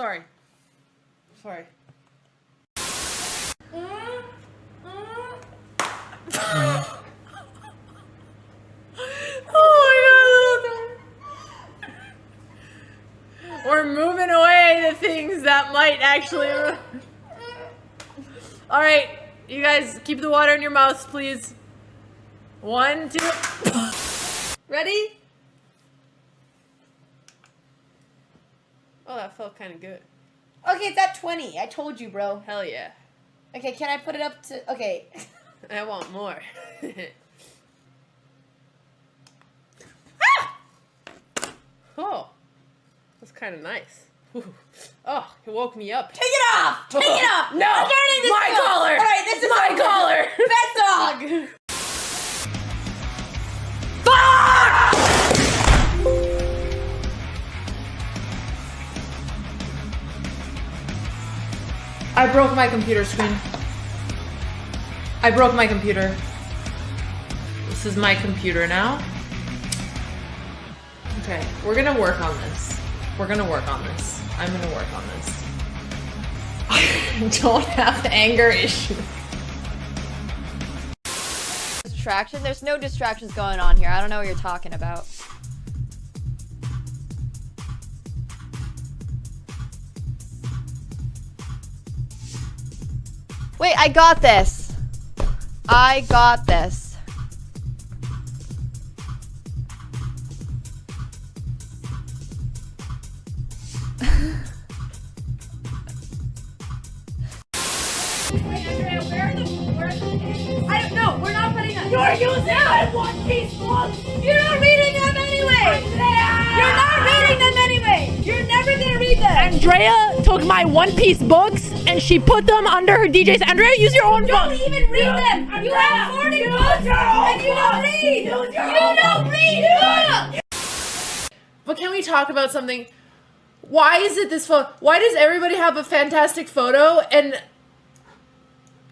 Sorry. Sorry. Oh my god. We're moving away the things that might actually... Alright, you guys keep the water in your mouths, please. 1, 2... Ready? Oh, that felt kind of good. Okay, it's at 20. I told you, bro. Hell yeah. Okay, can I put it up to... Okay. I want more. Oh, that's kind of nice. Oh, it woke me up. Take it off! Take it off! No! I'm turning this My film. collar! Alright, this is my collar! Pet dog! Fuck! I broke my computer screen. I broke my computer. This is my computer now. Okay, we're gonna work on this. We're gonna work on this. I'm gonna work on this. I don't have anger issues. Distraction? There's no distractions going on here. I don't know what you're talking about. Wait, I got this. I got this. I don't know. We're not putting them. You're using my One Piece books. You're not reading them anyway. You're not reading them anyway. You're never gonna read them. Andrea took my One Piece books and she put them under her DJs. Andrea, use your own Don't books. even read them. You have 40 books and you don't read. You don't read. But can we talk about something? Why is it this photo? Why does everybody have a fantastic photo and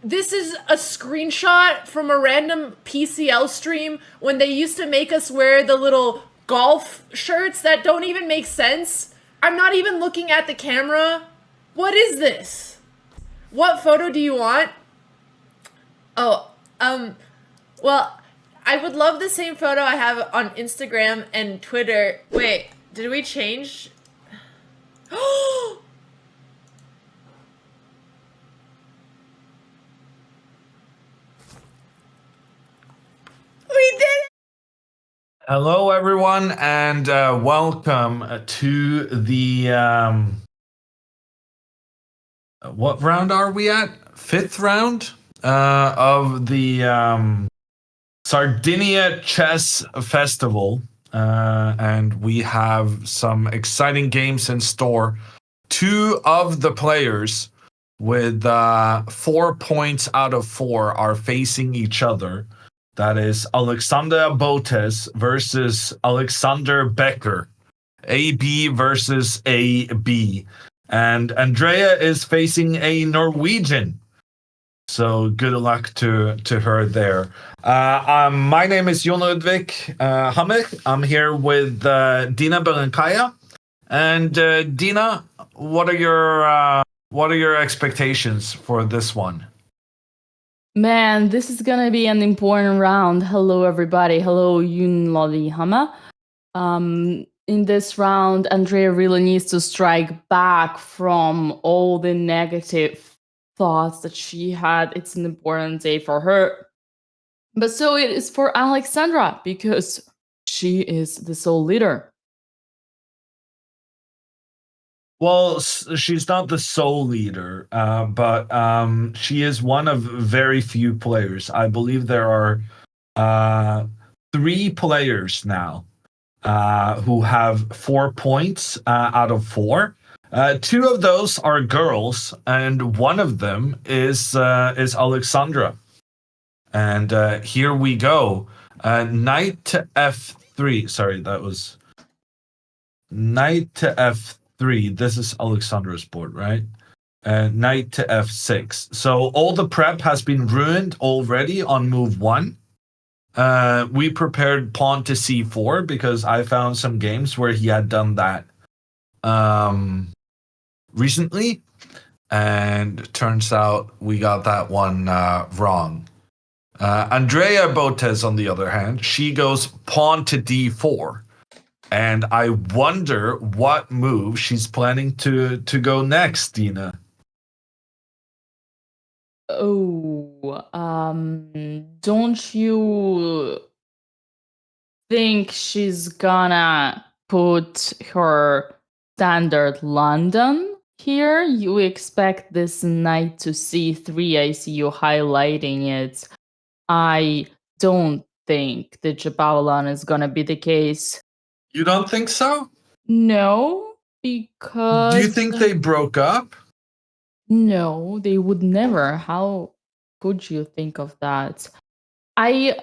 this is a screenshot from a random PCL stream when they used to make us wear the little golf shirts that don't even make sense? I'm not even looking at the camera. What is this? What photo do you want? Oh, well, I would love the same photo I have on Instagram and Twitter. Wait, did we change? We did it! Hello, everyone, and welcome to the what round are we at? 5th round of the Sardinia Chess Festival, and we have some exciting games in store. 2 of the players with 4 points out of 4 are facing each other. That is Alexander Botez versus Alexander Becker. AB versus AB. And Andrea is facing a Norwegian. So good luck to her there. My name is Jon Ludvig Hammer. I'm here with Dina Belenkaya. And Dina, what are your expectations for this one? Man, this is gonna be an important round. Hello, everybody. Hello, Jon Ludvig Hammer. In this round, Andrea really needs to strike back from all the negative thoughts that she had. It's an important day for her. But so it is for Alexandra, because she is the sole leader. Well, she's not the sole leader, but she is one of very few players. I believe there are 3 players now who have 4 points out of 4. 2 of those are girls, and one of them is Alexandra. And here we go. Knight to f3. Sorry, that was knight to f3. This is Alexandra's board, right? Knight to f6. So all the prep has been ruined already on move 1. We prepared pawn to c4 because I found some games where he had done that. recently, and turns out we got that one wrong. Andrea Botez, on the other hand, she goes pawn to d4. And I wonder what move she's planning to go next, Dina. Oh, don't you think she's gonna put her standard London here? You expect this knight to c3. I see you highlighting it. I don't think the Jabalan is gonna be the case. You don't think so? No, Do you because think they broke up? no, they would never. How could you think of that? I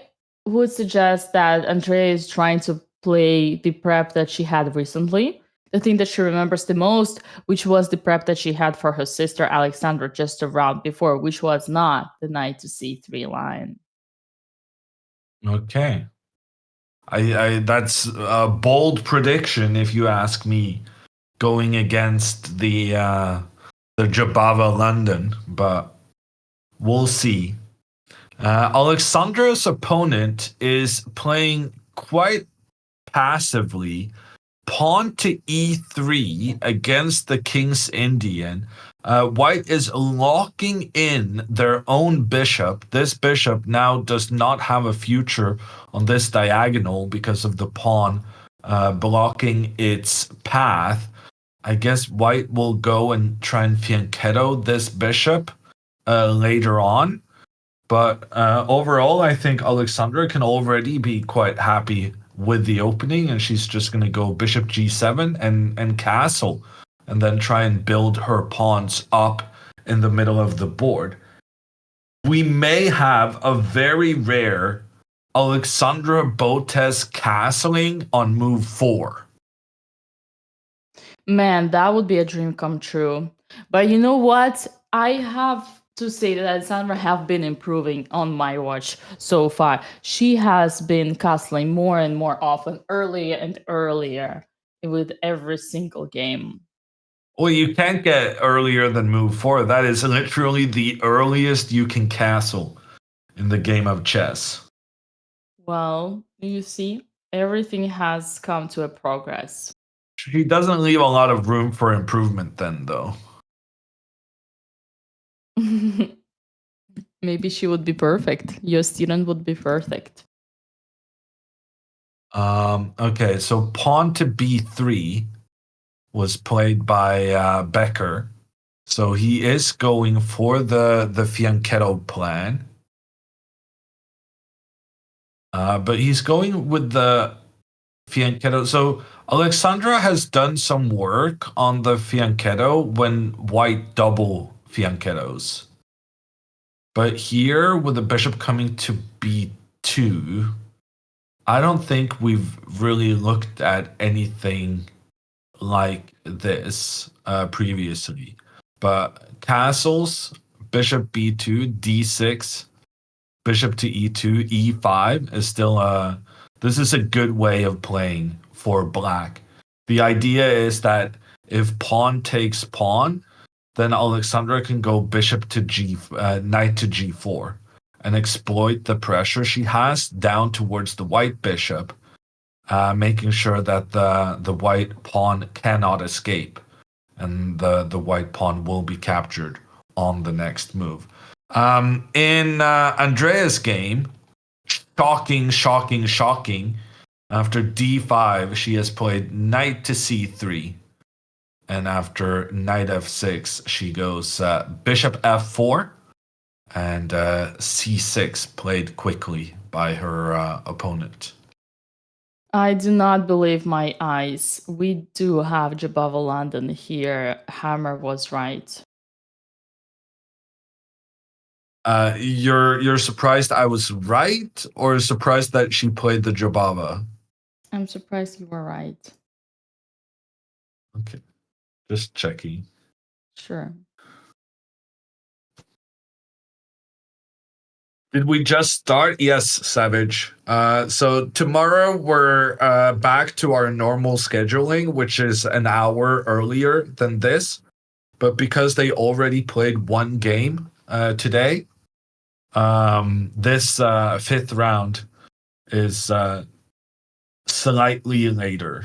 would suggest that Andrea is trying to play the prep that she had recently, the thing that she remembers the most, which was the prep that she had for her sister Alexandra just a round before, which was not the knight to c3 line. Okay. I that's a bold prediction if you ask me, going against the Jabava London, but we'll see. Alexandra's opponent is playing quite passively, pawn to e3 against the King's Indian. White is locking in their own bishop. This bishop now does not have a future on this diagonal because of the pawn blocking its path. I guess White will go and try and fianchetto this bishop later on. But overall, I think Alexandra can already be quite happy with the opening, and she's just going to go bishop g7 and castle, and then try and build her pawns up in the middle of the board. We may have a very rare Alexandra Botez castling on move 4. Man, that would be a dream come true. But you know what? I have to say that Alexandra have been improving on my watch so far. She has been castling more and more often, earlier and earlier with every single game. Well, you can't get earlier than move 4. That is literally the earliest you can castle in the game of chess. Well, you see, everything has come to a progress. She doesn't leave a lot of room for improvement then, though. Maybe she would be perfect. Your student would be perfect. Okay, so pawn to b3 was played by Becker. So he is going for the fianchetto plan. But he's going with the fianchetto. So Alexandra has done some work on the fianchetto when White double fianchettos. But here, with the bishop coming to b2, I don't think we've really looked at anything like this previously. But castles, bishop b2, d6, bishop to e2, e5 is still this is a good way of playing for black. The idea is that if pawn takes pawn, then Alexandra can go bishop to knight to g4 and exploit the pressure she has down towards the white bishop, making sure that the white pawn cannot escape, and the white pawn will be captured on the next move. In Andrea's game, shocking. After d5, she has played knight to c3. And after knight f6, she goes bishop f4 and c6, played quickly by her opponent. I do not believe my eyes. We do have Jabava London here. Hammer was right. You're surprised I was right, or surprised that she played the Jabava? I'm surprised you were right. Okay, just checking. Sure. Did we just start? Yes, Savage. So tomorrow we're back to our normal scheduling, which is an hour earlier than this. but because they already played one game today, this fifth round is slightly later.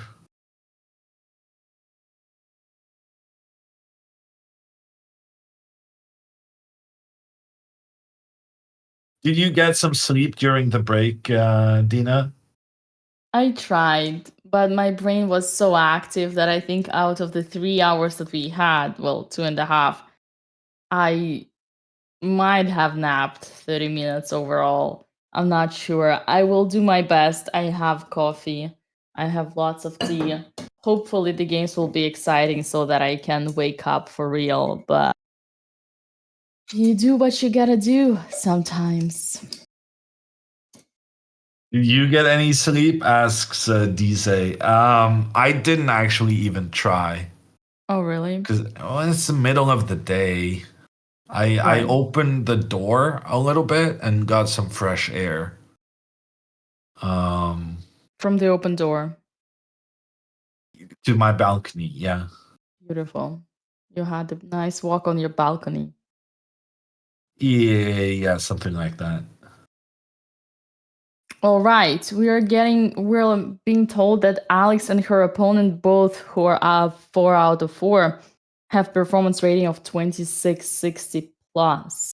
Did you get some sleep during the break, Dina? I tried, but my brain was so active that I think out of the 3 hours that we had, well, 2.5, I might have napped 30 minutes overall. I'm not sure. I will do my best. I have coffee. I have lots of tea. Hopefully the games will be exciting so that I can wake up for real, but you do what you gotta do sometimes. Did you get any sleep? Asks Dize. I didn't actually even try Oh, really? because it's the middle of the day. I Right. opened the door a little bit and got some fresh air. From the open door. To my balcony, yeah. Beautiful. You had a nice walk on your balcony. Yeah, something like that. All right, we're being told that Alex and her opponent, both who are up 4 out of 4, have performance rating of 2660 plus.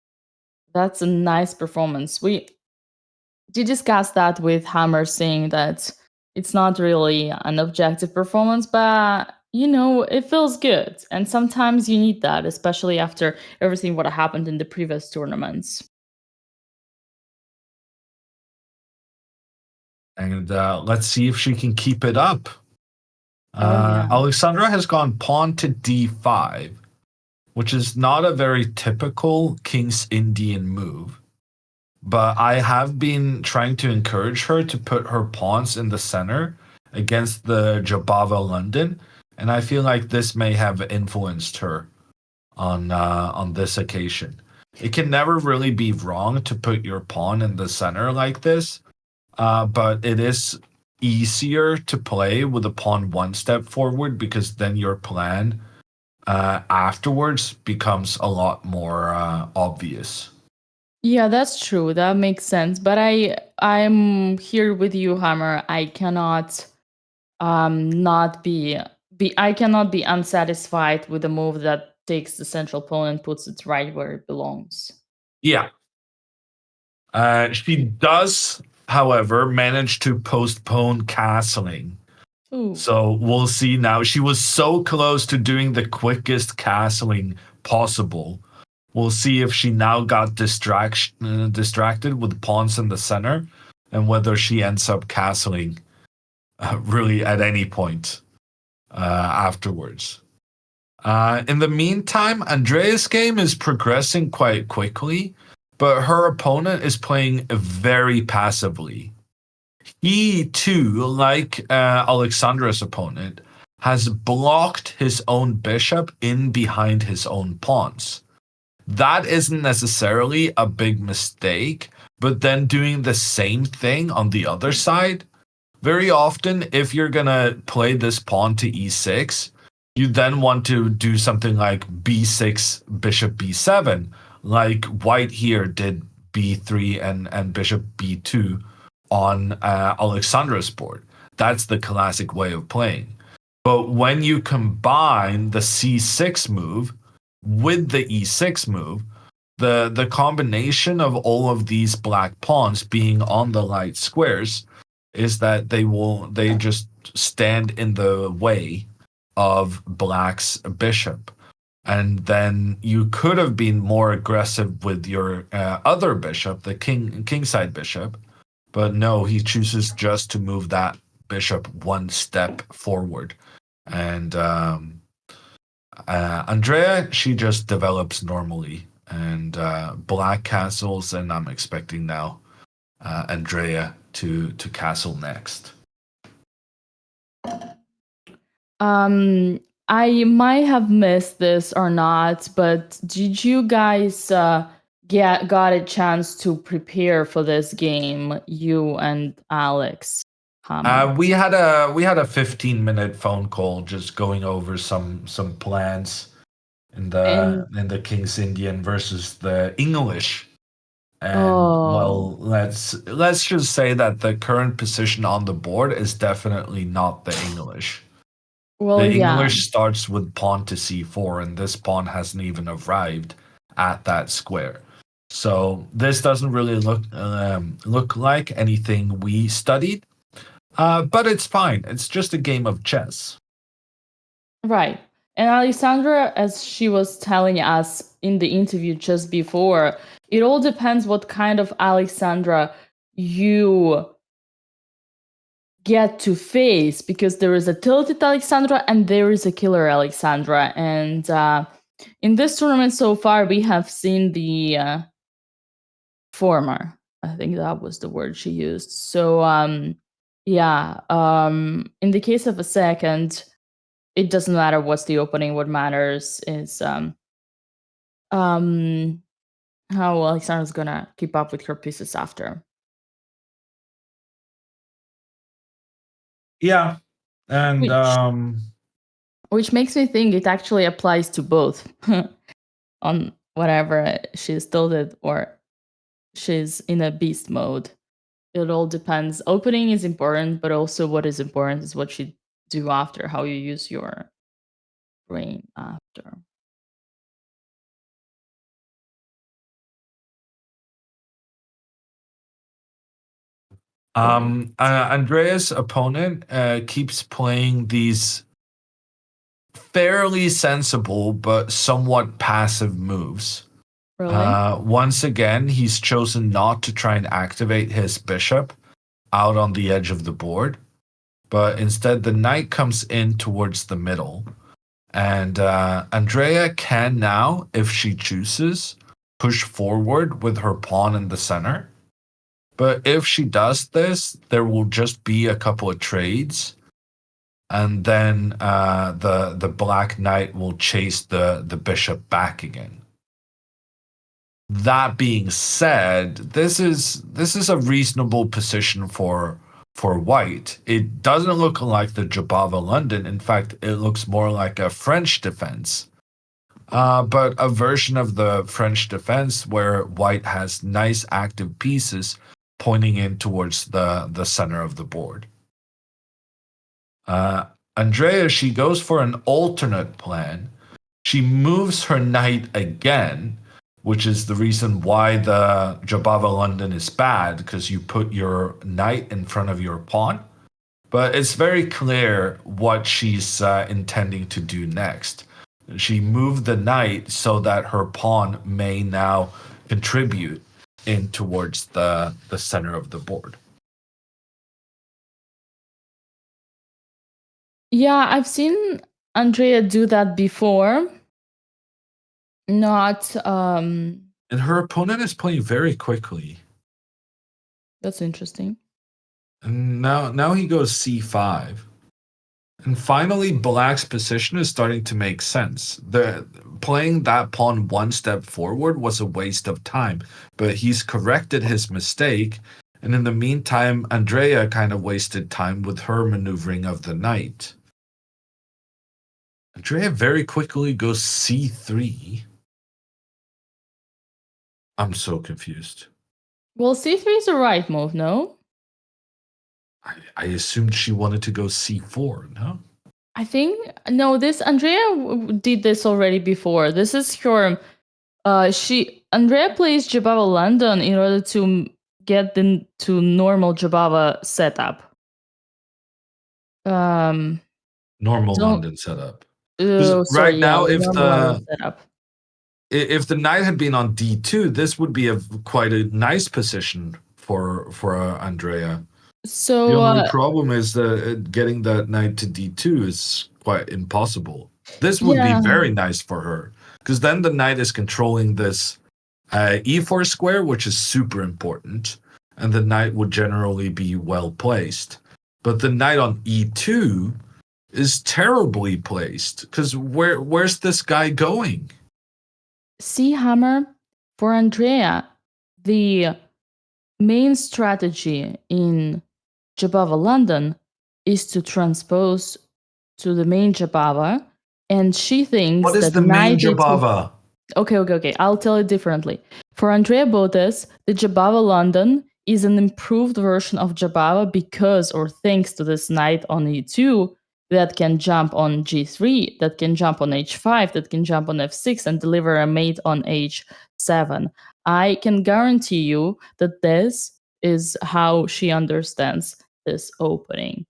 That's a nice performance. We did discuss that with Hammer, saying that it's not really an objective performance, but it feels good. And sometimes you need that, especially after everything what happened in the previous tournaments. And let's see if she can keep it up. Yeah. Alexandra has gone pawn to d5, which is not a very typical King's Indian move. But I have been trying to encourage her to put her pawns in the center against the Jabava London, and I feel like this may have influenced her on this occasion. It can never really be wrong to put your pawn in the center like this, but it is easier to play with a pawn one step forward because then your plan afterwards becomes a lot more obvious. Yeah, that's true. That makes sense. But I'm here with you, Hammer. I cannot not be I cannot be unsatisfied with a move that takes the central pawn and puts it right where it belongs. Yeah. She does, however, manage to postpone castling. Ooh. So we'll see now. She was so close to doing the quickest castling possible. We'll see if she now got distracted with pawns in the center and whether she ends up castling really at any point afterwards. In the meantime, Andrea's game is progressing quite quickly, but her opponent is playing very passively. He, too, like Alexandra's opponent, has blocked his own bishop in behind his own pawns. That isn't necessarily a big mistake, but then doing the same thing on the other side, very often, if you're gonna play this pawn to e6, you then want to do something like b6, bishop b7, like white here did b3 and bishop b2 on Alexandra's board. That's the classic way of playing. But when you combine the c6 move with the e6 move, the combination of all of these black pawns being on the light squares is that they just stand in the way of black's bishop. And then you could have been more aggressive with your other bishop, the kingside bishop, but no, he chooses just to move that bishop one step forward. And Andrea, she just develops normally, and black castles, and I'm expecting now Andrea to castle next. I might have missed this or not, but did you guys got a chance to prepare for this game, you and Alex? We had a 15-minute phone call just going over some plans. in And the King's Indian versus the English. And oh, well, let's just say that the current position on the board is definitely not the English. well, The yeah, English starts with pawn to c4, and this pawn hasn't even arrived at that square. So this doesn't really look like anything we studied, but it's fine. It's just a game of chess. right. And Alexandra, as she was telling us in the interview just before, it all depends what kind of Alexandra you get to face, because there is a tilted Alexandra and there is a killer Alexandra. And in this tournament so far, we have seen the former. I think that was the word she used. So yeah, in the case of a second, it doesn't matter what's the opening. What matters is how Alexandra's gonna keep up with her pieces after. Yeah, and Which makes me think it actually applies to both on whatever she's tilted or she's in a beast mode. It all depends. Opening is important, but also what is important is what you do after, how you use your brain after. Andrea's opponent keeps playing these fairly sensible but somewhat passive moves. Really? Once again, he's chosen not to try and activate his bishop out on the edge of the board, but instead the knight comes in towards the middle. And Andrea can now, if she chooses, push forward with her pawn in the center. But if she does this, there will just be a couple of trades, and then the black knight will chase the bishop back again. That being said, this is a reasonable position for white. It doesn't look like the Jabava London. In fact, it looks more like a French defense. But a version of the French defense where white has nice active pieces pointing in towards the center of the board. Andrea, she goes for an alternate plan. She moves her knight again, which is the reason why the Jabava London is bad, because you put your knight in front of your pawn. But it's very clear what she's intending to do next. She moved the knight so that her pawn may now contribute in towards the center of the board. Yeah, I've seen Andrea do that before. Not And her opponent is playing very quickly. That's interesting. And now he goes c5. And finally, black's position is starting to make sense. The playing that pawn one step forward was a waste of time, but he's corrected his mistake. And in the meantime, Andrea kind of wasted time with her maneuvering of the knight. Andrea very quickly goes c3. I'm so confused. Well, c3 is the right move, no? I assumed she wanted to go c4, no? I think no. This Andrea did this already before. This is her. Andrea plays Jabava London in order to get to normal Jabava setup. Normal Don't. London setup. Right Sorry, now, yeah, normal London setup. If the knight had been on d2, this would be quite a nice position for Andrea. So the only problem is that getting that knight to d2 is quite impossible. This would be very nice for her, because then the knight is controlling this e4 square, which is super important, and the knight would generally be well placed. But the knight on e2 is terribly placed, because where's this guy going? See, Hammer, for Andrea, the main strategy in Jabava London is to transpose to the main Jabava and she thinks What is that the main knight e2. Jabava? Okay. I'll tell it differently. For Andrea Botez, the Jabava London is an improved version of Jabava because, or thanks to this knight on e2 that can jump on g3, that can jump on h5, that can jump on f6 and deliver a mate on h7. I can guarantee you that this is how she understands this opening.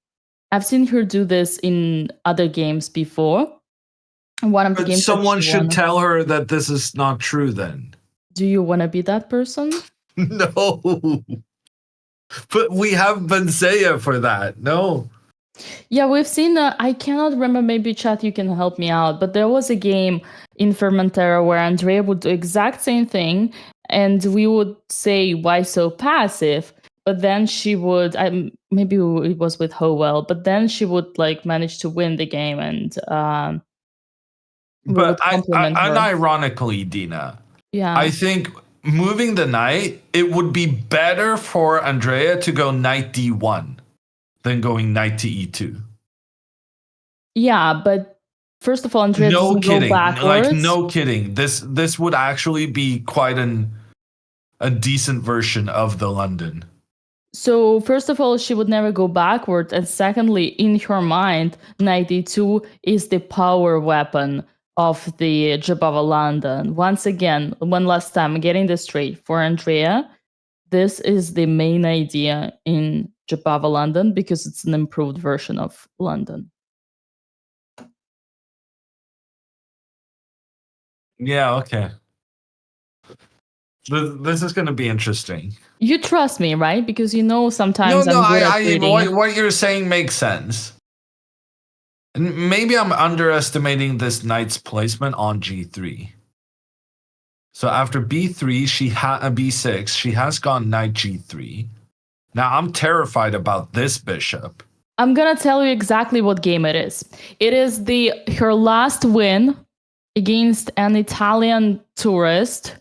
I've seen her do this in other games before. One of the But games someone that she should won. tell her that this is not true then. Do you want to be that person? No. But we have Benzea for that. No. Yeah, we've seen, I cannot remember, maybe chat, you can help me out, but there was a game in Fermentera where Andrea would do exact same thing, and we would say, why so passive? But then she would, maybe it was with Howell, but then she would like manage to win the game, and we But would compliment her. unironically, Dina, Yeah. I think moving the knight, it would be better for Andrea to go knight d1 than going knight to e2. Yeah, but first of all, Andrea No doesn't kidding. go backwards. Like, no kidding. This would actually be quite a decent version of the London. So first of all, she would never go backward, and secondly, in her mind, knight e2 is the power weapon of the Jabava London. Once again, one last time, getting this straight for Andrea, this is the main idea in Jabava London because it's an improved version of London. Yeah, okay. This is going to be interesting. You trust me, right? Because you know sometimes No, I'm good at reading. what you're saying makes sense. And maybe I'm underestimating this knight's placement on g3. So after b3, b6, she has gone knight g3. Now I'm terrified about this bishop. I'm gonna tell you exactly what game it is. It is her last win against an Italian tourist.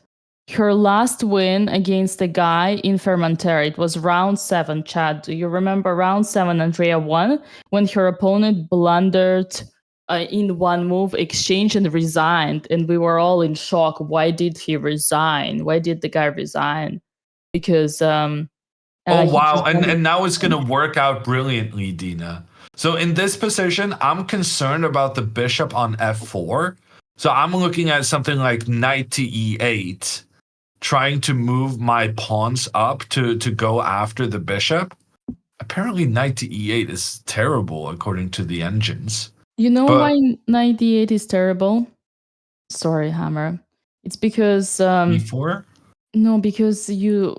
Her last win against a guy in Fermentera. It was round 7, Chad. Do you remember round 7 Andrea won when her opponent blundered in one move, exchanged and resigned, and we were all in shock. Why did he resign? Why did the guy resign? Because oh wow, and now it's gonna work out brilliantly, Dina. So in this position, I'm concerned about the bishop on f4. So I'm looking at something like knight to e8, trying to move my pawns up to go after the bishop. Apparently knight to e8 is terrible according to the engines. You know why knight d8 is terrible? Sorry, Hammer. It's because e4? No, because you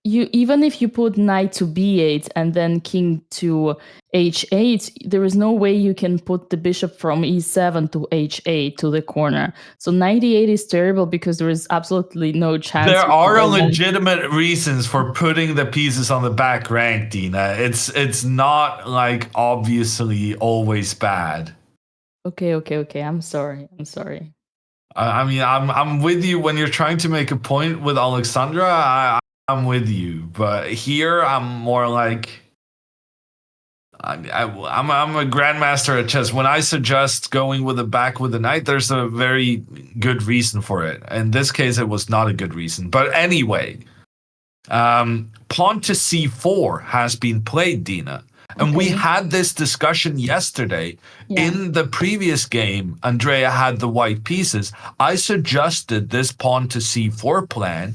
even if you put knight to b8 and then king to h8, there is no way you can put the bishop from e7 to h8 to the corner. So knight e8 is terrible because there is absolutely no chance. There are legitimate reasons for putting the pieces on the back rank, Dina. It's not like obviously always bad. Okay. I'm sorry. I mean, I'm with you when you're trying to make a point with Alexandra. I'm with you, but here I'm more like I'm a grandmaster at chess. When I suggest going with the back with the knight, there's a very good reason for it. In this case, it was not a good reason. But anyway, pawn to c4 has been played, Dina. And we had this discussion yesterday. Yeah. In the previous game, Andrea had the white pieces. I suggested this pawn to c4 plan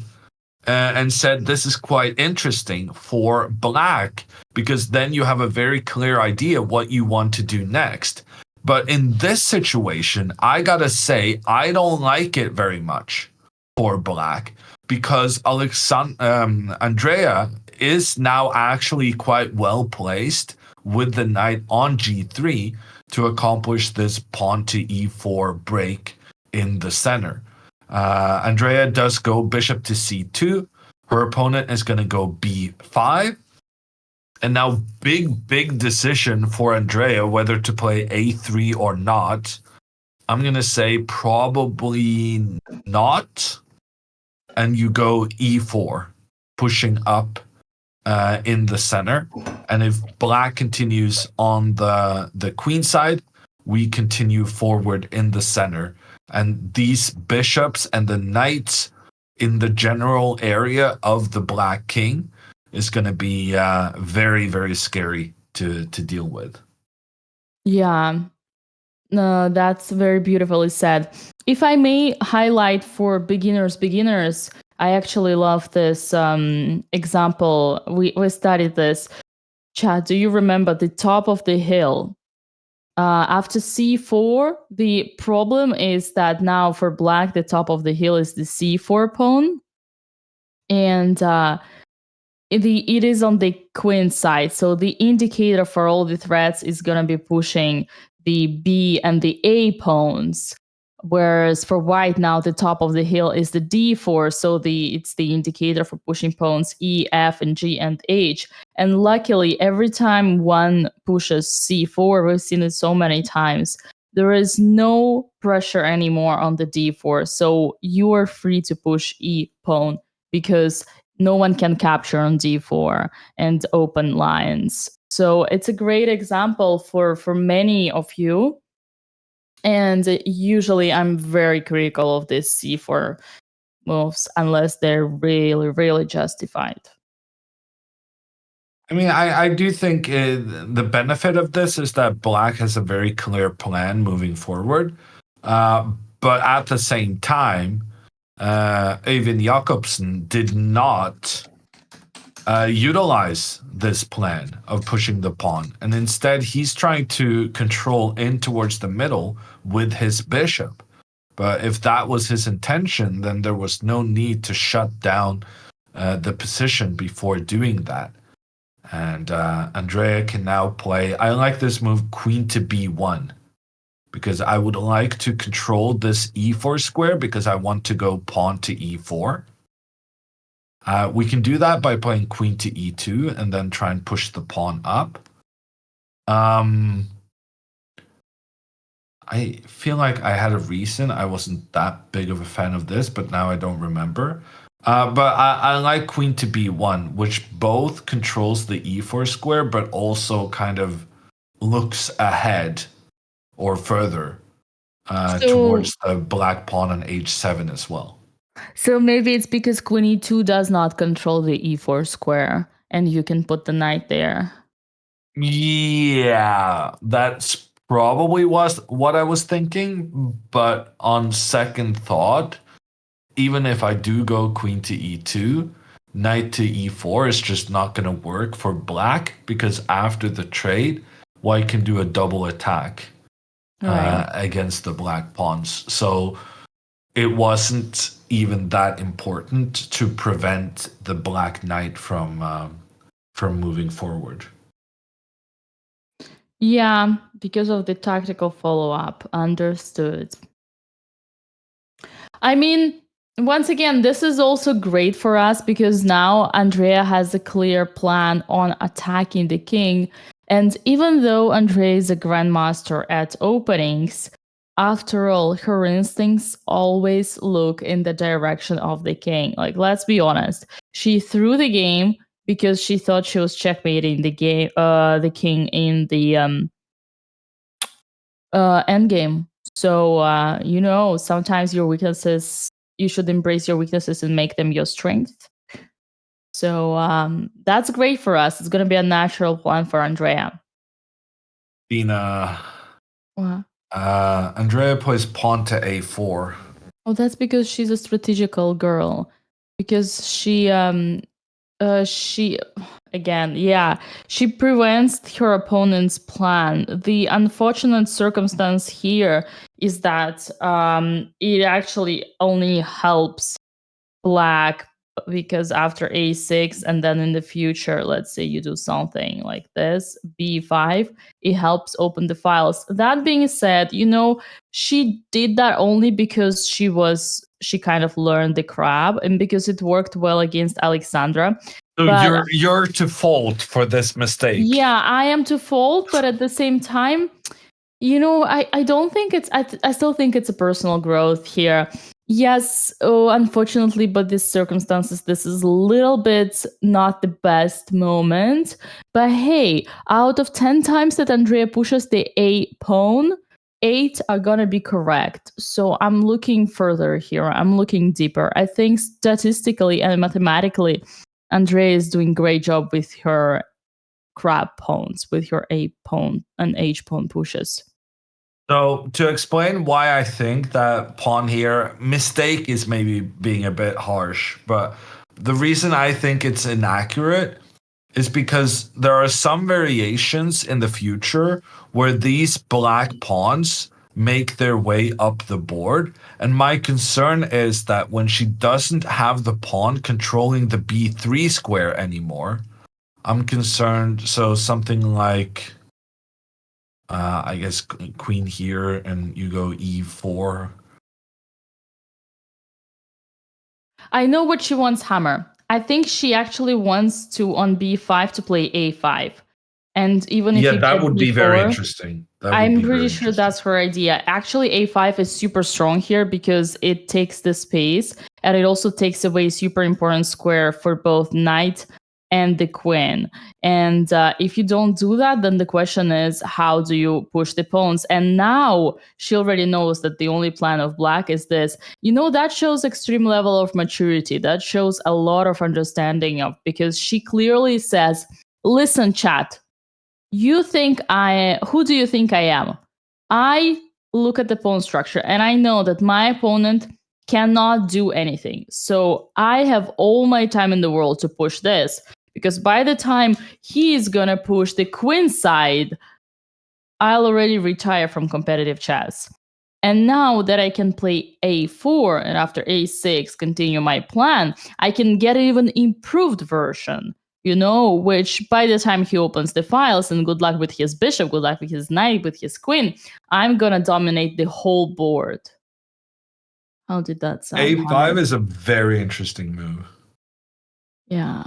and said this is quite interesting for black because then you have a very clear idea what you want to do next. But in this situation, I gotta say, I don't like it very much for black because Andrea is now actually quite well placed with the knight on g3 to accomplish this pawn to e4 break in the center. Andrea does go bishop to c2. Her opponent is going to go b5. And now big decision for Andrea whether to play a3 or not. I'm going to say probably not. And you go e4, pushing up in the center. And if black continues on the queen side, we continue forward in the center. And these bishops and the knights in the general area of the Black King is going to be very, very scary to deal with. Yeah, no, that's very beautifully said. If I may highlight for beginners, I actually love this example. We studied this. Chad, do you remember the top of the hill? After c4, the problem is that now for black, the top of the hill is the c4 pawn. And it is on the queen side. So the indicator for all the threats is going to be pushing the B and the A pawns. Whereas for white now, the top of the hill is the D4. So it's the indicator for pushing pawns E, F, and G, and H. And luckily, every time one pushes C4, we've seen it so many times, there is no pressure anymore on the D4. So you are free to push E pawn because no one can capture on D4 and open lines. So it's a great example for many of you. And usually I'm very critical of these C4 moves unless they're really, really justified. I mean, I do think the benefit of this is that black has a very clear plan moving forward. But at the same time, Eyvind Jakobsen did not utilize this plan of pushing the pawn. And instead, he's trying to control in towards the middle with his bishop. But if that was his intention, then there was no need to shut down the position before doing that. And Andrea can now play. I like this move, queen to b1, because I would like to control this e4 square because I want to go pawn to e4. We can do that by playing queen to e2 and then try and push the pawn up. I feel like I had a reason. I wasn't that big of a fan of this, but now I don't remember. But I like queen to b1, which both controls the e4 square, but also kind of looks ahead or further towards the black pawn on h7 as well. So maybe it's because queen e2 does not control the e4 square, and you can put the knight there. Yeah, that's probably was what I was thinking, but on second thought, even if I do go queen to e2, knight to e4 is just not going to work for black because after the trade, white can do a double attack against the black pawns. So it wasn't even that important to prevent the black knight from moving forward. Yeah, because of the tactical follow-up. Understood. I mean, once again, this is also great for us because now Andrea has a clear plan on attacking the king. And even though Andrea is a grandmaster at openings, after all, her instincts always look in the direction of the king. Like, let's be honest. She threw the game because she thought she was checkmating the game, the king in the endgame. So, sometimes your weaknesses, you should embrace your weaknesses and make them your strength. So that's great for us. It's going to be a natural plan for Andrea. Dina. What? Andrea plays pawn to a4. Oh, that's because she's a strategical girl. Because she prevents her opponent's plan. The unfortunate circumstance here is that it actually only helps black because after a6 and then in the future, let's say you do something like this, b5, it helps open the files. That being said, she did that only because she kind of learned the crab and because it worked well against Alexandra. So you're to fault for this mistake. Yeah, I am to fault, but at the same time, I don't think I still think it's a personal growth here. Yes, unfortunately, but these circumstances, this is a little bit not the best moment. But hey, out of 10 times that Andrea pushes the A pawn, 8 are gonna be correct. So I'm looking further here. I'm looking deeper. I think statistically and mathematically, Andrea is doing great job with her crab pawns, with her A pawn and H pawn pushes. So to explain why I think that pawn here, mistake is maybe being a bit harsh, but the reason I think it's inaccurate is because there are some variations in the future where these black pawns make their way up the board. And my concern is that when she doesn't have the pawn controlling the b3 square anymore, I'm concerned. So something like, I guess queen here and you go e4. I know what she wants, Hammer. I think she actually wants to, on b5, to play a5. And even if Yeah, you that get would be b4, very interesting. That would I'm be pretty very sure interesting. that's her idea. Actually, a5 is super strong here because it takes the space and it also takes away super important square for both knight and the queen. And if you don't do that, then the question is, how do you push the pawns? And now she already knows that the only plan of black is this. You know, that shows extreme level of maturity. That shows a lot of understanding of, because she clearly says, listen, chat, who do you think I am? I look at the pawn structure and I know that my opponent cannot do anything. So I have all my time in the world to push this, because by the time he's gonna push the queen side, I'll already retire from competitive chess. And now that I can play a4 and after a6 continue my plan, I can get an even improved version, which by the time he opens the files, and good luck with his bishop, good luck with his knight, with his queen, I'm gonna dominate the whole board. How did that sound? a5 is a very interesting move. Yeah.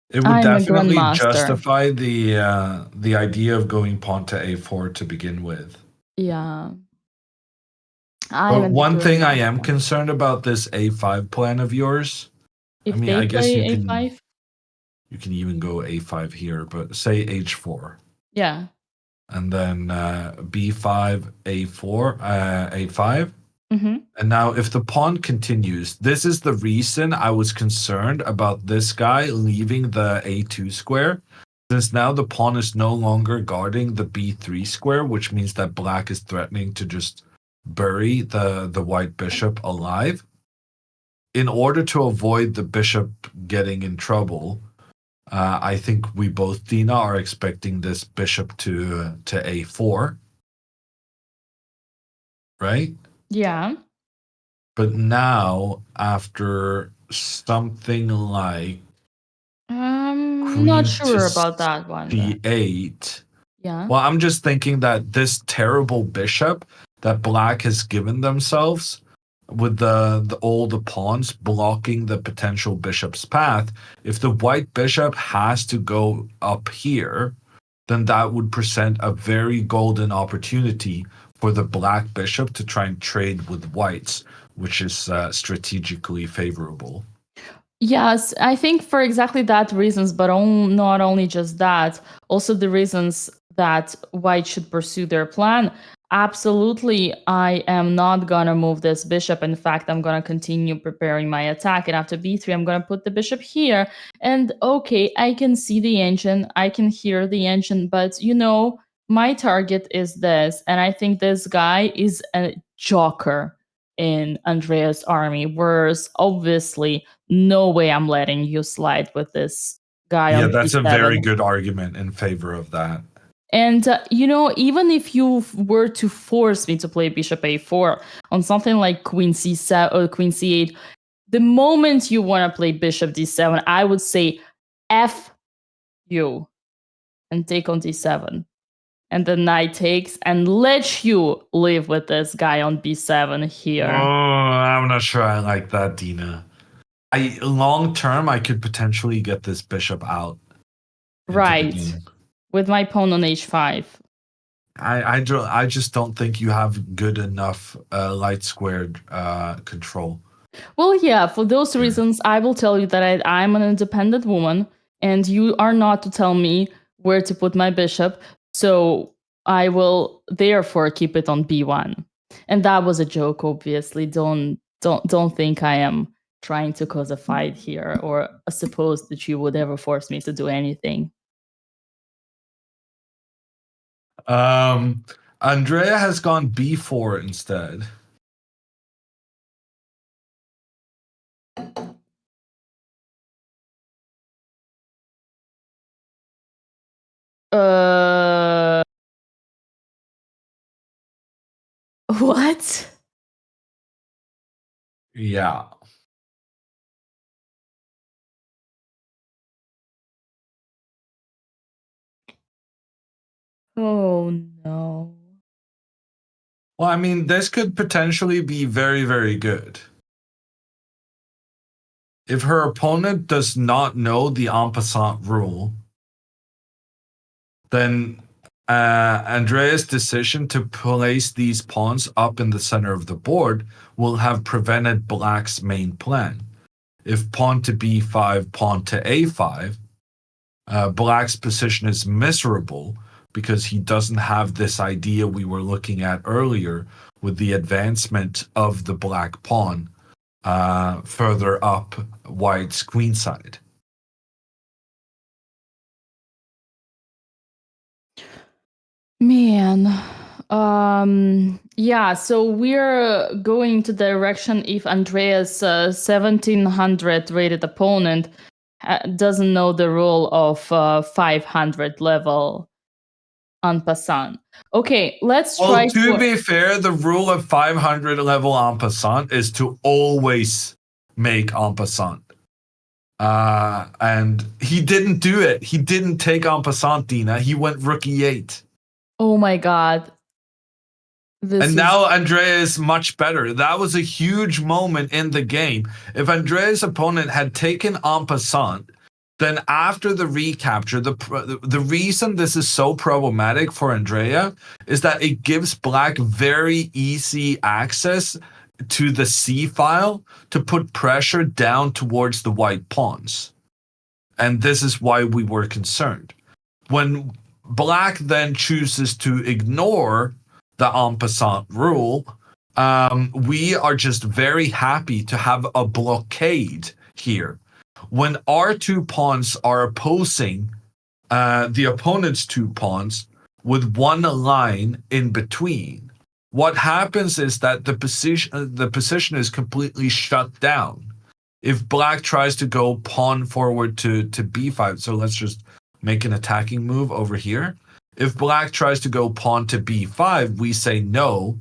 It would I'm a definitely grandmaster. justify the idea of going pawn to a4 to begin with. Yeah. But one thing I am concerned about this a5 plan of yours. If I mean, they I guess play you a5? can even go a5 here, but say h4. Yeah. And then b5, a4, a5. Mm-hmm. And now if the pawn continues, this is the reason I was concerned about this guy leaving the a2 square. Since now the pawn is no longer guarding the b3 square, which means that black is threatening to just bury the white bishop alive. In order to avoid the bishop getting in trouble, I think we both, Dina, are expecting this bishop to a4. Right? Yeah. But now, after something like Not queen sure to about that one. c8, Yeah. well, I'm just thinking that this terrible bishop that black has given themselves, with all the pawns blocking the potential bishop's path, if the white bishop has to go up here, then that would present a very golden opportunity for the black bishop to try and trade with whites, which is strategically favorable. Yes, I think for exactly that reasons, but not only just that, also the reasons that white should pursue their plan. Absolutely, I am not gonna move this bishop. In fact, I'm gonna continue preparing my attack, and after b3, I'm gonna put the bishop here. And okay, I can see the engine, I can hear the engine, but my target is this, and I think this guy is a joker in Andrea's army, whereas obviously no way I'm letting you slide with this guy Yeah, on that's b7. a very good argument in favor of that. And, even if you were to force me to play bishop a4 on something like queen c7 or queen c8, the moment you want to play bishop d7, I would say F you and take on d7. And the knight takes and let you live with this guy on b7 here. Oh, I'm not sure I like that, Dina. Long term, I could potentially get this bishop out. Right. With my pawn on h5. I just don't think you have good enough light squared control. Well, yeah, for those reasons, I will tell you that I'm an independent woman, and you are not to tell me where to put my bishop. So I will therefore keep it on b1. And that was a joke, obviously. Don't think I am trying to cause a fight here or suppose that you would ever force me to do anything. Andrea has gone b4 instead. What? Yeah. Oh no. Well, I mean, this could potentially be very, very good. If her opponent does not know the en passant rule, then Andrea's decision to place these pawns up in the center of the board will have prevented Black's main plan. If pawn to b5, pawn to a5, Black's position is miserable because he doesn't have this idea we were looking at earlier with the advancement of the black pawn further up White's queenside. Man, yeah, so we're going to the direction if Andrea's 1700 rated opponent doesn't know the rule of 500 level en passant. Okay, let's try. Well, to be fair, the rule of 500 level en passant is to always make en passant. And he didn't do it. He didn't take en passant, Dina. He went rook e8. Oh my god. Now Andrea is much better. That was a huge moment in the game. If Andrea's opponent had taken en passant, then after the recapture, the reason this is so problematic for Andrea is that it gives Black very easy access to the C file to put pressure down towards the white pawns. And this is why we were concerned. When Black then chooses to ignore the en passant rule, we are just very happy to have a blockade here. When our two pawns are opposing the opponent's two pawns with one line in between, what happens is that the position is completely shut down. If Black tries to go pawn forward to b5, so let's just make an attacking move over here. If Black tries to go pawn to b5, we say no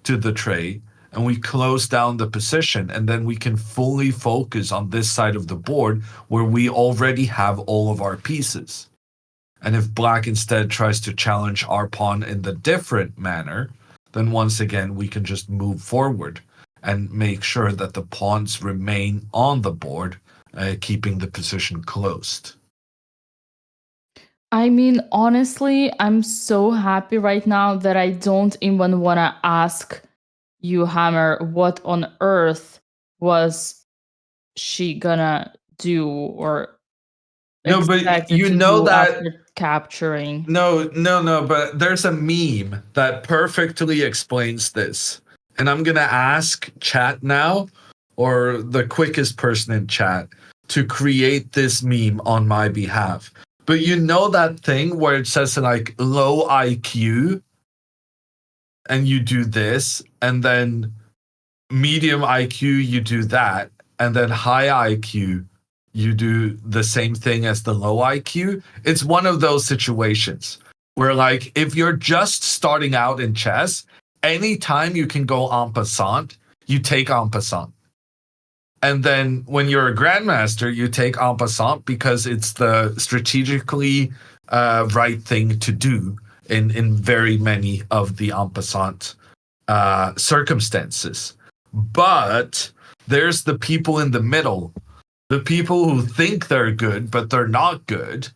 to the trade and we close down the position, and then we can fully focus on this side of the board where we already have all of our pieces. And if Black instead tries to challenge our pawn in the different manner, then once again we can just move forward and make sure that the pawns remain on the board, keeping the position closed. I mean, honestly, I'm so happy right now that I don't even want to ask you, Hammer, what on earth was she gonna do or no, but you know that after capturing. No, but there's a meme that perfectly explains this. And I'm gonna ask chat now, or the quickest person in chat, to create this meme on my behalf. But you know that thing where it says like low IQ and you do this, and then medium IQ, you do that, and then high IQ, you do the same thing as the low IQ. It's one of those situations where, like, if you're just starting out in chess, anytime you can go en passant, you take en passant. And then when you're a grandmaster, you take en passant because it's the strategically right thing to do in very many of the en passant circumstances. But there's the people in the middle, the people who think they're good, but they're not good.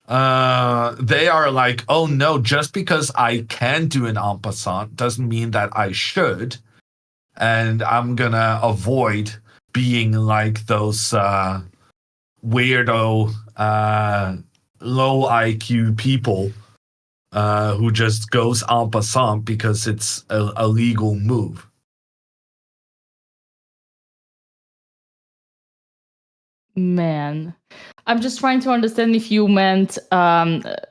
They are like, oh no, just because I can do an en passant doesn't mean that I should. And I'm gonna avoid being like those weirdo low IQ people who just goes en passant because it's a legal move. Man, I'm just trying to understand if you meant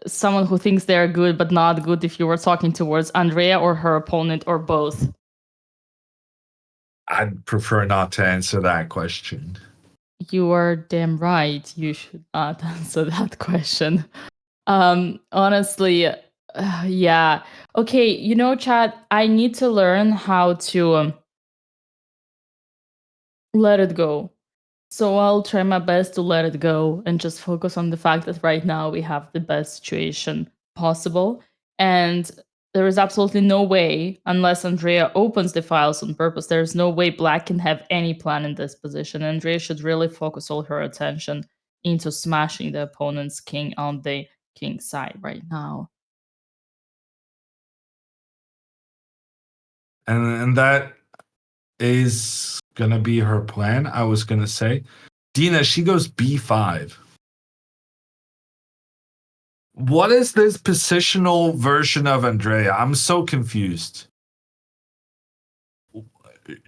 someone who thinks they're good but not good, if you were talking towards Andrea or her opponent or both. I'd prefer not to answer that question. You are damn right. You should not answer that question. Honestly, yeah. Okay, you know, chat, I need to learn how to let it go. So I'll try my best to let it go and just focus on the fact that right now we have the best situation possible. And there is absolutely no way, unless Andrea opens the files on purpose, there's no way Black can have any plan in this position. Andrea should really focus all her attention into smashing the opponent's king on the king side right now. And that is gonna be her plan, I was gonna say. Dina, she goes b5. What is this positional version of Andrea? I'm so confused.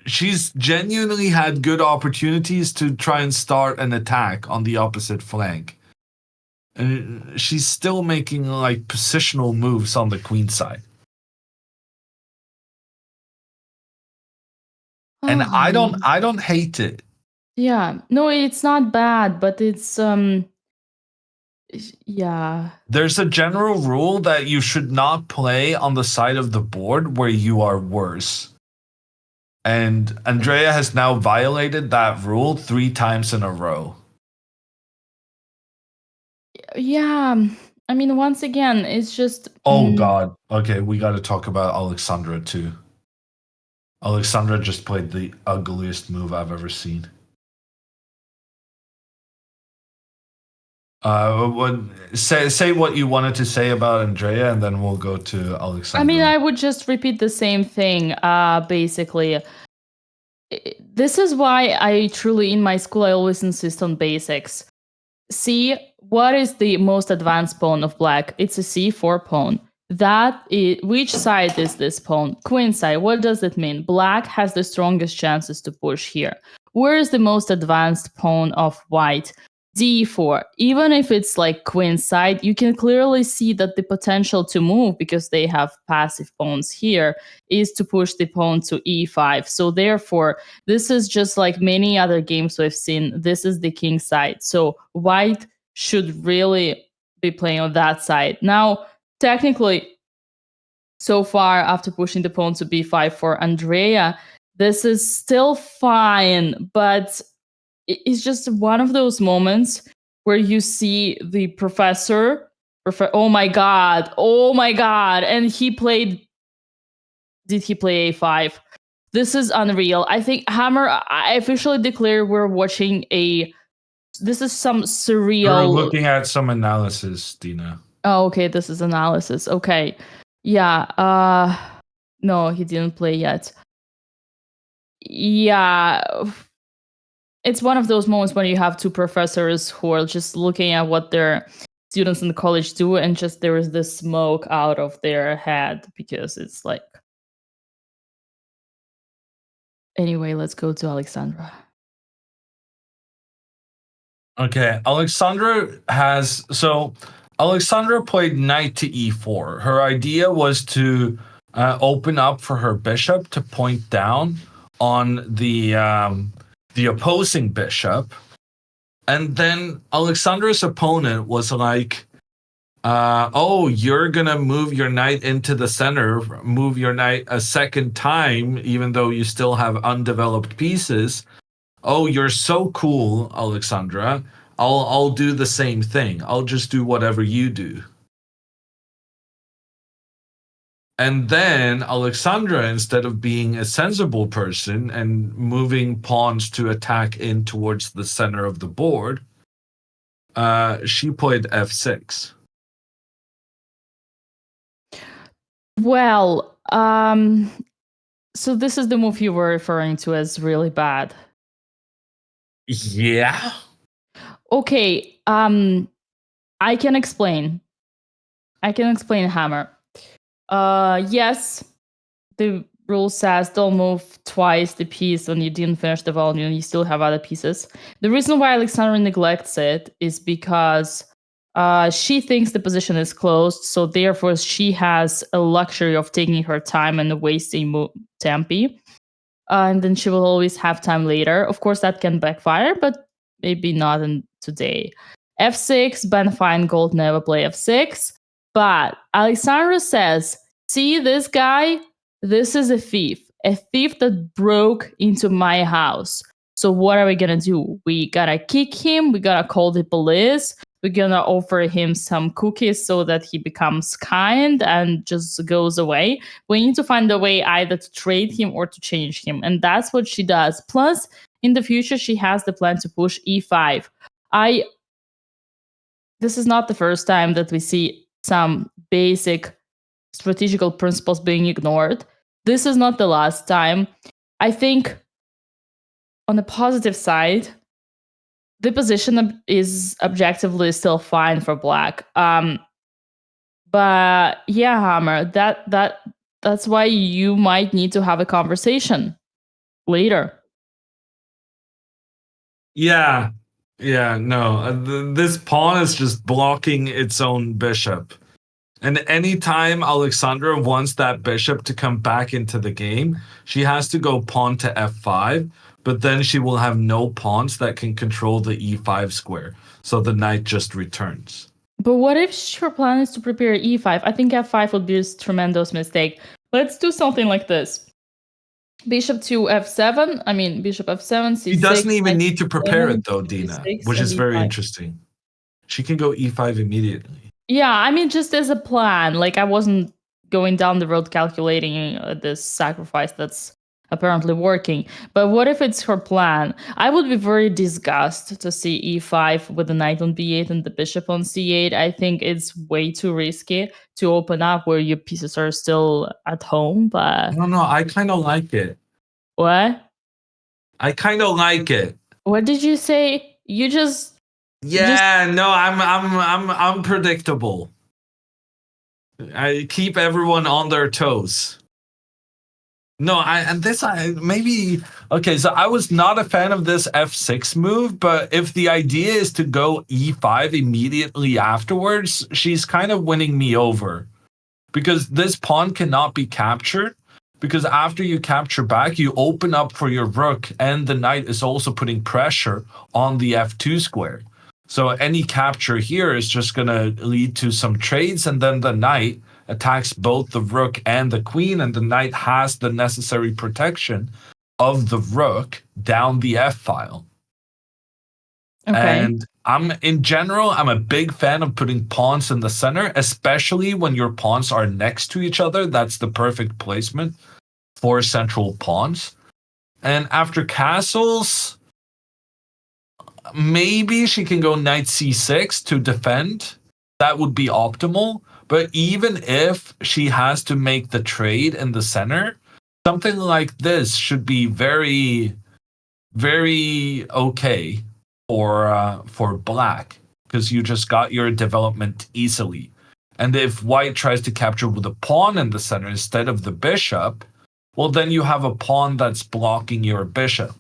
She's genuinely had good opportunities to try and start an attack on the opposite flank. And she's still making like positional moves on the queen side. And I don't hate it. Yeah, no, it's not bad, but it's yeah. There's a general rule that you should not play on the side of the board where you are worse. And Andrea has now violated that rule 3 times in a row. Yeah, I mean, once again, it's just. Oh God. Okay, we got to talk about Alexandra too. Alexandra just played the ugliest move I've ever seen. Say what you wanted to say about Andrea, and then we'll go to Alexandra. I mean, I would just repeat the same thing. Basically, this is why I truly, in my school, I always insist on basics. See, what is the most advanced pawn of Black? It's a c4 pawn. Which side is this pawn? Queen side. What does it mean? Black has the strongest chances to push here. Where is the most advanced pawn of White? d4. Even if it's like queen side, you can clearly see that the potential to move, because they have passive pawns here, is to push the pawn to e5. So therefore, this is just like many other games we've seen. This is the king side. So White should really be playing on that side. Now, technically, so far, after pushing the pawn to b5 for Andrea, this is still fine, but it's just one of those moments where you see the professor, oh my god, and he played, did he play a5? This is unreal. I think Hammer, I officially declare we're watching this is some surreal. We're looking at some analysis, Dina. Oh, okay, this is analysis. Okay. Yeah, no, he didn't play yet. Yeah, it's one of those moments when you have two professors who are just looking at what their students in the college do, and just there is this smoke out of their head, because it's like. Anyway, let's go to Alexandra. Okay, Alexandra played knight to e4. Her idea was to open up for her bishop to point down on the opposing bishop, and then Alexandra's opponent was like, "Oh, you're gonna move your knight into the center, move your knight a second time, even though you still have undeveloped pieces. Oh, you're so cool, Alexandra. I'll do the same thing. I'll just do whatever you do." And then Alexandra, instead of being a sensible person and moving pawns to attack in towards the center of the board, she played f6. Well, so this is the move you were referring to as really bad. Yeah. Okay, I can explain. I can explain hammer. Yes, the rule says don't move twice the piece when you didn't finish the volume. You still have other pieces. The reason why Alexandra neglects it is because she thinks the position is closed, so therefore she has a luxury of taking her time and wasting tempi. And then she will always have time later. Of course, that can backfire, but maybe not today. F6, Ben Feingold never play F6. But Alexandra says, see this guy? This is a thief that broke into my house. So what are we gonna do? We gotta kick him. We gotta call the police. We're gonna offer him some cookies so that he becomes kind and just goes away. We need to find a way either to trade him or to change him. And that's what she does. Plus, in the future, she has the plan to push E5. This is not the first time that we see some basic strategical principles being ignored. This is not the last time. I think on the positive side, the position is objectively still fine for black. But yeah, Hammer, that's why you might need to have a conversation later. Yeah. Yeah, no. This pawn is just blocking its own bishop. And anytime Alexandra wants that bishop to come back into the game, she has to go pawn to f5, but then she will have no pawns that can control the e5 square. So the knight just returns. But what if her plan is to prepare e5? I think f5 would be a tremendous mistake. Let's do something like this. Bishop to f7. I mean, bishop f7, c6. She doesn't even need to prepare it though, Dina, which is very e5. interesting. She can go e5 immediately. Yeah, I mean, just as a plan. Like, I wasn't going down the road calculating this sacrifice that's apparently working. But what if it's her plan? I would be very disgusted to see e5 with the knight on b8 and the bishop on c8. I think it's way too risky to open up where your pieces are still at home. But No, I kind of like it. What? I kind of like it. What did you say? You just... Yeah, no, I'm unpredictable. I keep everyone on their toes. No, okay, so I was not a fan of this f6 move, but if the idea is to go e5 immediately afterwards, she's kind of winning me over. Because this pawn cannot be captured, because after you capture back, you open up for your rook, and the knight is also putting pressure on the f2 square. So any capture here is just going to lead to some trades, and then the knight attacks both the rook and the queen, and the knight has the necessary protection of the rook down the f-file. Okay. And in general, I'm a big fan of putting pawns in the center, especially when your pawns are next to each other. That's the perfect placement for central pawns. And after castles, maybe she can go knight c6 to defend. That would be optimal. But even if she has to make the trade in the center, something like this should be very, very okay for black, because you just got your development easily. And if white tries to capture with a pawn in the center instead of the bishop, well, then you have a pawn that's blocking your bishop.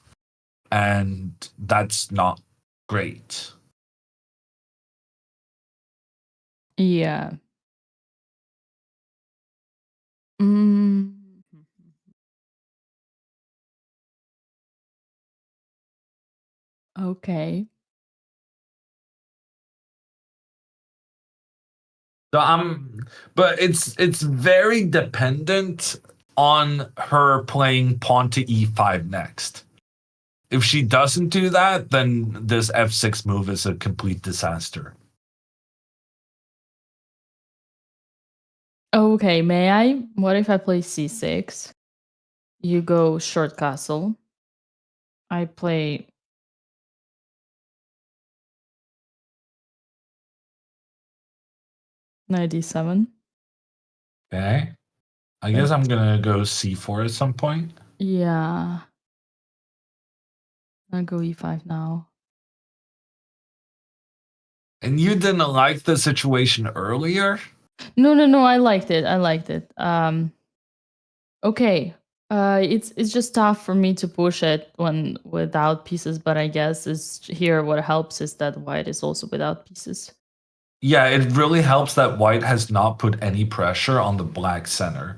And that's not great. Yeah. Okay. So but it's very dependent on her playing pawn to e5 next. If she doesn't do that, then this f6 move is a complete disaster. Okay, may I? What if I play c6? You go short castle. I play... knight d7. Okay. I guess I'm gonna go c4 at some point. Yeah. I'll go e5 now. And you didn't like the situation earlier? No. I liked it. Okay. It's just tough for me to push it when without pieces, but I guess is here what helps is that white is also without pieces. Yeah, it really helps that white has not put any pressure on the black center.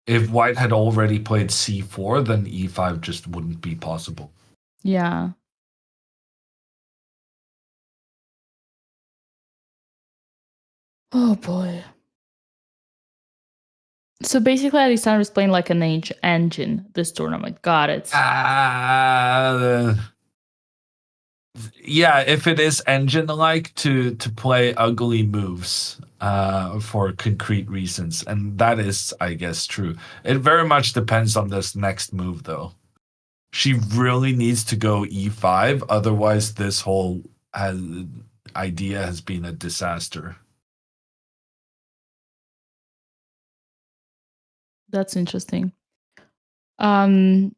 If white had already played c4, then e5 just wouldn't be possible. Yeah. Oh boy. So basically, Alexander's playing like an age engine this tournament. Got it. Yeah, if it is engine-like to play ugly moves for concrete reasons, and that is, I guess, true. It very much depends on this next move, though. She really needs to go e5, otherwise this whole idea has been a disaster. That's interesting. I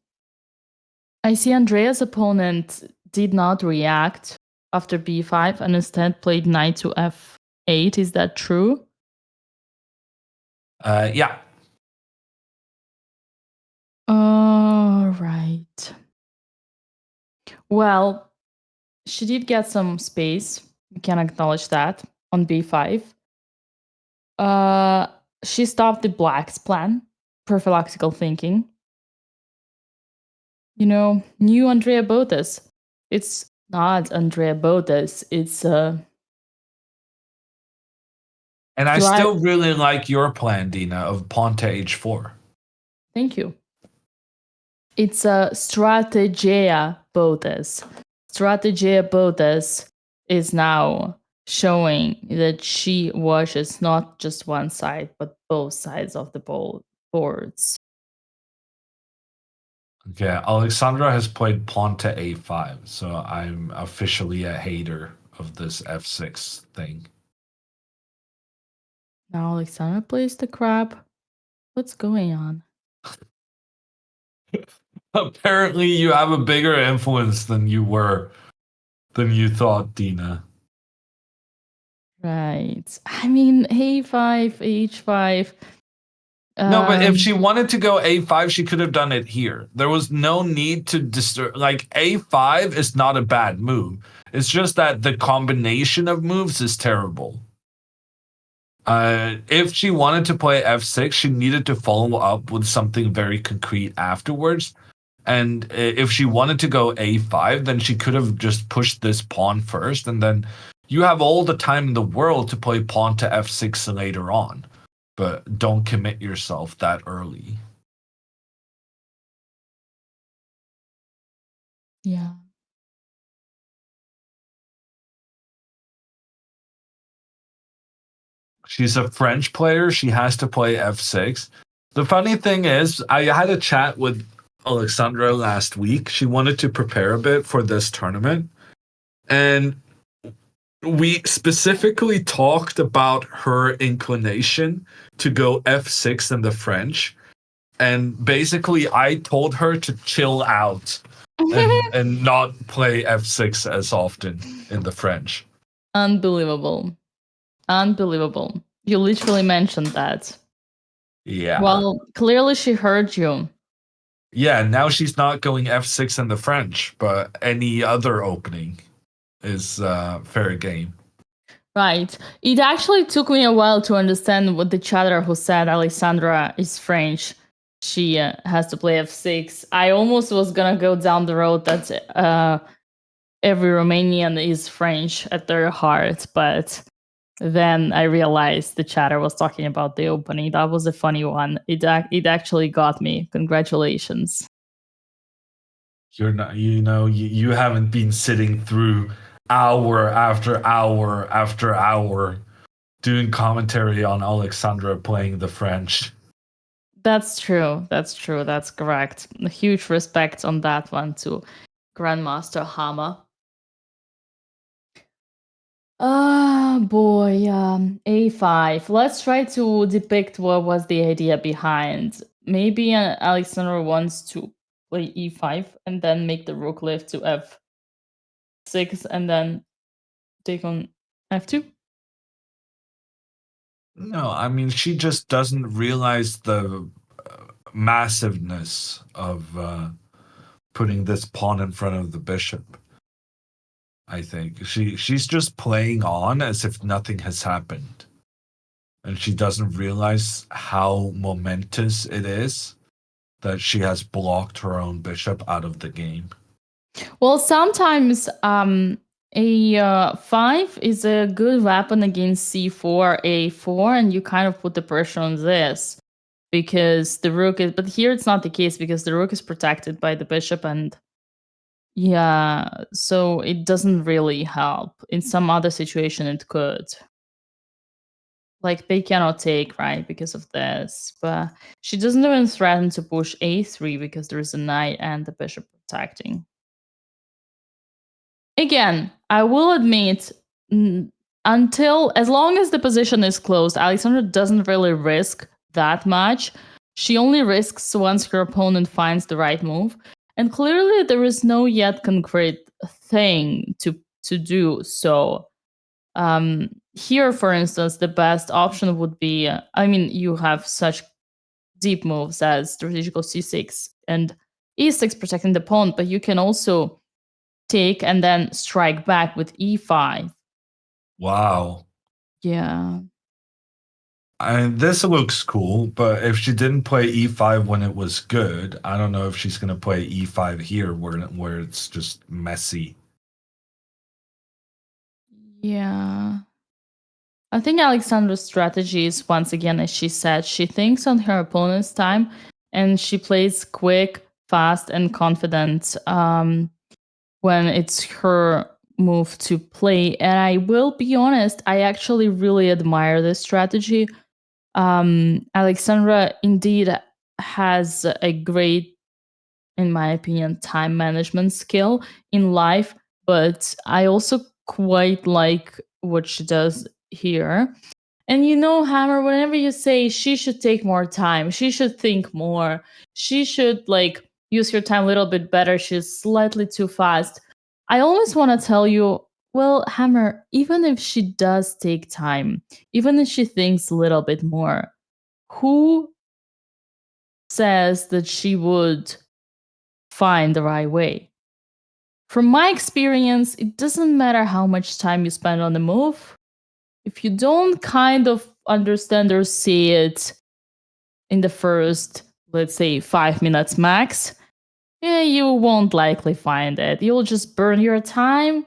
see Andrea's opponent did not react after b5 and instead played knight to f8. Is that true? Yeah. All right. Well, she did get some space. We can acknowledge that on b5. She stopped the black's plan. Prophylactical thinking. You know, new Andrea Botez. It's not Andrea Botez. It's And I still really like your plan, Dina, of pawn to h4. Thank you. It's a Strategia Botez. Strategia Botez is now showing that she watches not just one side, but both sides of the boards. Okay, Alexandra has played pawn to a5, so I'm officially a hater of this f6 thing. Now Alexandra plays the crab. What's going on? Apparently, you have a bigger influence than you thought, Dina. Right. I mean, a5, h5. No, but if she wanted to go a5, she could have done it here. There was no need to disturb. Like, a5 is not a bad move. It's just that the combination of moves is terrible. If she wanted to play f6, she needed to follow up with something very concrete afterwards. And if she wanted to go a5, then she could have just pushed this pawn first, and then you have all the time in the world to play pawn to f6 later on. But don't commit yourself that early. Yeah. She's a French player. She has to play f6. The funny thing is, I had a chat with Alexandra last week. She wanted to prepare a bit for this tournament. And we specifically talked about her inclination to go f6 in the French. And basically, I told her to chill out and not play f6 as often in the French. Unbelievable. Unbelievable. You literally mentioned that. Yeah. Well, clearly she heard you. Yeah, now she's not going f6 in the French, but any other opening is fair game. Right. It actually took me a while to understand what the chatter who said Alexandra is French. She has to play f6. I almost was gonna go down the road that every Romanian is French at their heart, but then I realized the chatter was talking about the opening. That was a funny one. It actually got me. Congratulations. You're not, you haven't been sitting through hour after hour after hour doing commentary on Alexandra playing the French. That's true. That's true. That's correct. A huge respect on that one to Grandmaster Hama. Ah, boy. A5. Let's try to depict what was the idea behind. Maybe Alexandra wants to play e5 and then make the rook lift to f6 and then take on f2. No, I mean she just doesn't realize the massiveness of putting this pawn in front of the bishop. I think she's just playing on as if nothing has happened, and she doesn't realize how momentous it is that she has blocked her own bishop out of the game. Well, sometimes a 5 is a good weapon against c4, a4, and you kind of put the pressure on this because the rook is. But here it's not the case because the rook is protected by the bishop, and yeah, so it doesn't really help. In some other situation, it could. Like they cannot take, right, because of this. But she doesn't even threaten to push a3 because there's a knight and the bishop protecting. Again, I will admit, until as long as the position is closed, Alexandra doesn't really risk that much. She only risks once her opponent finds the right move. And clearly there is no yet concrete thing to do. So here, for instance, the best option would be, I mean, you have such deep moves as strategical c6 and e6 protecting the pawn, but you can also take and then strike back with e5. Wow. Yeah. And this looks cool, but if she didn't play e5 when it was good, I don't know if she's gonna play e5 here where it's just messy. Yeah. I think Alexandra's strategy is, once again, as she said, she thinks on her opponent's time and she plays quick, fast, and confident when it's her move to play. And I will be honest, I actually really admire this strategy. Alexandra indeed has a great, in my opinion, time management skill in life, but I also quite like what she does here. And you know, Hammer, whenever you say she should take more time, she should think more, she should like use her time a little bit better, she's slightly too fast. I always want to tell you, well, Hammer, even if she does take time, even if she thinks a little bit more, who says that she would find the right way? From my experience, it doesn't matter how much time you spend on the move. If you don't kind of understand or see it in the first, let's say, 5 minutes max, yeah, you won't likely find it. You'll just burn your time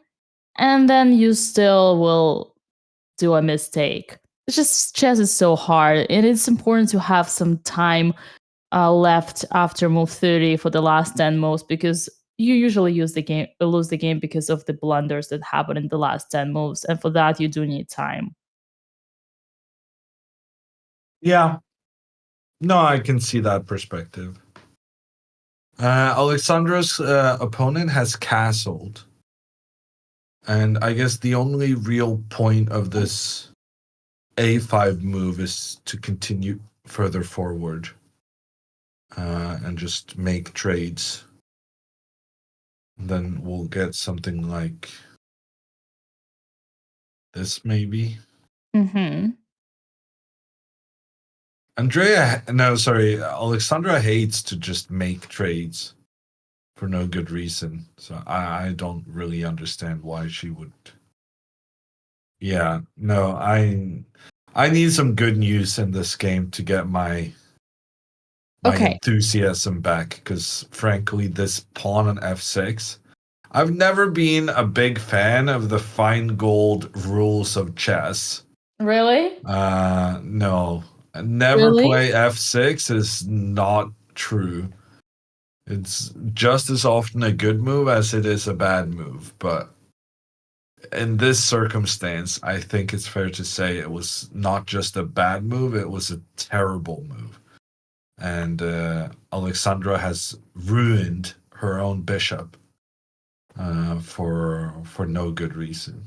and then you still will do a mistake. It's just chess is so hard, and it's important to have some time left after move 30 for the last 10 moves because you usually lose the game because of the blunders that happen in the last 10 moves, and for that you do need time. Yeah. No, I can see that perspective. Alexandra's opponent has castled. And I guess the only real point of this a5 move is to continue further forward and just make trades. Then we'll get something like this, maybe. Mm-hmm. Alexandra hates to just make trades for no good reason. So I don't really understand why she would. Yeah, no, I need some good news in this game to get my Okay. enthusiasm back, because frankly, this pawn on f6, I've never been a big fan of the fine gold rules of chess. Really? No. Never Really? play f6 is not true. It's just as often a good move as it is a bad move, but in this circumstance, I think it's fair to say it was not just a bad move, it was a terrible move. And Alexandra has ruined her own bishop for no good reason.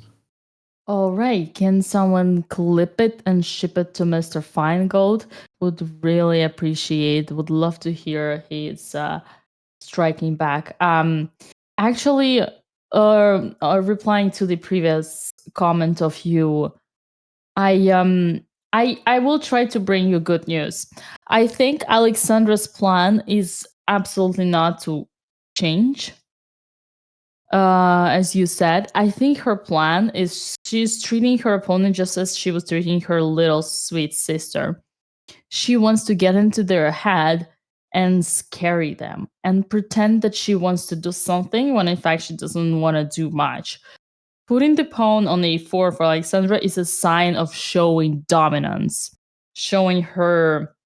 All right. Can someone clip it and ship it to Mr. Feingold? Would really appreciate. Would love to hear his striking back. Actually, replying to the previous comment of you, I I will try to bring you good news. I think Alexandra's plan is absolutely not to change. As you said, I think her plan is she's treating her opponent just as she was treating her little sweet sister. She wants to get into their head and scare them and pretend that she wants to do something when in fact she doesn't want to do much. Putting the pawn on a4 for Alexandra is a sign of showing dominance, showing her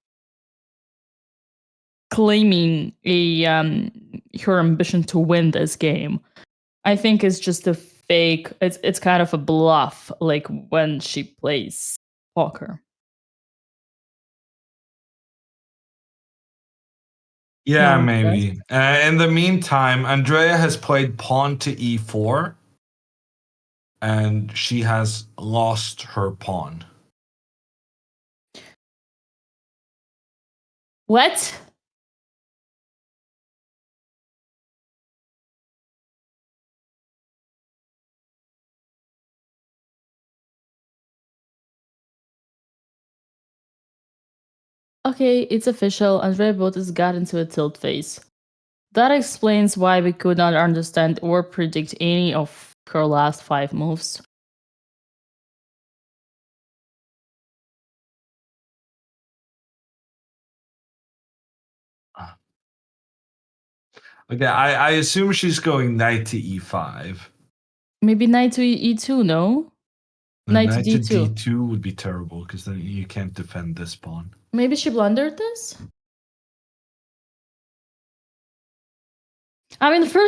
claiming her ambition to win this game. I think it's just a fake. It's kind of a bluff, like when she plays poker. Yeah, No, maybe. In the meantime, Andrea has played pawn to e4, and she has lost her pawn. What? Okay, it's official. Andrea Botez got into a tilt phase. That explains why we could not understand or predict any of her last 5 moves. Okay, I assume she's going knight to e5. Maybe knight to e2, no? Knight to Knight to d2. d2 would be terrible because then you can't defend this pawn. Maybe she blundered this? I mean, for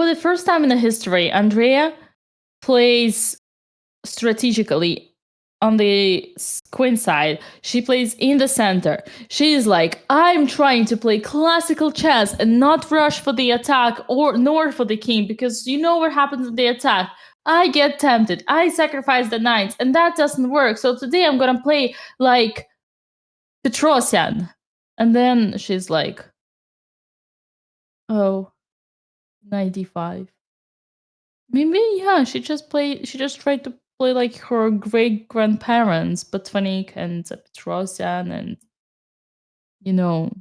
the first time in the history, Andrea plays strategically on the queen side. She plays in the center. She is like, I'm trying to play classical chess and not rush for the attack nor for the king, because you know what happens in the attack. I get tempted. I sacrifice the knights, and that doesn't work. So today I'm gonna play like Petrosian. And then she's like, oh, 95. Maybe, yeah, she just tried to play like her great grandparents, Botvinnik and Petrosian and, you know,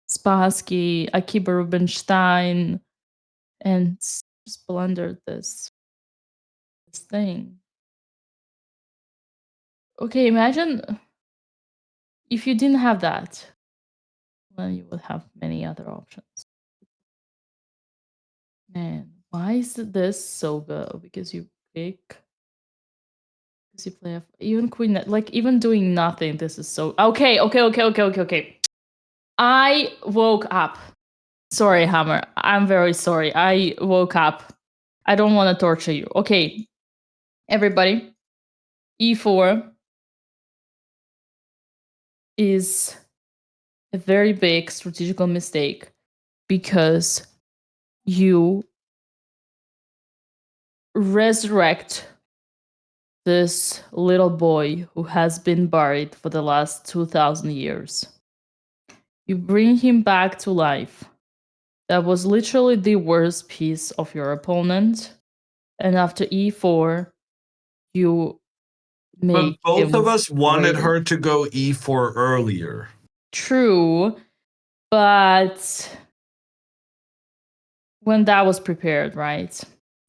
Spassky, Akiba Rubinstein, and just blundered this thing. Okay, imagine if you didn't have that, well, you would have many other options. Man, why is this so good? Because you pick, because you play even queen, like even doing nothing. This is so okay. I woke up. Sorry, Hammer. I'm very sorry. I woke up. I don't want to torture you. Okay, everybody. E4 is a very big strategical mistake because you resurrect this little boy who has been buried for the last 2,000 years. You bring him back to life. That was literally the worst piece of your opponent. And after e4, you But make both him of us wanted great. her to go e4 earlier. True, but when that was prepared, right?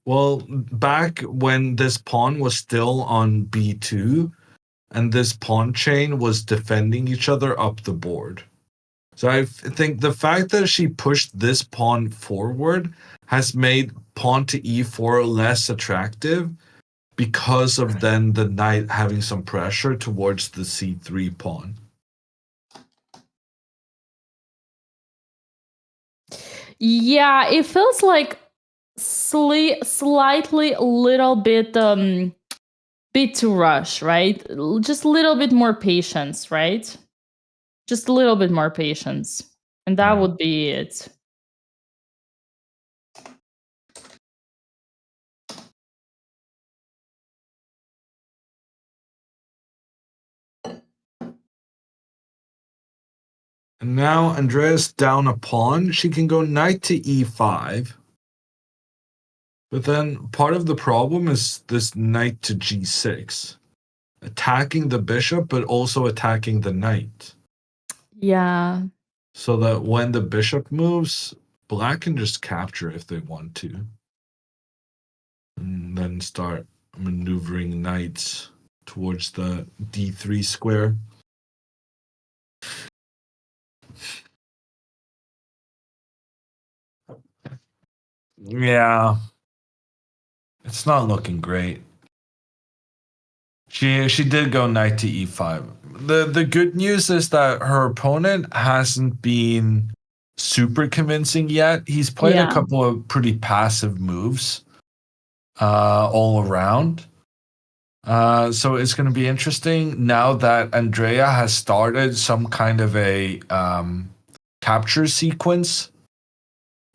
Well, back when this pawn was still on b2, and this pawn chain was defending each other up the board. So I think the fact that she pushed this pawn forward has made pawn to e4 less attractive because of then the knight having some pressure towards the c3 pawn. Yeah, it feels like slightly a little bit too rush, right? Just a little bit more patience, right? Just a little bit more patience. And that would be it. And now Andrea's down a pawn. She can go knight to e5. But then part of the problem is this knight to g6. attacking the bishop, but also attacking the knight. Yeah. So that when the bishop moves, black can just capture if they want to. And then start maneuvering knights towards the d3 square. Yeah. It's not looking great. She did go knight to e5. The good news is that her opponent hasn't been super convincing yet. He's played a couple of pretty passive moves all around. So it's going to be interesting now that Andrea has started some kind of a capture sequence,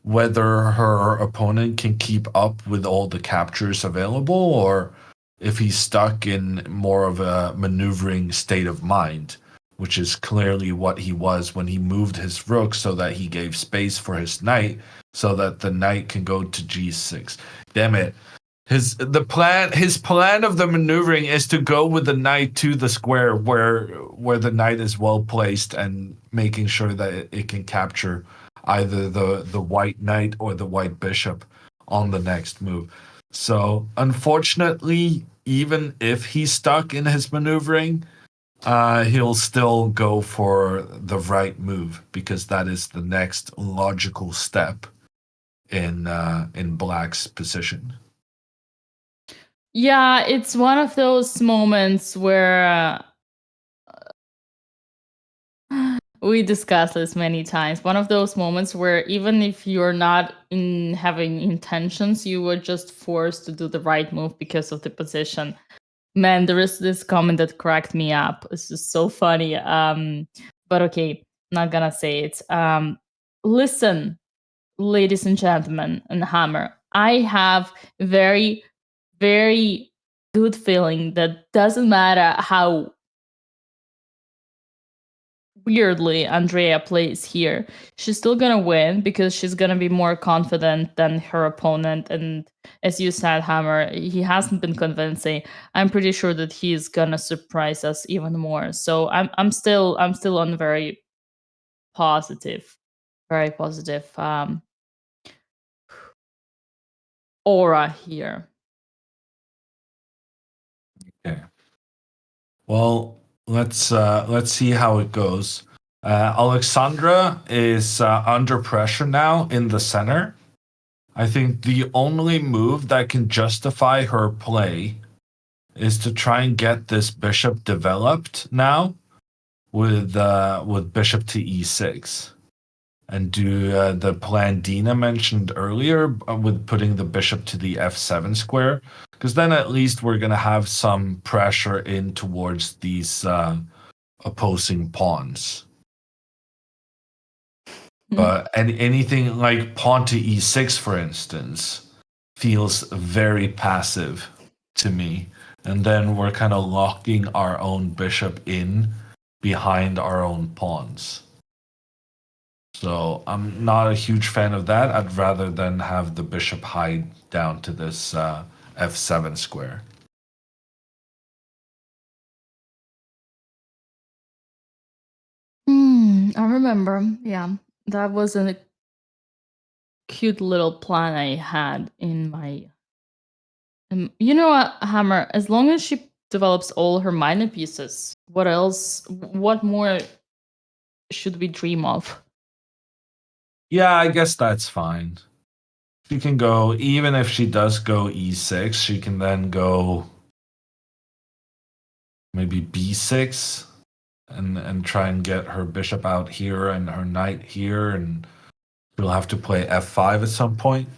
whether her opponent can keep up with all the captures available or if he's stuck in more of a maneuvering state of mind, which is clearly what he was when he moved his rook so that he gave space for his knight so that the knight can go to g6. Damn it. His plan of the maneuvering is to go with the knight to the square where the knight is well placed and making sure that it can capture either the white knight or the white bishop on the next move. So unfortunately, even if he's stuck in his maneuvering, he'll still go for the right move because that is the next logical step in black's position. Yeah, it's one of those moments where we discussed this many times. One of those moments where even if you're not having intentions, you were just forced to do the right move because of the position. Man, there is this comment that cracked me up. It's just so funny. But okay, not gonna say it. Listen, ladies and gentlemen, and Hammer, I have very, very good feeling that doesn't matter how weirdly Andrea plays here, she's still gonna win because she's gonna be more confident than her opponent. And as you said, Hammer, he hasn't been convincing. I'm pretty sure that he's gonna surprise us even more. So I'm still on very positive aura here. Okay. Well, let's see how it goes. Alexandra is under pressure now in the center. I think the only move that can justify her play is to try and get this bishop developed now with bishop to e6 and do the plan Dina mentioned earlier with putting the bishop to the f7 square, because then at least we're going to have some pressure in towards these opposing pawns. But anything like pawn to e6, for instance, feels very passive to me. And then we're kind of locking our own bishop in behind our own pawns. So I'm not a huge fan of that. I'd rather than have the bishop hide down to this f7 square. I remember. Yeah, that was a cute little plan I had in my. You know what, Hammer? As long as she develops all her minor pieces, what else? What more should we dream of? Yeah, I guess that's fine. She can go, even if she does go e6, she can then go maybe b6 and try and get her bishop out here and her knight here, and she'll have to play f5 at some point.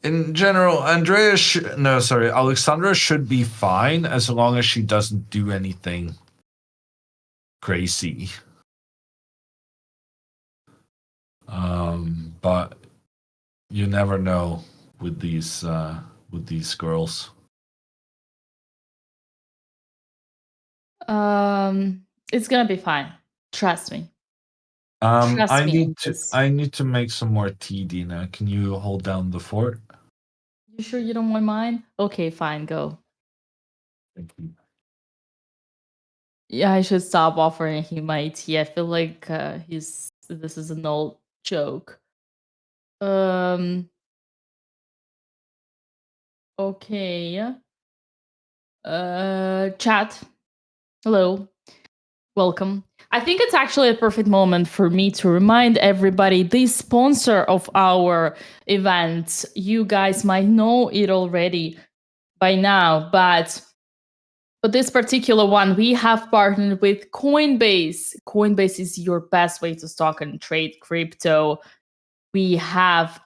In general, Alexandra should be fine as long as she doesn't do anything crazy. But you never know with these girls. It's gonna be fine. Trust me. I need to make some more tea, Dina. Can you hold down the fort? You sure you don't want mine? Okay, fine, go. Thank you. Yeah, I should stop offering him my tea. I feel like this is an old joke. Okay. Chat. Hello. Welcome. I think it's actually a perfect moment for me to remind everybody the sponsor of our event. You guys might know it already by now, but this particular one, we have partnered with Coinbase. Coinbase is your best way to stock and trade crypto. We have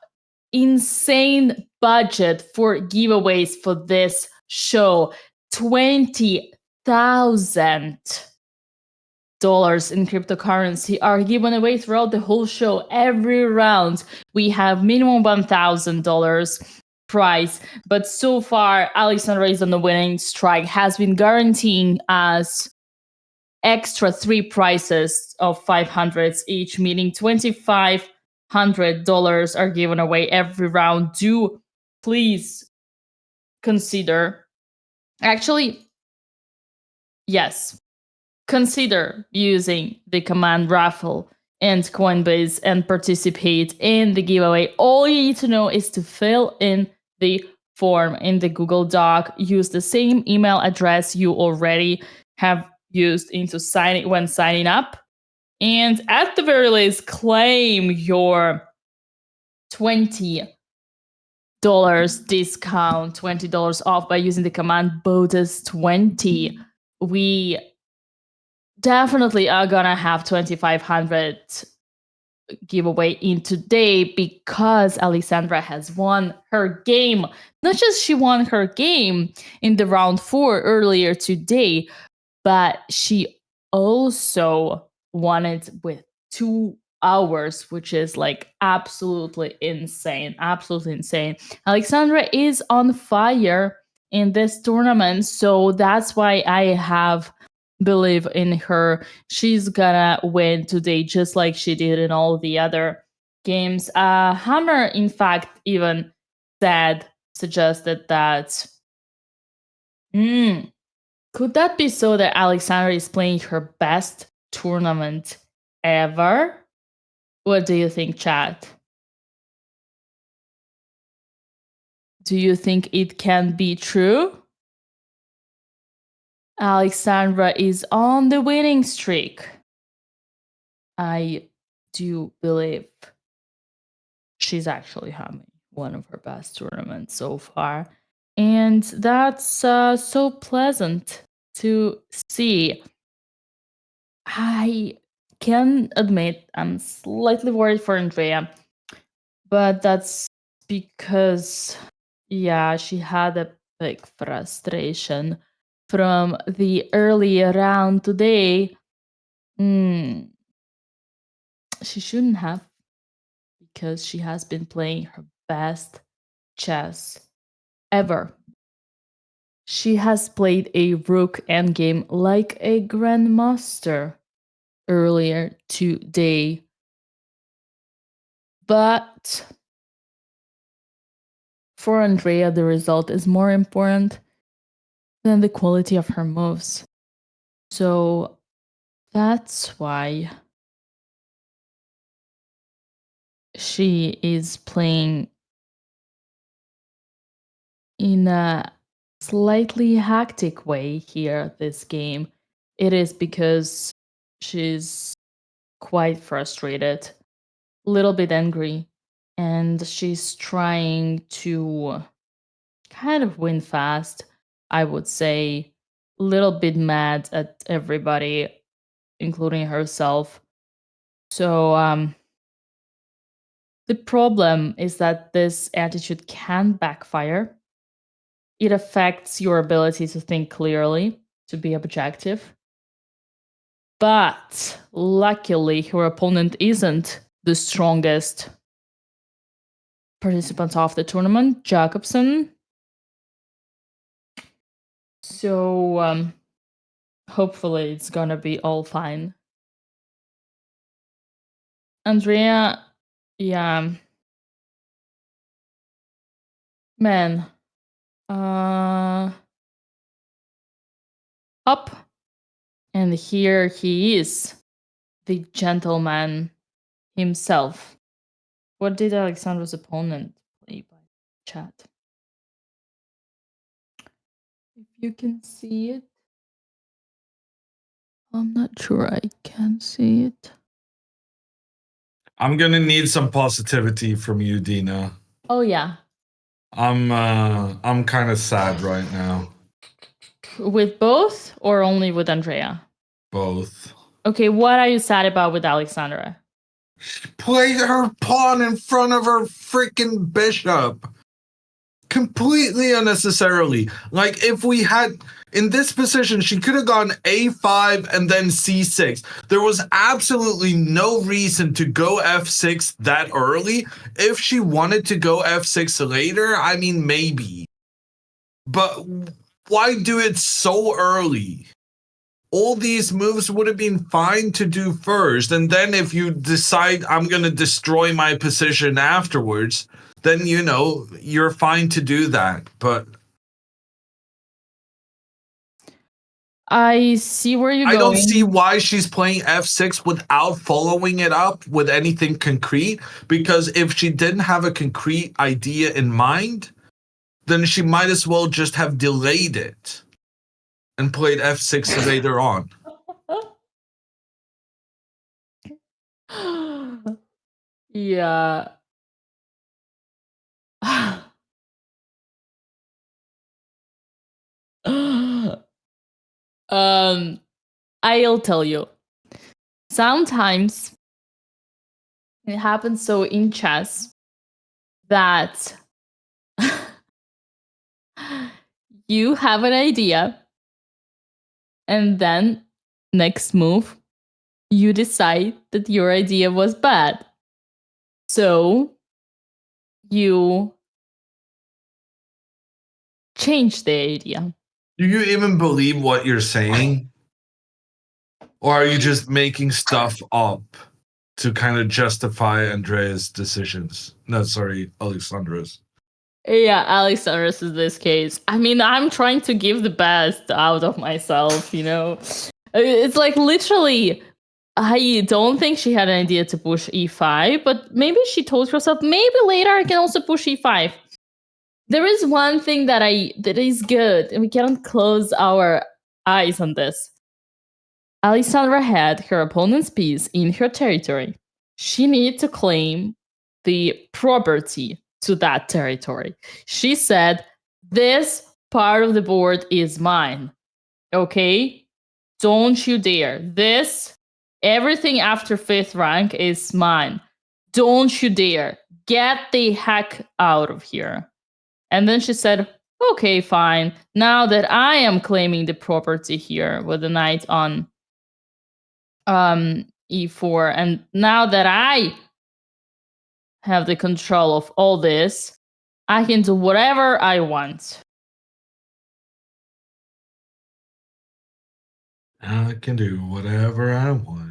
insane budget for giveaways for this show. $20,000 in cryptocurrency are given away throughout the whole show. Every round, we have minimum $1,000 prize. But so far, Alexandra is on the winning strike, has been guaranteeing us extra 3 prizes of 500s each, meaning $2,500 are given away every round. Do please consider, actually, yes, consider using the command raffle and Coinbase and participate in the giveaway. All you need to know is to fill in the form in the Google Doc. Use the same email address you already have used when signing up. And at the very least, claim your $20 discount, $20 off by using the command BOTEZ20. We definitely are gonna have 2,500 giveaway in today because Alexandra has won her game. Not just she won her game in the round 4 earlier today, but she also won it with 2 hours, which is like absolutely insane. Absolutely insane. Alexandra is on fire in this tournament, so that's why I have believe in her. She's gonna win today, just like she did in all the other games. Hammer, in fact, even suggested that. Could that be so that Alexandra is playing her best tournament ever? What do you think, chat? Do you think it can be true? Alexandra is on the winning streak. I do believe she's actually having one of her best tournaments so far. And that's so pleasant to see. I can admit I'm slightly worried for Andrea, but that's because, yeah, she had a big frustration from the early round today. She shouldn't have, because she has been playing her best chess ever. She has played a rook endgame like a grandmaster earlier today. But for Andrea, the result is more important than the quality of her moves. So that's why she is playing in a slightly hectic way here this game. It is because she's quite frustrated, a little bit angry, and she's trying to kind of win fast, I would say. A little bit mad at everybody, including herself. So the problem is that this attitude can backfire. It affects your ability to think clearly, to be objective. But luckily, her opponent isn't the strongest participant of the tournament, Jacobson. So hopefully it's gonna be all fine. Andrea, yeah. Man. Up And here he is, the gentleman himself. What did Alexandra's opponent play by chat? If you can see it. I'm not sure I can see it. I'm gonna need some positivity from you, Dina. Oh yeah. I'm kind of sad right now. With both or only with Andrea? Both. Okay, what are you sad about with Alexandra? She played her pawn in front of her freaking bishop. Completely unnecessarily. Like, if we had in this position, she could have gone a5 and then c6. There was absolutely no reason to go f6 that early. If she wanted to go f6 later, I mean, maybe. But why do it so early? All these moves would have been fine to do first. And then if you decide I'm going to destroy my position afterwards, then, you know, you're fine to do that. But I see where you're going. I don't see why she's playing f6 without following it up with anything concrete. Because if she didn't have a concrete idea in mind, then she might as well just have delayed it and played f6 later on. Yeah. I'll tell you. Sometimes it happens so in chess that you have an idea and then next move you decide that your idea was bad. So you change the idea. Do you even believe what you're saying? Or are you just making stuff up to kind of justify Andrea's decisions? No, sorry, Alexandra's. Yeah, Alexandra's is this case. I mean, I'm trying to give the best out of myself, you know? It's like literally, I don't think she had an idea to push e5, but maybe she told herself, maybe later I can also push e5. There is one thing that is good, and we cannot close our eyes on this. Alexandra had her opponent's piece in her territory. She needed to claim the property to that territory. She said, this part of the board is mine. Okay? Don't you dare. Everything after 5th rank is mine. Don't you dare. Get the heck out of here. And then she said, okay, fine. Now that I am claiming the property here with the knight on e4, and now that I have the control of all this, I can do whatever I want. I can do whatever I want.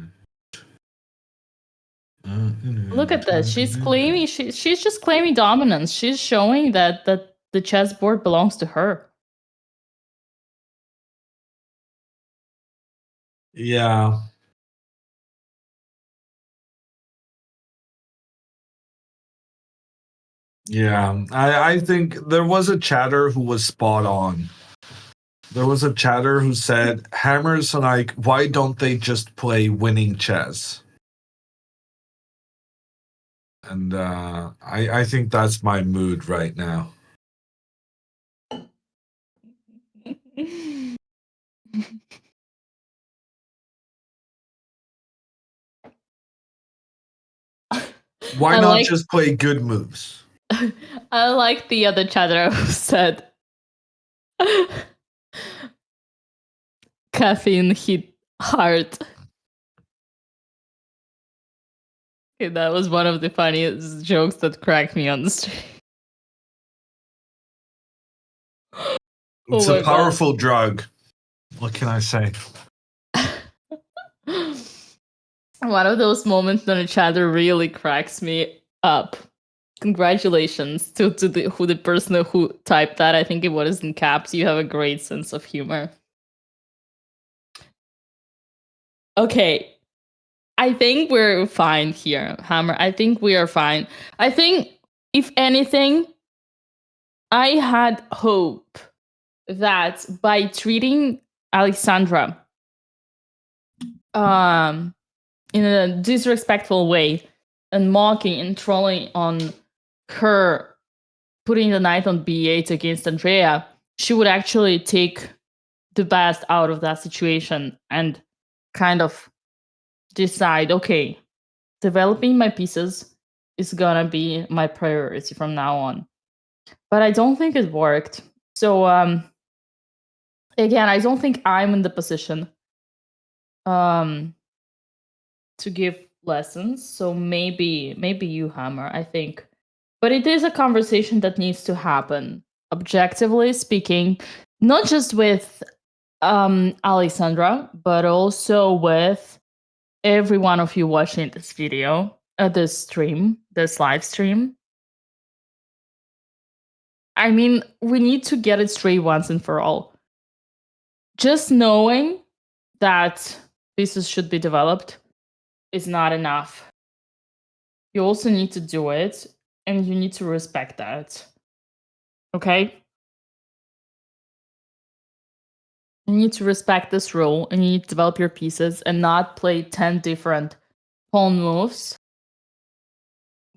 Look at this. She's claiming she's just claiming dominance. She's showing that the chessboard belongs to her. Yeah. Yeah. I think there was a chatter who was spot on. There was a chatter who said, Hammers, like, why don't they just play winning chess? And I think that's my mood right now. Why not just play good moves? I like the other chatter who said caffeine hit hard. Okay, that was one of the funniest jokes that cracked me on the street. It's a powerful drug. What can I say? One of those moments when a chatter really cracks me up. Congratulations to the person who typed that. I think it was in caps. You have a great sense of humor. Okay. I think we're fine here, Hammer. I think we are fine. I think, if anything, I had hope that by treating Alexandra in a disrespectful way and mocking and trolling on her putting the knight on b8 against Andrea, she would actually take the best out of that situation and kind of decide, okay, developing my pieces is gonna be my priority from now on. But I don't think it worked. So again, I don't think I'm in the position to give lessons. So maybe you, Hammer, I think. But it is a conversation that needs to happen, objectively speaking, not just with Alexandra, but also with every one of you watching this video, this live stream. I mean, we need to get it straight once and for all. Just knowing that pieces should be developed is not enough. You also need to do it, and you need to respect that. Okay? You need to respect this rule, and you need to develop your pieces and not play 10 different pawn moves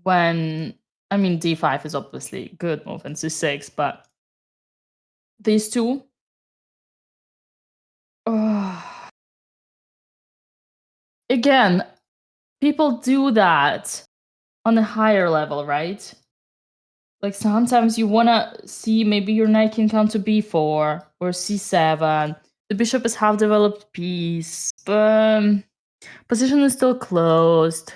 when, I mean, d5 is obviously a good move and c6, but these two, again, people do that on a higher level, right? Like sometimes you want to see maybe your knight can come to b4 or c7. The bishop is half developed piece, but position is still closed.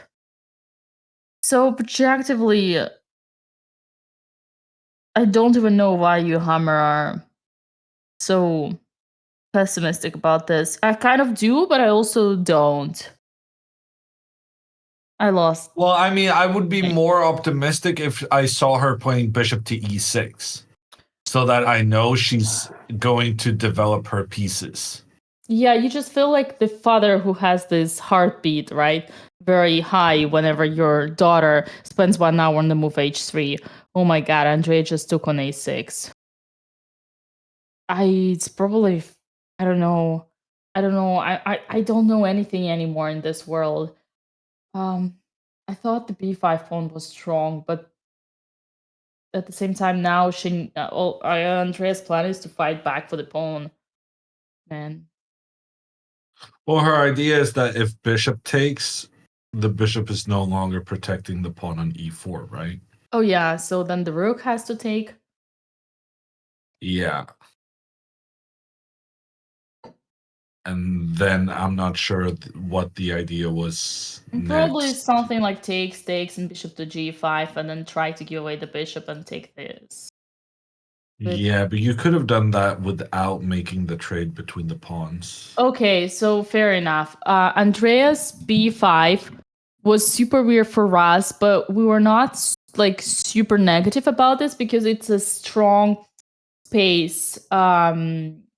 So objectively, I don't even know why you, Hammer, are so pessimistic about this. I kind of do, but I also don't. I lost. Well, I mean, I would be more optimistic if I saw her playing bishop to e6, so that I know she's going to develop her pieces. Yeah, you just feel like the father who has this heartbeat, right? Very high whenever your daughter spends 1 hour on the move h3. Oh my god, Andrea just took on a6. It's probably, I don't know. I don't know anything anymore in this world. I thought the b5 pawn was strong, but at the same time now Andrea's plan is to fight back for the pawn. Man. Well, her idea is that if bishop takes, the bishop is no longer protecting the pawn on e4, right? Oh yeah, so then the rook has to take. Yeah. And then I'm not sure what the idea was. Probably next. something like takes, and bishop to g5, and then try to give away the bishop and take this. Yeah, but you could have done that without making the trade between the pawns. Okay, so fair enough. Andrea's b5 was super weird for us, but we were not like super negative about this because it's a strong space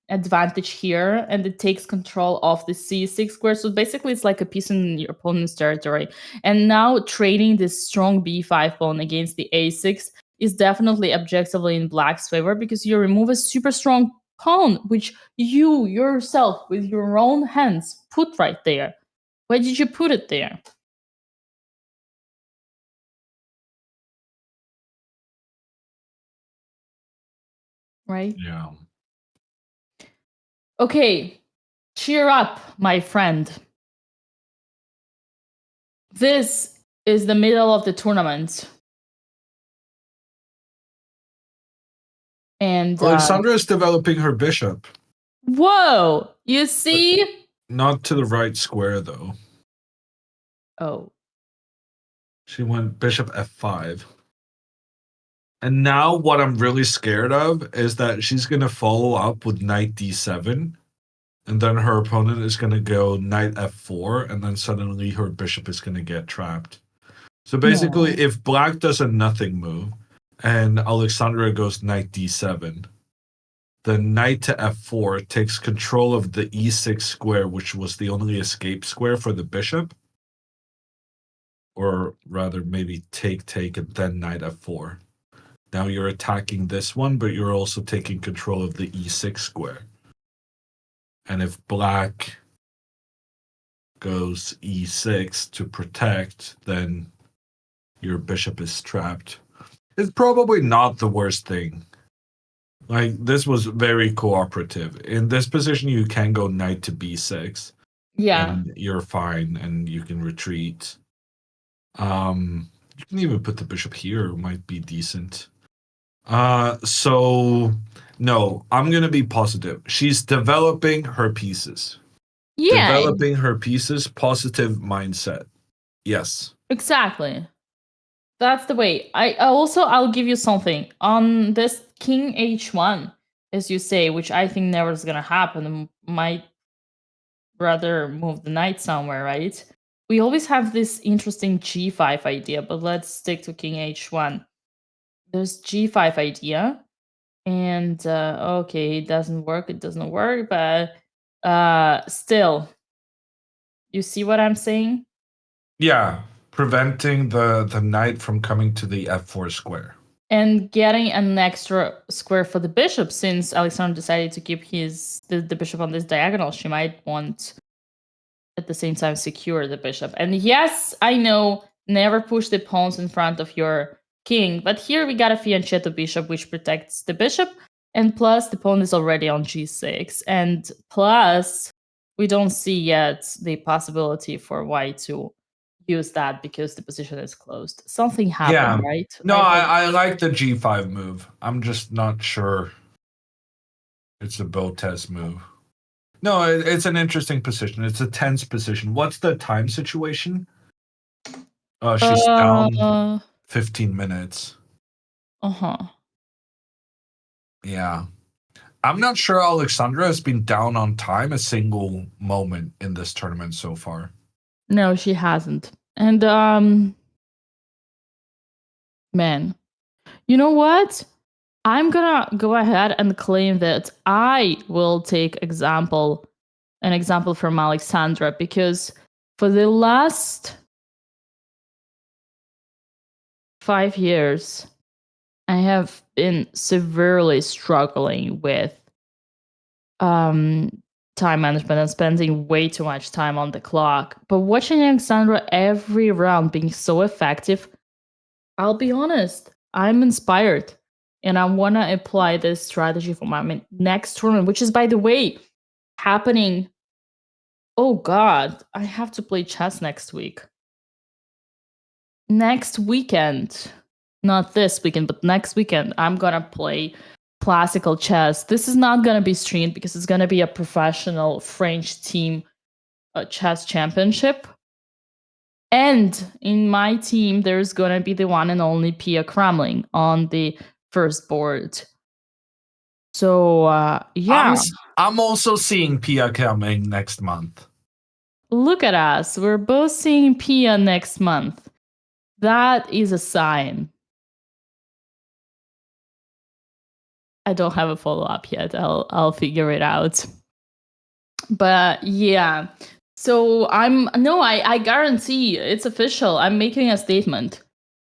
advantage here, and it takes control of the c6 square. So basically, it's like a piece in your opponent's territory. And now trading this strong b5 pawn against the a6 is definitely objectively in black's favor because you remove a super strong pawn, which you yourself with your own hands put right there. Why did you put it there? Right? Yeah. Okay, cheer up, my friend. This is the middle of the tournament. And Alexandra is developing her bishop. Whoa! You see? Not to the right square, though. Oh. She went bishop f5. And now what I'm really scared of is that she's going to follow up with knight d7. And then her opponent is going to go knight f4. And then suddenly her bishop is going to get trapped. So basically, if black does a nothing move and Alexandra goes knight d7, the knight to f4 takes control of the e6 square, which was the only escape square for the bishop. Or rather, maybe take, and then knight f4. Now you're attacking this one, but you're also taking control of the e6 square. And if black goes e6 to protect, then your bishop is trapped. It's probably not the worst thing. Like, this was very cooperative. In this position, you can go knight to b6. Yeah. And you're fine, and you can retreat. You can even put the bishop here, might be decent. So no, I'm gonna be positive. She's developing her pieces. Yeah, Developing her pieces, positive mindset. Yes. exactly. That's the way. I'll give you something. On this king h1, as you say, which I think never is gonna happen, might rather move the knight somewhere, right? We always have this interesting g5 idea, but let's stick to king h1. There's g5 idea, and okay, it doesn't work, but still, you see what I'm saying? Yeah. Preventing the knight from coming to the f4 square. And getting an extra square for the bishop, since Alexander decided to keep the bishop on this diagonal, she might want at the same time secure the bishop. And yes, I know, never push the pawns in front of your king, but here we got a fianchetto bishop, which protects the bishop, and plus the pawn is already on g6, and plus we don't see yet the possibility for white to use that because the position is closed. Something happened, Yeah. right? No, I like the g5 move. I'm just not sure it's a Botez move. No, it's an interesting position. It's a tense position. What's the time situation? She's down 15 minutes. Uh-huh. Yeah. I'm not sure Alexandra has been down on time a single moment in this tournament so far. No, she hasn't. And man, you know what? I'm gonna go ahead and claim that I will take an example from Alexandra, because for the last 5 years, I have been severely struggling with time management and spending way too much time on the clock. But watching Alexandra every round being so effective, I'll be honest, I'm inspired. And I want to apply this strategy for my next tournament, which is, by the way, happening. Oh, God, I have to play chess next week. Next weekend. Not this weekend, but next weekend, I'm going to play classical chess. This is not going to be streamed because it's going to be a professional French team chess championship. And in my team, there's going to be the one and only Pia Kramling on the first board. So, yeah. I'm also seeing Pia coming next month. Look at us. We're both seeing Pia next month. That is a sign. I don't have a follow-up yet. I'll figure it out. But yeah. So I guarantee it's official. I'm making a statement.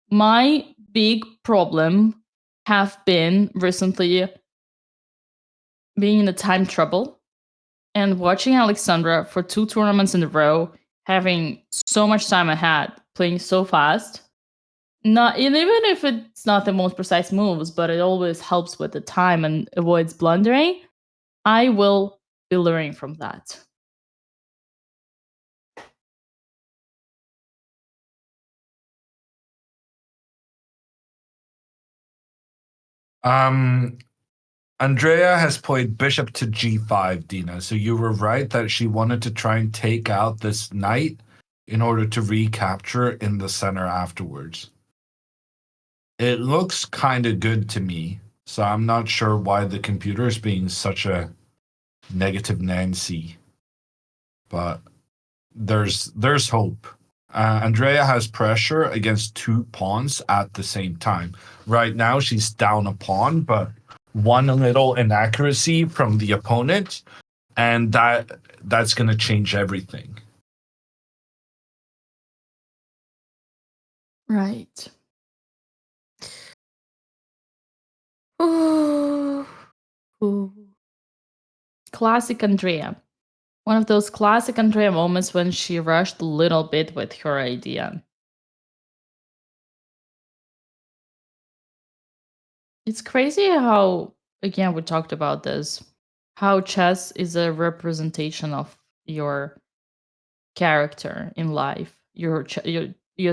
My big problem have been recently being in a time trouble and watching Alexandra for 2 tournaments in a row, having so much time ahead, playing so fast. Not even if it's not the most precise moves, but it always helps with the time and avoids blundering. I will be learning from that. Andrea has played bishop to g5, Dina. So you were right that she wanted to try and take out this knight in order to recapture in the center afterwards. It looks kind of good to me, so I'm not sure why the computer is being such a negative Nancy. But there's hope. Andrea has pressure against 2 pawns at the same time. Right now, she's down a pawn, but one little inaccuracy from the opponent, and that's going to change everything. Right. Ooh. Ooh. Classic Andrea. One of those classic Andrea moments when she rushed a little bit with her idea. It's crazy how, again, we talked about this, how chess is a representation of your character in life. Your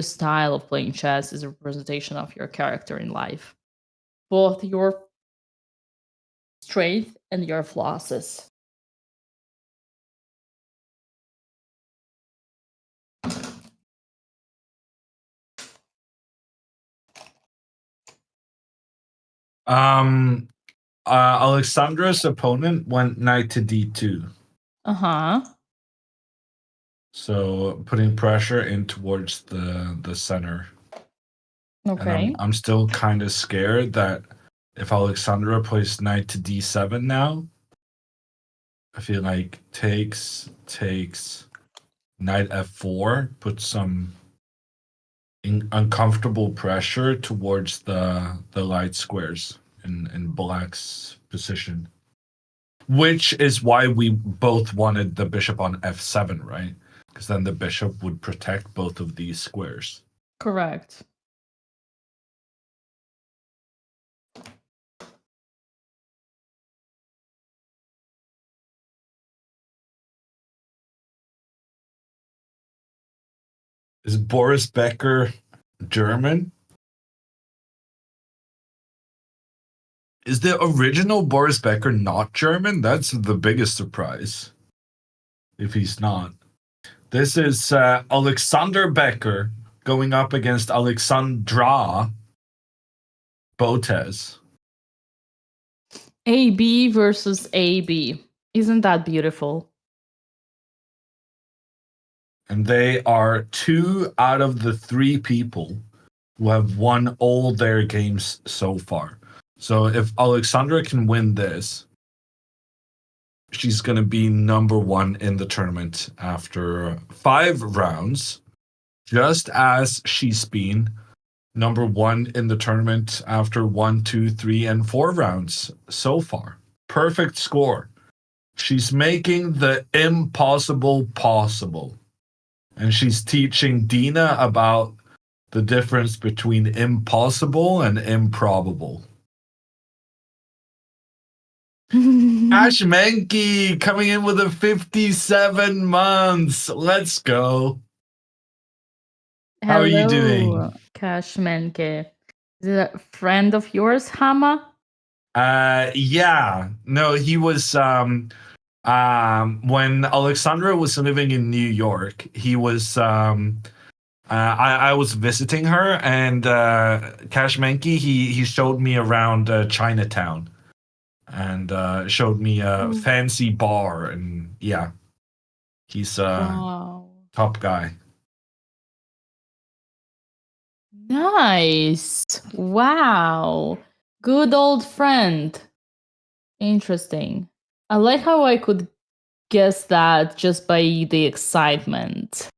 style of playing chess is a representation of your character in life. Both your strength and your flaws. Alexandra's opponent went knight to d2. Uh-huh. So putting pressure in towards the center. Okay. And I'm still kind of scared that if Alexandra plays knight to d7 now, I feel like takes, knight f4, puts some uncomfortable pressure towards the light squares in black's position. Which is why we both wanted the bishop on f7, right? Because then the bishop would protect both of these squares. Correct. Is Boris Becker German? Is the original Boris Becker not German? That's the biggest surprise. If he's not. This is Alexander Becker going up against Alexandra Botez. AB versus AB. Isn't that beautiful? And they are 2 out of the 3 people who have won all their games so far. So if Alexandra can win this, she's going to be number 1 in the tournament after 5 rounds, just as she's been number 1 in the tournament after 1, 2, 3, and 4 rounds so far. Perfect score. She's making the impossible possible. And she's teaching Dina about the difference between impossible and improbable. Ash Menke coming in with a 57 months. Let's go. How are you doing? Cash Menke. Is it a friend of yours, Hama? Yeah. No, he was when Alexandra was living in New York, he was I was visiting her, and Cash Menke, he showed me around Chinatown and showed me a fancy bar, and yeah, he's a Wow. top guy. Nice. Wow. Good old friend. Interesting. I like how I could guess that just by the excitement.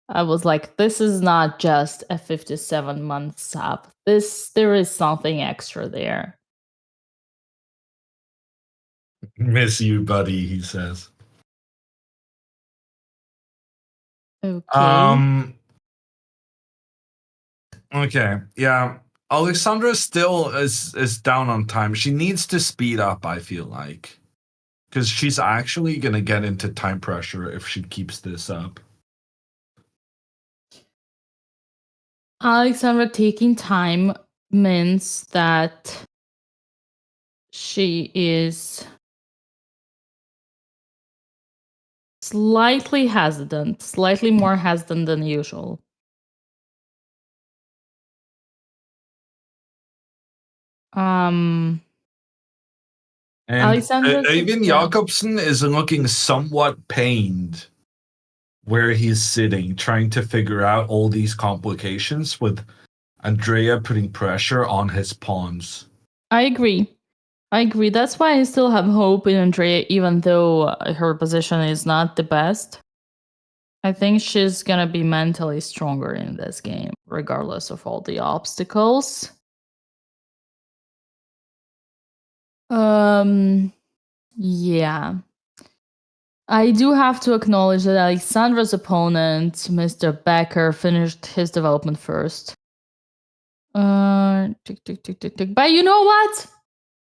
I was like, this is not just a 57-month sub. There is something extra there. Miss you, buddy, he says. Okay. Okay, yeah. Alexandra still is down on time. She needs to speed up, I feel like. Because she's actually going to get into time pressure if she keeps this up. Alexandra taking time means that she is slightly hesitant, slightly more hesitant than usual. And even Jakobsen is looking somewhat pained where he's sitting, trying to figure out all these complications with Andrea putting pressure on his pawns. I agree. I agree. That's why I still have hope in Andrea, even though her position is not the best. I think she's gonna be mentally stronger in this game, regardless of all the obstacles. Yeah. I do have to acknowledge that Alexandra's opponent, Mr. Becker, finished his development first. Tick, tick, tick, tick, tick. But you know what?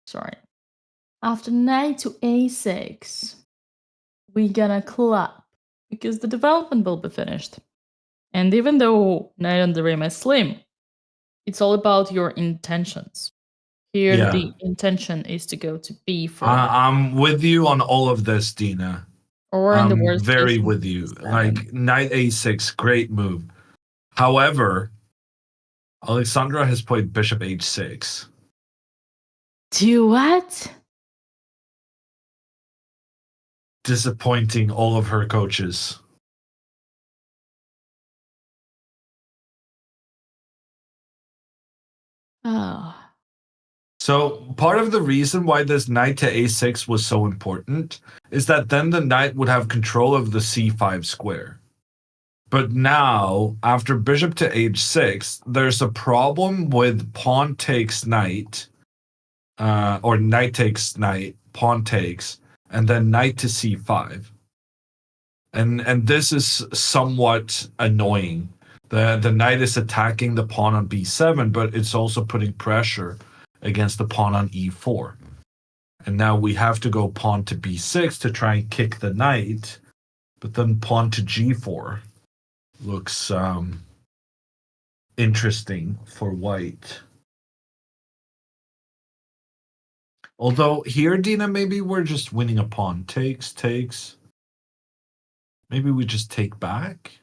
Sorry. After knight to a6, we gonna clap because the development will be finished. And even though knight on the rim is slim, it's all about your intentions. Here, Yeah. the intention is to go to b4. I'm with you on all of this, Dina. Or in the I'm worst very case, with you. b7. Like knight a6, great move. However, Alexandra has played bishop h6. Do what? Disappointing all of her coaches. Oh. So part of the reason why this knight to a6 was so important is that then the knight would have control of the c5 square. But now, after bishop to h6, there's a problem with pawn takes knight, or knight takes knight, pawn takes, and then knight to c5. And this is somewhat annoying. The knight is attacking the pawn on b7, but it's also putting pressure against the pawn on e4. And now we have to go pawn to b6 to try and kick the knight, but then pawn to g4 looks interesting for white. Although here, Dina, maybe we're just winning a pawn. Takes. Maybe we just take back.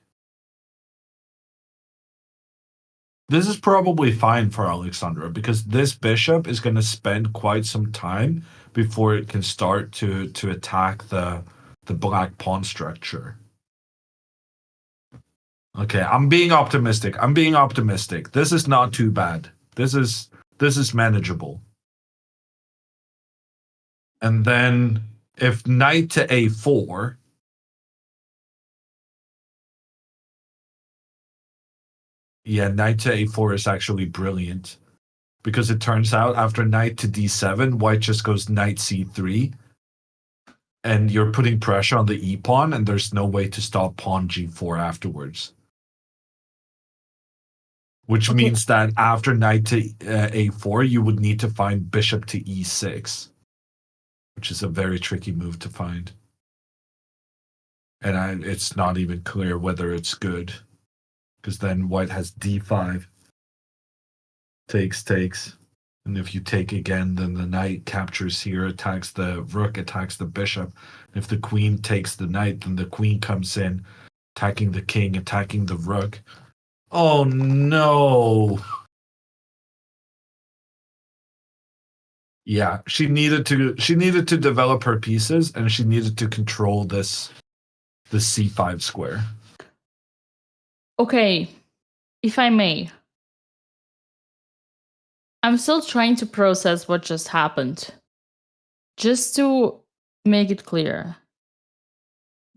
This is probably fine for Alexandra because this bishop is going to spend quite some time before it can start to attack the black pawn structure. Okay, I'm being optimistic. This is not too bad. This is manageable. And then if knight to a4, yeah, knight to a4 is actually brilliant because it turns out after knight to d7, white just goes knight c3, and you're putting pressure on the e pawn, and there's no way to stop pawn g4 afterwards. Which means that after knight to a4, you would need to find bishop to e6, which is a very tricky move to find. And it's not even clear whether it's good, because then white has d5. Takes. And if you take again, then the knight captures here, attacks the rook, attacks the bishop. If the queen takes the knight, then the queen comes in, attacking the king, attacking the rook. Oh no. Yeah, she needed to develop her pieces, and she needed to control the c5 square. Okay, if I may. I'm still trying to process what just happened. Just to make it clear,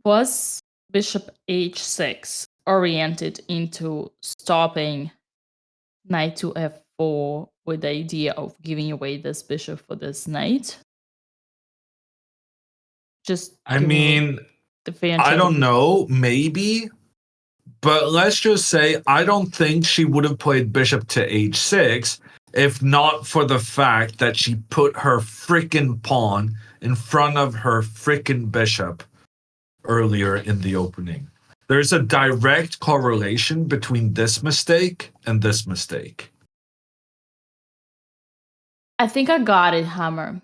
was bishop h6 oriented into stopping knight to f4 with the idea of giving away this bishop for this knight? Just I mean, I don't know, maybe. But let's just say I don't think she would have played bishop to h6 if not for the fact that she put her frickin' pawn in front of her frickin' bishop earlier in the opening. There's a direct correlation between this mistake and this mistake. I think I got it, Hammer.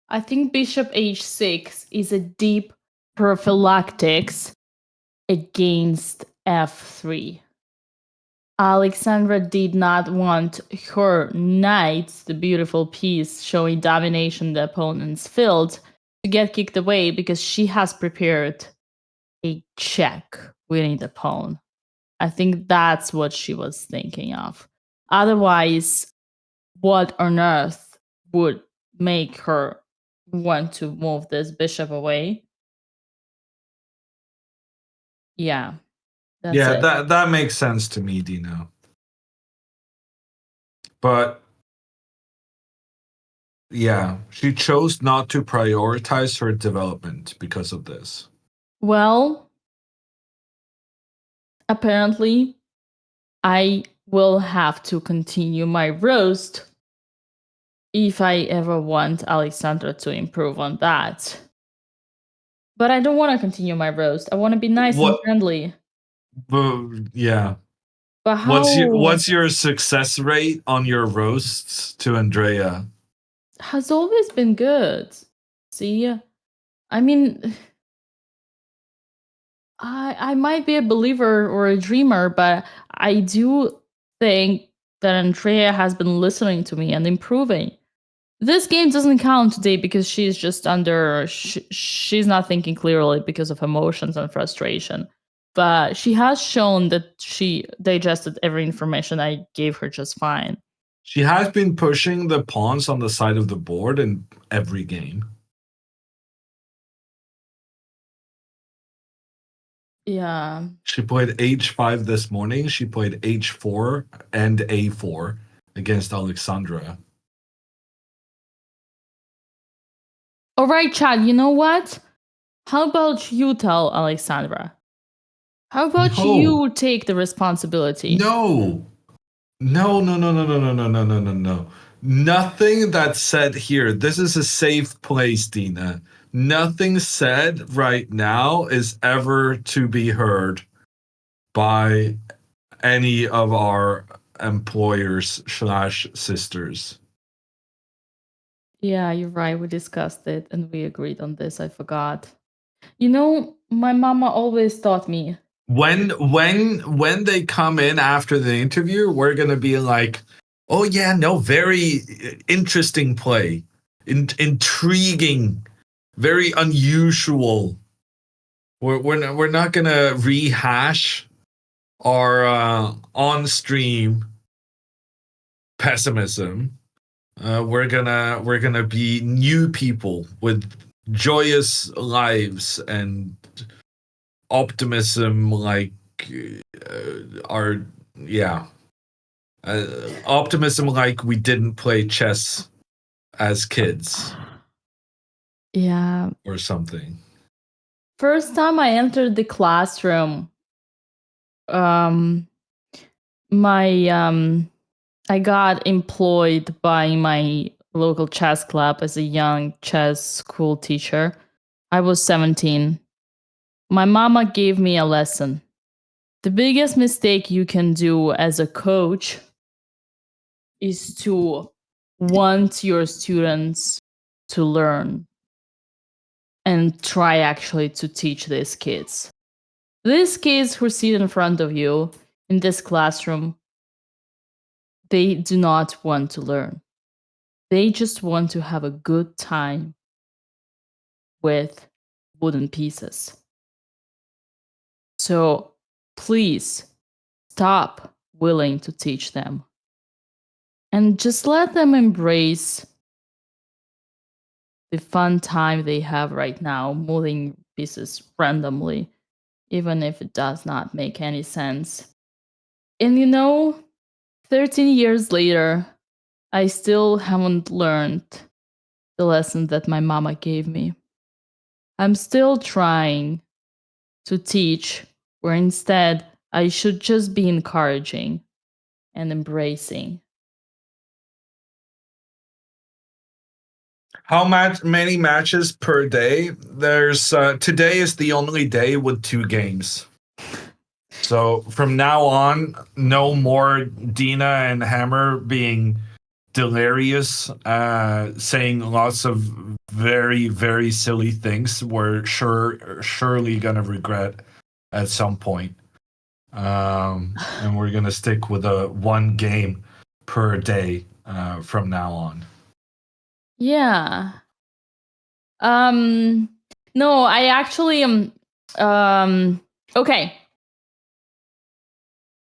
I think bishop h6 is a deep prophylactics against f3. Alexandra did not want her knight, the beautiful piece showing domination in the opponent's field, to get kicked away because she has prepared a check winning the pawn. I think that's what she was thinking of. Otherwise, what on earth would make her want to move this bishop away. Yeah, that's Yeah, it. that makes sense to me, Dino. But yeah, she chose not to prioritize her development because of this. Well, apparently, I will have to continue my roast if I ever want Alexandra to improve on that. But I don't want to continue my roast. I want to be nice and What? friendly. Yeah. But how What's your success rate on your roasts to Andrea? has always been good. See, I mean, I might be a believer or a dreamer, but I do think that Andrea has been listening to me and improving. This game doesn't count today because she's just under. She's not thinking clearly because of emotions and frustration. But she has shown that she digested every information I gave her just fine. She has been pushing the pawns on the side of the board in every game. Yeah. She played h5 this morning. She played h4 and a4 against Alexandra. All right, Chad, you know what? How about you tell Alexandra? How about No. you take the responsibility? No. No, no, no, no, no, no, no, no, no, no, no. Nothing that's said here. This is a safe place, Dina. Nothing said right now is ever to be heard by any of our employers slash sisters. Yeah, you're right. We discussed it and we agreed on this. I forgot. You know, my mama always taught me. When they come in after the interview, we're gonna be like, oh yeah, no, very interesting play, intriguing, very unusual. We're not gonna rehash our on stream pessimism. We're gonna be new people with joyous lives and optimism, like our yeah, optimism like we didn't play chess as kids Yeah. or something. First time I entered the classroom, um my I got employed by my local chess club as a young chess school teacher. I was 17. My mama gave me a lesson. The biggest mistake you can do as a coach is to want your students to learn and try actually to teach these kids. These kids who sit in front of you in this classroom, they do not want to learn. They just want to have a good time with wooden pieces. So please stop willing to teach them and just let them embrace the fun time they have right now, moving pieces randomly, even if it does not make any sense. And you know, 13 years later, I still haven't learned the lesson that my mama gave me. I'm still trying to teach, where instead I should just be encouraging and embracing. How many matches per day? There's today is the only day with 2 games. So from now on, no more Dina and Hammer being delirious, saying lots of very, very silly things we're surely gonna regret at some point. And we're gonna stick with a 1 game per day from now on. Yeah. No, I actually am okay.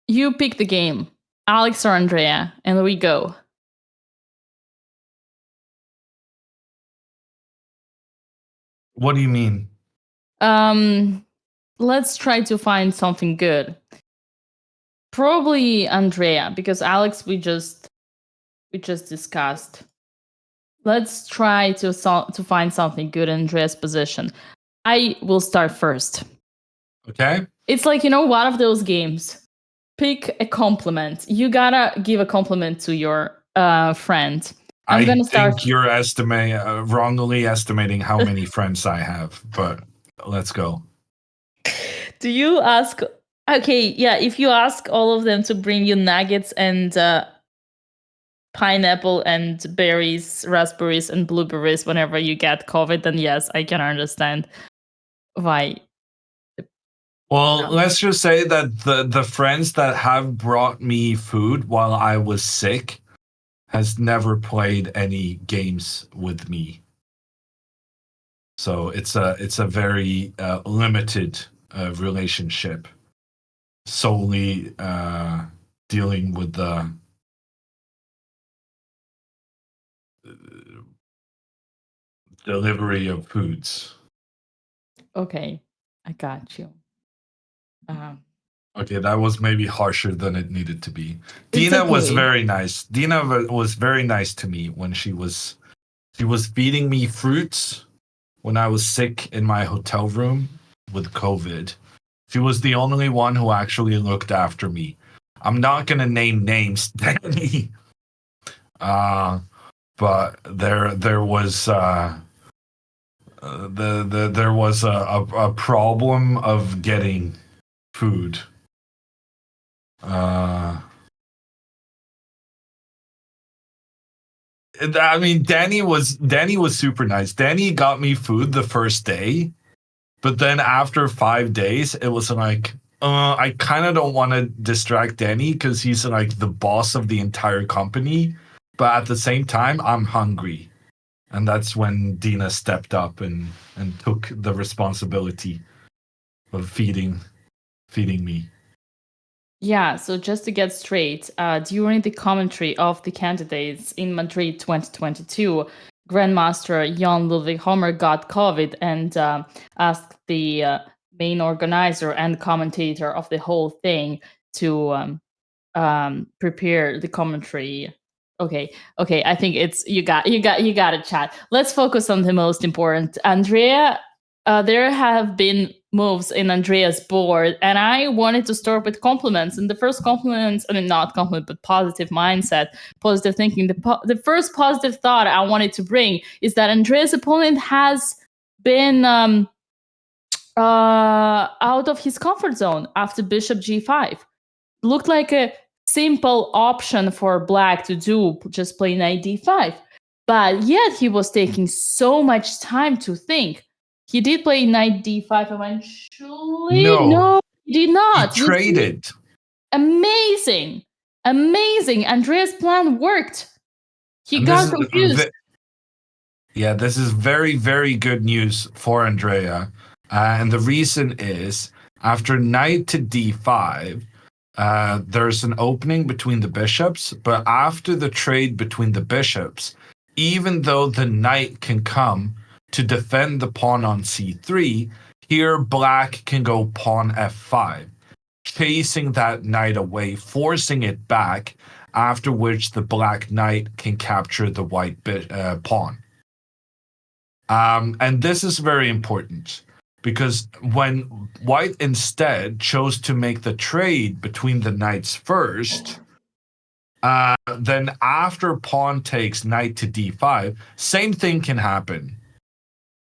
You pick the game. Alex or Andrea, and we go. What do you mean? Let's try to find something good. Probably Andrea, because Alex we just discussed. Let's try to find something good in Andrea's position. I will start first. Okay. It's like, one of those games. Pick a compliment. You gotta give a compliment to your friend. I'm gonna start. Think you're wrongly estimating how many friends I have, but let's go. Do you ask? Okay, yeah. If you ask all of them to bring you nuggets and pineapple and berries, raspberries and blueberries whenever you get COVID, then yes, I can understand why. Well, let's just say that the friends that have brought me food while I was sick has never played any games with me. So it's a very limited relationship, solely dealing with the delivery of foods. Okay, I got you. Okay, that was maybe harsher than it needed to be. It's Dina was okay. very nice. Dina was very nice to me when she was feeding me fruits when I was sick in my hotel room with COVID. She was the only one who actually looked after me. I'm not gonna name names, Danny. But there was there was a problem of getting food. I mean, Danny was super nice. Danny got me food the first day, but then after 5 days, it was like, I kind of don't want to distract Danny because he's like the boss of the entire company. But at the same time, I'm hungry, and that's when Dina stepped up and took the responsibility of feeding me. Yeah, so just to get straight, during the commentary of the candidates in Madrid 2022, Grandmaster Jan Ludwig Homer got COVID and asked the main organizer and commentator of the whole thing to prepare the commentary. Okay, I think it's you got it, chat. Let's focus on the most important. Andrea, there have been moves in Andrea's board, and I wanted to start with compliments. And the first compliments, I mean, not compliment, but positive mindset, positive thinking. The first positive thought I wanted to bring is that Andrea's opponent has been out of his comfort zone after Bishop G5. Looked like a simple option for Black to do, just play knight d5. But yet he was taking so much time to think. He did play knight d5 eventually. No, he did not. He traded. Amazing. Andrea's plan worked. He got confused. Yeah, this is very, very good news for Andrea. And the reason is, after knight to d5, there's an opening between the bishops, but after the trade between the bishops, even though the knight can come to defend the pawn on c3, here Black can go pawn f5, chasing that knight away, forcing it back, after which the Black knight can capture the white pawn. And this is very important, because when White instead chose to make the trade between the knights first, then after pawn takes knight to d5, same thing can happen.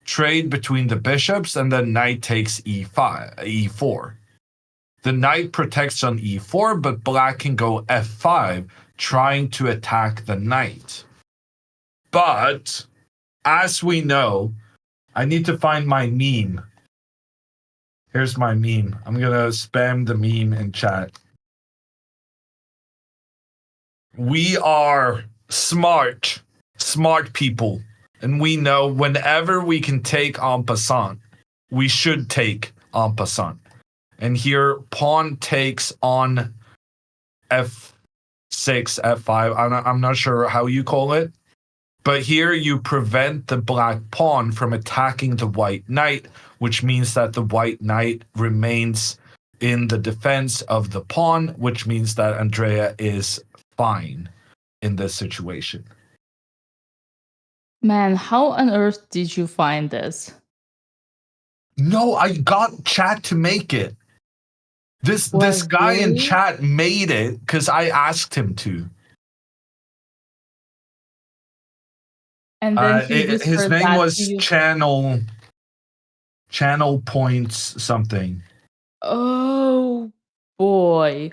Trade between the bishops, and then knight takes e4. The knight protects on e4, but Black can go f5, trying to attack the knight. But, as we know, I need to find my meme. Here's my meme. I'm gonna spam the meme in chat. We are smart people. And we know whenever we can take en passant, we should take en passant. And here, pawn takes on f6, f5. I'm not sure how you call it. But here you prevent the black pawn from attacking the white knight, which means that the white knight remains in the defense of the pawn, which means that Andrea is fine in this situation. Man, how on earth did you find this? No, I got chat to make it. This guy in really? chat made it because I asked him to. And then he His whispered name that was to you. Channel Points something. Oh boy.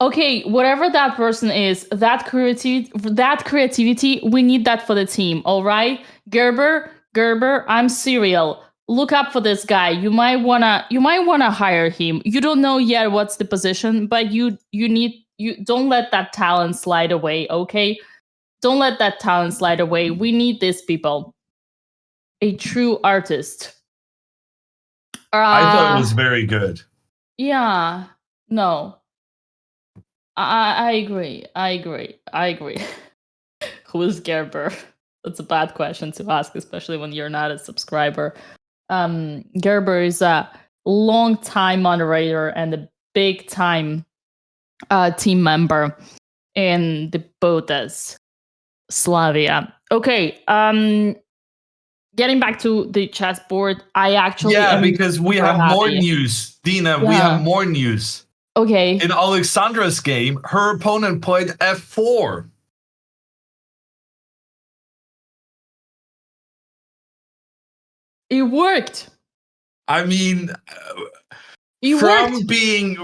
Okay, whatever that person is, that creativity, we need that for the team, all right? Gerber, I'm serial. Look up for this guy. You might wanna hire him. You don't know yet what's the position, but you don't let that talent slide away, okay? Don't let that talent slide away. We need these people. A true artist. I thought it was very good. Yeah. No. I agree. Who is Gerber? That's a bad question to ask, especially when you're not a subscriber. Gerber is a long-time moderator and a big-time team member in the BotezLive. Okay, getting back to the chessboard, I actually am because we super have more happy. news. Dina, we Yeah. have more news. Okay. In Alexandra's game, her opponent played f4. It worked. I mean, It worked.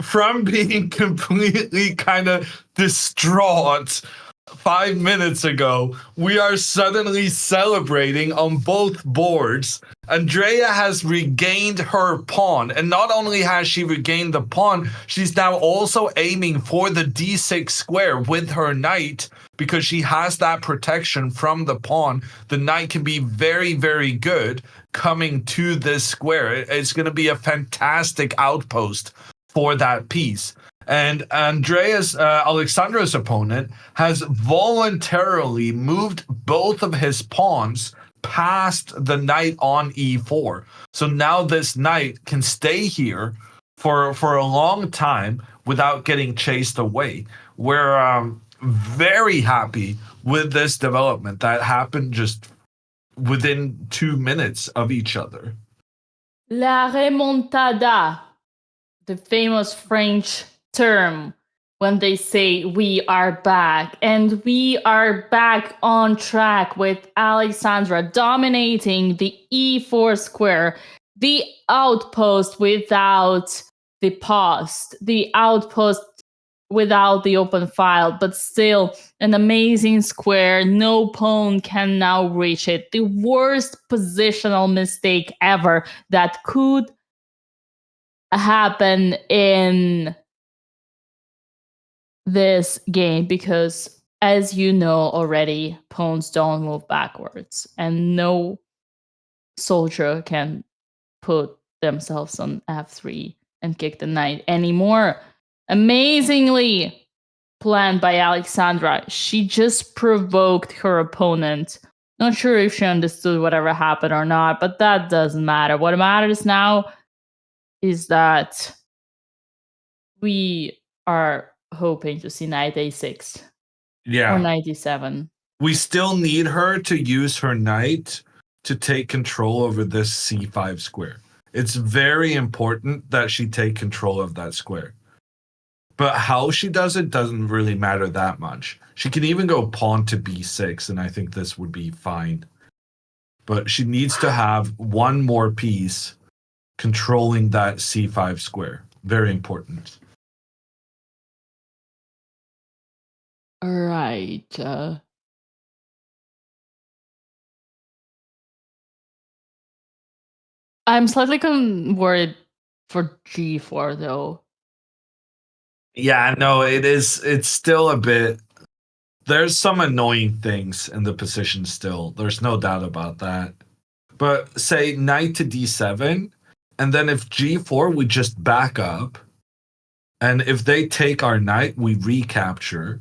from being completely kind of distraught 5 minutes ago, we are suddenly celebrating on both boards. Andrea has regained her pawn, and not only has she regained the pawn, she's now also aiming for the d6 square with her knight, because she has that protection from the pawn. The knight can be very, very good coming to this square. It's going to be a fantastic outpost for that piece. And Alexandra's opponent has voluntarily moved both of his pawns past the knight on e4. So now this knight can stay here for a long time without getting chased away. We're very happy with this development that happened just within 2 minutes of each other. La remontada, the famous French term when they say we are back. And we are back on track with Alexandra dominating the e4 square, the outpost without the post, the outpost without the open file, but still an amazing square. No pawn can now reach it. The worst positional mistake ever that could happen in this game, because as you know already, pawns don't move backwards and no soldier can put themselves on f3 and kick the knight anymore. Amazingly planned by Alexandra. She just provoked her opponent. Not sure if she understood whatever happened or not, but that doesn't matter. What matters now is that we are hoping to see knight a6 or knight e7. We still need her to use her knight to take control over this c5 square. It's very important that she take control of that square. But how she does it doesn't really matter that much. She can even go pawn to b6, and I think this would be fine. But she needs to have one more piece controlling that c5 square. Very important. All right. I'm slightly worried for g4 though. Yeah, no, it's still a bit. There's some annoying things in the position still. There's no doubt about that. But say knight to d7, and then if g4, we just back up. And if they take our knight, we recapture.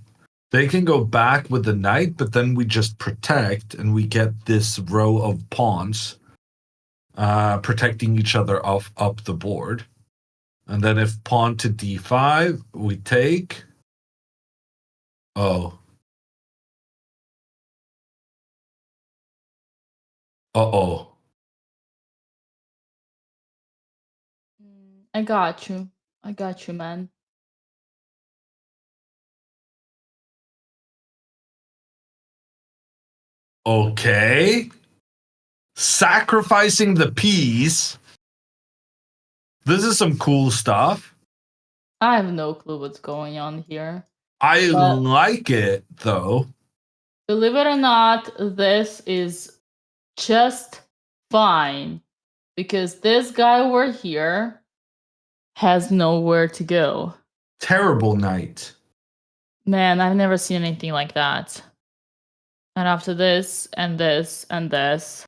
They can go back with the knight, but then we just protect and we get this row of pawns protecting each other up the board. And then if pawn to d5, we take. Oh. Uh-oh. I got you. I got you, man. Okay. Sacrificing the peas. This is some cool stuff. I have no clue what's going on here. I But like it, though. believe it or not, this is just fine. Because this guy over here has nowhere to go. Terrible knight. Man, I've never seen anything like that. And after this, and this, and this,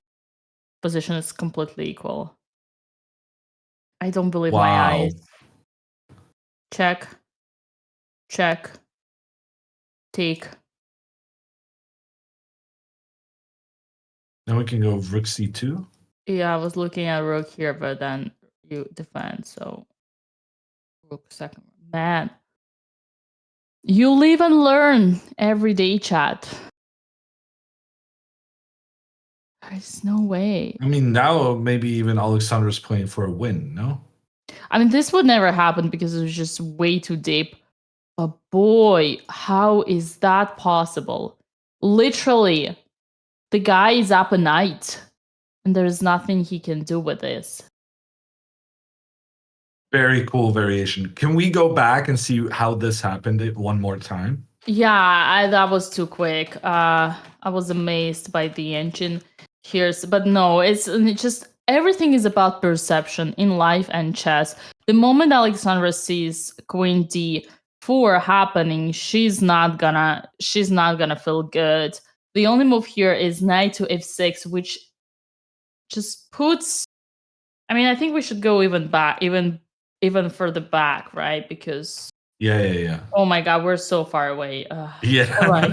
position is completely equal. I don't believe my Wow. eyes. Check. Check. Take. Now we can go rook c2. Yeah, I was looking at rook here, but then you defend, so rook second. Man. You live and learn every day, chat. There's no way. I mean, now maybe even Alexandra's playing for a win, no? I mean, this would never happen because it was just way too deep. But boy, how is that possible? Literally, the guy is up a knight, and there's nothing he can do with this. Very cool variation. Can we go back and see how this happened one more time? Yeah, that was too quick. I was amazed by the engine here, but no, it's just everything is about perception in life and chess. The moment Alexandra sees Queen D4 happening, she's not gonna feel good. The only move here is knight to f6, which just puts. I mean, I think we should go even further back, right? Because Yeah. oh my god, we're so far away. Yeah. All right.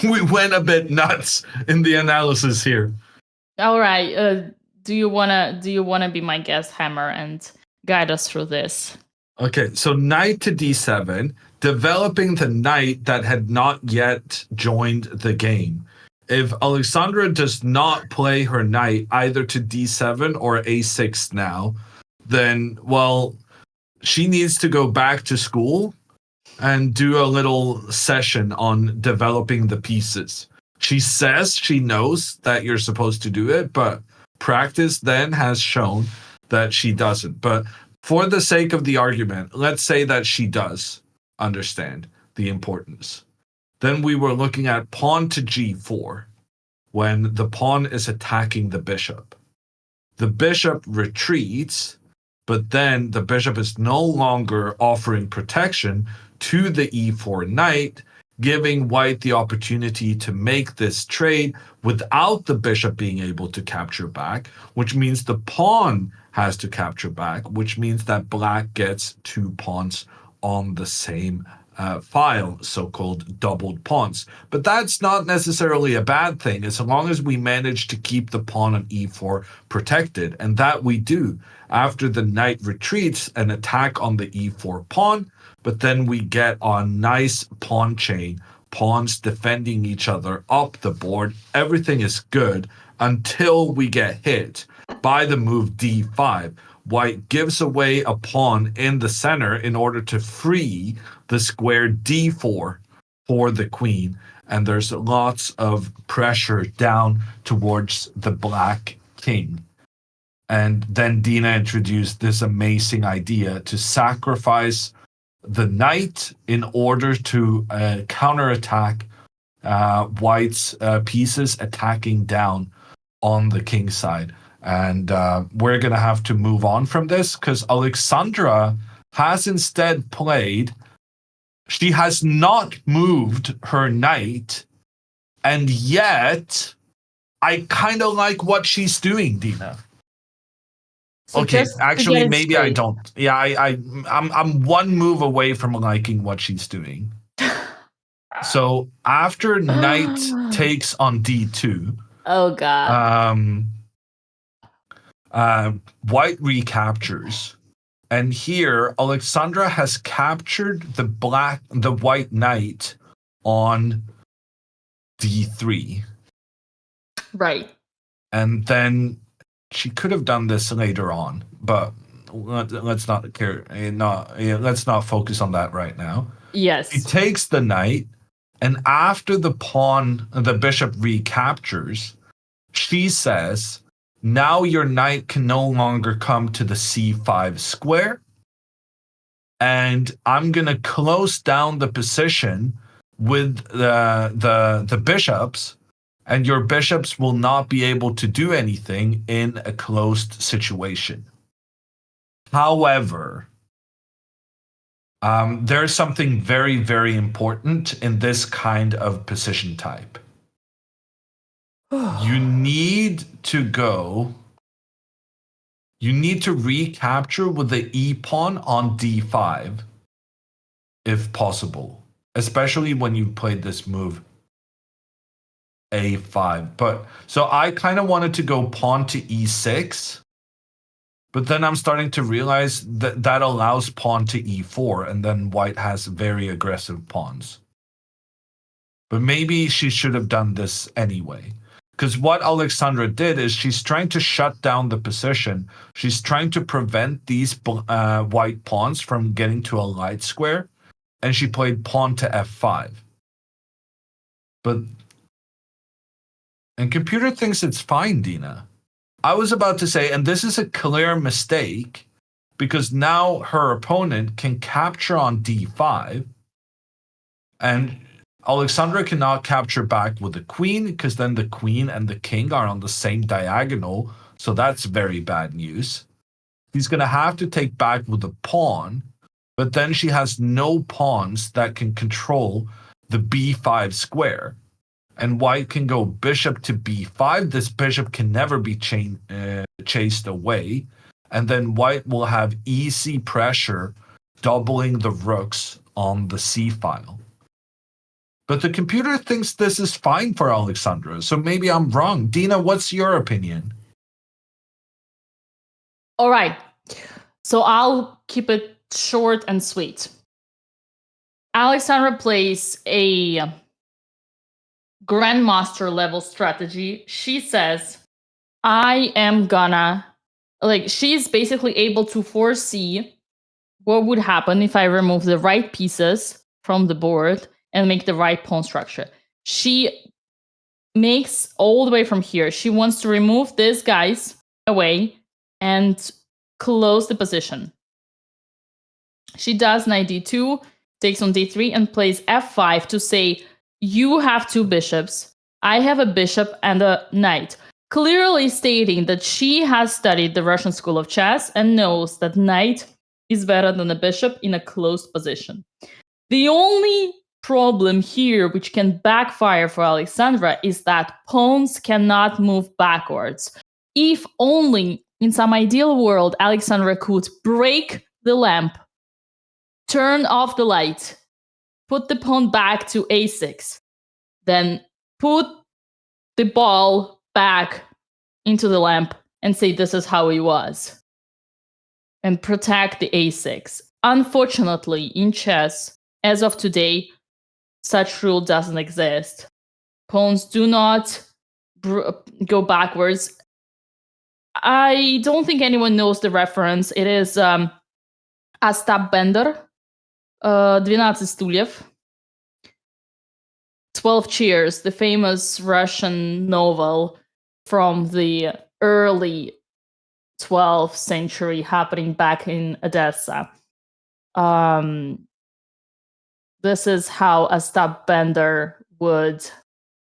We went a bit nuts in the analysis here. All right. Do you wanna be my guest, Hammer, and guide us through this? Okay, so knight to d7, developing the knight that had not yet joined the game. If Alexandra does not play her knight either to d7 or a6 now, then, well, she needs to go back to school and do a little session on developing the pieces. She says she knows that you're supposed to do it, but practice then has shown that she doesn't. But for the sake of the argument, let's say that she does understand the importance. Then we were looking at pawn to g4 when the pawn is attacking the bishop. The bishop retreats, but then the bishop is no longer offering protection to the e4 knight, giving white the opportunity to make this trade without the bishop being able to capture back, which means the pawn has to capture back, which means that black gets 2 pawns on the same file, so-called doubled pawns. But that's not necessarily a bad thing, as long as we manage to keep the pawn on e4 protected, and that we do. After the knight retreats, an attack on the e4 pawn, but then we get a nice pawn chain, pawns defending each other up the board. Everything is good until we get hit by the move d5. White gives away a pawn in the center in order to free the square d4 for the queen, and there's lots of pressure down towards the black king. And then Dina introduced this amazing idea to sacrifice the knight in order to counterattack White's pieces attacking down on the king's side. And we're going to have to move on from this because Alexandra has instead played. She has not moved her knight, and yet I kind of like what she's doing, Dina. So Okay, just to actually, get it maybe I straight. don't. Yeah, I'm one move away from liking what she's doing. So after knight takes on d2, Oh god. white recaptures. And here, Alexandra has captured the white knight on d3. Right. And then she could have done this later on, but let's not care. Let's not focus on that right now. Yes. She takes the knight, and after the bishop recaptures, she says, now your knight can no longer come to the c5 square, and I'm gonna close down the position with the bishops, and your bishops will not be able to do anything in a closed situation. However, there's something very, very important in this kind of position type. You need to recapture with the e pawn on d5 if possible, especially when you played this move a5. But so I kind of wanted to go pawn to e6, but then I'm starting to realize that that allows pawn to e4, and then white has very aggressive pawns. But maybe she should have done this anyway. Because what Alexandra did is she's trying to shut down the position. She's trying to prevent these white pawns from getting to a light square. And she played pawn to f5. And computer thinks it's fine, Dina. I was about to say, and this is a clear mistake, because now her opponent can capture on d5, and Alexandra cannot capture back with the queen, because then the queen and the king are on the same diagonal, so that's very bad news. He's going to have to take back with the pawn, but then she has no pawns that can control the b5 square. And white can go bishop to b5. This bishop can never be chased away. And then white will have easy pressure, doubling the rooks on the c file. But the computer thinks this is fine for Alexandra, so maybe I'm wrong. Dina, what's your opinion? All right. So I'll keep it short and sweet. Alexandra plays a grandmaster level strategy. She says, I am gonna, she's basically able to foresee what would happen if I remove the right pieces from the board and make the right pawn structure. She makes all the way from here. She wants to remove these guys away and close the position. She does knight d2, takes on d3, and plays f5 to say, you have two bishops, I have a bishop and a knight, clearly stating that she has studied the Russian school of chess and knows that knight is better than a bishop in a closed position. The only problem here, which can backfire for Alexandra, is that pawns cannot move backwards. If only in some ideal world, Alexandra could break the lamp, turn off the light, put the pawn back to a6, then put the ball back into the lamp and say this is how it was, and protect the a6. Unfortunately, in chess, as of today, such rule doesn't exist. Pawns do not go backwards. I don't think anyone knows the reference. It is Остап Бендер, 12 стульев. 12 Cheers, the famous Russian novel from the early 12th century happening back in Odessa. This is how Ostap Bender would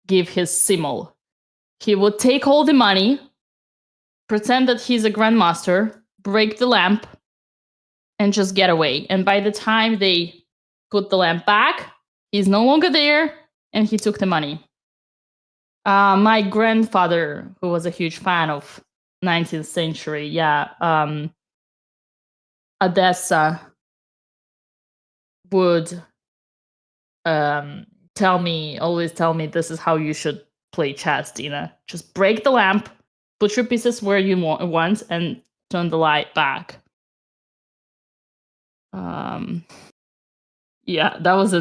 give his simul. He would take all the money, pretend that he's a grandmaster, break the lamp, and just get away. And by the time they put the lamp back, he's no longer there, and he took the money. My grandfather, who was a huge fan of 19th century, Odessa would always tell me this is how you should play chess, Dina. Just break the lamp, put your pieces where you want, and turn the light back. Yeah, that was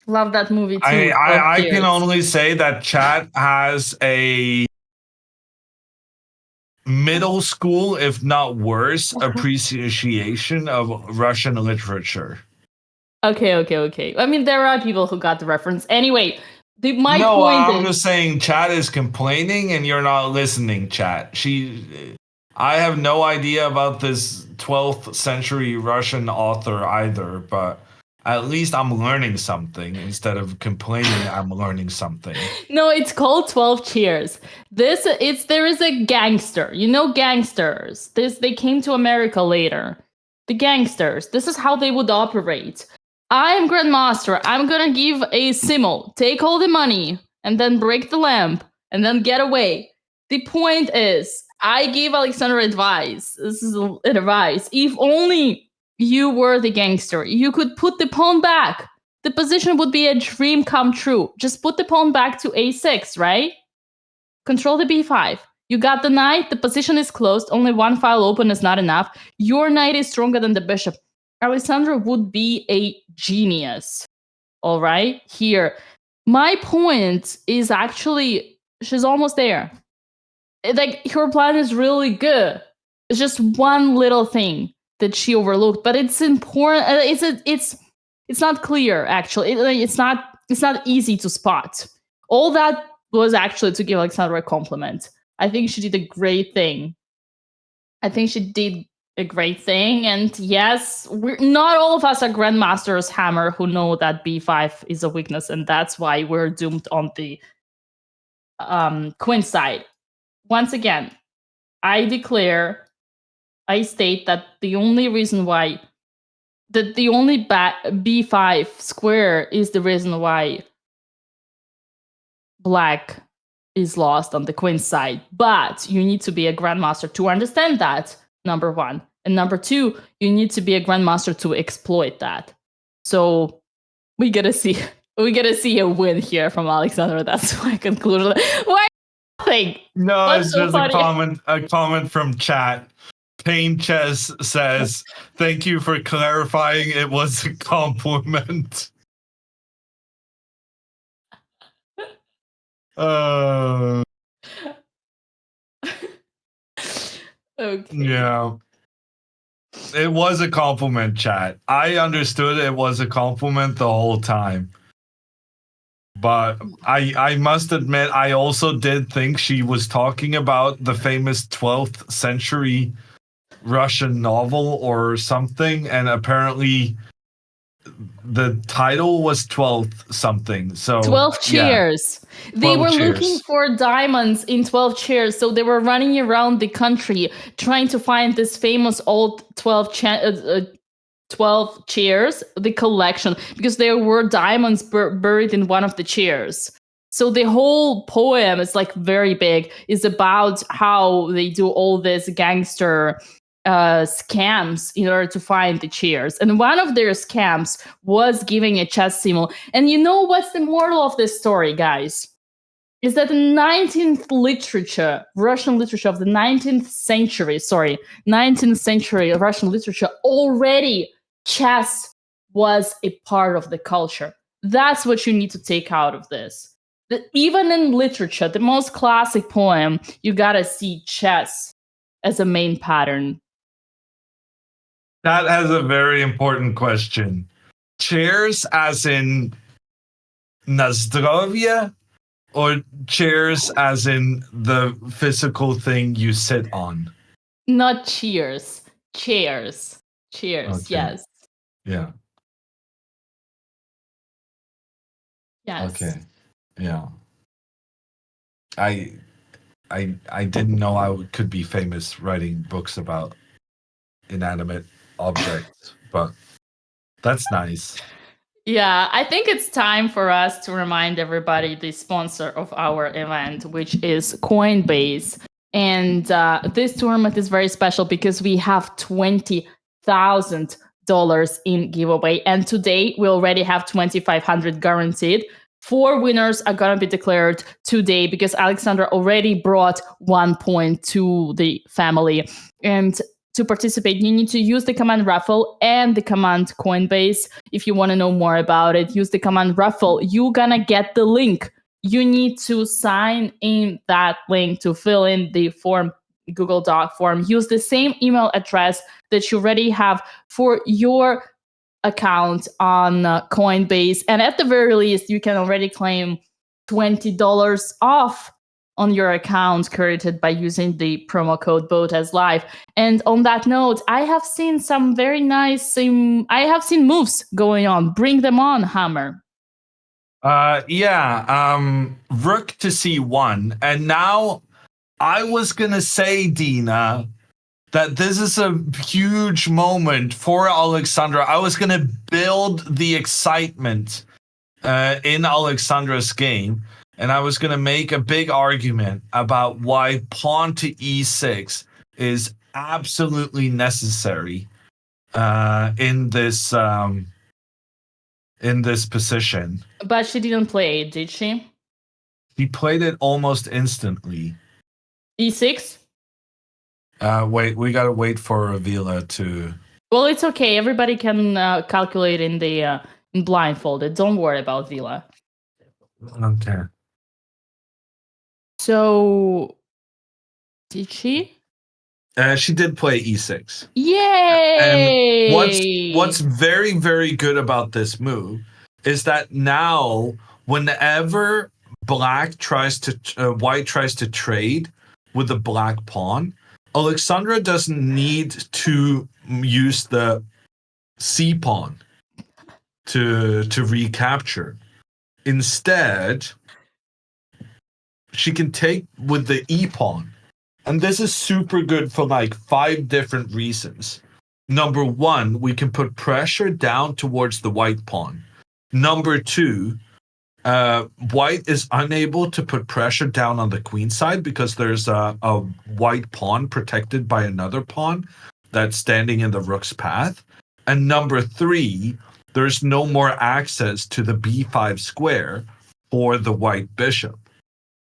love that movie too. I can only say that chat has a middle school, if not worse, appreciation of Russian literature. Okay. I mean, there are people who got the reference. Anyway, my no, point I'm is, just saying, chat is complaining, and you're not listening. Chat. I have no idea about this 12th century Russian author either, but at least I'm learning something instead of complaining. I'm learning something. No, it's called 12 Cheers. There is a gangster. You know gangsters. They came to America later. The gangsters. This is how they would operate. I am Grandmaster. I'm gonna give a symbol. Take all the money and then break the lamp and then get away. The point is, I gave Alexander advice. This is advice. If only you were the gangster, you could put the pawn back. The position would be a dream come true. Just put the pawn back to a6, right? Control the b5. You got the knight. The position is closed. Only one file open is not enough. Your knight is stronger than the bishop. Alexandra would be a genius. All right? Here. My point is actually, she's almost there. Like, her plan is really good. It's just one little thing that she overlooked, but it's important. It's not clear, actually. It's not easy to spot. All that was actually to give Alexandra a compliment. I think she did a great thing. And yes, not all of us are Grandmasters Hammer who know that b5 is a weakness, and that's why we're doomed on the queen side. Once again, I state that the only reason why the only b5 square is the reason why black is lost on the queen side. But you need to be a grandmaster to understand that, number one. And number two, you need to be a grandmaster to exploit that. So we gotta see a win here from Alexandra. That's my conclusion. Why? No, What's it's so just funny? a comment from chat. Pain Chess says, "Thank you for clarifying. It was a compliment." Okay. Yeah. It was a compliment, chat. I understood it was a compliment the whole time. But I must admit, I also did think she was talking about the famous 12th century Russian novel or something, and apparently the title was 12th something. So 12 Cheers. Yeah. They 12 were cheers. looking for diamonds in 12 Cheers, so they were running around the country trying to find this famous old 12 Cheers, the collection, because there were diamonds buried in one of the chairs. So the whole poem is like very big. Is about how they do all this gangster scams in order to find the chairs. And one of their scams was giving a chess symbol. And you know what's the moral of this story, guys? Is that in 19th literature, Russian literature of the 19th century Russian literature, already chess was a part of the culture. That's what you need to take out of this. That even in literature, the most classic poem, you gotta see chess as a main pattern. That has a very important question. Chairs as in Nazdrovia, or chairs as in the physical thing you sit on? Not cheers. Chairs. Cheers, Okay. yes. Yeah. Yes. Okay. Yeah. I didn't know I could be famous writing books about inanimate objects, but that's nice. Yeah, I think it's time for us to remind everybody the sponsor of our event, which is Coinbase. And this tournament is very special because we have 20,000 in giveaway. And today we already have 2,500 guaranteed. 4 winners are going to be declared today because Alexandra already brought 1 point to the family. And to participate, you need to use the command raffle and the command Coinbase. If you want to know more about it, use the command raffle. You're going to get the link. You need to sign in that link to fill in the form, Google Doc form. Use the same email address that you already have for your account on Coinbase. And at the very least, you can already claim $20 off on your account created by using the promo code BotezLive. And on that note, I have seen some very nice, I have seen moves going on. Bring them on, Hammer. Rook to C1. And now I was going to say, Dina, that this is a huge moment for Alexandra. I was going to build the excitement in Alexandra's game, and I was going to make a big argument about why pawn to e6 is absolutely necessary in this position. But she didn't play it, did she? She played it almost instantly. E6? Wait, we gotta wait for Avila to. Well, it's okay. Everybody can calculate in the in blindfolded. Don't worry about Vila. Okay. So, did she? She did play e6. Yay! And what's very, very good about this move is that now, whenever white tries to trade with the black pawn, Alexandra doesn't need to use the c pawn to recapture. Instead, she can take with the e pawn. And this is super good for like 5 different reasons. Number 1, we can put pressure down towards the white pawn. Number 2, white is unable to put pressure down on the queen side because there's a white pawn protected by another pawn that's standing in the rook's path. And number 3, there's no more access to the b5 square for the white bishop.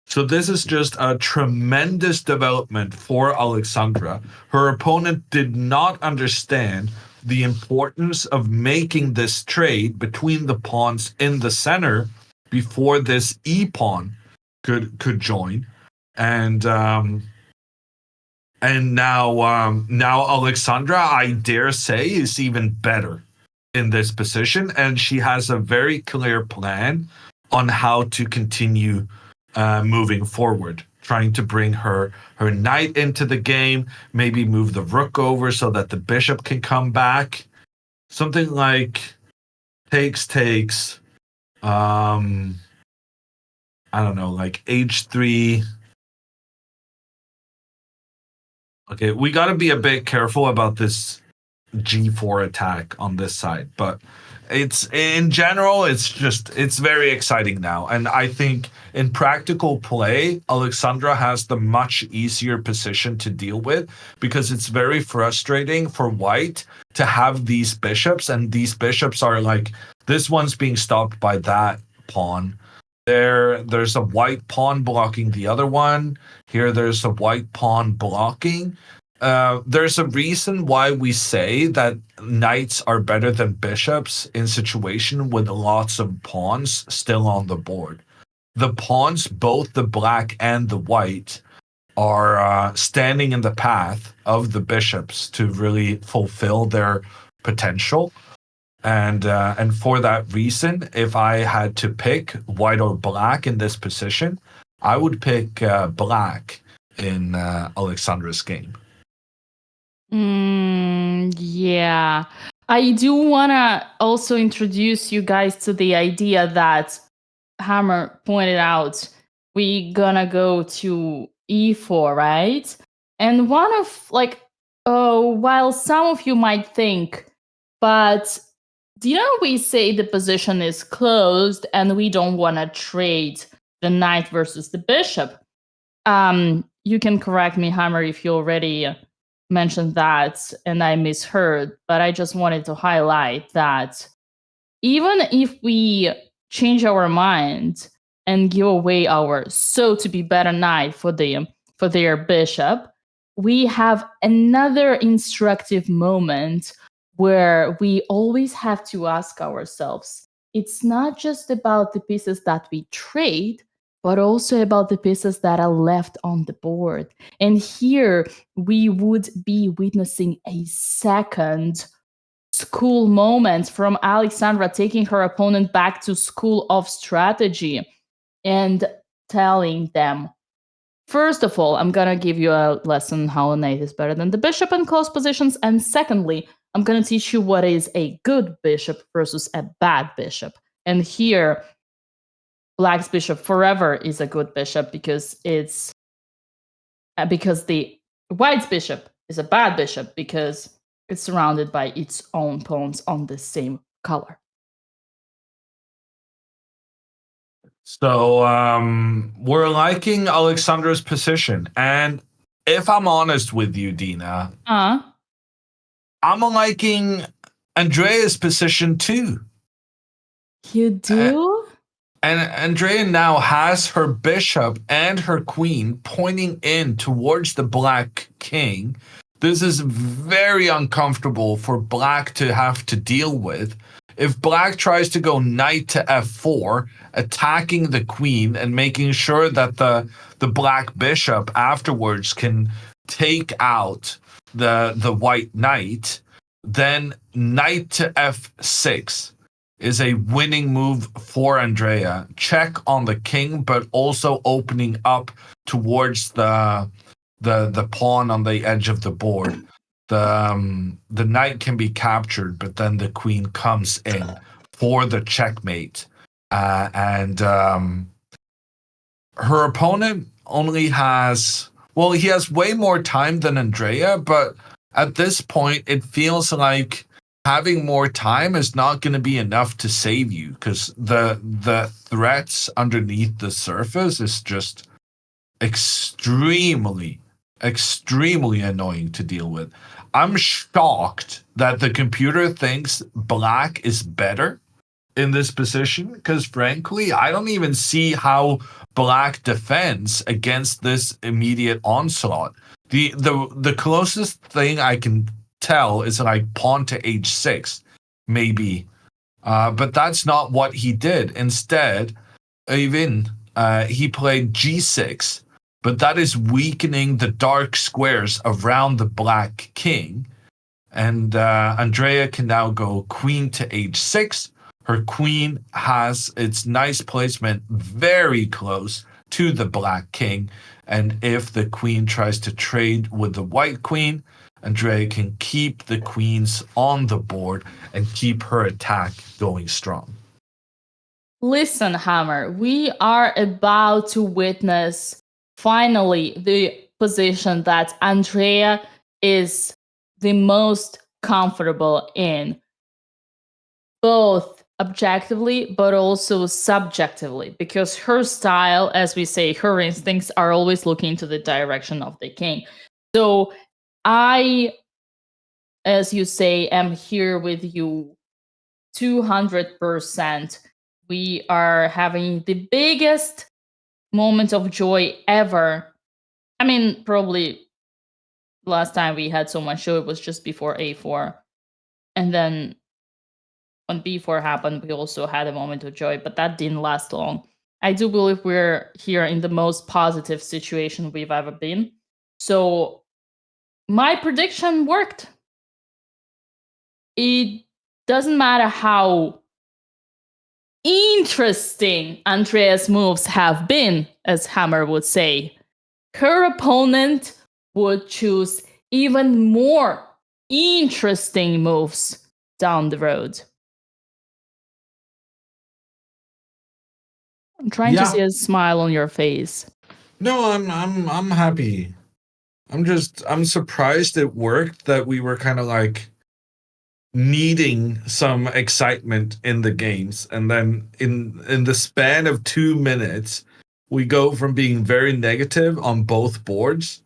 So this is just a tremendous development for Alexandra. Her opponent did not understand the importance of making this trade between the pawns in the center before this e-pawn could join. And now Alexandra, I dare say, is even better in this position, and she has a very clear plan on how to continue moving forward, trying to bring her knight into the game, maybe move the rook over so that the bishop can come back. Something like takes, I don't know, like h3. Okay, we got to be a bit careful about this g4 attack on this side, but it's in general, it's very exciting now. And I think in practical play, Alexandra has the much easier position to deal with because it's very frustrating for white to have these bishops, and these bishops are like, this one's being stopped by that pawn. There's a white pawn blocking the other one. Here there's a white pawn blocking. There's a reason why we say that knights are better than bishops in situation with lots of pawns still on the board. The pawns, both the black and the white, are standing in the path of the bishops to really fulfill their potential. And for that reason, if I had to pick white or black in this position, I would pick black in Alexandra's game. Yeah. I do want to also introduce you guys to the idea that Hammer pointed out. We gonna go to e4, right? And one of, like, while some of you might think, but we say the position is closed and we don't want to trade the knight versus the bishop. You can correct me, Hammer, if you already mentioned that and I misheard, but I just wanted to highlight that even if we change our mind and give away our so-to-be-better knight for their bishop, we have another instructive moment where we always have to ask ourselves, it's not just about the pieces that we trade, but also about the pieces that are left on the board. And here we would be witnessing a second school moment from Alexandra taking her opponent back to school of strategy and telling them, first of all, I'm going to give you a lesson how a knight is better than the bishop in close positions. And secondly, I'm going to teach you what is a good bishop versus a bad bishop. And here, Black's bishop forever is a good bishop because the White's bishop is a bad bishop because it's surrounded by its own pawns on the same color. So we're liking Alexandra's position, and if I'm honest with you, Dina, I'm liking Andrea's position too. You do? And Andrea now has her bishop and her queen pointing in towards the Black King. This is very uncomfortable for Black to have to deal with. If Black tries to go knight to f4, attacking the queen and making sure that the Black bishop afterwards can take out the white knight, then knight to f6 is a winning move for Andrea. Check on the king, but also opening up towards the pawn on the edge of the board. The knight can be captured, but then the queen comes in for the checkmate. And her opponent only has, well, he has way more time than Andrea, but at this point, it feels like having more time is not going to be enough to save you, because the threats underneath the surface is just extremely annoying to deal with. I'm shocked that the computer thinks Black is better in this position, because frankly, I don't even see how Black defends against this immediate onslaught. The closest thing I can tell is like pawn to h6, maybe. But that's not what he did. Instead, even he played g6, but that is weakening the dark squares around the Black King. And Andrea can now go queen to h6. Her queen has its nice placement very close to the Black King. And if the queen tries to trade with the white queen, Andrea can keep the queens on the board and keep her attack going strong. Listen, Hammer, we are about to witness finally the position that Andrea is the most comfortable in, both objectively but also subjectively, because her style, as we say, her instincts are always looking to the direction of the king. So I, as you say, am here with you 200%. We are having the biggest moment of joy ever. I mean, probably last time we had so much joy was just before A4. And then when B4 happened, we also had a moment of joy, but that didn't last long. I do believe we're here in the most positive situation we've ever been. So my prediction worked. It doesn't matter how interesting Andrea's moves have been, as Hammer would say. Her opponent would choose even more interesting moves down the road. I'm trying to see a smile on your face. No, I'm happy. I'm surprised it worked, that we were kind of like needing some excitement in the games, and then in the span of 2 minutes we go from being very negative on both boards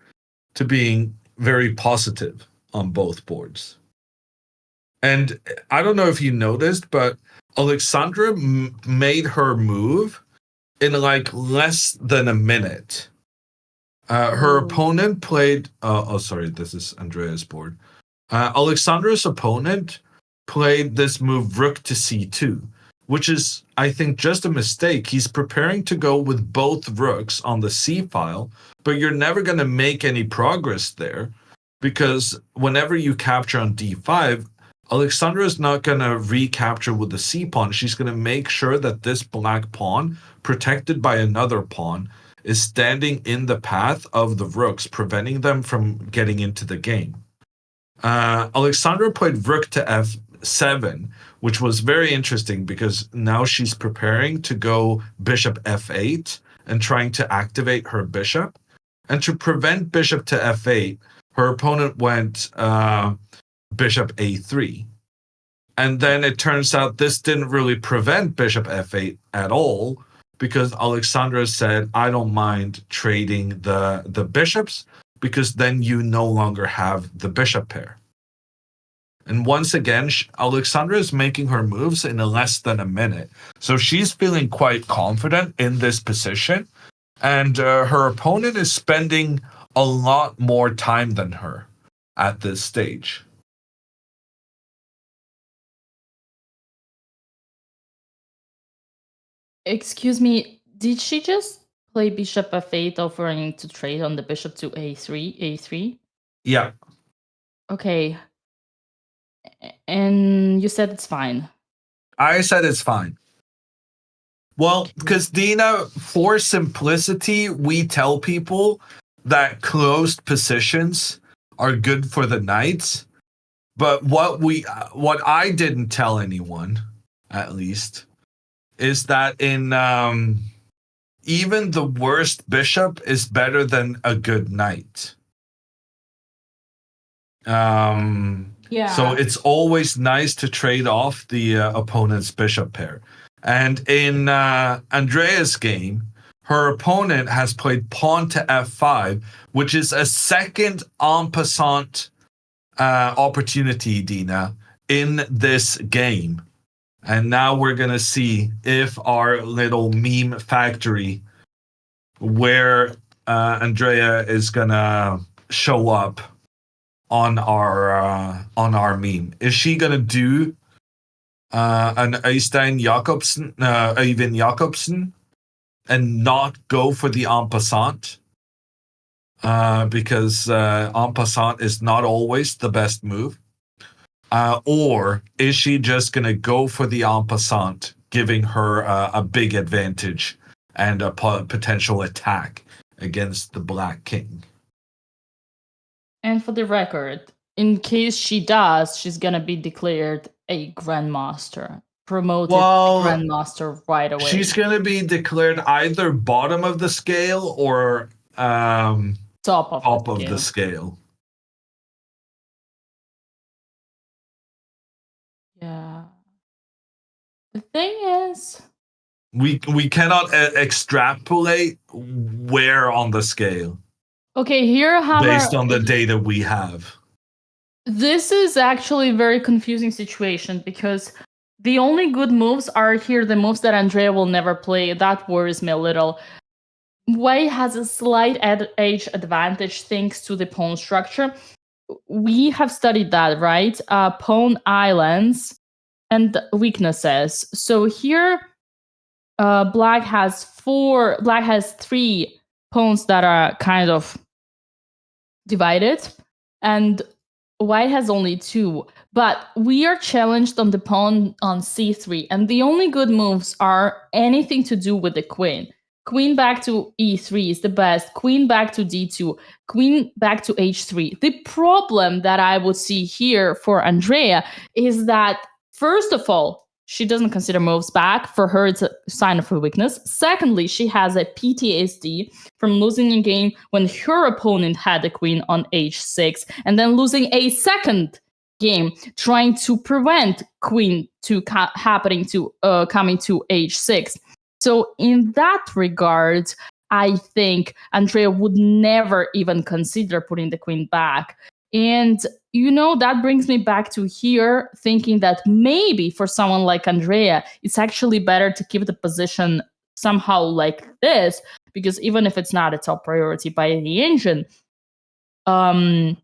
to being very positive on both boards. And I don't know if you noticed, but Alexandra made her move in like less than a minute. Her opponent played. Oh, sorry, this is Andrea's board. Alexandra's opponent played this move rook to c2, which is, I think, just a mistake. He's preparing to go with both rooks on the c file, but you're never going to make any progress there because whenever you capture on d5, Alexandra is not going to recapture with the c pawn. She's going to make sure that this black pawn, protected by another pawn, is standing in the path of the rooks, preventing them from getting into the game. Alexandra played rook to f7, which was very interesting because now she's preparing to go bishop f8 and trying to activate her bishop. And to prevent bishop to f8, her opponent went bishop a3. And then it turns out this didn't really prevent bishop f8 at all, because Alexandra said, I don't mind trading the bishops, because then you no longer have the bishop pair. And once again, Alexandra is making her moves in less than a minute. So she's feeling quite confident in this position. And her opponent is spending a lot more time than her at this stage. Excuse me, did she just play bishop f8 offering to trade on the bishop to a3? Yeah. Okay. And you said it's fine. I said it's fine. Well, because Dina, for simplicity, we tell people that closed positions are good for the knights. But what I didn't tell anyone, at least, is that in even the worst bishop is better than a good knight. Yeah. So it's always nice to trade off the opponent's bishop pair. And in Andrea's game, her opponent has played pawn to f5, which is a second en passant opportunity, Dina, in this game. And now we're going to see if our little meme factory where Andrea is going to show up on our meme. Is she going to do an Øystein Jakobsen and not go for the en passant? Because en passant is not always the best move. Or is she just going to go for the en passant, giving her a big advantage and a potential attack against the Black King? And for the record, in case she does, she's gonna be declared a grandmaster, promoted to grandmaster right away. She's gonna be declared either bottom of the scale or top of the scale. Yeah. The thing is, we cannot extrapolate where on the scale. Okay, here based on the data we have. This is actually a very confusing situation because the only good moves are here the moves that Andrea will never play. That worries me a little. Wei has a slight edge advantage thanks to the pawn structure. We have studied that, right? Pawn islands and weaknesses. So here, Black has 3 pawns that are kind of divided, and White has only 2. But we are challenged on the pawn on c3, and the only good moves are anything to do with the queen. Queen back to e3 is the best. Queen back to d2. Queen back to h3. The problem that I would see here for Andrea is that, first of all, she doesn't consider moves back. For her, it's a sign of her weakness. Secondly, she has a PTSD from losing a game when her opponent had the queen on h6, and then losing a second game trying to prevent queen to coming to h6. So in that regard, I think Andrea would never even consider putting the queen back. And, that brings me back to here, thinking that maybe for someone like Andrea, it's actually better to keep the position somehow like this, because even if it's not a top priority by the engine, on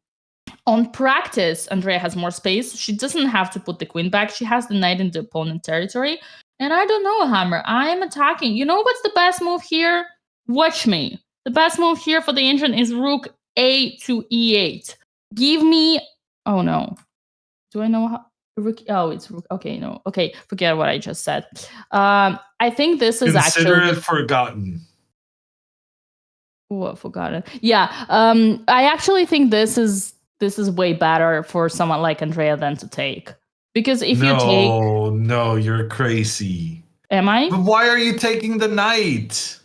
practice, Andrea has more space. She doesn't have to put the queen back. She has the knight in the opponent territory. And I don't know, Hammer. I am attacking. You know what's the best move here? Watch me. The best move here for the engine is rook a to e8. Give me... Oh, no. Do I know how... Rook... Oh, it's rook... Okay, no. Okay, forget what I just said. I think this is Consider actually... it forgotten. Oh, forgotten. Yeah, I actually think this is way better for someone like Andrea than to take. Because if you take... No, you're crazy. Am I? But why are you taking the knight?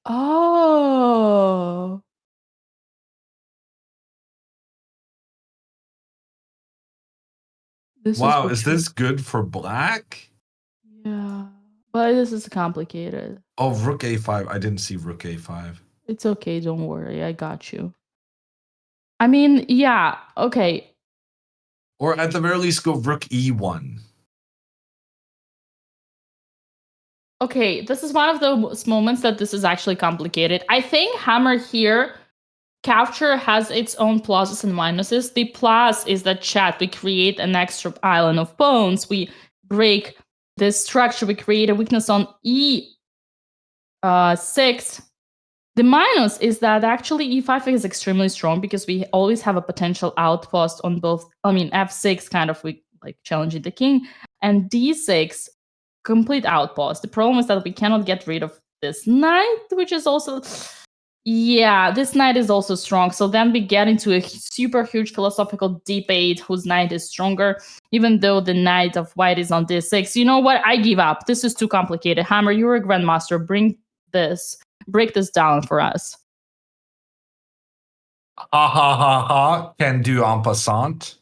Oh. Wow, is this good for black? Yeah. But this is complicated. Oh, rook a5. I didn't see rook a5. It's okay, don't worry. I got you. I mean, yeah, okay. Or at the very least, go rook e1. Okay, this is one of those moments that this is actually complicated. I think Hammer here, capture has its own pluses and minuses. The plus is that chat, we create an extra island of pawns. We break this structure. We create a weakness on e6. The minus is that actually e5 is extremely strong because we always have a potential outpost on both. I mean, f6 kind of like challenging the king, and d6 complete outpost. The problem is that we cannot get rid of this knight, which is also... Yeah, this knight is also strong. So then we get into a super huge philosophical debate whose knight is stronger, even though the knight of white is on d6. You know what? I give up. This is too complicated. Hammer, you're a grandmaster. Break this down for us. Ha ha ha ha. Can do en passant.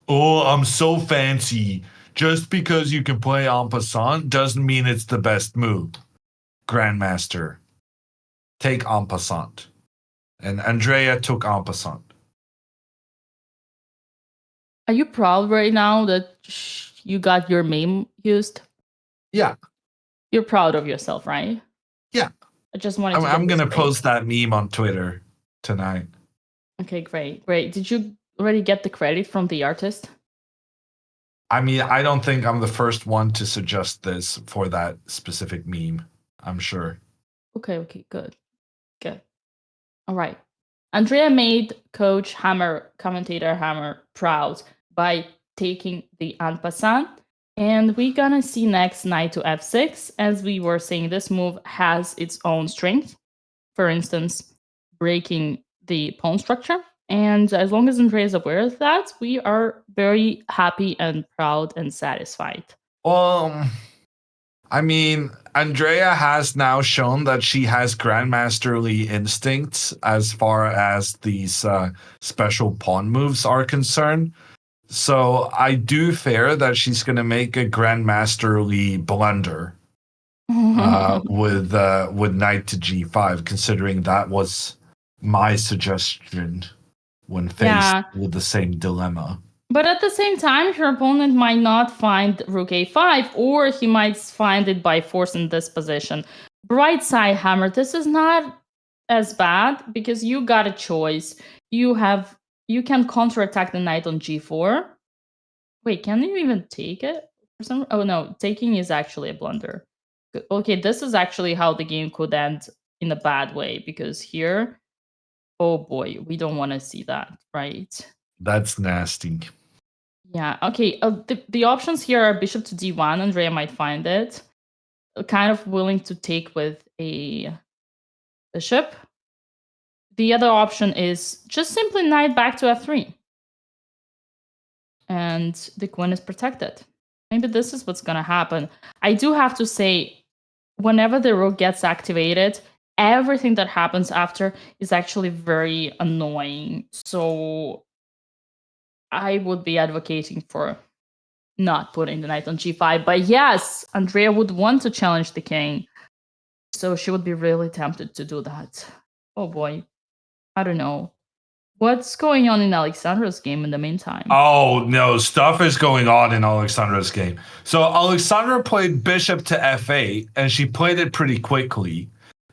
Oh, I'm so fancy. Just because you can play en passant doesn't mean it's the best move. Grandmaster. Take en passant. And Andrea took en passant. Are you proud right now that you got your meme used? Yeah. You're proud of yourself, right? Yeah. I just wanted to... I'm going to post that meme on Twitter tonight. Okay, great. Did you already get the credit from the artist? I mean, I don't think I'm the first one to suggest this for that specific meme. I'm sure. Okay, good. All right. Andrea made Coach Hammer, commentator Hammer, proud by taking the en passant. And we're gonna see next knight to f6. As we were saying, this move has its own strength. For instance, breaking the pawn structure. And as long as Andrea is aware of that, we are very happy and proud and satisfied. I mean, Andrea has now shown that she has grandmasterly instincts as far as these special pawn moves are concerned. So I do fear that she's going to make a grandmasterly blunder with knight to g5, considering that was my suggestion when faced with the same dilemma. But at the same time, your opponent might not find rook a5, or he might find it by forcing this position. Bright side, Hammer, this is not as bad because you got a choice. You can counterattack the knight on g4. Wait, can you even take it? Oh no, taking is actually a blunder. Okay, this is actually how the game could end in a bad way, because here, oh boy, we don't want to see that, right? That's nasty. Yeah, okay. The options here are bishop to d1. Andrea might find it. Kind of willing to take with a bishop. The other option is just simply knight back to f3. And the queen is protected. Maybe this is what's going to happen. I do have to say, whenever the rook gets activated, everything that happens after is actually very annoying. So I would be advocating for not putting the knight on g5. But yes, Andrea would want to challenge the king. So she would be really tempted to do that. Oh boy. I don't know. What's going on in Alexandra's game in the meantime? Oh no, stuff is going on in Alexandra's game. So Alexandra played bishop to f8 and she played it pretty quickly.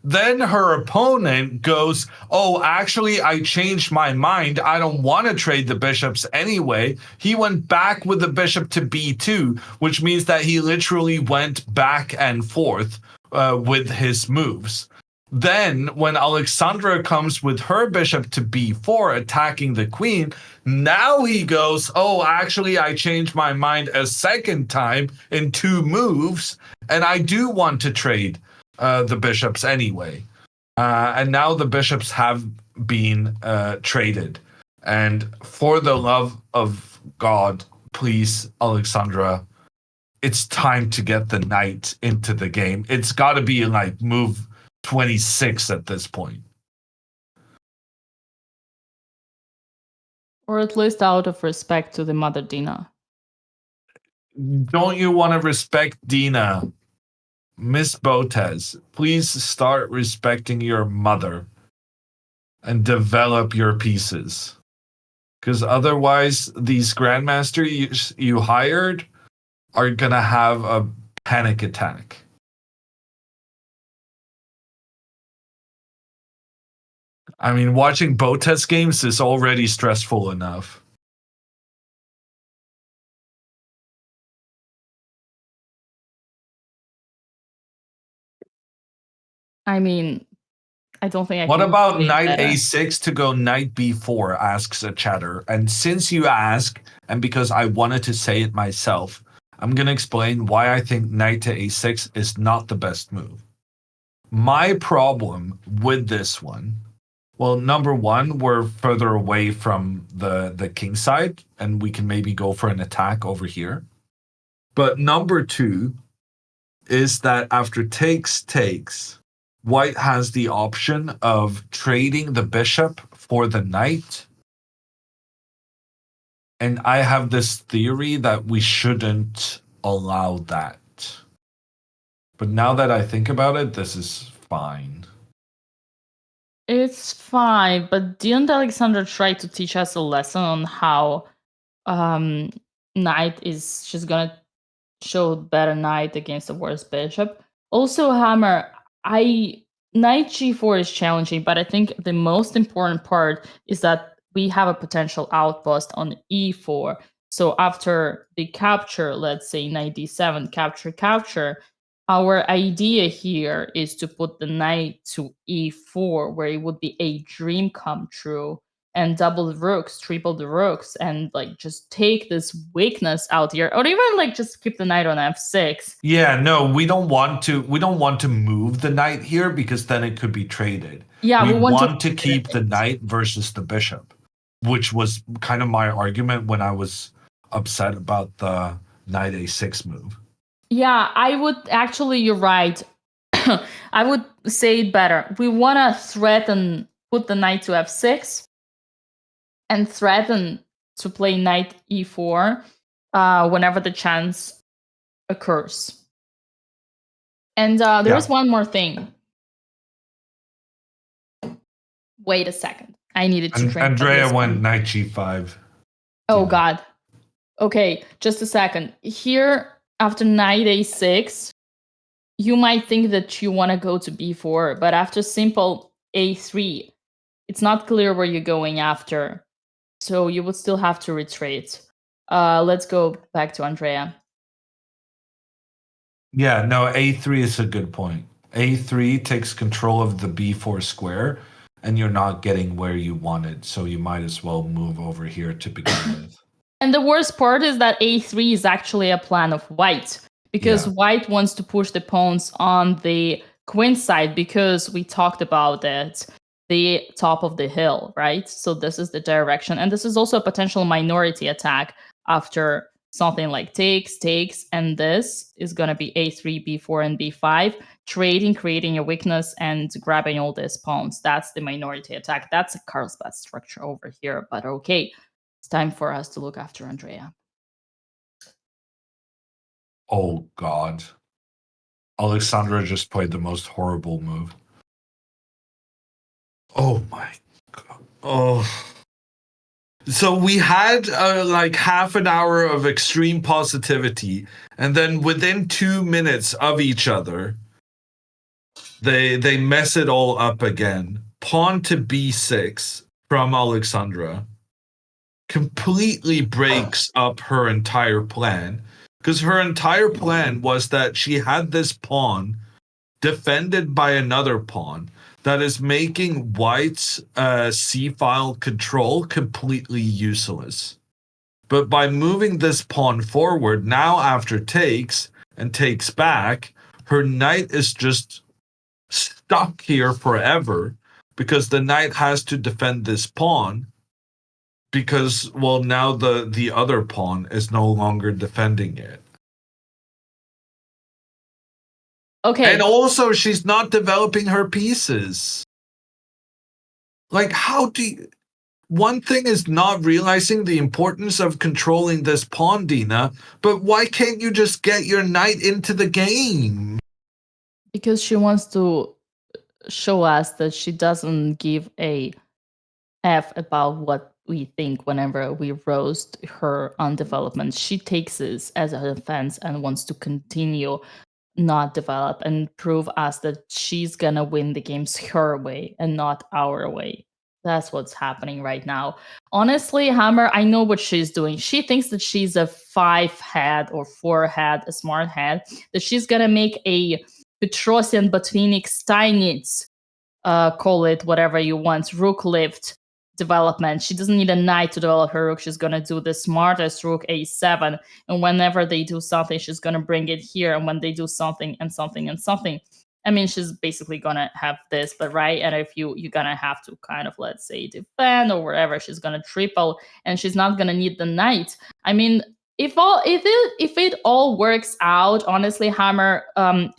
Then her opponent goes, "Oh, actually I changed my mind. I don't want to trade the bishops anyway." He went back with the bishop to b2, which means that he literally went back and forth with his moves. Then, when Alexandra comes with her bishop to b4, attacking the queen, now he goes, "Oh, actually, I changed my mind a second time in 2 moves, and I do want to trade the bishops anyway." And now the bishops have been traded. And for the love of God, please, Alexandra, it's time to get the knight into the game. It's got to be like move 26 at this point. Or at least out of respect to the mother Dina. Don't you want to respect Dina? Miss Botez, please start respecting your mother and develop your pieces. Because otherwise, these grandmasters you hired are going to have a panic attack. I mean, watching Botez games is already stressful enough. I mean, I don't think I What can about say knight better. a6 to go knight b4, asks a chatter. And since you ask, and because I wanted to say it myself, I'm going to explain why I think knight to a6 is not the best move. My problem with this one, well, number one, we're further away from the king side, and we can maybe go for an attack over here. But number two is that after takes, white has the option of trading the bishop for the knight. And I have this theory that we shouldn't allow that. But now that I think about it, this is fine. It's fine, but didn't Alexandra try to teach us a lesson on how knight is just gonna show better knight against the worst bishop? Also, Hammer, knight g4 is challenging, but I think the most important part is that we have a potential outpost on e4. So after the capture, let's say knight d7, capture, our idea here is to put the knight to e4, where it would be a dream come true, and double the rooks, triple the rooks, and like just take this weakness out here, or even like just keep the knight on f6. Yeah, no, we don't want to move the knight here because then it could be traded. Yeah, We we want want to to keep the knight versus the bishop, which was kind of my argument when I was upset about the knight a6 move. Yeah, I would actually, you're right. I would say it better. We want to threaten, put the knight to f6 and threaten to play knight e4 whenever the chance occurs. And there is one more thing. Wait a second. I needed to drink. Andrea went knight g5. Oh, God. Okay, just a second. Here, after knight a6, you might think that you want to go to b4, but after simple a3, it's not clear where you're going after. So you would still have to retreat. Let's go back to Andrea. Yeah, no, a3 is a good point. A3 takes control of the b4 square, and you're not getting where you wanted, so you might as well move over here to begin with. And the worst part is that a3 is actually a plan of white, because white wants to push the pawns on the queen side, because we talked about it, the top of the hill, right? So this is the direction. And this is also a potential minority attack after something like takes, and this is going to be a3, b4, and b5, trading, creating a weakness, and grabbing all these pawns. That's the minority attack. That's a Carlsbad structure over here, but okay. It's time for us to look after Andrea. Oh, God. Alexandra just played the most horrible move. Oh my god. Oh. So we had like half an hour of extreme positivity, and then within 2 minutes of each other, they mess it all up again. Pawn to b6 from Alexandra completely breaks up her entire plan, because her entire plan was that she had this pawn defended by another pawn that is making white's c-file control completely useless. But by moving this pawn forward, now after takes and takes back, her knight is just stuck here forever, because the knight has to defend this pawn, because, well, now the other pawn is no longer defending it. Okay. And also, she's not developing her pieces. Like, how do you... One thing is not realizing the importance of controlling this pawn, Dina, but why can't you just get your knight into the game? Because she wants to show us that she doesn't give a F about what we think whenever we roast her on development. She takes this as a offense and wants to continue not develop and prove us that she's gonna win the games her way and not our way. That's what's happening right now. Honestly, Hammer, I know what she's doing. She thinks that she's a 5-head or 4-head, a smart head, that she's gonna make a Petrosian Botvinnik Steinitz, call it whatever you want, rook lift development. She doesn't need a knight to develop her rook. She's gonna do the smartest rook a7, and whenever they do something, she's gonna bring it here. And when they do something and something and something, I mean, she's basically gonna have this, but right. And if you're gonna have to kind of, let's say, defend or whatever, she's gonna triple, and she's not gonna need the knight. I mean, if it all works out, honestly, Hammer,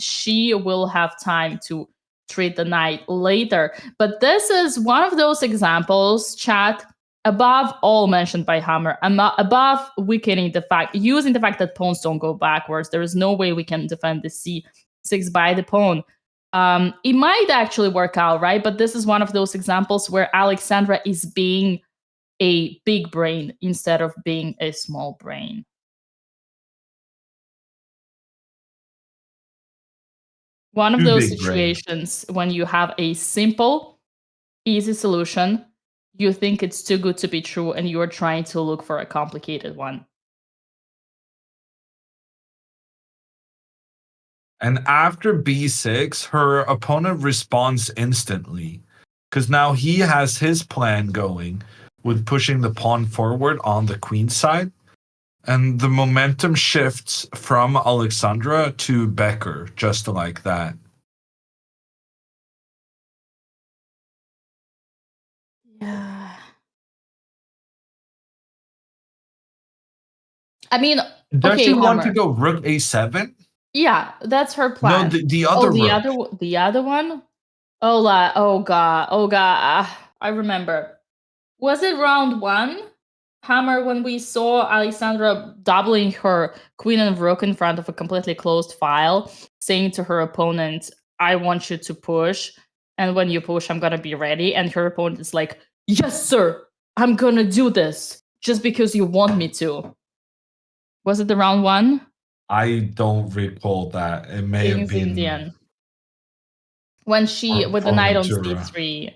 she will have time to treat the knight later. But this is one of those examples, chat, above all mentioned by Hammer, above weakening the fact, using the fact that pawns don't go backwards. There is no way we can defend the c6 by the pawn. It might actually work out, right? But this is one of those examples where Alexandra is being a big brain instead of being a small brain. One of those situations when you have a simple, easy solution, you think it's too good to be true, and you are trying to look for a complicated one. And after b6, her opponent responds instantly, because now he has his plan going with pushing the pawn forward on the queen side. And the momentum shifts from Alexandra to Becker, just like that. Yeah. I mean, does she want to Hammer. go rook a7? Yeah, that's her plan. No, the other rook. The other one? Oh god. I remember. Was it round 1? Hammer, when we saw Alexandra doubling her queen and rook in front of a completely closed file, saying to her opponent, I want you to push, and when you push, I'm gonna be ready. And her opponent is like, yes, sir, I'm gonna do this just because you want me to. Was it the round 1? I don't recall that. It may have been Indian. When she, with the knight on c3.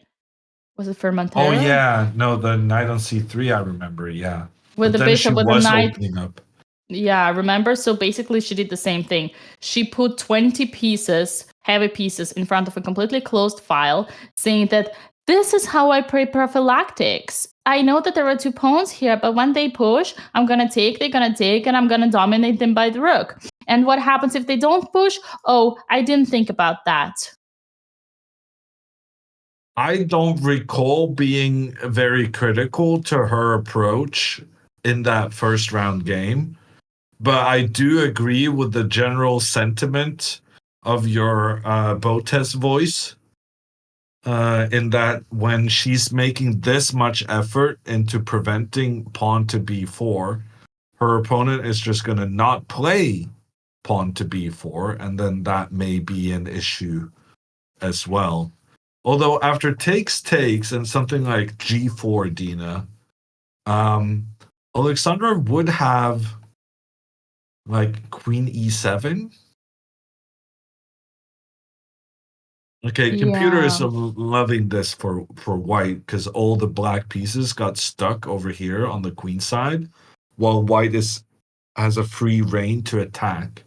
Was it Fermentera? Oh yeah, no, the knight on c3. I remember. Yeah, with but the bishop, with the knight opening up. Yeah, remember? So basically, she did the same thing. She put 20 pieces, heavy pieces, in front of a completely closed file, saying that this is how I play prophylactics. I know that there are 2 pawns here, but when they push, I'm gonna take, they're gonna take, and I'm gonna dominate them by the rook. And what happens if they don't push? Oh, I didn't think about that. I don't recall being very critical to her approach in that first round game, but I do agree with the general sentiment of your Botez voice, in that when she's making this much effort into preventing pawn to b4, her opponent is just going to not play pawn to b4, and then that may be an issue as well. Although after takes and something like g4, Dina, Alexandra would have like queen e7. Okay, computer is Yeah. loving this for white because all the black pieces got stuck over here on the queen side, while white has a free reign to attack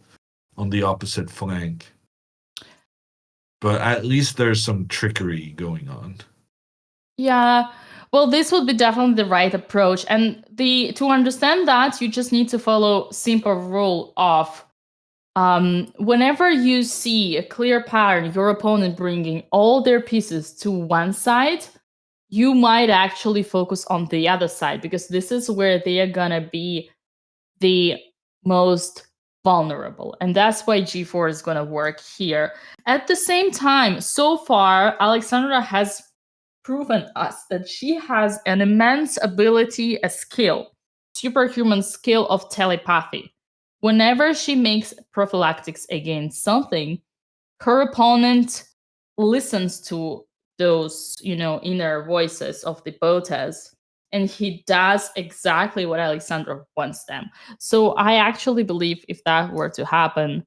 on the opposite flank. But at least there's some trickery going on. Yeah. Well, this would be definitely the right approach. And to understand that, you just need to follow simple rule of whenever you see a clear pattern, your opponent bringing all their pieces to one side, you might actually focus on the other side because this is where they are gonna be the most vulnerable. And that's why g4 is gonna work here. At the same time, so far, Alexandra has proven us that she has an immense ability, a skill, superhuman skill of telepathy. Whenever she makes prophylactics against something, her opponent listens to those, inner voices of the Botez, and he does exactly what Alexandra wants them. So I actually believe if that were to happen,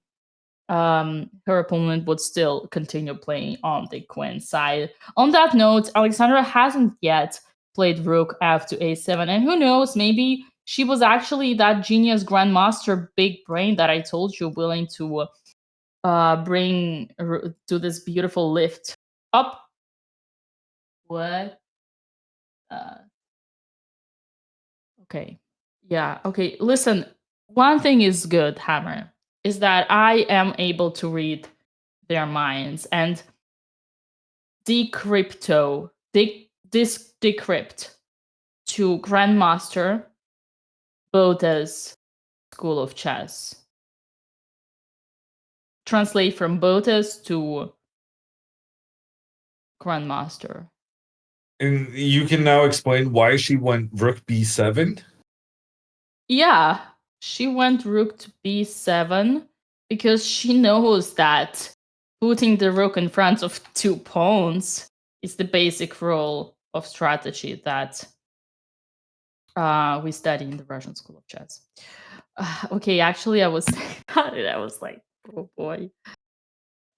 her opponent would still continue playing on the queen side. On that note, Alexandra hasn't yet played rook f to a7, and who knows, maybe she was actually that genius grandmaster big brain that I told you, willing to bring to this beautiful lift up. What? Okay. Yeah. Okay. Listen, one thing is good, Hammer, is that I am able to read their minds and decrypt to Grandmaster Botez School of Chess. Translate from Botez to Grandmaster. And you can now explain why she went rook b7? Yeah, she went rook to b7 because she knows that putting the rook in front of two pawns is the basic rule of strategy that we study in the Russian School of Chess. Okay, actually, I was saying about it. I was like, oh boy.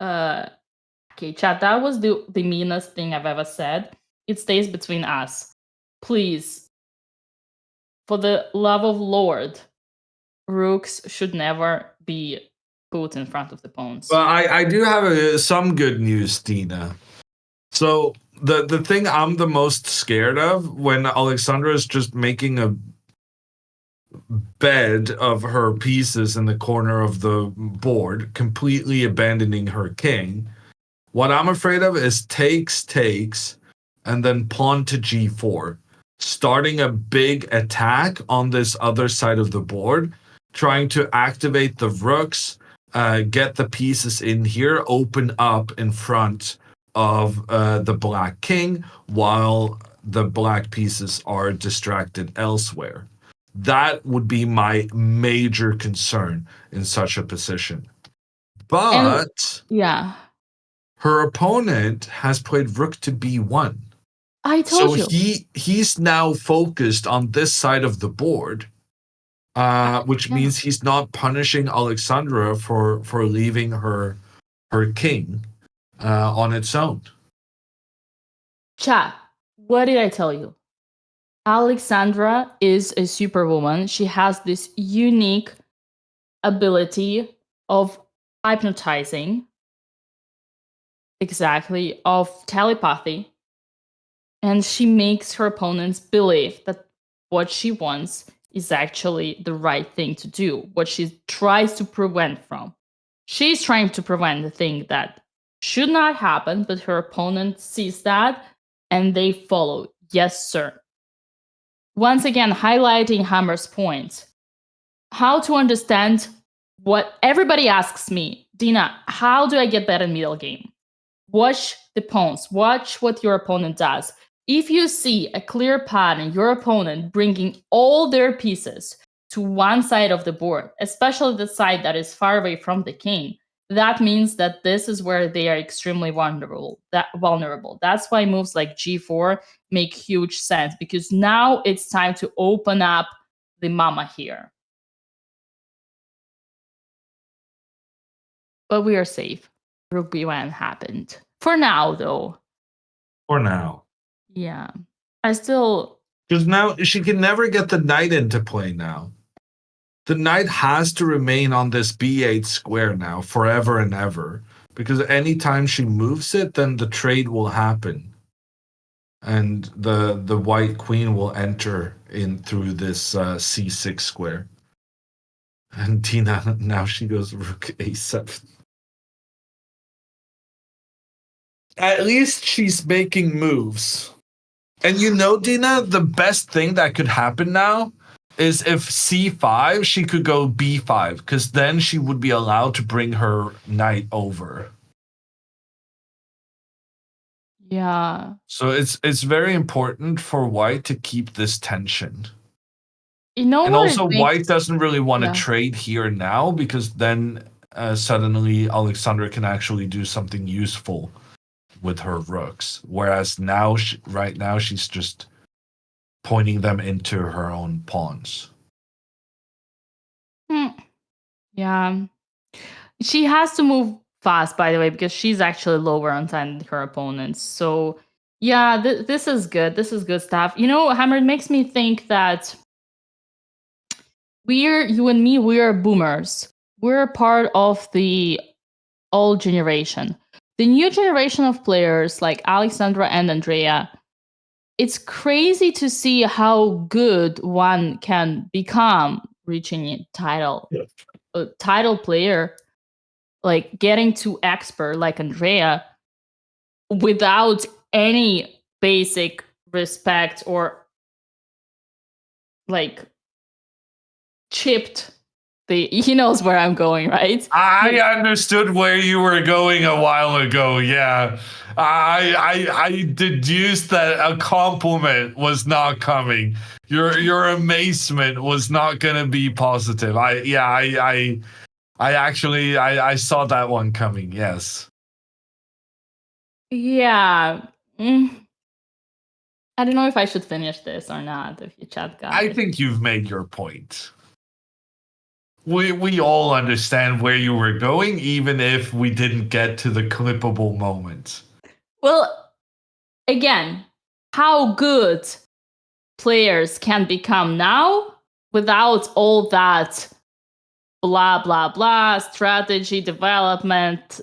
Okay, chat, that was the meanest thing I've ever said. It stays between us. Please, for the love of Lord, rooks should never be put in front of the pawns. Well, I do have some good news, Dina. So the thing I'm the most scared of when Alexandra is just making a bed of her pieces in the corner of the board, completely abandoning her king. What I'm afraid of is takes, and then pawn to g4, starting a big attack on this other side of the board, trying to activate the rooks, get the pieces in here, open up in front of the black king, while the black pieces are distracted elsewhere. That would be my major concern in such a position. But yeah, her opponent has played rook to b1. I told So you. he's now focused on this side of the board, which means he's not punishing Alexandra for leaving her king on its own. Chat, what did I tell you? Alexandra is a superwoman. She has this unique ability of hypnotizing, exactly, of telepathy. And she makes her opponents believe that what she wants is actually the right thing to do, what she tries to prevent from. She's trying to prevent the thing that should not happen, but her opponent sees that and they follow. Yes, sir. Once again, highlighting Hammer's point. How to understand what everybody asks me, Dina, how do I get better in middle game? Watch the pawns, watch what your opponent does. If you see a clear pattern, your opponent bringing all their pieces to one side of the board, especially the side that is far away from the king, that means that this is where they are extremely vulnerable. That's why moves like g4 make huge sense, because now it's time to open up the mama here. But we are safe. Rook b1 happened. For now, though. For now. Yeah. I still... Because now she can never get the knight into play now. The knight has to remain on this b8 square now forever and ever. Because anytime she moves it, then the trade will happen. And the white queen will enter in through this c6 square. And Tina, now she goes rook a7. At least she's making moves. And you know, Dina, the best thing that could happen now is if c5, she could go b5, because then she would be allowed to bring her knight over. Yeah. So it's very important for white to keep this tension. You know, and what also white doesn't really want to trade here now, because then suddenly Alexandra can actually do something useful with her rooks. Whereas now, right now, she's just pointing them into her own pawns. Yeah. She has to move fast, by the way, because she's actually lower on time than her opponents. So, yeah, this is good. This is good stuff. You know, Hammer, it makes me think that you and me, we are boomers. We're part of the old generation. The new generation of players like Alexandra and Andrea, it's crazy to see how good one can become reaching a title player, like getting to expert like Andrea without any basic respect or like chipped. He knows where I'm going, right? I understood where you were going a while ago. Yeah, I deduced that a compliment was not coming. Your amazement was not gonna be positive. I actually saw that one coming. Yes. Yeah. I don't know if I should finish this or not. If you chat guys, I think you've made your point. We all understand where you were going, even if we didn't get to the clippable moment. Well, again, how good players can become now without all that blah, blah, blah, strategy, development.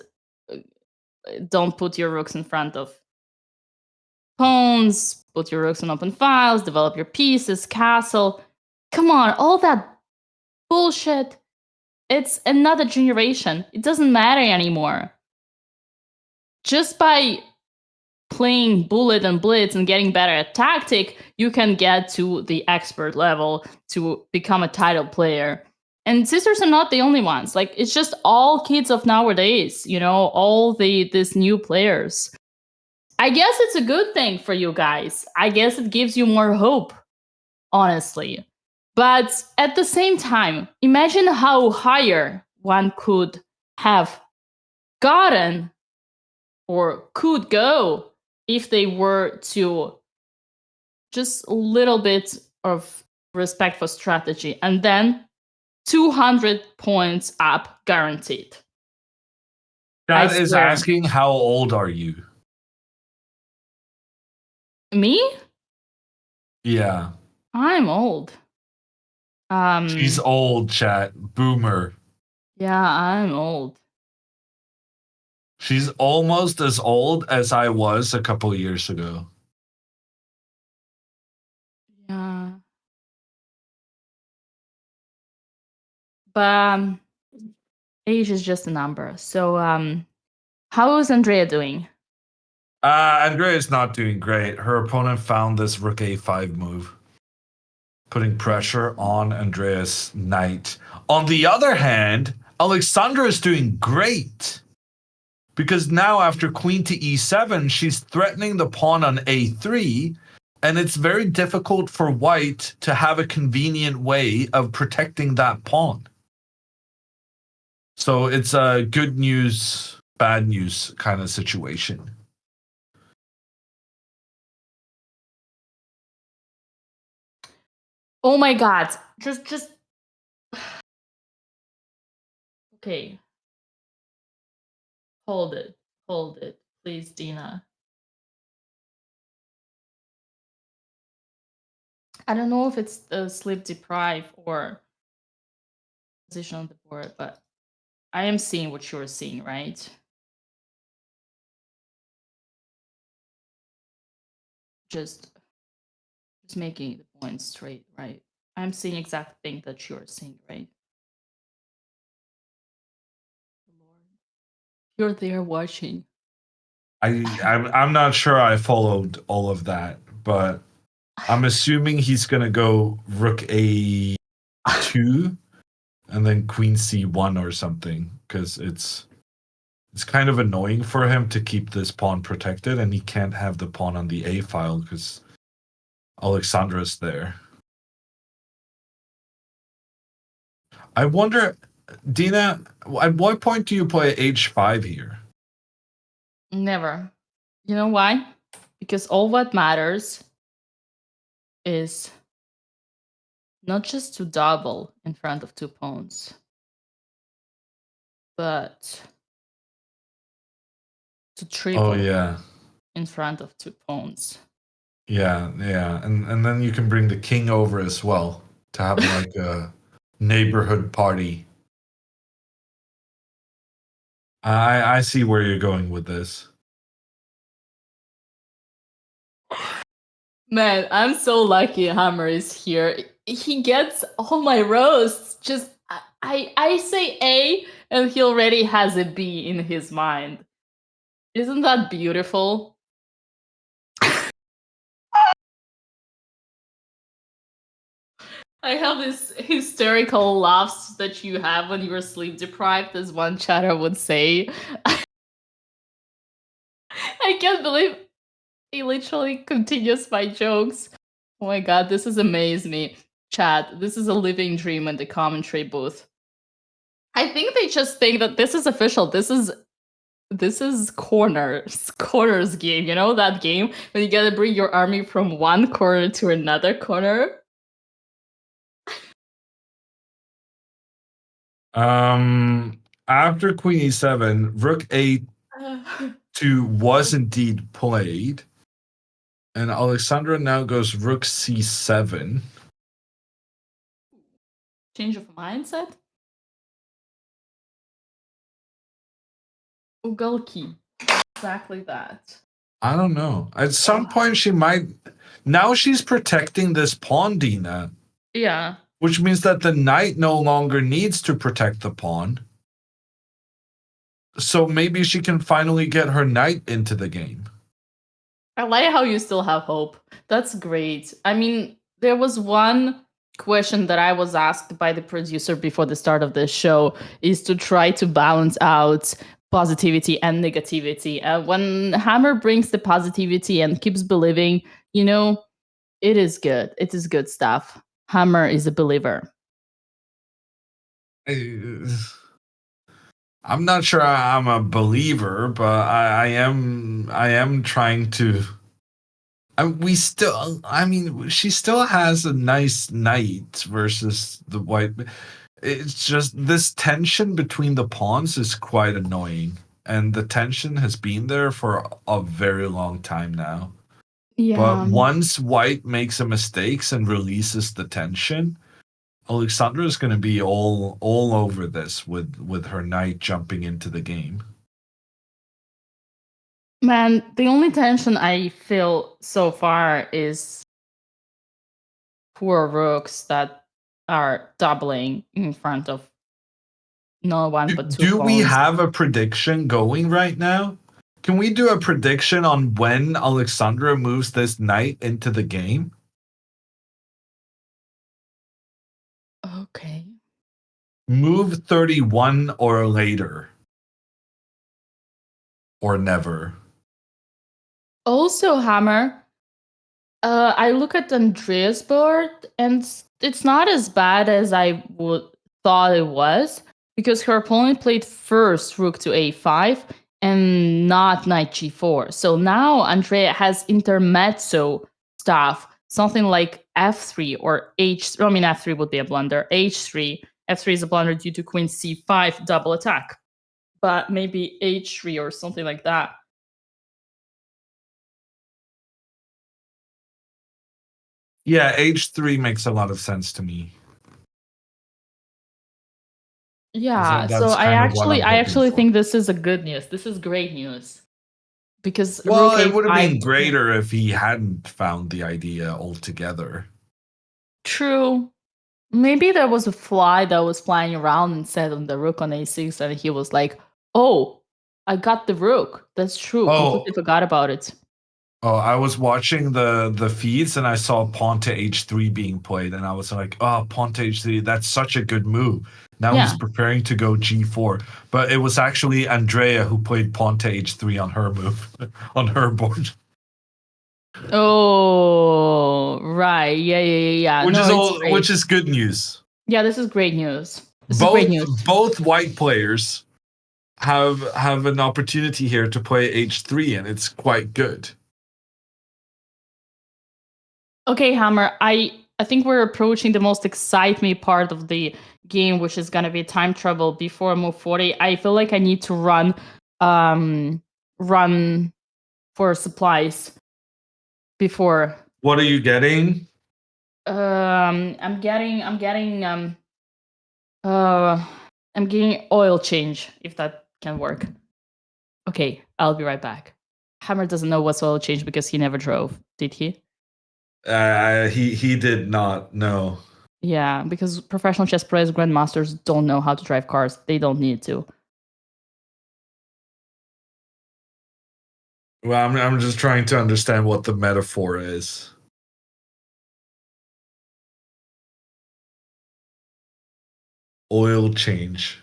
Don't put your rooks in front of pawns, put your rooks in open files, develop your pieces, castle. Come on, all that bullshit. It's another generation. It doesn't matter anymore. Just by playing bullet and blitz and getting better at tactic, you can get to the expert level to become a title player. And sisters are not the only ones. Like, it's just all kids of nowadays, you know, all these new players. I guess it's a good thing for you guys. I guess it gives you more hope, honestly. But at the same time, imagine how higher one could have gotten or could go if they were to just a little bit of respect for strategy, and then 200 points up guaranteed. That is asking, how old are you? Me? Yeah. I'm old. She's old, chat. Boomer. Yeah, I'm old. She's almost as old as I was a couple of years ago. Yeah. But age is just a number. So how is Andrea doing? Andrea's not doing great. Her opponent found this rook a5 move, putting pressure on Andrea's knight. On the other hand, Alexandra is doing great, because now after queen to e7, she's threatening the pawn on a3, And it's very difficult for white to have a convenient way of protecting that pawn. So it's a good news, bad news kind of situation. Oh my god. Just okay. Hold it. Hold it. Please, Dina. I don't know if it's the sleep deprived or position on the board, but I am seeing what you're seeing, right? Just making the point straight, right? I'm seeing exact thing that you're seeing, right? You're there watching. I'm not sure I followed all of that, but I'm assuming he's gonna go rook a2 and then queen c1 or something, because it's kind of annoying for him to keep this pawn protected, and he can't have the pawn on the a file because Alexandra's there. I wonder, Dina, at what point do you play h5 here? Never. You know why? Because all what matters is not just to double in front of two pawns, but to triple in front of two pawns. Yeah, and then you can bring the king over as well to have like a neighborhood party. I see where you're going with this. Man, I'm so lucky Hammer is here. He gets all my roasts. Just I say A and he already has a B in his mind. Isn't that beautiful? I have this hysterical laughs that you have when you're sleep deprived, as one chatter would say. I can't believe he literally continues my jokes. Oh my god, this has amazed me. Chat, this is a living dream in the commentary booth. I think they just think that this is official. This is corners game. You know that game when you gotta bring your army from one corner to another corner? After queen e7, rook a2 was indeed played, and Alexandra now goes rook c7. Change of mindset? Ugalki. Exactly that. I don't know. At some point she might. Now she's protecting this pawn, Dina. Yeah. Which means that the knight no longer needs to protect the pawn. So maybe she can finally get her knight into the game. I like how you still have hope. That's great. I mean, there was one question that I was asked by the producer before the start of the show is to try to balance out positivity and negativity. When Hammer brings the positivity and keeps believing, it is good. It is good stuff. Hammer is a believer. I'm not sure I'm a believer, but I am trying to. She still has a nice knight versus the white. It's just this tension between the pawns is quite annoying, and the tension has been there for a very long time now. Yeah. But once white makes a mistakes and releases the tension, Alexandra is going to be all over this with her knight jumping into the game. Man, the only tension I feel so far is poor rooks that are doubling in front of no one but two Do we pawns. have a prediction going right now? Can we do a prediction on when Alexandra moves this knight into the game? Okay. Move 31 or later. Or never. Also, Hammer, I look at Andrea's board, and it's not as bad as I would thought it was, because her opponent played first rook to a5 and not knight g4. So now Andrea has intermezzo stuff, something like f3 or h3. I mean, f3 would be a blunder. h3, f3 is a blunder due to queen c5 double attack, but maybe h3 or something like that. Yeah, h3 makes a lot of sense to me. Yeah, so That's kind of what I'm I hoping actually for. think this is a good news. This is great news. Because rook Well, it would have a5. been greater if he hadn't found the idea altogether. True. Maybe there was a fly that was flying around and sat on the rook on a6, and he was like, "Oh, I got the rook." That's true. Completely forgot about it. Oh, I was watching the feeds and I saw pawn to h3 being played, and I was like, "Oh, pawn to h3, that's such a good move." Now he's Yeah. preparing to go g4, but it was actually Andrea who played pawn to h3 on her move, on her board, Oh, right. Yeah. which No, is it's all, great. which is good news. Yeah, this is great news. This is great news. Both white players have an opportunity here to play h3, and it's quite good. Okay, Hammer, I think we're approaching the most excite me part of the game, which is gonna be time travel before move 40. I feel like I need to run for supplies before. What are you getting? I'm getting oil change, if that can work. Okay, I'll be right back. Hammer doesn't know what's oil change because he never drove, did he? He did not know. Yeah, because professional chess players, grandmasters don't know how to drive cars. They don't need to. Well, I'm just trying to understand what the metaphor is. Oil change.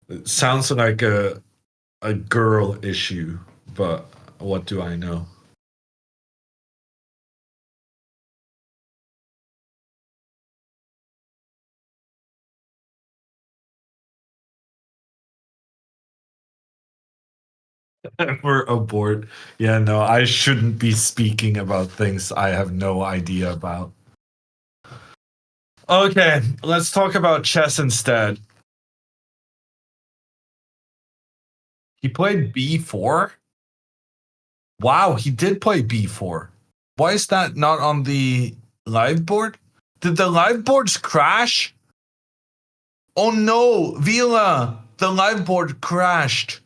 It sounds like a girl issue, but what do I know? We're aboard. Yeah, no, I shouldn't be speaking about things I have no idea about. Okay, let's talk about chess instead. He played b4? Wow, he did play b4. Why is that not on the live board? Did the live boards crash? Oh no, Vila, the live board crashed.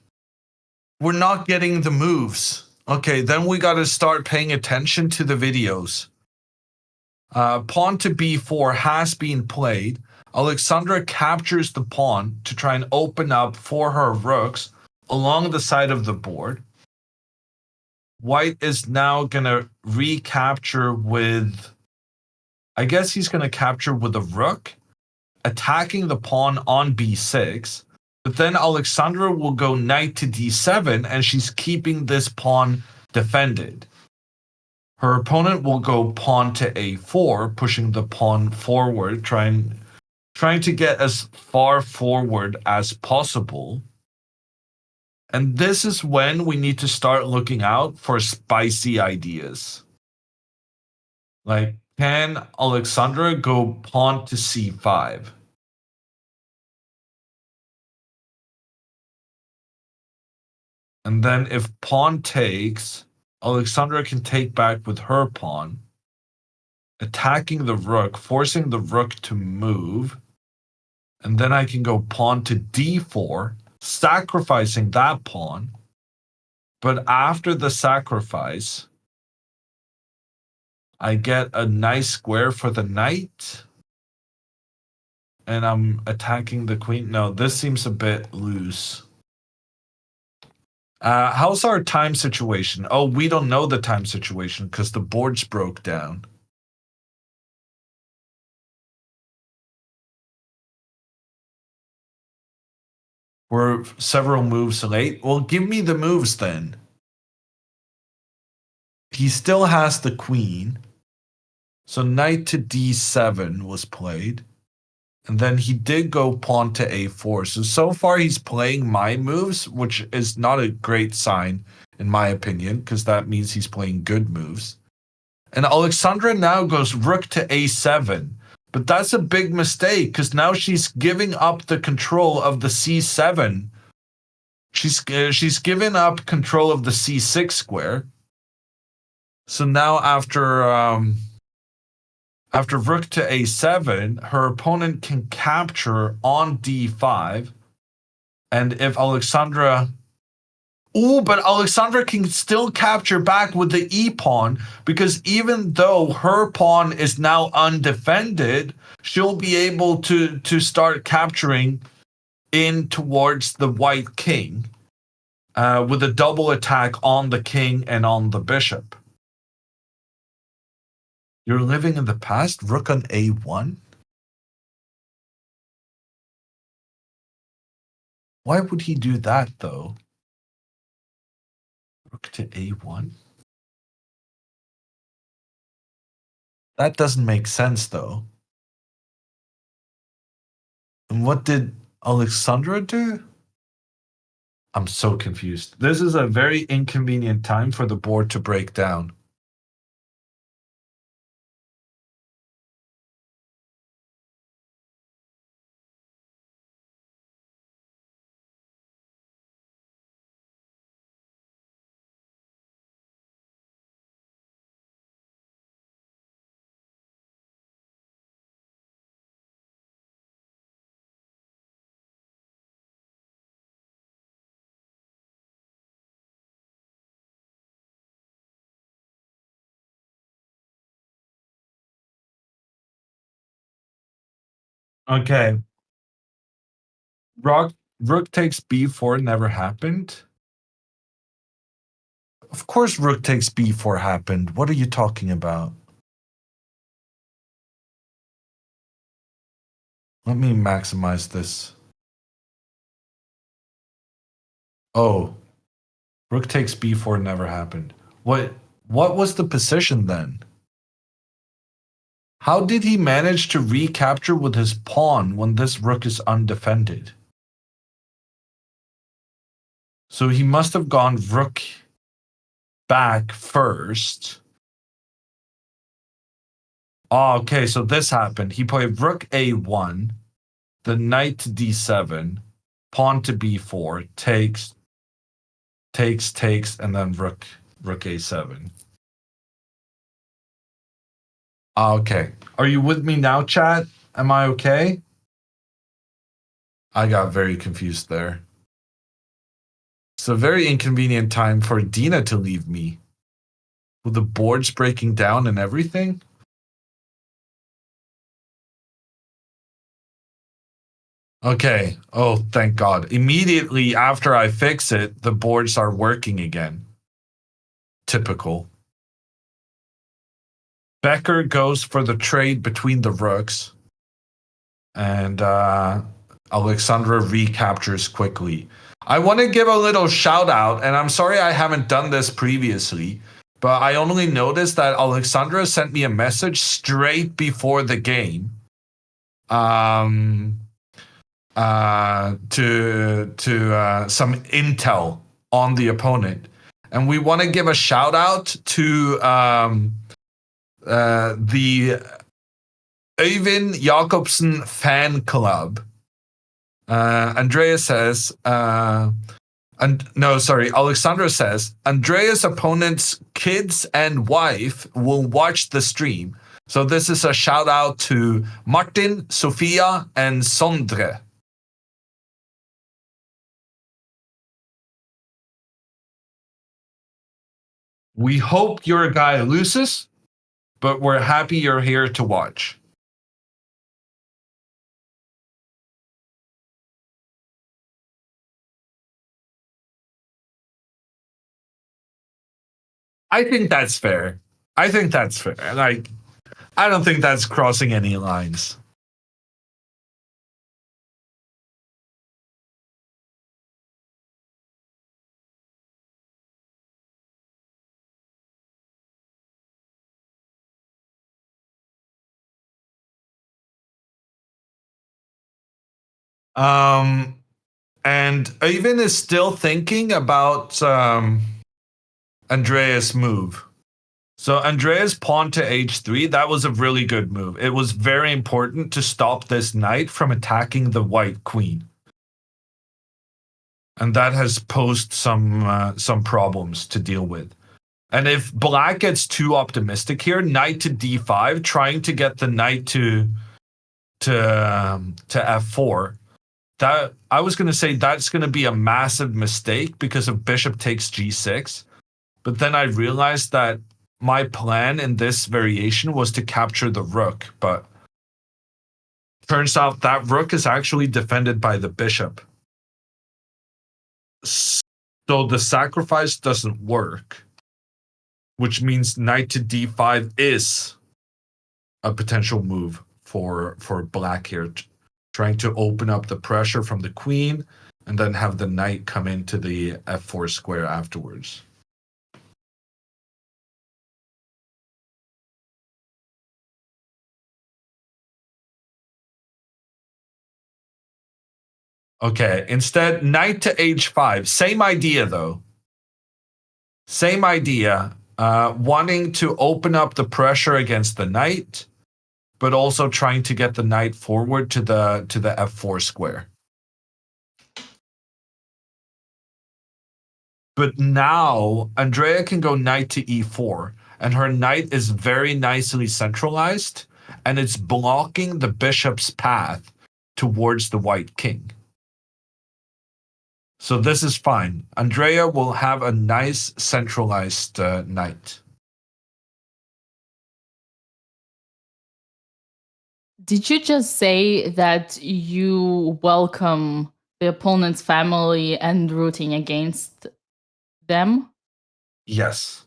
We're not getting the moves. Okay, then we got to start paying attention to the videos. Pawn to b4 has been played. Alexandra captures the pawn to try and open up for her rooks along the side of the board. White is now going to recapture with, I guess he's going to capture with a rook, attacking the pawn on b6. But then Alexandra will go knight to d7, and she's keeping this pawn defended. Her opponent will go pawn to a4, pushing the pawn forward, trying to get as far forward as possible. And this is when we need to start looking out for spicy ideas. Like, can Alexandra go pawn to c5? And then if pawn takes, Alexandra can take back with her pawn, attacking the rook, forcing the rook to move. And then I can go pawn to d4, sacrificing that pawn. But after the sacrifice, I get a nice square for the knight. And I'm attacking the queen. No, this seems a bit loose. How's our time situation? Oh, we don't know the time situation because the boards broke down. We're several moves late. Well, give me the moves then. he still has the queen. So knight to d7 was played. And then he did go pawn to a4. So far he's playing my moves, which is not a great sign, in my opinion, because that means he's playing good moves. And Alexandra now goes rook to a7. But that's a big mistake, because now she's giving up the control of the c7. She's given up control of the c6 square. So now after rook to a7, her opponent can capture on d5. And if Alexandra... Ooh, but Alexandra can still capture back with the e-pawn, because even though her pawn is now undefended, she'll be able to start capturing in towards the white king with a double attack on the king and on the bishop. You're living in the past? Rook on a1? Why would he do that, though? Rook to a1? That doesn't make sense, though. And what did Alexandra do? I'm so confused. This is a very inconvenient time for the board to break down. Okay. Rook takes b4 never happened. Of course rook takes b4 happened. What are you talking about? Let me maximize this. Oh, rook takes b4 never happened. What was the position then? How did he manage to recapture with his pawn when this rook is undefended? So he must have gone rook back first. Oh, okay, so this happened. He played rook a1, the knight to d7, pawn to b4, takes, and then rook a7. Okay. Are you with me now, chat? Am I okay? I got very confused there. It's a very inconvenient time for Dina to leave me. With the boards breaking down and everything? Okay. Oh, thank God. Immediately after I fix it, the boards are working again. Typical. Becker goes for the trade between the rooks. And Alexandra recaptures quickly. I want to give a little shout out, and I'm sorry I haven't done this previously, but I only noticed that Alexandra sent me a message straight before the game. To some intel on the opponent, and we want to give a shout out to the Øyvind Jakobsen fan club. Andrea says, Alexandra says, Andrea's opponent's kids and wife will watch the stream. So this is a shout out to Martin, Sofia, and Sondre. We hope your guy loses, but we're happy you're here to watch. I think that's fair. Like, I don't think that's crossing any lines. And Ivan is still thinking about Andreas' move. So Andreas pawn to h3, that was a really good move. It was very important to stop this knight from attacking the white queen. And that has posed some problems to deal with. And if black gets too optimistic here, knight to d5, trying to get the knight to f4, that I was going to say that's going to be a massive mistake because if bishop takes g6. But then I realized that my plan in this variation was to capture the rook, but turns out that rook is actually defended by the bishop. So the sacrifice doesn't work, which means knight to d5 is a potential move for black here, trying to open up the pressure from the queen and then have the knight come into the f4 square afterwards. Okay, instead, knight to h5. Same idea, though. Same idea. Wanting to open up the pressure against the knight, but also trying to get the knight forward to the f4 square. But now, Andrea can go knight to e4, and her knight is very nicely centralized, and it's blocking the bishop's path towards the white king. So this is fine. Andrea will have a nice centralized knight. Did you just say that you welcome the opponent's family and rooting against them? Yes.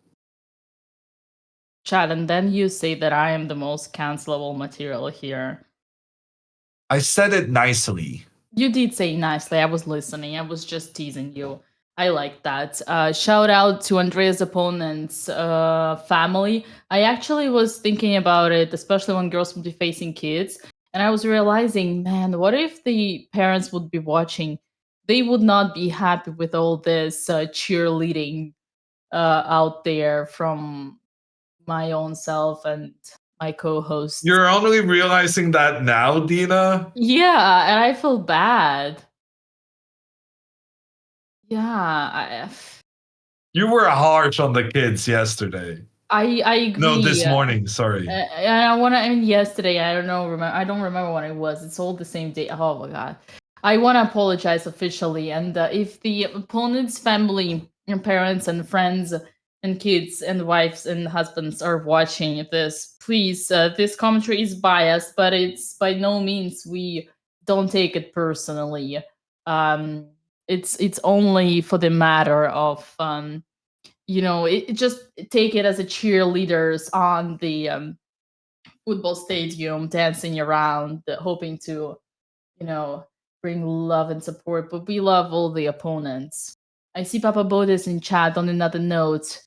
Chad, and then you say that I am the most cancelable material here. I said it nicely. You did say nicely. I was listening. I was just teasing you. I like that. Shout out to Andrea's opponent's family. I actually was thinking about it, especially when girls would be facing kids. And I was realizing, man, what if the parents would be watching? They would not be happy with all this cheerleading out there from my own self and my co-host. You're only realizing that now, Dina? Yeah, and I feel bad. Yeah, You were harsh on the kids yesterday. I agree. No, this morning, sorry. And I mean yesterday, I don't remember when it was. It's all the same day. Oh my god. I want to apologize officially, and if the opponent's family and parents and friends and kids and wives and husbands are watching this, please, this commentary is biased, but it's by no means, we don't take it personally. It's only for the matter of just take it as a cheerleaders on the football stadium dancing around, hoping to bring love and support, but we love all the opponents. I see Papa Bodes in chat. On another note,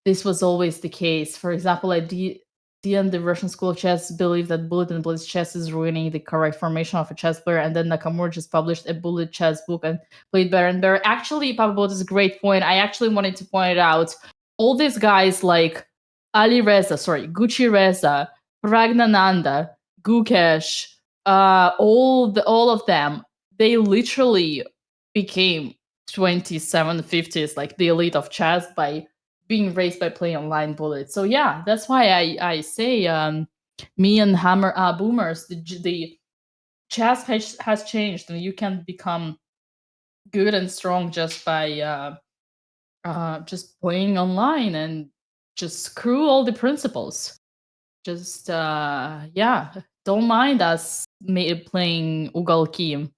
this was always the case. For example, at the end, the Russian School of Chess believed that bullet and blitz chess is ruining the correct formation of a chess player, and then Nakamura just published a bullet chess book and played better and better. Actually, Papa Bodes is a great point. I actually wanted to point it out. All these guys like Gucci Reza, Pragnananda, Gukesh, all of them, they literally became 2750s, like the elite of chess, by being raised by playing online bullets. So yeah, that's why I say me and Hammer boomers, the chess has changed, and you can become good and strong just by just playing online and just screw all the principles. Just don't mind us playing ugalki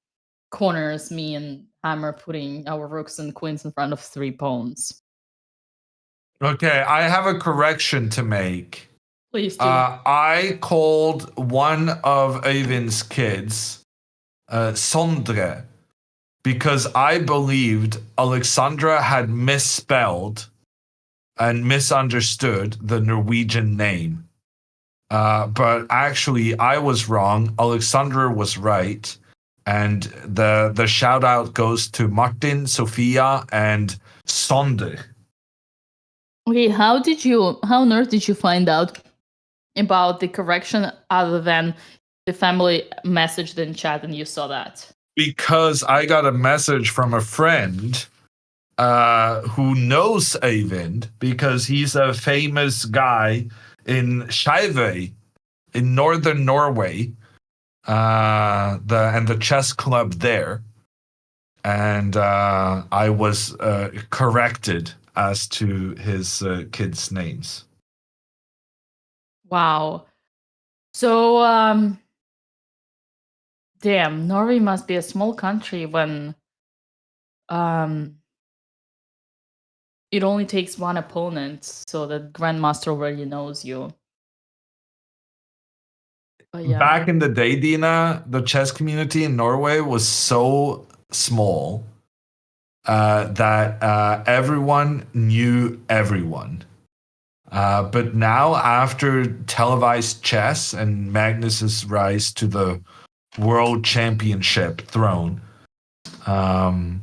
corners, me and Hammer putting our rooks and queens in front of 3 pawns. Okay, I have a correction to make. Please do. I called one of Ivan's kids Sondre because I believed Alexandra had misspelled and misunderstood the Norwegian name. But actually, I was wrong. Alexandra was right. And the shout out goes to Martin, Sophia, and Sonde. Okay, how on earth did you find out about the correction other than the family messaged in chat and you saw that? Because I got a message from a friend who knows Eyvind because he's a famous guy in Skeive in northern Norway, the chess club there, and I was corrected as to his kids' names. Wow. So, damn, Norway must be a small country when it only takes one opponent, so the grandmaster already knows you. But yeah. Back in the day, Dina, the chess community in Norway was so small that everyone knew everyone. But now, after televised chess and Magnus's rise to the world championship throne, that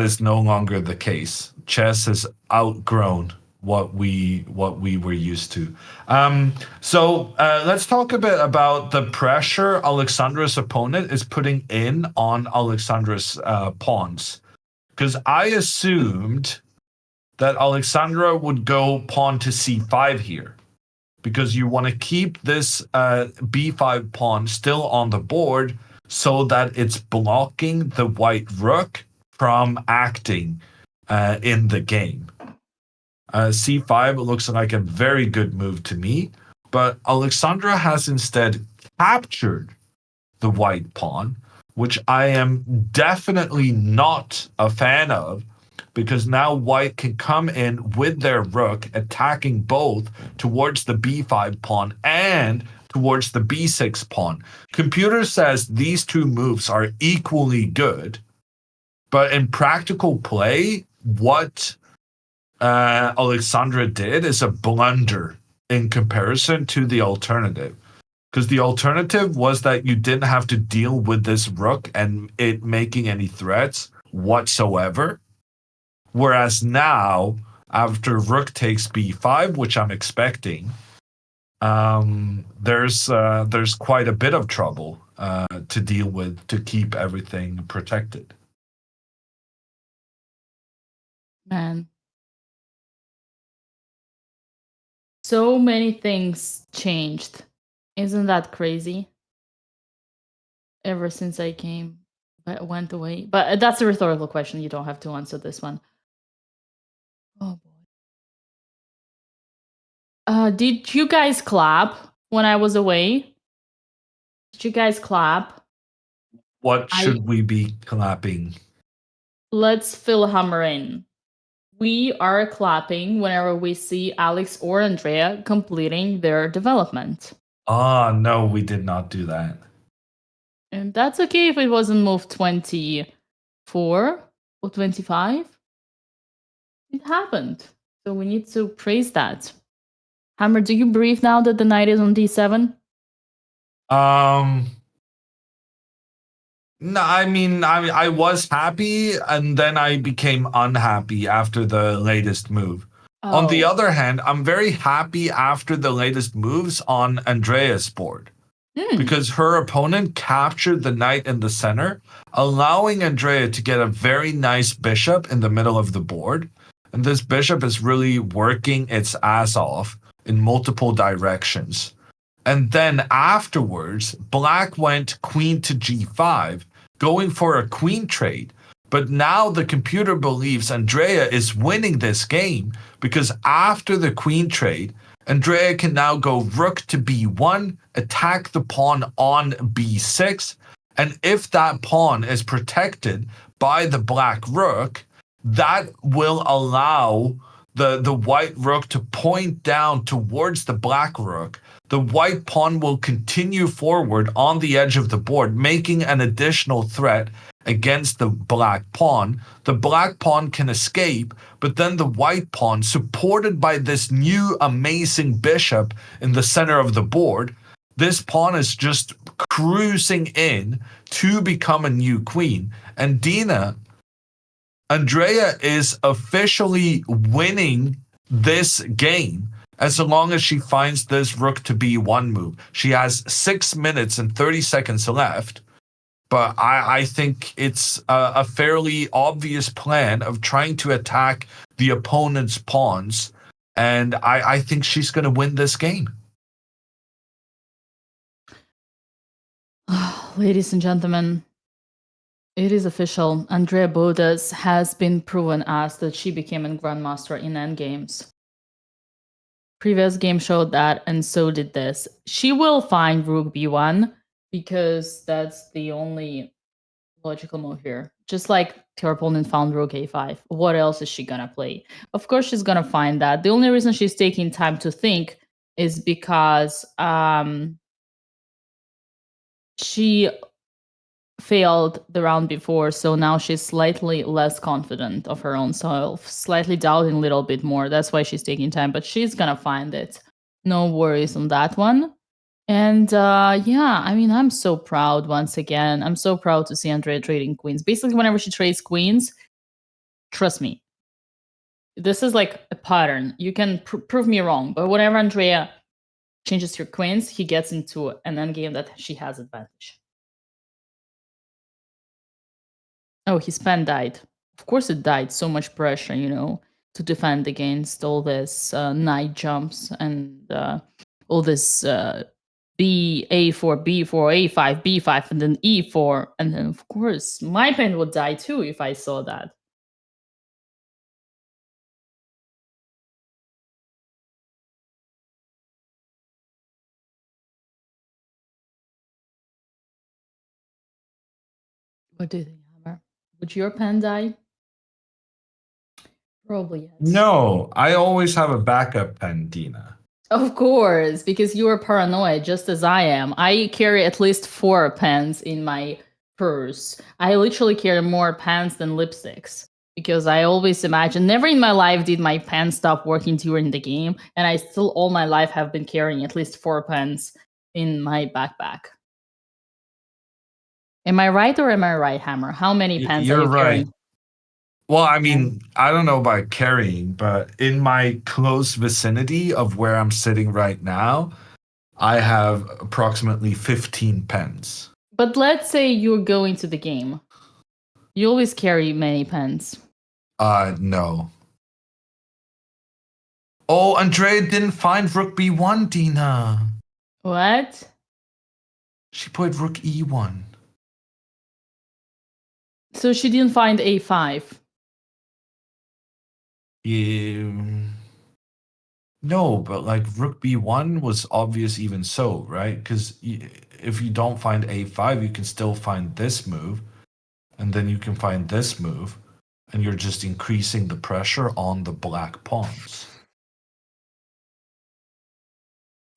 is no longer the case. Chess has outgrown what we were used to. So let's talk a bit about the pressure Alexandra's opponent is putting in on Alexandra's pawns, because I assumed that Alexandra would go pawn to c5 here, because you want to keep this b5 pawn still on the board so that it's blocking the white rook from acting in the game. c5 looks like a very good move to me, but Alexandra has instead captured the white pawn, which I am definitely not a fan of, because now white can come in with their rook, attacking both towards the b5 pawn and towards the b6 pawn. Computer says these two moves are equally good, but in practical play, what Alexandra did is a blunder in comparison to the alternative. Because the alternative was that you didn't have to deal with this rook and it making any threats whatsoever. Whereas now, after rook takes b5, which I'm expecting, there's quite a bit of trouble to deal with to keep everything protected. Man. So many things changed. Isn't that crazy? Ever since I went away. But that's a rhetorical question. You don't have to answer this one. Oh boy. Did you guys clap when I was away? Did you guys clap? What should we be clapping? Let's fill hammer in. We are clapping whenever we see Alex or Andrea completing their development. No, we did not do that. And that's okay if it wasn't move 24 or 25. It happened. So we need to praise that. Hammer, do you breathe now that the knight is on d7? No, I mean, I was happy and then I became unhappy after the latest move. Oh. On the other hand, I'm very happy after the latest moves on Andrea's board. Because her opponent captured the knight in the center, allowing Andrea to get a very nice bishop in the middle of the board. And this bishop is really working its ass off in multiple directions. And then afterwards, black went queen to g5, going for a queen trade. But now the computer believes Andrea is winning this game because after the queen trade, Andrea can now go rook to b1, attack the pawn on b6, and if that pawn is protected by the black rook, that will allow the white rook to point down towards the black rook. The white pawn will continue forward on the edge of the board, making an additional threat against the black pawn. The black pawn can escape, but then the white pawn, supported by this new amazing bishop in the center of the board, this pawn is just cruising in to become a new queen. And Andrea is officially winning this game as long as she finds this rook to b1 move. She has 6 minutes and 30 seconds left, but I think it's a fairly obvious plan of trying to attack the opponent's pawns, and I think she's going to win this game. Ladies and gentlemen, it is official. Andrea Botez has been proven us that she became a grandmaster in endgames. Previous game showed that, and so did this. She will find rook b1 because that's the only logical move here. Just like her opponent found rook a5. What else is she gonna play? Of course she's gonna find that. The only reason she's taking time to think is because she failed the round before, so now she's slightly less confident of her own self, slightly doubting a little bit more. That's why she's taking time, but she's gonna find it. No worries on that one. And yeah, I mean, I'm so proud once again. I'm so proud to see Andrea trading queens. Basically, whenever she trades queens, trust me, this is like a pattern. You can prove me wrong, but whenever Andrea changes her queens, he gets into an endgame that she has advantage. Oh, his pen died. Of course it died. So much pressure, you know, to defend against all this knight jumps and all this B, A4, B4, A5, B5, and then E4. And then, of course, my pen would die too if I saw that. What do you think, Hammer? Would your pen die? Probably yes. No, I always have a backup pen, Dina. Of course, because you are paranoid, just as I am. I carry at least 4 pens in my purse. I literally carry more pens than lipsticks. Because I always imagine, never in my life did my pen stop working during the game, and I still all my life have been carrying at least 4 pens in my backpack. Am I right or am I right, Hammer? How many pens You're are you right. carrying? Well, I mean, I don't know about carrying, but in my close vicinity of where I'm sitting right now, I have approximately 15 pens. But let's say you're going to the game. You always carry many pens. No. Oh, Andrea didn't find rook b1, Dina. What? She played rook e1. So she didn't find a5. No, but like rook b1 was obvious even so, right? Because if you don't find a5, you can still find this move, and then you can find this move, and you're just increasing the pressure on the black pawns.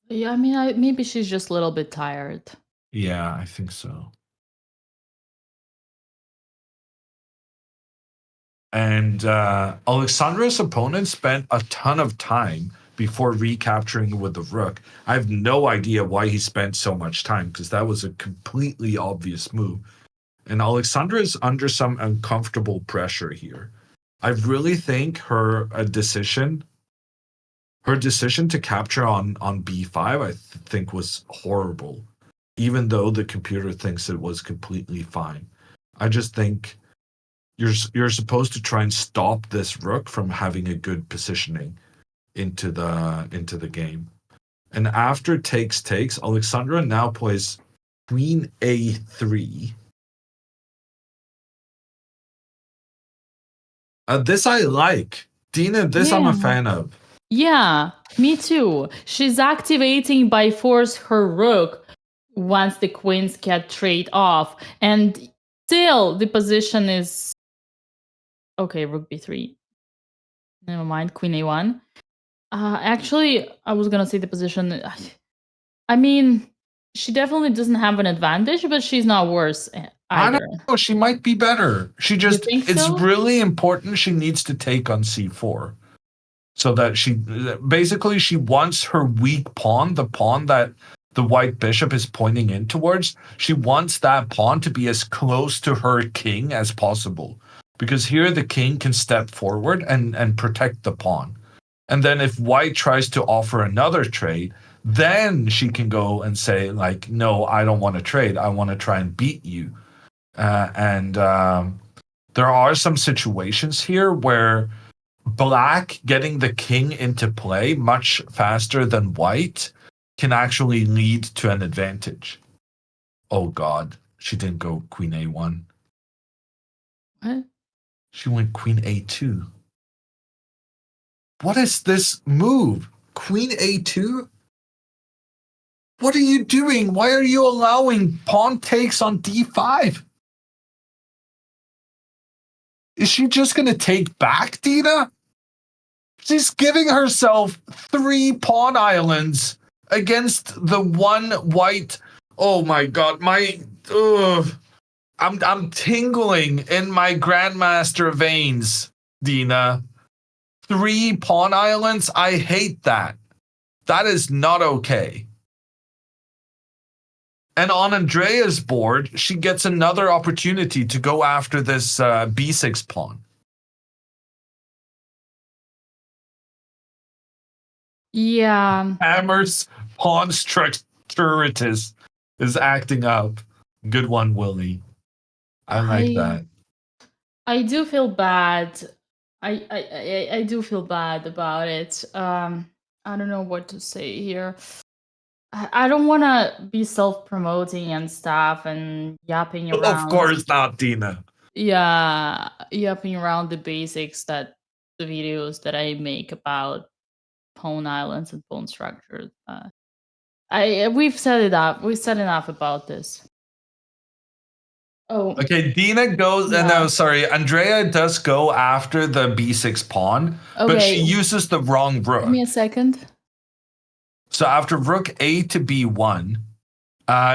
Yeah, I mean, maybe she's just a little bit tired. Yeah, I think so. And Alexandra's opponent spent a ton of time before recapturing with the rook. I have no idea why he spent so much time, because that was a completely obvious move. And Alexandra is under some uncomfortable pressure here. I really think her decision to capture on b5, I think was horrible, even though the computer thinks it was completely fine. I just think you're supposed to try and stop this rook from having a good positioning into the game. And after takes, Alexandra now plays queen a3. This I like. Dina, this I'm a fan of. Yeah, me too. She's activating by force her rook once the queens get trade off. And still the position is... Okay, rook b3. Never mind, queen a1. Actually, I was gonna say the position... I mean, she definitely doesn't have an advantage, but she's not worse either. I don't know. She might be better. She just... It's really important she needs to take on c4. So that she... Basically, she wants her weak pawn, the pawn that the white bishop is pointing in towards, she wants that pawn to be as close to her king as possible. Because here the king can step forward and protect the pawn. And then if white tries to offer another trade, then she can go and say, like, no, I don't want to trade. I want to try and beat you. There are some situations here where black getting the king into play much faster than white can actually lead to an advantage. Oh God, she didn't go queen a1. What? She went queen a2. What is this move? Queen a2? What are you doing? Why are you allowing pawn takes on d5? Is she just going to take back, Dina? She's giving herself 3 pawn islands against the one white. Oh my God, I'm tingling in my grandmaster veins, Dina. 3 pawn islands? I hate that. That is not okay. And on Andrea's board, she gets another opportunity to go after this b6 pawn. Yeah. Hammer's pawn structuritis is acting up. Good one, Willie. I like that. I do feel bad. I do feel bad about it. I don't know what to say here. I don't want to be self-promoting and stuff and yapping around. Of course not, Dina. Yeah, yapping around the basics that the videos that I make about pawn islands and pawn structures. We've said it up. We've said enough about this. Oh. Okay, Dina goes. Yeah. No, sorry. Andrea does go after the b6 pawn, but she uses the wrong rook. Give me a second. So after rook a to b1,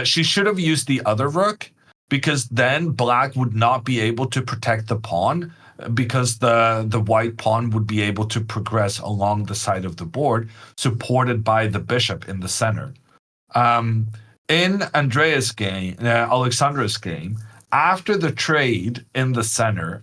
she should have used the other rook, because then black would not be able to protect the pawn, because the white pawn would be able to progress along the side of the board, supported by the bishop in the center. In Andrea's game, Alexandra's game, after the trade in the center,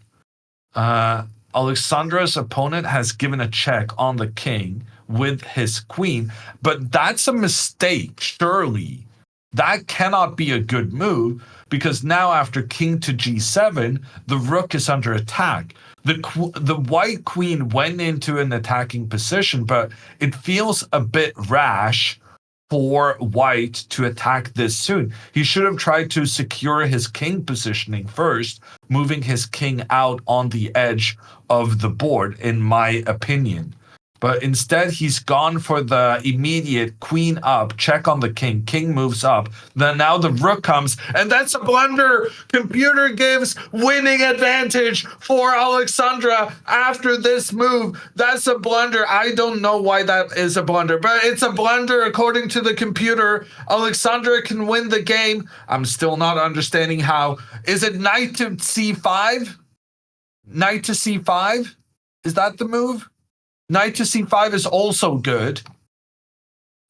Alexandra's opponent has given a check on the king with his queen, but that's a mistake, surely. That cannot be a good move, because now after king to g7, the rook is under attack. The white queen went into an attacking position, but it feels a bit rash for white to attack this soon. He should have tried to secure his king positioning first, moving his king out on the edge of the board, in my opinion. But instead, he's gone for the immediate queen up, check on the king. King moves up. Then now the rook comes, and that's a blunder. Computer gives winning advantage for Alexandra after this move. That's a blunder. I don't know why that is a blunder, but it's a blunder according to the computer. Alexandra can win the game. I'm still not understanding how. Is it knight to c5? Knight to c5? Is that the move? Knight to c5 is also good.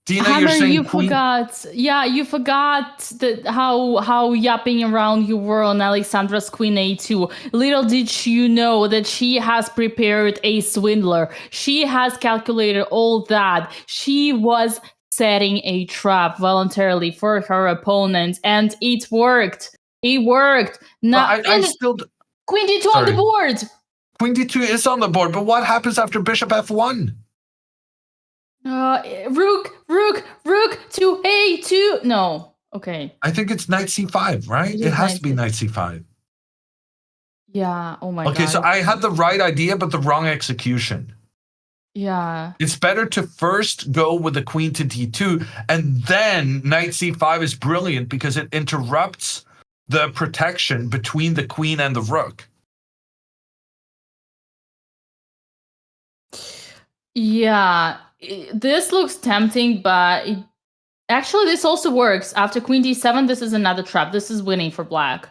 Dina, Hammer, you're saying you queen... forgot. Yeah, you forgot that how yapping around you were on Alexandra's queen a2. Little did you know that she has prepared a swindler. She has calculated all that. She was setting a trap voluntarily for her opponent, and it worked. It worked. Now, I still... Queen d2 on the board. Queen d2 is on the board, but what happens after bishop f1? Rook to a2. No. Okay. I think it's knight c5, right? It has to be knight c5. Yeah. Oh my God. Okay, so I had the right idea, but the wrong execution. Yeah. It's better to first go with the queen to d2, and then knight c5 is brilliant because it interrupts the protection between the queen and the rook. Yeah, this looks tempting, but actually this also works. After queen d7, this is another trap. This is winning for black.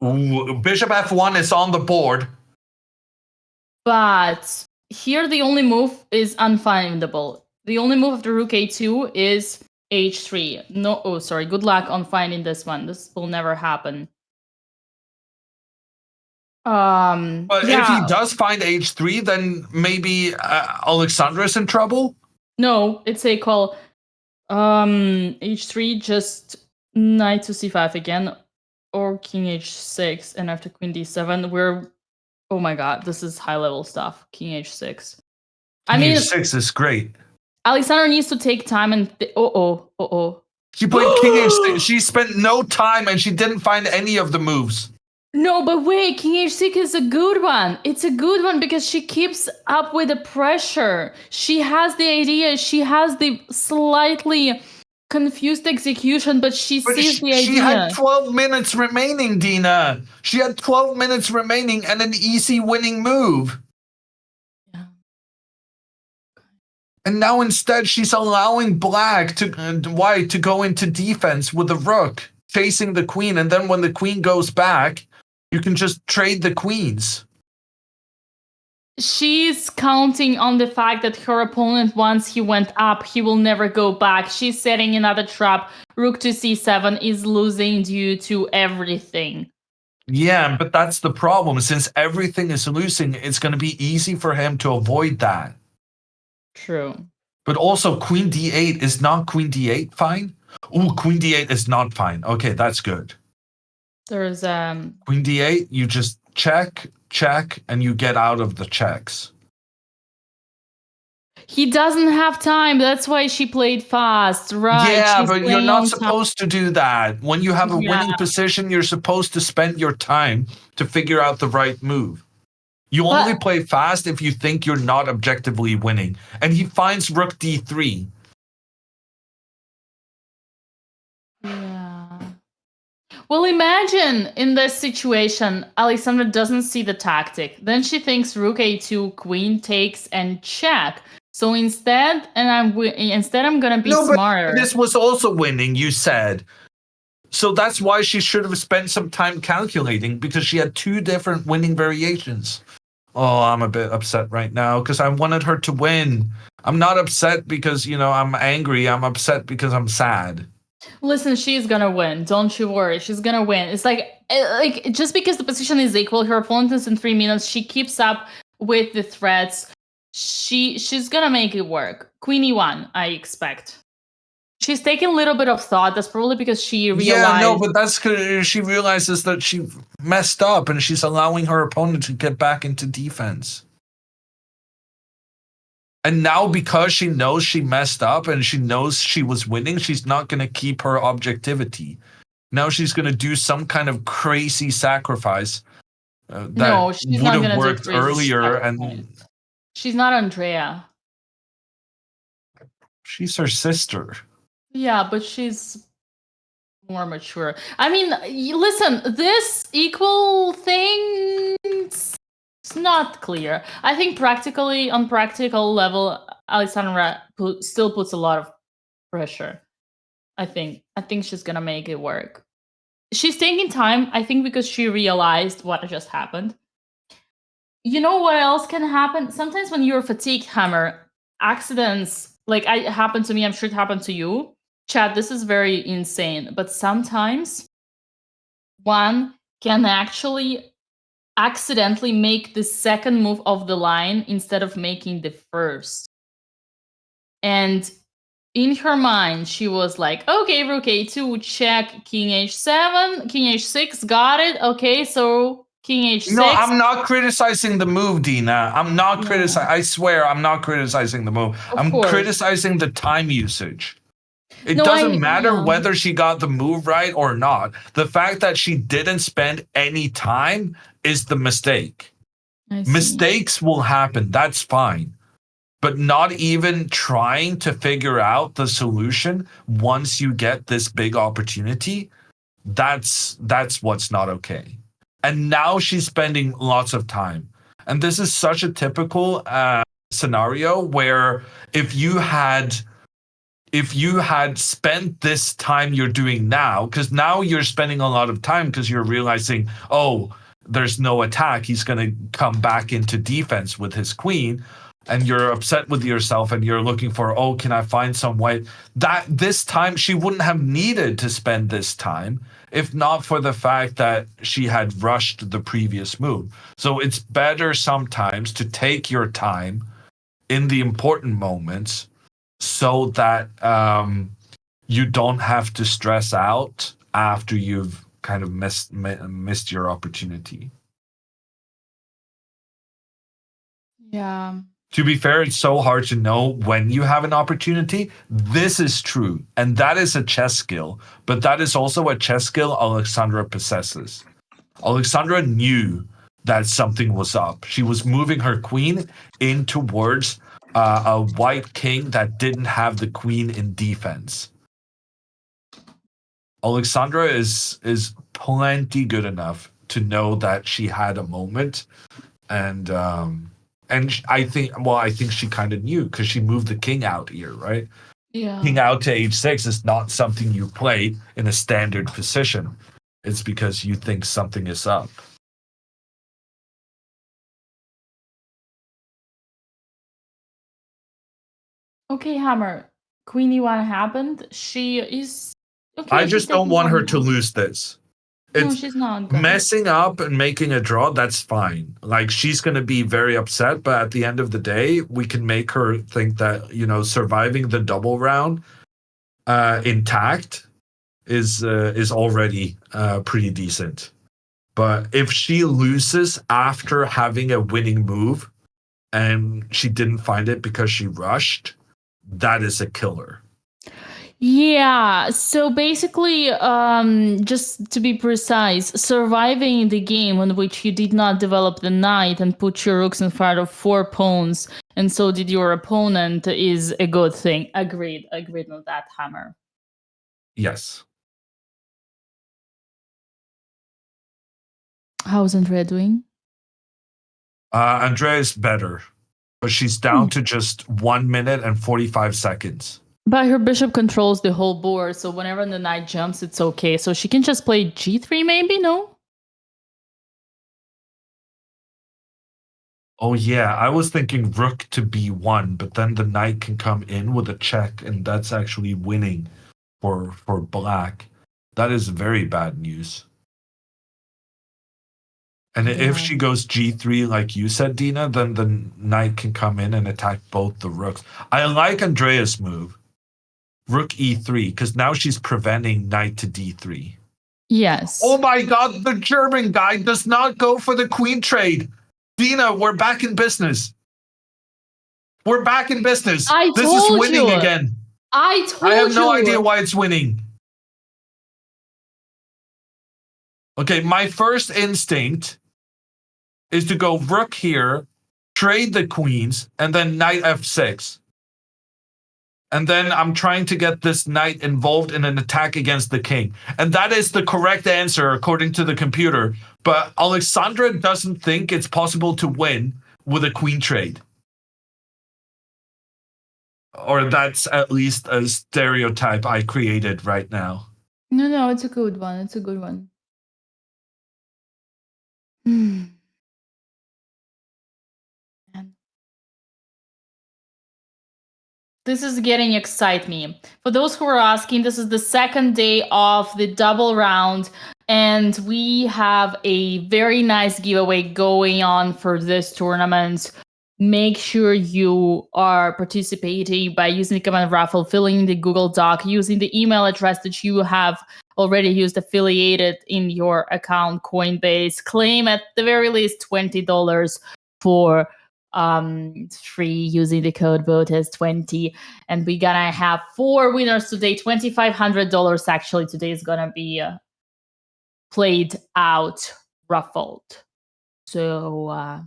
Ooh, bishop f1 is on the board. But here the only move is unfindable. The only move after rook a2 is h3. No, oh, sorry. Good luck on finding this one. This will never happen. But if he Yeah. does find h3, then maybe Alexandra's in trouble? No, it's a call. h3, just knight to c5 again, or king h6, and after queen d7, we're... Oh my god, this is high-level stuff. King h6. I mean, h6 is great. Alexandra needs to take time and... She played king h6. She spent no time and she didn't find any of the moves. No, but wait, king h6 is a good one. It's a good one because she keeps up with the pressure. She has the idea. She has the slightly confused execution, but she sees the idea. She had 12 minutes remaining, Dina. She had 12 minutes remaining and an easy winning move. Yeah. And now instead she's allowing white to go into defense with the rook, chasing the queen. And then when the queen goes back, you can just trade the queens. She's counting on the fact that her opponent, once he went up, he will never go back. She's setting another trap. Rook to c7 is losing due to everything. Yeah, but that's the problem. Since everything is losing, it's going to be easy for him to avoid that. True. But also, queen d8 is not queen d8 fine? Ooh, queen d8 is not fine. Okay, that's good. There's Queen d8, you just check, and you get out of the checks. He doesn't have time. That's why she played fast, right? Yeah, She's but you're playing not on time. supposed to do that. When you have a winning position, you're supposed to spend your time to figure out the right move. You only play fast if you think you're not objectively winning. And he finds rook d3. Yeah. Well, imagine in this situation, Alexandra doesn't see the tactic. Then she thinks rook a2, queen takes, and check. So instead, I'm gonna be smarter. But this was also winning, you said. So that's why she should have spent some time calculating, because she had two different winning variations. Oh, I'm a bit upset right now because I wanted her to win. I'm not upset because, I'm angry. I'm upset because I'm sad. Listen, she's gonna win. Don't you worry. She's gonna win. It's like just because the position is equal, her opponent is in 3 minutes. She keeps up with the threats. She's gonna make it work. Queen e1, I expect. She's taking a little bit of thought. That's probably because she realized... Yeah, no, but that's because she realizes that she messed up and she's allowing her opponent to get back into defense. And now because she knows she messed up and she knows she was winning, she's not going to keep her objectivity. Now she's going to do some kind of crazy sacrifice that would have worked earlier. And she's not Andrea. She's her sister. Yeah, but she's more mature. I mean, listen, this equal thing, it's not clear. I think on practical level, Alexandra still puts a lot of pressure. I think she's gonna make it work. She's taking time, I think, because she realized what just happened. You know what else can happen? Sometimes when you're fatigued, Hammer, accidents, like it happened to me, I'm sure it happened to you. Chad, this is very insane, but sometimes one can actually accidentally make the second move of the line instead of making the first. And in her mind, she was like, okay, rook a2, check, king h7, king h6, got it. Okay, so king h6. No, I'm not criticizing the move, Dina. I'm not criticizing. I swear, I'm not criticizing the move. I'm criticizing the time usage. It doesn't matter whether she got the move right or not. The fact that she didn't spend any time is the mistake. Mistakes will happen. That's fine. But not even trying to figure out the solution once you get this big opportunity, that's what's not okay. And now she's spending lots of time. And this is such a typical scenario where if you had spent this time you're doing now, because now you're spending a lot of time because you're realizing, oh, there's no attack. He's going to come back into defense with his queen. and you're upset with yourself and you're looking for, oh, can I find some white? That this time she wouldn't have needed to spend this time if not for the fact that she had rushed the previous move. So it's better sometimes to take your time in the important moments so that you don't have to stress out after you've kind of missed your opportunity. Yeah. To be fair, it's so hard to know when you have an opportunity. This is true, and that is a chess skill, but that is also a chess skill Alexandra possesses. Alexandra knew that something was up. She was moving her queen in towards a white king that didn't have the queen in defense. Alexandra is plenty good enough to know that she had a moment, and I think she kind of knew because she moved the king out here, right? Yeah. King out to h6 is not something you play in a standard position. It's because you think something is up. Okay, Hammer. Queen E1 happened. She is okay. I she's just don't taking want her one to now. lose this. No, It's she's not gonna. messing up and making a draw, that's fine. Like, she's going to be very upset, but at the end of the day, we can make her think that, surviving the double round intact is already pretty decent. But if she loses after having a winning move and she didn't find it because she rushed, that is a killer. Yeah, so basically, just to be precise, surviving the game in which you did not develop the knight and put your rooks in front of 4 pawns, and so did your opponent, is a good thing. Agreed on that, Hammer. Yes. How's Andrea doing? Andrea is better, but she's down to just 1 minute and 45 seconds. But her bishop controls the whole board, so whenever the knight jumps, it's okay. So she can just play g3 maybe, no? Oh yeah, I was thinking rook to b1, but then the knight can come in with a check, and that's actually winning for black. That is very bad news. And if she goes g3, like you said, Dina, then the knight can come in and attack both the rooks. I like Andrea's move, rook e3, because now she's preventing knight to d3. Yes. Oh my god, the German guy does not go for the queen trade. Dina, we're back in business. We're back in business. This is winning again. I have no idea why it's winning. Okay, my first instinct is to go rook here, trade the queens, and then knight f6. And then I'm trying to get this knight involved in an attack against the king. And that is the correct answer according to the computer. But Alexandra doesn't think it's possible to win with a queen trade. Or that's at least a stereotype I created right now. No, it's a good one. It's a good one. This is getting excite me. For those who are asking, this is the second day of the double round, and we have a very nice giveaway going on for this tournament. Make sure you are participating by using the command raffle, filling in the Google Doc, using the email address that you have already used affiliated in your account, Coinbase. Claim at the very least $20 for free using the code BotezLive20, and we're gonna have 4 winners today. $2,500 actually today is gonna be played out, ruffled. So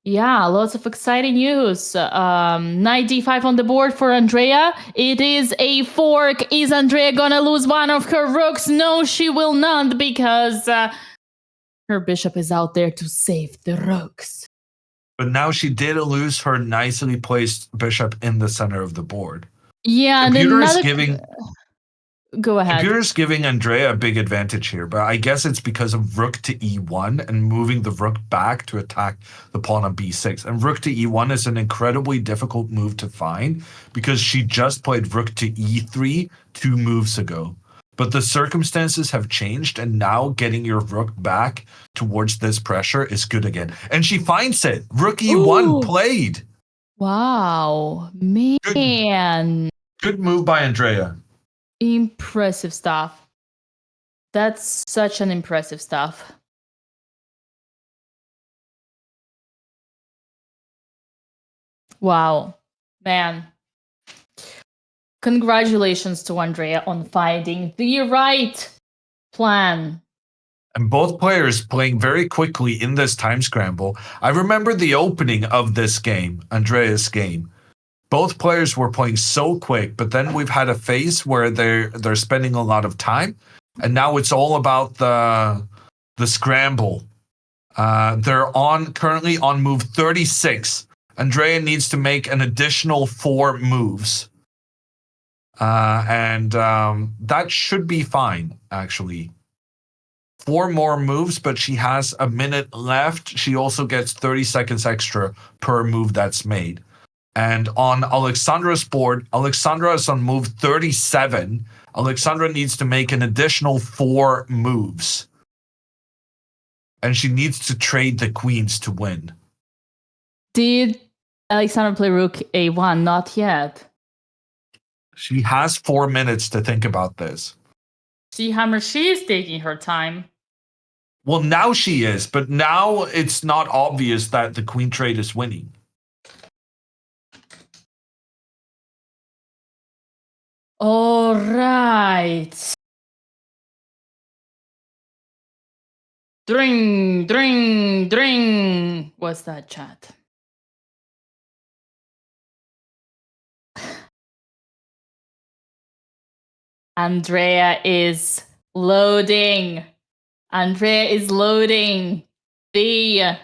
yeah, lots of exciting news. Knight d5 on the board for Andrea. It is a fork. Is Andrea gonna lose one of her rooks? No, she will not, because her bishop is out there to save the rooks. But now she did lose her nicely placed bishop in the center of the board. Yeah, Computer and is another giving. Go ahead. Computer's giving Andrea a big advantage here, but I guess it's because of rook to e1 and moving the rook back to attack the pawn on b6. And rook to e1 is an incredibly difficult move to find because she just played rook to e3 2 moves ago. But the circumstances have changed, and now getting your rook back towards this pressure is good again. And she finds it. Rook e1 played. Wow, man. Good move by Andrea. Impressive stuff. That's such an impressive stuff. Wow, man. Congratulations to Andrea on finding the right plan. And both players playing very quickly in this time scramble. I remember the opening of this game, Andrea's game. Both players were playing so quick, but then we've had a phase where they're spending a lot of time, and now it's all about the scramble. They're currently on move 36. Andrea needs to make an additional 4 moves. And that should be fine, actually. 4 more moves, but she has a minute left. She also gets 30 seconds extra per move that's made. And on Alexandra's board, Alexandra is on move 37. Alexandra needs to make an additional 4 moves. And she needs to trade the queens to win. Did Alexandra play rook a1? Not yet. She has 4 minutes to think about this. See, Hammer, she is taking her time. Well, now she is, but now it's not obvious that the queen trade is winning. All right. Dring, dring, dring. What's that, chat? Andrea is loading. Andrea is loading the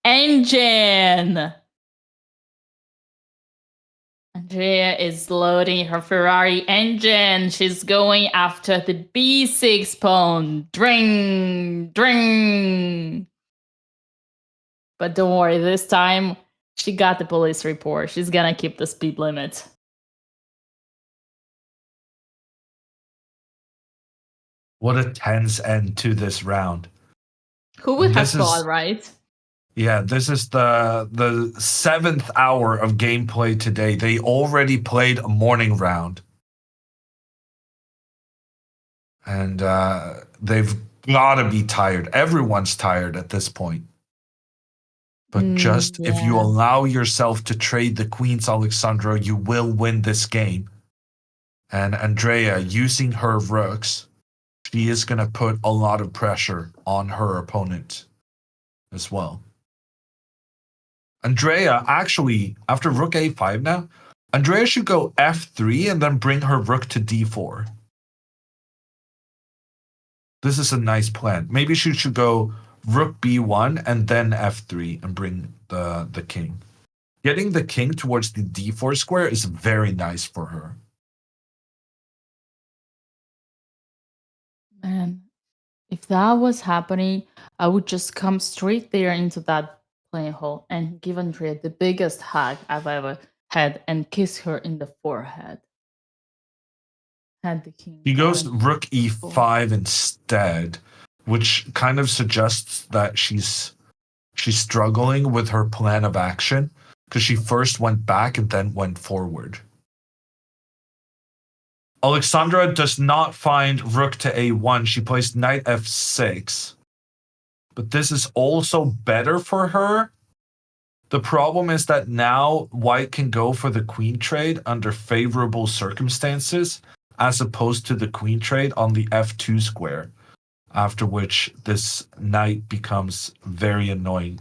engine. Andrea is loading her Ferrari engine. She's going after the b6 pawn. Dring, dring. But don't worry, this time she got the police report. She's gonna keep the speed limit. What a tense end to this round. Who would have thought, right? Yeah, this is the 7th hour of gameplay today. They already played a morning round. And they've got to be tired. Everyone's tired at this point. But if you allow yourself to trade the queens, Alexandra, you will win this game. And Andrea, using her rooks, she is going to put a lot of pressure on her opponent as well. Andrea, actually, after rook a5 now, Andrea should go f3 and then bring her rook to d4. This is a nice plan. Maybe she should go rook b1 and then f3 and bring the king. Getting the king towards the d4 square is very nice for her. Man, if that was happening, I would just come straight there into that playing hole and give Andrea the biggest hug I've ever had and kiss her in the forehead. Had the king. He goes rook e5 instead, which kind of suggests that she's struggling with her plan of action because she first went back and then went forward. Alexandra does not find rook to a1. She plays knight f6. But this is also better for her. The problem is that now white can go for the queen trade under favorable circumstances, as opposed to the queen trade on the f2 square, after which this knight becomes very annoying.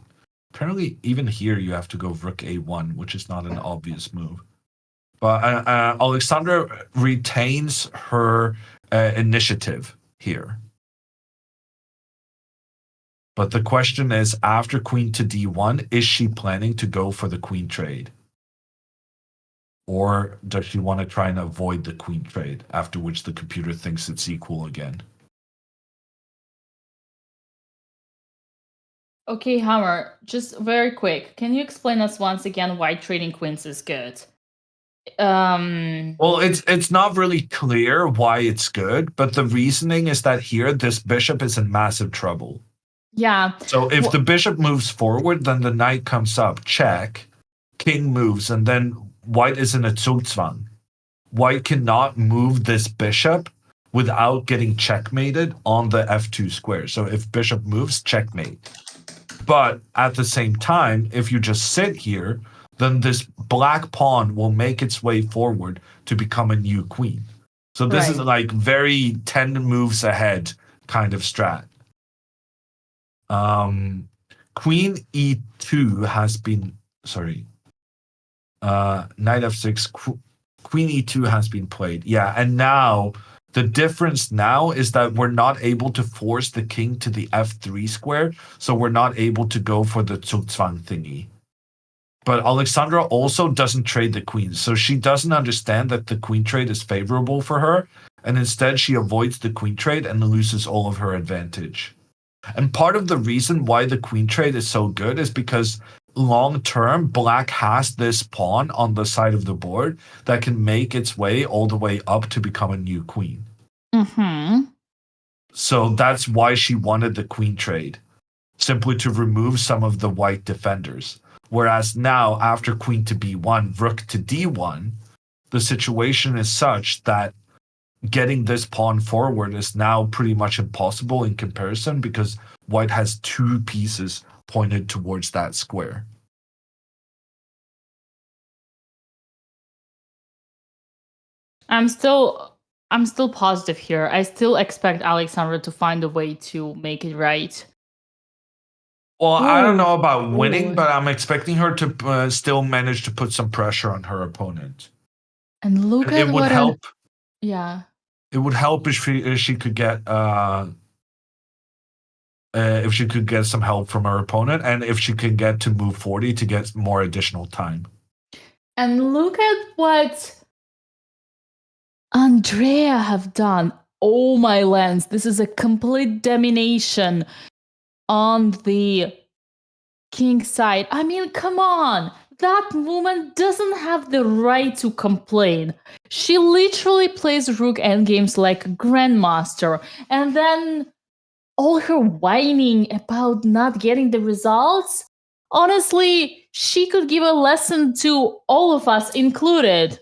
Apparently, even here you have to go rook a1, which is not an obvious move. But Alexandra retains her initiative here. But the question is, after queen to d1, is she planning to go for the queen trade? Or does she want to try and avoid the queen trade, after which the computer thinks it's equal again? Okay, Hammer, just very quick. Can you explain us once again why trading queens is good? Well, it's not really clear why it's good, but the reasoning is that here this bishop is in massive trouble. Yeah. So if the bishop moves forward, then the knight comes up, check, king moves, and then white is in a Zugzwang. White cannot move this bishop without getting checkmated on the f2 square. So if bishop moves, checkmate. But at the same time, if you just sit here, then this black pawn will make its way forward to become a new queen. So this is like very 10 moves ahead kind of strat. Queen e2 has been, sorry, knight f6, queen e2 has been played. Yeah, and now the difference now is that we're not able to force the king to the f3 square, so we're not able to go for the Zugzwang thingy. But Alexandra also doesn't trade the queen, so she doesn't understand that the queen trade is favorable for her, and instead she avoids the queen trade and loses all of her advantage. And part of the reason why the queen trade is so good is because long term, black has this pawn on the side of the board that can make its way all the way up to become a new queen. Mm-hmm. So that's why she wanted the queen trade, simply to remove some of the white defenders. Whereas now, after queen to b1, rook to d1, the situation is such that getting this pawn forward is now pretty much impossible in comparison because white has two pieces pointed towards that square. I'm still positive here. I still expect Alexandra to find a way to make it right. Well, I don't know about Ooh. winning, but I'm expecting her to still manage to put some pressure on her opponent. And look And at it would what help. Yeah. It would help if she could get if she could get some help from her opponent, and if she can get to move 40 to get more additional time. And look at what Andrea have done. Oh my lens, this is a complete domination on the king side. I mean, come on. That woman doesn't have the right to complain. She literally plays rook endgames like a grandmaster, and then all her whining about not getting the results. Honestly, she could give a lesson to all of us included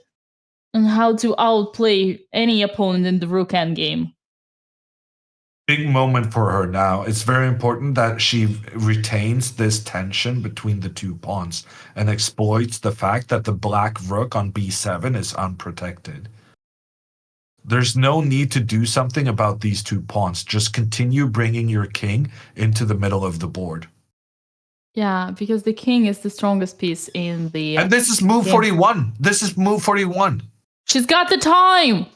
on how to outplay any opponent in the rook endgame. Big moment for her now. It's very important that she retains this tension between the two pawns and exploits the fact that the black rook on b7 is unprotected. There's no need to do something about these two pawns. Just continue bringing your king into the middle of the board. Yeah, because the king is the strongest piece in the... And this is move 41. This is move 41. She's got the time!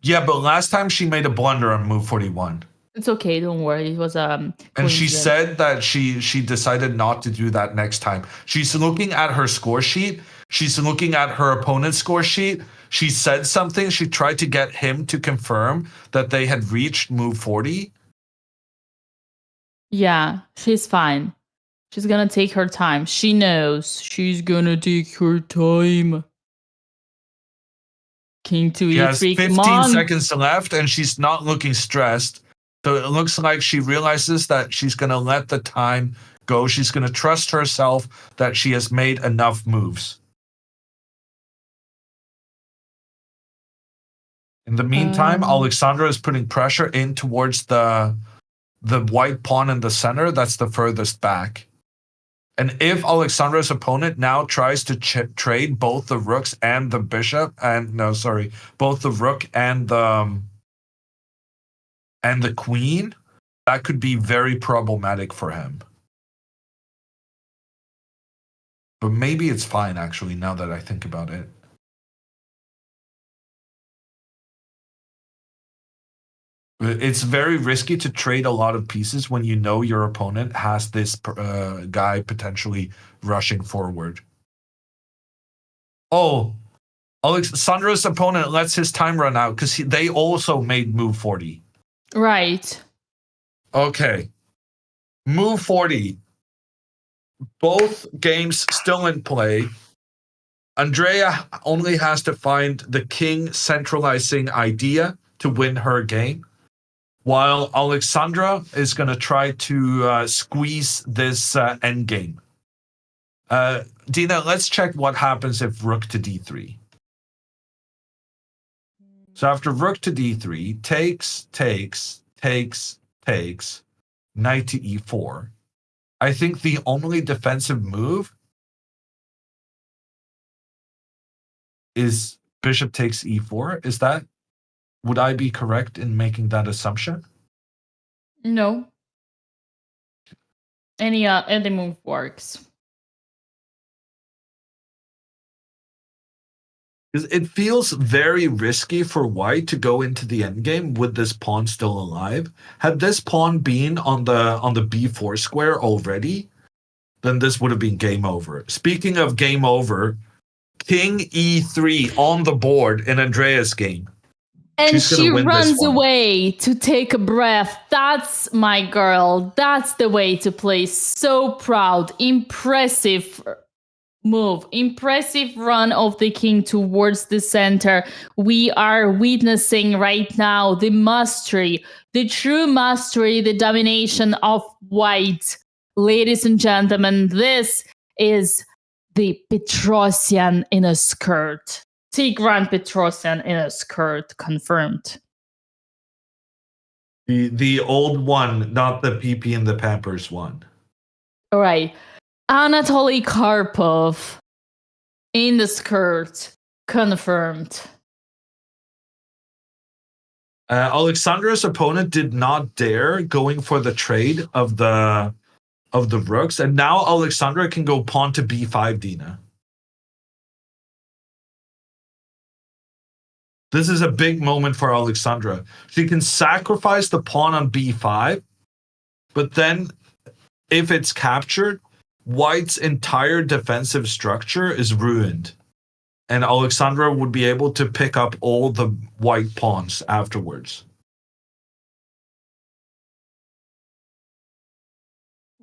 Yeah, but last time she made a blunder on move 41. It's okay, don't worry. It was and she said that she decided not to do that next time. She's looking at her score sheet. She's looking at her opponent's score sheet. She said something. She tried to get him to confirm that they had reached move 40. Yeah, she's fine. She's gonna take her time. She knows. She's gonna take her time. King to E3, she has 15 seconds left, and she's not looking stressed. So it looks like she realizes that she's going to let the time go. She's going to trust herself that she has made enough moves. In the meantime, Alexandra is putting pressure in towards the white pawn in the center. That's the furthest back. And if Alexandra's opponent now tries to trade both the rooks and the bishop, both the rook and the queen, that could be very problematic for him. But maybe it's fine, actually, now that I think about it. It's very risky to trade a lot of pieces when you know your opponent has this guy potentially rushing forward. Oh, Alexandra's opponent lets his time run out because they also made move 40. Right. Okay. Move 40. Both games still in play. Andrea only has to find the king centralizing idea to win her game, while Alexandra is going to try to squeeze this endgame. Dina, let's check what happens if rook to d3. So after rook to d3, takes, knight to e4. I think the only defensive move is bishop takes e4. Would I be correct in making that assumption? No. Any move works. It feels very risky for white to go into the endgame with this pawn still alive. Had this pawn been on the b4 square already, then this would have been game over. Speaking of game over, king e3 on the board in Andrea's game. And she runs away to take a breath. That's my girl. That's the way to play. So proud. Impressive move. Impressive run of the king towards the center. We are witnessing right now the mastery, the true mastery, the domination of white. Ladies and gentlemen, this is the Petrosian in a skirt. Tigran Petrosian in a skirt, confirmed. The old one, not the PP and the Pampers one. All right. Anatoly Karpov in the skirt, confirmed. Alexandra's opponent did not dare going for the trade of the rooks, and now Alexandra can go pawn to b5, Dina. This is a big moment for Alexandra. She can sacrifice the pawn on b5, but then if it's captured, white's entire defensive structure is ruined. And Alexandra would be able to pick up all the white pawns afterwards.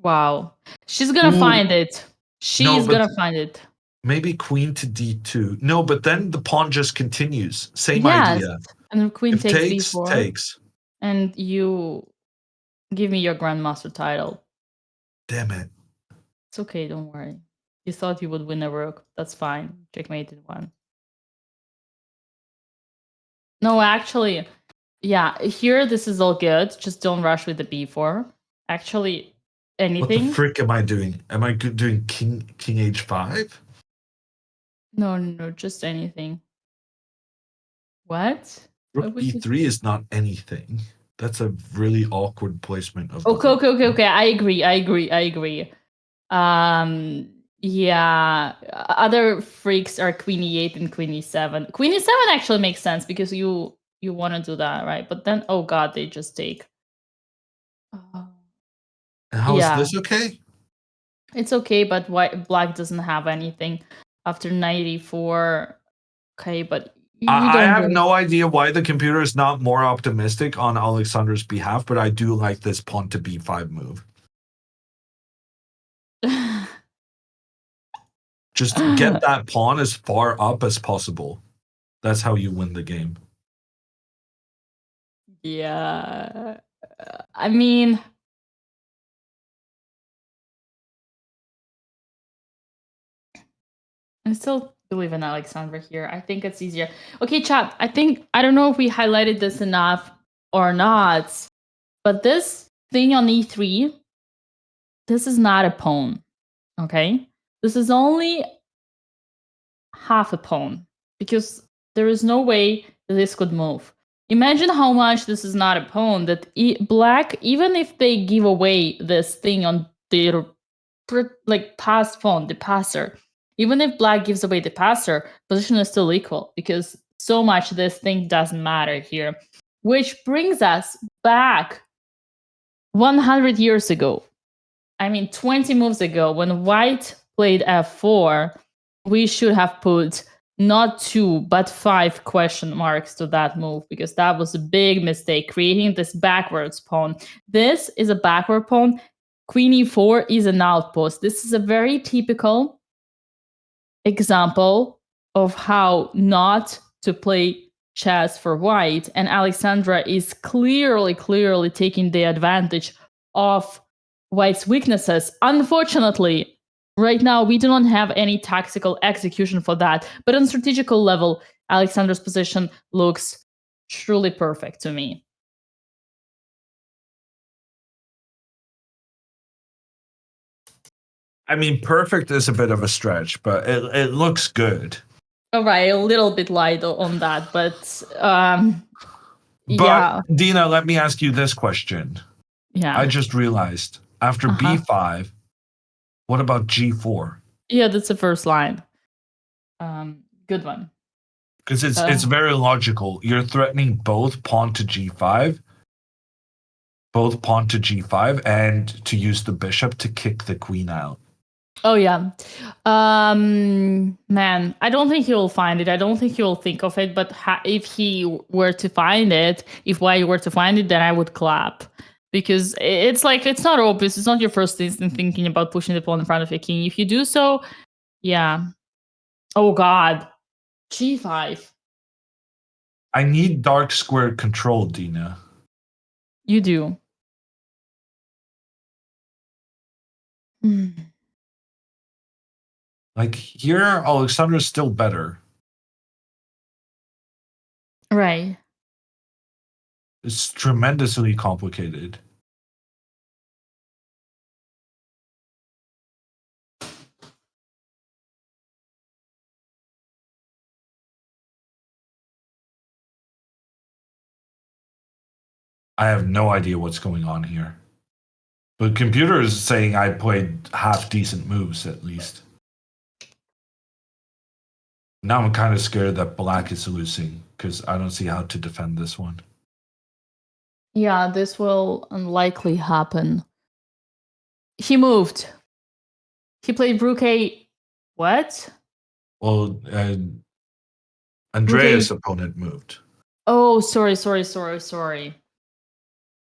Wow. She's gonna find it. She's gonna find it. Maybe queen to d2. No, but then the pawn just continues. Same idea. And the queen takes b4. Takes. And you give me your grandmaster title. Damn it. It's okay, don't worry. You thought you would win a rook. That's fine. Checkmated one. No, actually, yeah, here this is all good. Just don't rush with the b4. Actually, anything. What the frick am I doing? Am I doing king h5? No, just anything. What? Rook b3 is not anything. That's a really awkward placement of. Okay. I agree. Yeah. Other freaks are queen e8 and queen e7. Queen e7 actually makes sense because you want to do that, right? But then, oh god, they just take. How is this okay? It's okay, but black doesn't have anything after 94. Okay, but I have no idea why the computer is not more optimistic on Alexandra's behalf, but I do like this pawn to b5 move. Just get that pawn as far up as possible. That's how you win the game. Yeah. I mean, I still believe in Alexandra here. I think it's easier. Okay, chat. I don't know if we highlighted this enough or not, but this thing on e3, this is not a pawn. Okay? This is only half a pawn because there is no way that this could move. Imagine how much this is not a pawn that black, even if they give away this thing on their past pawn, the passer, even if black gives away the passer, position is still equal because so much this thing doesn't matter here. Which brings us back 100 years ago. I mean, 20 moves ago, when white played f4, we should have put not 2, but 5 question marks to that move, because that was a big mistake, creating this backwards pawn. This is a backward pawn. Queen e4 is an outpost. This is a very typical example of how not to play chess for white. And Alexandra is clearly taking the advantage of white's weaknesses. Unfortunately, right now, we do not have any tactical execution for that. But on strategical level, Alexandra's position looks truly perfect to me. I mean, perfect is a bit of a stretch, but it looks good. All right, a little bit light on that, but But Dina, let me ask you this question. Yeah. I just realized after b5, what about g4? Yeah, that's the first line. Good one. Because it's very logical. You're threatening both pawn to g5, and to use the bishop to kick the queen out. Oh yeah. Man, I don't think he will find it. I don't think he will think of it, but if he were to find it, if white were to find it, then I would clap. Because it's like, it's not obvious. It's not your first instinct thinking about pushing the pawn in front of your king. If you do so, yeah. Oh god. G5. I need dark square control, Dina. You do. Like here, Alexandra's still better. Right. It's tremendously complicated. I have no idea what's going on here. But computer is saying I played half decent moves at least. Now I'm kind of scared that black is losing because I don't see how to defend this one. Yeah, this will unlikely happen. He moved. He played Rook A. What? Well, Andrea's opponent moved. Oh, sorry.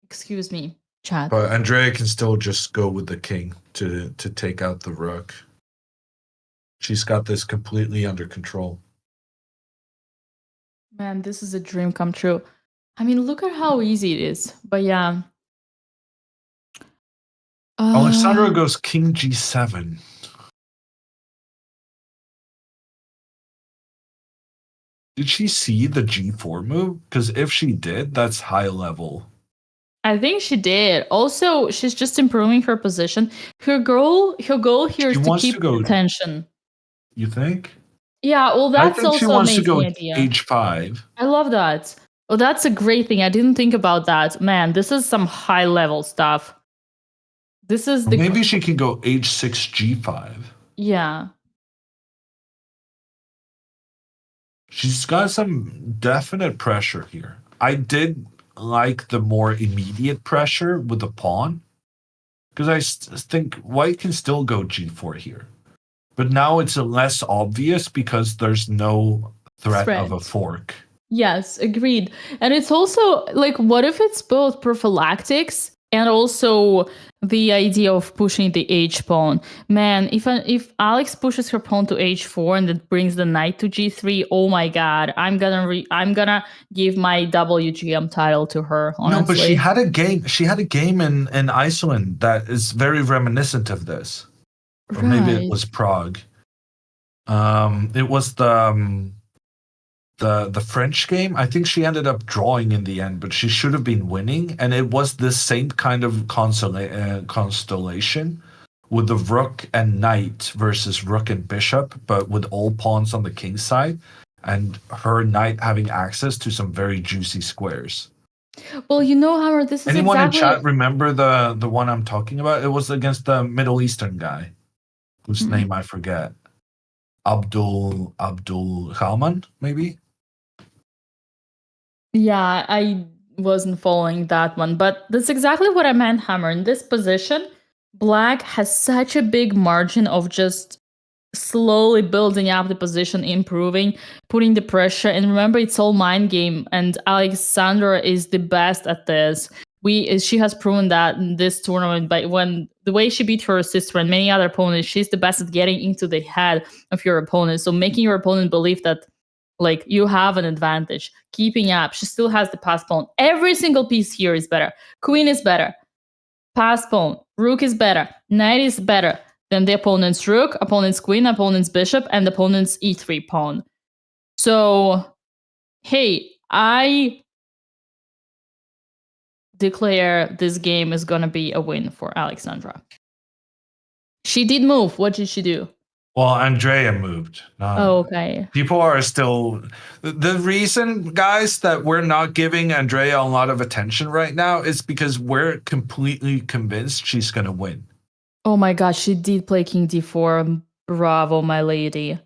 Excuse me, chat. But Andrea can still just go with the king to take out the rook. She's got this completely under control. Man, this is a dream come true. I mean, look at how easy it is. But yeah. Alexandra goes king g7. Did she see the g4 move? Because if she did, that's high level. I think she did. Also, she's just improving her position. Her goal here is to keep the tension. You think? Yeah, well, that's also she wants to go idea. h5. I love that. Oh, that's a great thing. I didn't think about that. Man, this is some high level stuff. This is Maybe she can go h6 g5. Yeah. She's got some definite pressure here. I did like the more immediate pressure with the pawn, because I think white can still go g4 here. But now it's less obvious because there's no threat of a fork. Yes, agreed. And it's also like, what if it's both prophylactics and also the idea of pushing the h pawn? Man, if Alex pushes her pawn to h4 and it brings the knight to g3, oh my god, I'm gonna give my WGM title to her. Honestly. No, but she had a game. She had a game in Iceland that is very reminiscent of this. Or maybe it was Prague. It was the French game. I think she ended up drawing in the end, but she should have been winning. And it was the same kind of constellation with the rook and knight versus rook and bishop, but with all pawns on the king's side, and her knight having access to some very juicy squares. Well, you know, Howard, this is anyone in chat remember the one I'm talking about? It was against the Middle Eastern guy, whose name I forget. Abdul Khalman, maybe? Yeah, I wasn't following that one, but that's exactly what I meant, Hammer. In this position, black has such a big margin of just slowly building up the position, improving, putting the pressure. And remember, it's all mind game, and Alexandra is the best at this. She has proven that in this tournament, but when the way she beat her sister and many other opponents, she's the best at getting into the head of your opponent. So making your opponent believe that like you have an advantage, keeping up. She still has the pass pawn. Every single piece here is better. Queen is better. Pass pawn. Rook is better. Knight is better than the opponent's rook, opponent's queen, opponent's bishop, and opponent's e3 pawn. So, hey, I declare this game is gonna be a win for Alexandra. She did move. What did she do? Well, Andrea moved. Oh, okay. People are still. The reason, guys, that we're not giving Andrea a lot of attention right now is because we're completely convinced she's going to win. Oh my god, she did play king d4. Bravo, my lady.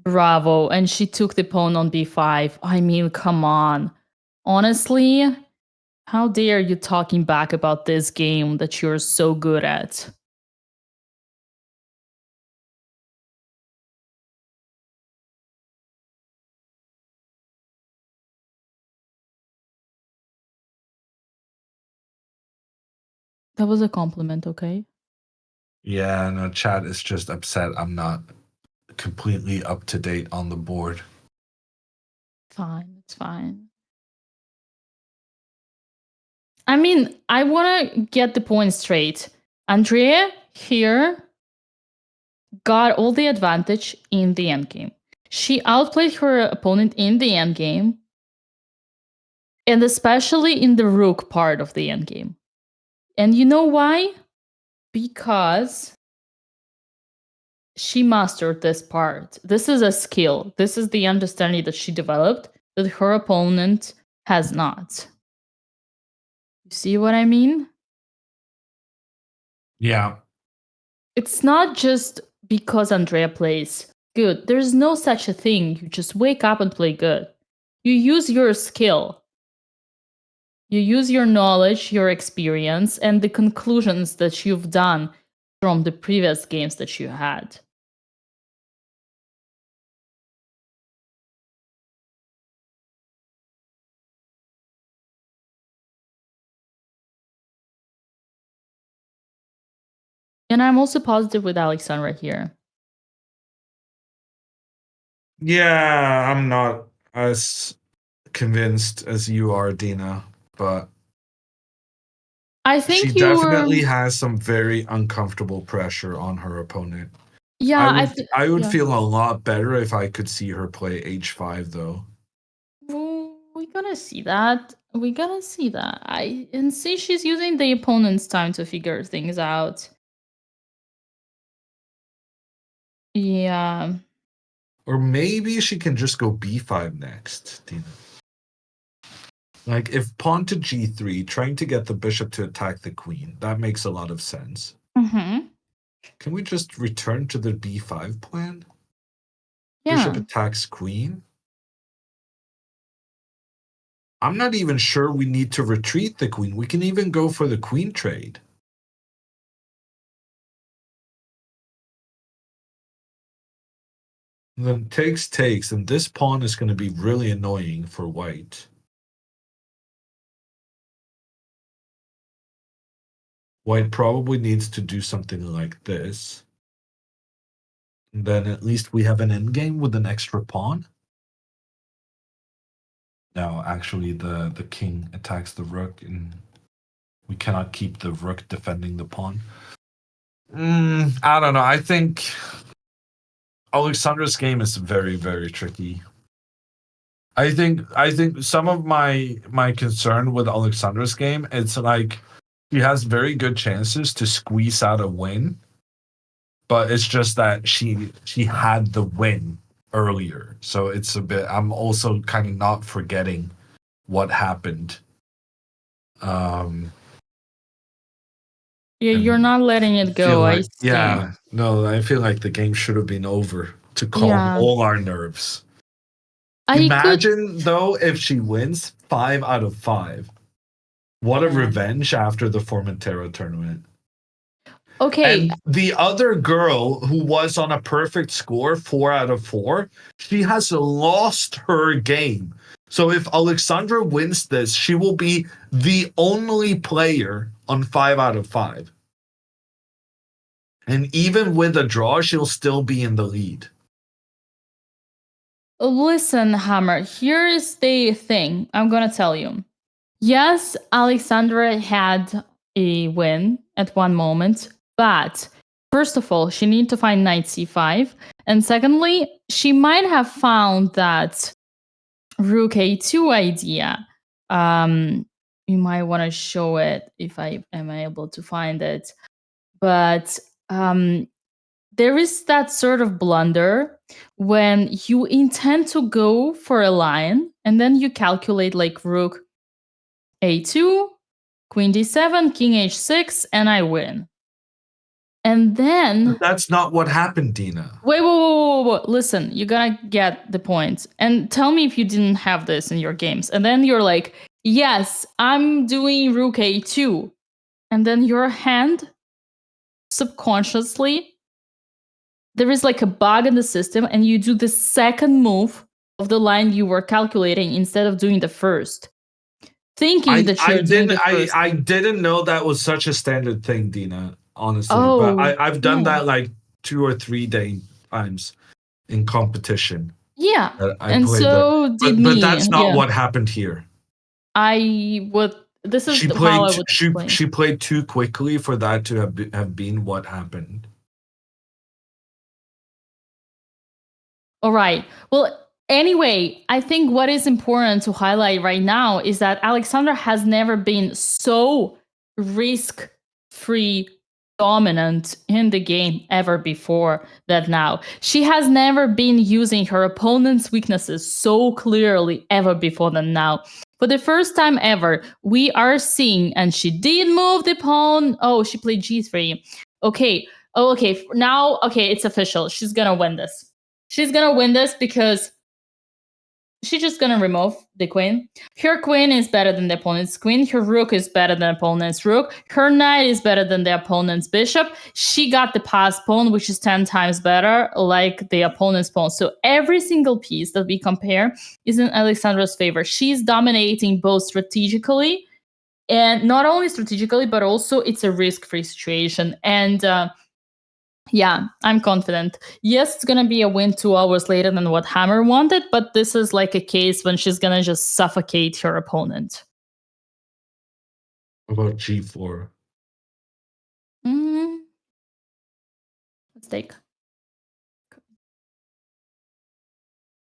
Bravo. And she took the pawn on b5. I mean, come on. Honestly, how dare you talking back about this game that you're so good at? That was a compliment, okay? Yeah, no, chat is just upset I'm not completely up to date on the board. Fine, it's fine. I mean, I want to get the point straight. Andrea here got all the advantage in the endgame. She outplayed her opponent in the endgame, and especially in the rook part of the endgame. And you know why? Because she mastered this part. This is a skill. This is the understanding that she developed that her opponent has not. You see what I mean? Yeah. It's not just because Andrea plays good. There's no such a thing. You just wake up and play good. You use your skill. You use your knowledge, your experience, and the conclusions that you've done from the previous games that you had. And I'm also positive with Alexandra here. Yeah, I'm not as convinced as you are, Dina, but I think she you definitely were. has some very uncomfortable pressure on her opponent. Yeah, I would yeah. feel a lot better if I could see her play h5 though. We're gonna see that. We're gonna see that. And see she's using the opponent's time to figure things out. Yeah. Or maybe she can just go b5 next, Dina. Like if pawn to g3, trying to get the bishop to attack the queen, that makes a lot of sense. Mm-hmm. Can we just return to the b5 plan? Yeah. Bishop attacks queen. I'm not even sure we need to retreat the queen. We can even go for the queen trade. And then takes, and this pawn is going to be really annoying for white. White probably needs to do something like this. And then at least we have an endgame with an extra pawn. No, actually the king attacks the rook and we cannot keep the rook defending the pawn. I don't know. I think Alexandra's game is very, very tricky. I think some of my concern with Alexandra's game, it's like she has very good chances to squeeze out a win, but it's just that she had the win earlier. So it's a bit, I'm also kind of not forgetting what happened. Yeah, you're not letting it go. Like, I see. yeah, no, I feel like the game should have been over to calm all our nerves. Imagine though if she wins 5 out of 5. What a revenge after the Formentera tournament. Okay, And the other girl who was on a perfect score, 4 out of 4, she has lost her game. So if Alexandra wins this, she will be the only player on 5 out of 5. And even with a draw, she'll still be in the lead. listen, Hammer, here is the thing I'm gonna tell you. Yes, Alexandra had a win at one moment, but first of all, she needed to find knight c5. And secondly, she might have found that rook a2 idea. You might want to show it if I am able to find it. But there is that sort of blunder when you intend to go for a line and then you calculate like rook a2, queen d7, king h6, and I win. And then But that's not what happened, Dina. wait. Listen, you gotta get the point. And tell me if you didn't have this in your games. And then you're like, yes, I'm doing rook a2. And then your hand subconsciously, there is like a bug in the system, and you do the second move of the line you were calculating instead of doing the first. Thinking that you're doing the first. I didn't know that was such a standard thing, Dina, honestly. Oh, but I've done yeah. that like 2 or 3 times in competition. Yeah. I And played so that. did But me. that's not Yeah. what happened here. This is She how played I would explain. she played too quickly for that to have been what happened. All right. Well, anyway, I think what is important to highlight right now is that Alexandra has never been so risk-free dominant in the game ever before that now. She has never been using her opponent's weaknesses so clearly ever before than now. For the first time ever, we are seeing, and she did move the pawn. Oh, she played g3. Okay. Oh, okay. Now, okay, it's official. She's gonna win this. She's gonna win this because she's just gonna remove the queen. Her queen is better than the opponent's queen. Her rook is better than the opponent's rook. Her knight is better than the opponent's bishop. She got the passed pawn, which is 10 times better, like the opponent's pawn. So every single piece that we compare is in Alexandra's favor. She's dominating both strategically, and not only strategically, but also it's a risk-free situation. And yeah, I'm confident. Yes, it's gonna be a win 2 hours later than what Hammer wanted, but this is like a case when she's gonna just suffocate her opponent. What about g4? Let's take.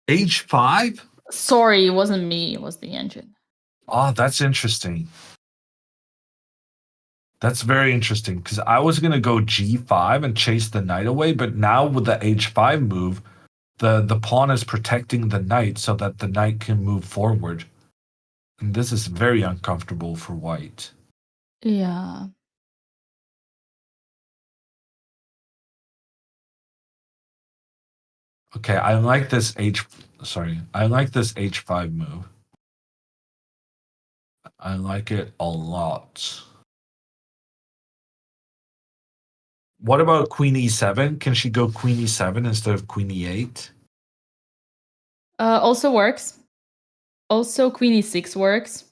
h5? Sorry, it wasn't me, it was the engine. Oh, that's interesting. That's very interesting because I was gonna go g5 and chase the knight away, but now with the h5 move, the pawn is protecting the knight so that the knight can move forward. And this is very uncomfortable for white. Yeah. Okay, I like this h5 move. I like it a lot. What about queen e7? Can she go queen e7 instead of queen e8? Also works. Also, queen e6 works.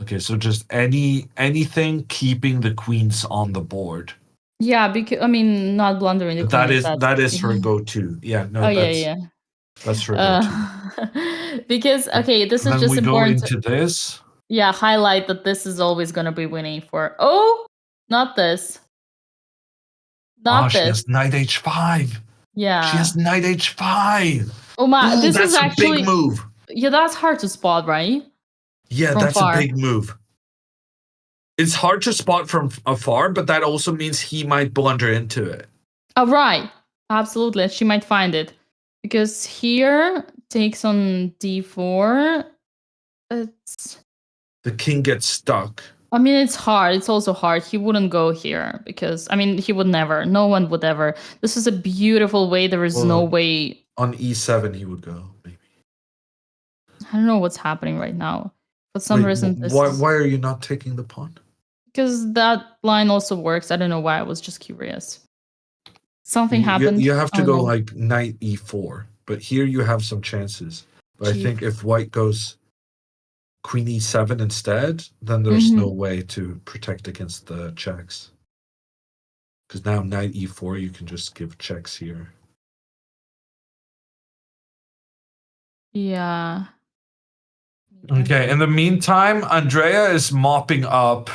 Okay, so just anything keeping the queens on the board. Yeah, because I mean, not blundering the queen. That is her go-to. Yeah, no, Oh yeah. that's her go-to. Because okay, this is Then just we go important. into this. Yeah, highlight that this is always going to be winning for. Oh, not this. Not She this. has knight h5. Yeah. She has knight h5. Oh my, this that's is actually a big move. Yeah, that's hard to spot, right? Yeah, From that's far. a big move. It's hard to spot from afar, but that also means he might blunder into it. Oh, right. Absolutely. She might find it. Because here takes on d4. It's The king gets stuck. I mean, it's hard. It's also hard. He wouldn't go here because, I mean, he would never. No one would ever. This is a beautiful way. There is no way. On e7, he would go, maybe. I don't know what's happening right now. For some reason, this why are you not taking the pawn? Because that line also works. I don't know why. I was just curious. Something happened. You have to Oh, go no. like knight e4, but here you have some chances. But I Chief. think if white goes queen e7 instead, then there's no way to protect against the checks. Because now knight e4, you can just give checks here. Yeah. Okay. In the meantime, Andrea is mopping up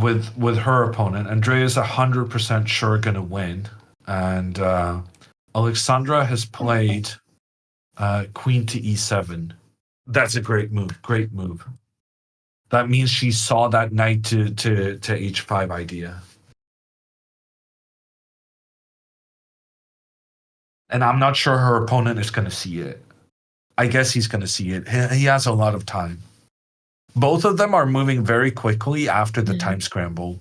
with her opponent. Andrea is 100% sure gonna win, and Alexandra has played queen to e7. That's a great move. Great move. That means she saw that knight to h5 idea. And I'm not sure her opponent is going to see it. I guess he's going to see it. He has a lot of time. Both of them are moving very quickly after the time scramble.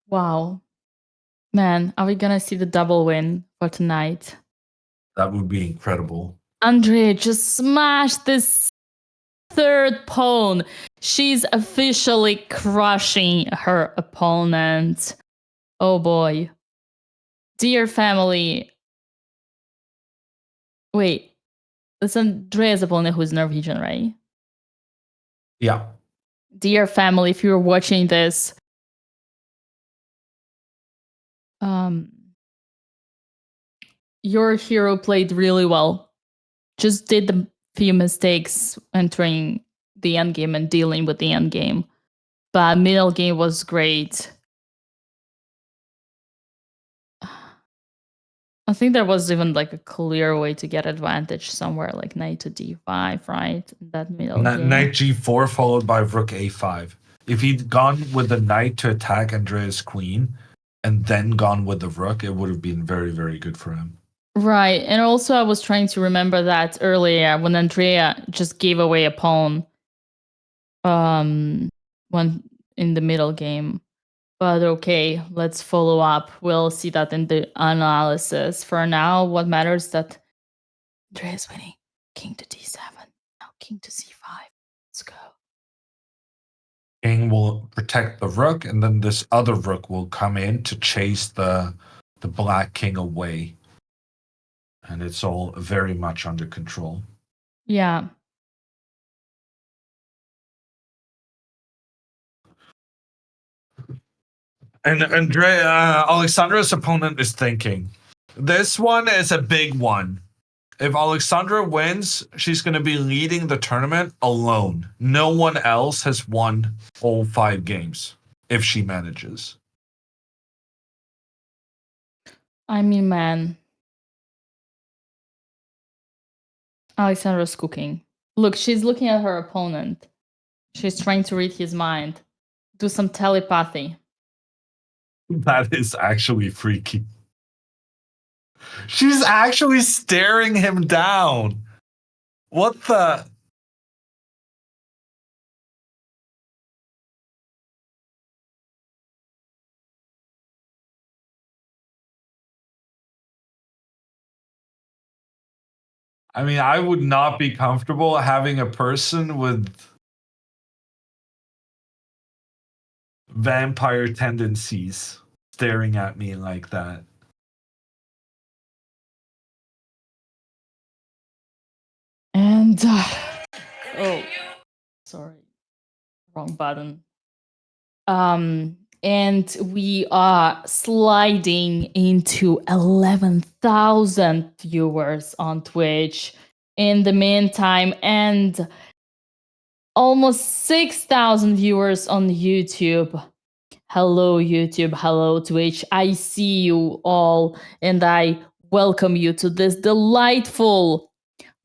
Wow. Man, are we gonna see the double win for tonight? That would be incredible. Andrea just smashed this third pawn. She's officially crushing her opponent. Oh boy. Dear family. Wait, it's Andrea's opponent who's Norwegian, right? Yeah. Dear family, if you're watching this, your hero played really well. Just did the few mistakes entering the endgame and dealing with the endgame. But middle game was great. I think there was even like a clear way to get advantage somewhere, like knight to d5, right? That middle game. Knight g4 followed by rook a5. If he'd gone with the knight to attack Andrea's queen and then gone with the rook, it would have been very, very good for him. Right. And also I was trying to remember that earlier when Andrea just gave away a pawn when in the middle game. But okay, let's follow up. We'll see that in the analysis. For now, what matters is that Andrea is winning. King to d7. Now king to c5. Let's go. King will protect the rook, and then this other rook will come in to chase the black king away. And it's all very much under control. Yeah. And Alexandra's opponent is thinking, this one is a big one. If Alexandra wins, she's going to be leading the tournament alone. No one else has won all 5 games if she manages. I mean, man. Alexandra's cooking. Look, she's looking at her opponent. She's trying to read his mind. Do some telepathy. That is actually freaky. She's actually staring him down. What the? I mean, I would not be comfortable having a person with vampire tendencies staring at me like that. And oh, sorry, wrong button. And we are sliding into 11,000 viewers on Twitch in the meantime, and almost 6,000 viewers on YouTube. Hello, YouTube. Hello, Twitch. I see you all, and I welcome you to this delightful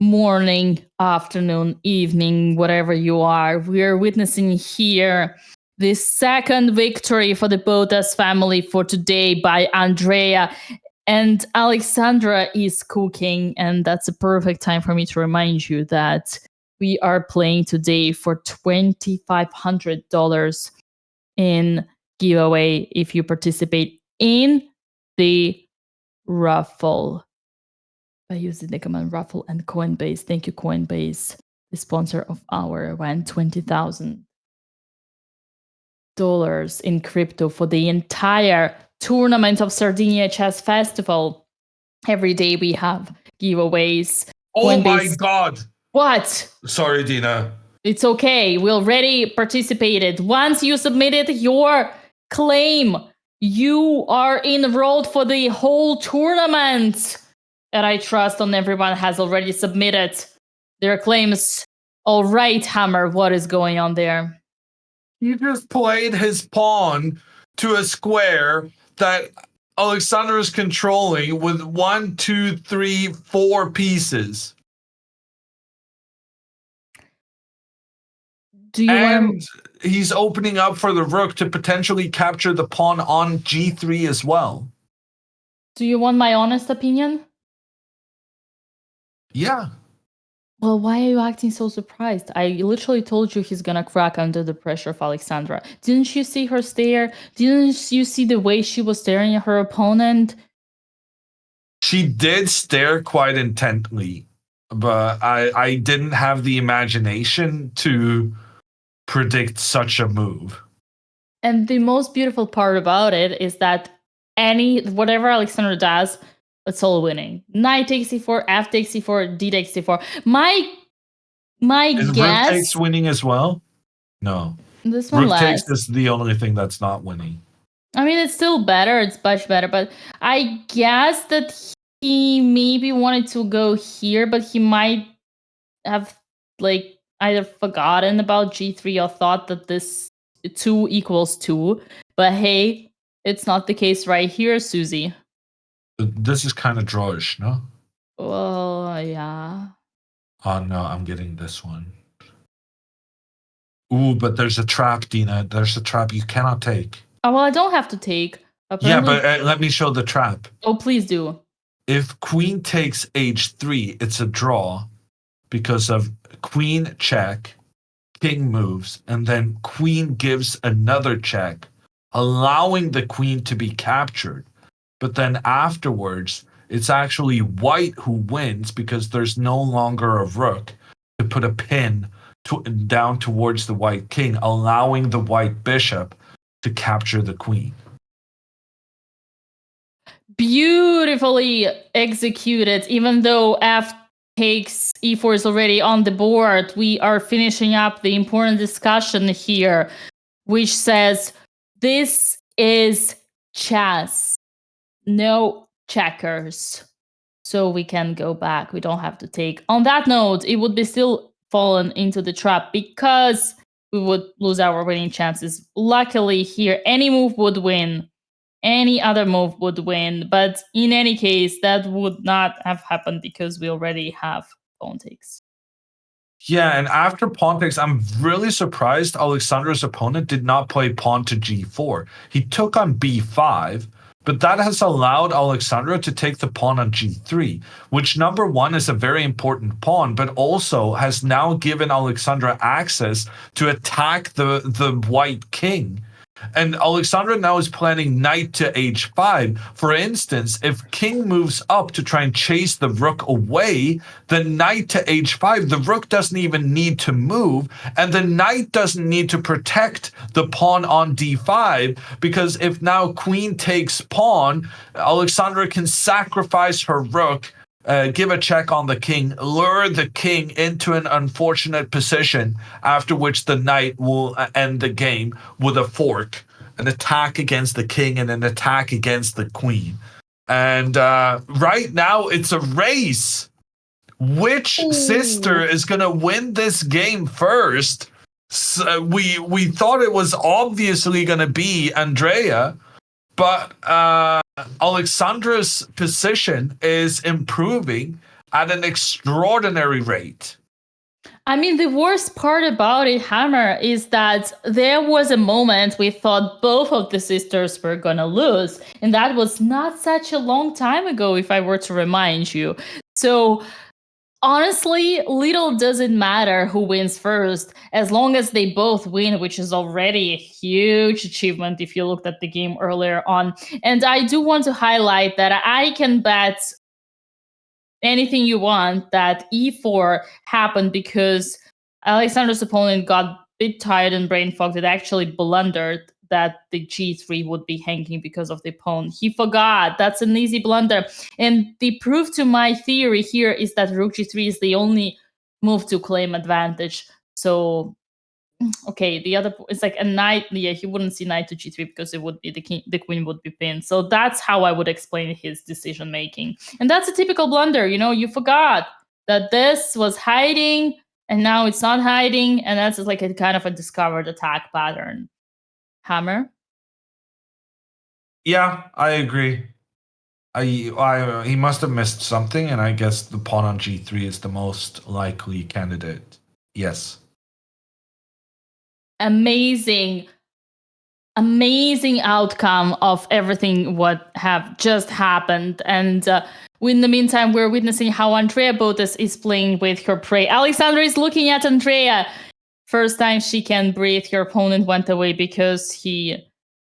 morning, afternoon, evening, whatever you are. We are witnessing here the second victory for the Botez family for today by Andrea. And Alexandra is cooking, and that's a perfect time for me to remind you that we are playing today for $2,500 in giveaway if you participate in the raffle by using the command raffle and Coinbase. Thank you, Coinbase, the sponsor of our event. $20,000 in crypto for the entire tournament of Sardinia Chess Festival. Every day we have giveaways. Oh my Coinbase- god. What? Sorry, Dina. It's okay. We already participated. Once you submitted your claim, you are enrolled for the whole tournament. And I trust on everyone has already submitted their claims. All right, Hammer, what is going on there? He just played his pawn to a square that Alexander is controlling with 1, 2, 3, 4 pieces. Do you And want he's opening up for the rook to potentially capture the pawn on g3 as well. my honest opinion? Yeah. Well, why are you acting so surprised? I literally told you he's gonna crack under the pressure of Alexandra. Didn't you see her stare? Didn't you see the way she was staring at her opponent? She did stare quite intently, but I didn't have the imagination to predict such a move. And the most beautiful part about it is that whatever Alexandra does, it's all winning. Knight takes c4, f takes c4, d takes c4. My Is rook guess. takes winning as well? No. This one Rook less. takes is the only thing that's not winning. I mean, it's still better. It's much better, but I guess that he maybe wanted to go here, but he might have like either forgotten about g3 or thought that this 2 equals 2. But hey, it's not the case right here, Susie. This is kind of drawish, no? Oh, yeah. Oh no, I'm getting this one. Ooh, but there's a trap, Dina. There's a trap you cannot take. Oh, well, I don't have to take. Apparently, yeah, but let me show the trap. Oh, please do. If queen takes h3, it's a draw because of queen check, king moves, and then queen gives another check, allowing the queen to be captured. But then afterwards, it's actually white who wins because there's no longer a rook to put a pin down towards the white king, allowing the white bishop to capture the queen. Beautifully executed. Even though f takes e4 is already on the board, we are finishing up the important discussion here, which says this is chess, no checkers. So we can go back. We don't have to take. On that note, it would be still fallen into the trap because we would lose our winning chances. Luckily here, any move would win. Any other move would win. But in any case, that would not have happened because we already have pawn takes. Yeah, and after pawn takes, I'm really surprised Alexandra's opponent did not play pawn to g4. He took on b5, but that has allowed Alexandra to take the pawn on g3, which number one is a very important pawn, but also has now given Alexandra access to attack the white king. And Alexandra now is planning knight to h5. For instance, if king moves up to try and chase the rook away, then knight to h5, the rook doesn't even need to move, and the knight doesn't need to protect the pawn on d5, because if now queen takes pawn, Alexandra can sacrifice her rook, give a check on the king, lure the king into an unfortunate position, after which the knight will end the game with a fork, an attack against the king and an attack against the queen. And right now it's a race. Which sister is going to win this game first? So we thought it was obviously going to be Andrea, but Alexandra's position is improving at an extraordinary rate. I mean, the worst part about it, Hammer, is that there was a moment we thought both of the sisters were gonna lose, and that was not such a long time ago, if I were to remind you. So honestly, little does it matter who wins first, as long as they both win, which is already a huge achievement if you looked at the game earlier on. And I do want to highlight that I can bet anything you want that e4 happened because Alexandra's opponent got a bit tired and brain fogged. It actually blundered that the g3 would be hanging because of the pawn. He forgot. That's an easy blunder. And the proof to my theory here is that rook g3 is the only move to claim advantage. So, okay, the other it's like a knight. Yeah, he wouldn't see knight to g3 because it would be the queen would be pinned. So that's how I would explain his decision making. And that's a typical blunder. You know, you forgot that this was hiding and now it's not hiding, and that's like a kind of a discovered attack pattern. Hammer? Yeah, I agree. He must have missed something, and I guess the pawn on g3 is the most likely candidate. Yes. Amazing outcome of everything what have just happened. And in the meantime, we're witnessing how Andrea Botes is playing with her prey. Alexandra is looking at Andrea. First time she can breathe. Her opponent went away because he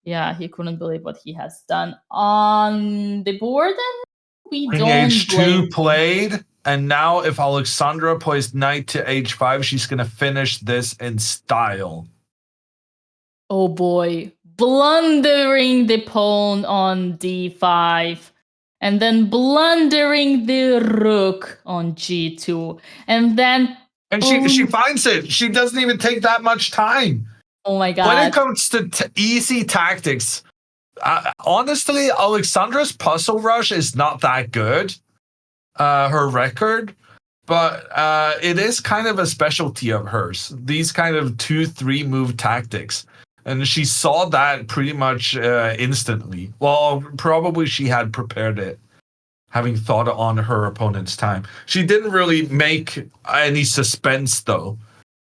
couldn't believe what he has done on the board. And we King don't h2 played, and now if Alexandra plays knight to h5, she's going to finish this in style. Oh boy, blundering the pawn on d5, and then blundering the rook on g2, and then And she finds it. She doesn't even take that much time. oh my god. When it comes to easy tactics, honestly, Alexandra's puzzle rush is not that good. Her record, but it is kind of a specialty of hers. These kind of 2-3 move tactics. And she saw that pretty much instantly. Well, probably she had prepared it, having thought on her opponent's time. She didn't really make any suspense, though,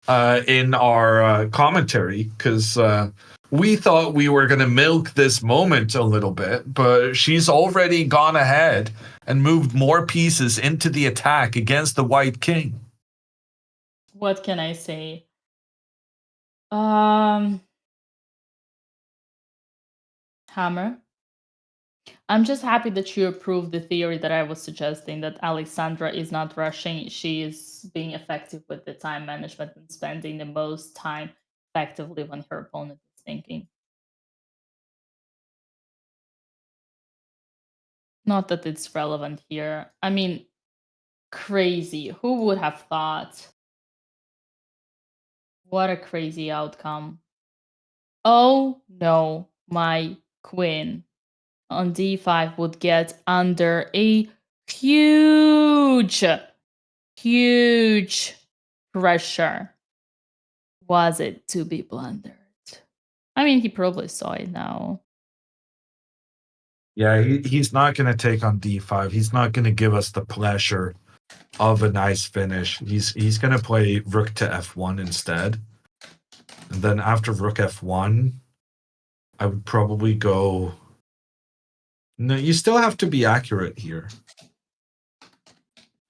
in our commentary, because we thought we were going to milk this moment a little bit, but she's already gone ahead and moved more pieces into the attack against the white king. What can I say? Hammer. I'm just happy that you approved the theory that I was suggesting, that Alexandra is not rushing. She is being effective with the time management and spending the most time effectively when her opponent is thinking. Not that it's relevant here. I mean, crazy. Who would have thought? What a crazy outcome. Oh no, my queen on d5 would get under a huge pressure. Was it to be blundered? I mean, he probably saw it now. Yeah, he's not going to take on d5. He's not going to give us the pleasure of a nice finish. He's going to play rook to f1 instead. And then after rook f1, I would probably go... No, you still have to be accurate here.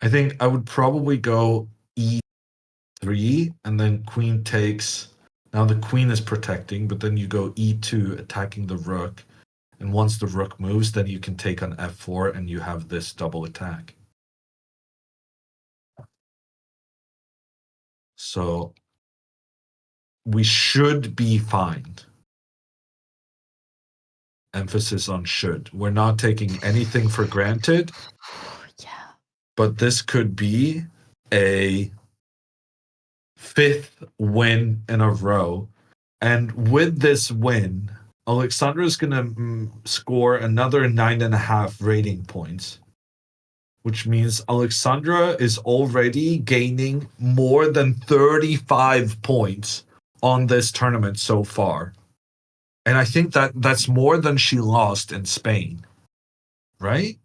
I think I would probably go e3, and then queen takes... Now the queen is protecting, but then you go e2, attacking the rook. And once the rook moves, then you can take on f4, and you have this double attack. So we should be fine. Emphasis on should. We're not taking anything for granted. Yeah. But this could be a 5th win in a row. And with this win, Alexandra's going to score another 9.5 rating points, which means Alexandra is already gaining more than 35 points on this tournament so far. And I think that's more than she lost in Spain, right?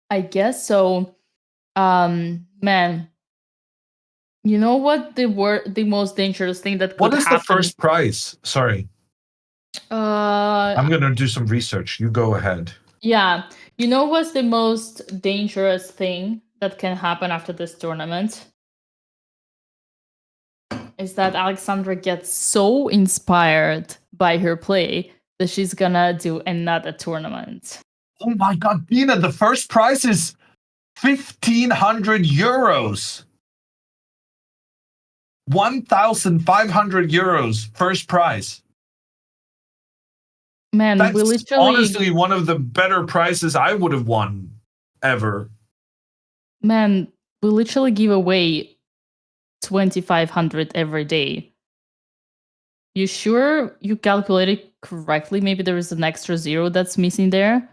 I guess so. Man, you know what the most dangerous thing that could What is happen? the first prize? Sorry. I'm going to do some research. You go ahead. Yeah. You know what's the most dangerous thing that can happen after this tournament is that Alexandra gets so inspired by her play that she's gonna do another tournament. Oh my god, Dina, the first prize is 1,500 euros. 1,500 euros, first prize. Man, That's we literally, honestly one of the better prizes I would have won ever. man, we literally give away 2,500 every day. You sure you calculated correctly? Maybe there is an extra zero that's missing there.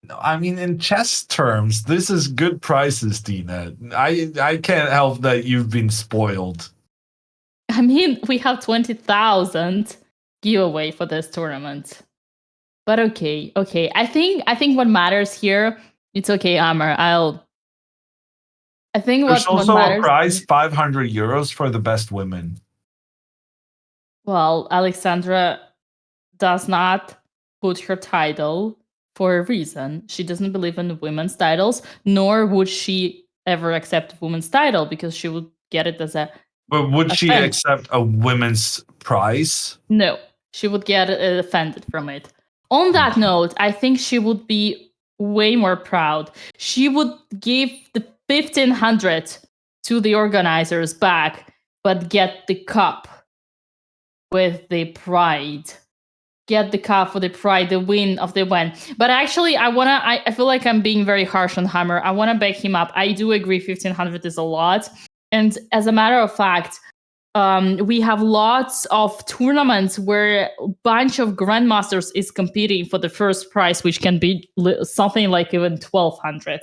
No, I mean, in chess terms, this is good prices, Dina. I can't help that you've been spoiled. I mean, we have 20,000 giveaway for this tournament. But okay. I think what matters here, it's okay, Amber. I think There's what also a matters. prize, 500 euros for the best women. Well, Alexandra does not put her title for a reason. She doesn't believe in women's titles, nor would she ever accept a women's title because she would get it as a But would she offense. accept a women's prize? No, she would get offended from it. On that note, I think she would be way more proud. She would give the 1,500 to the organizers back, but get the cup with the pride. Get the cup for the pride, the win of the win. But actually, I feel like I'm being very harsh on Hammer. I want to back him up. I do agree 1,500 is a lot. And as a matter of fact, we have lots of tournaments where a bunch of grandmasters is competing for the first prize, which can be something like even 1,200,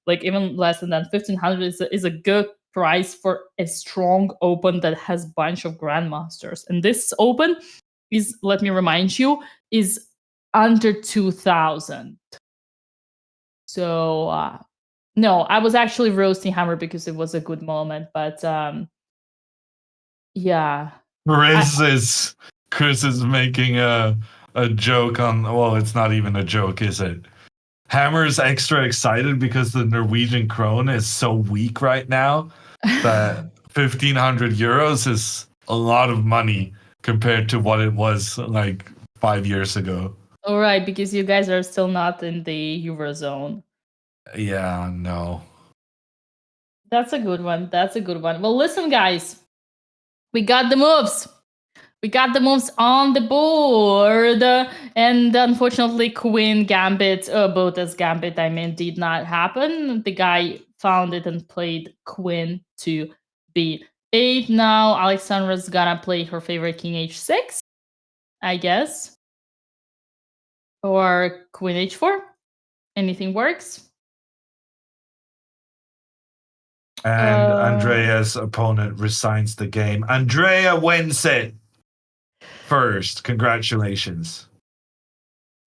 like even less than that. 1,500 is a good prize for a strong open that has a bunch of grandmasters. And this open is, let me remind you, is under 2,000. So no, I was actually roasting Hammer because it was a good moment, but yeah. Chris is making a joke on, well, it's not even a joke, is it? Hammer's extra excited because the Norwegian krone is so weak right now that 1,500 euros is a lot of money compared to what it was like 5 years ago. All right, because you guys are still not in the Eurozone. Yeah, no. That's a good one. Well, listen, guys. We got the moves. We got the moves on the board. And unfortunately, Queen Gambit, Botez Gambit, I mean, did not happen. The guy found it and played Queen to B8. Now, Alexandra's gonna play her favorite King H6, I guess. Or Queen H4. Anything works. And Andrea's opponent resigns the game. Andrea wins it first. Congratulations.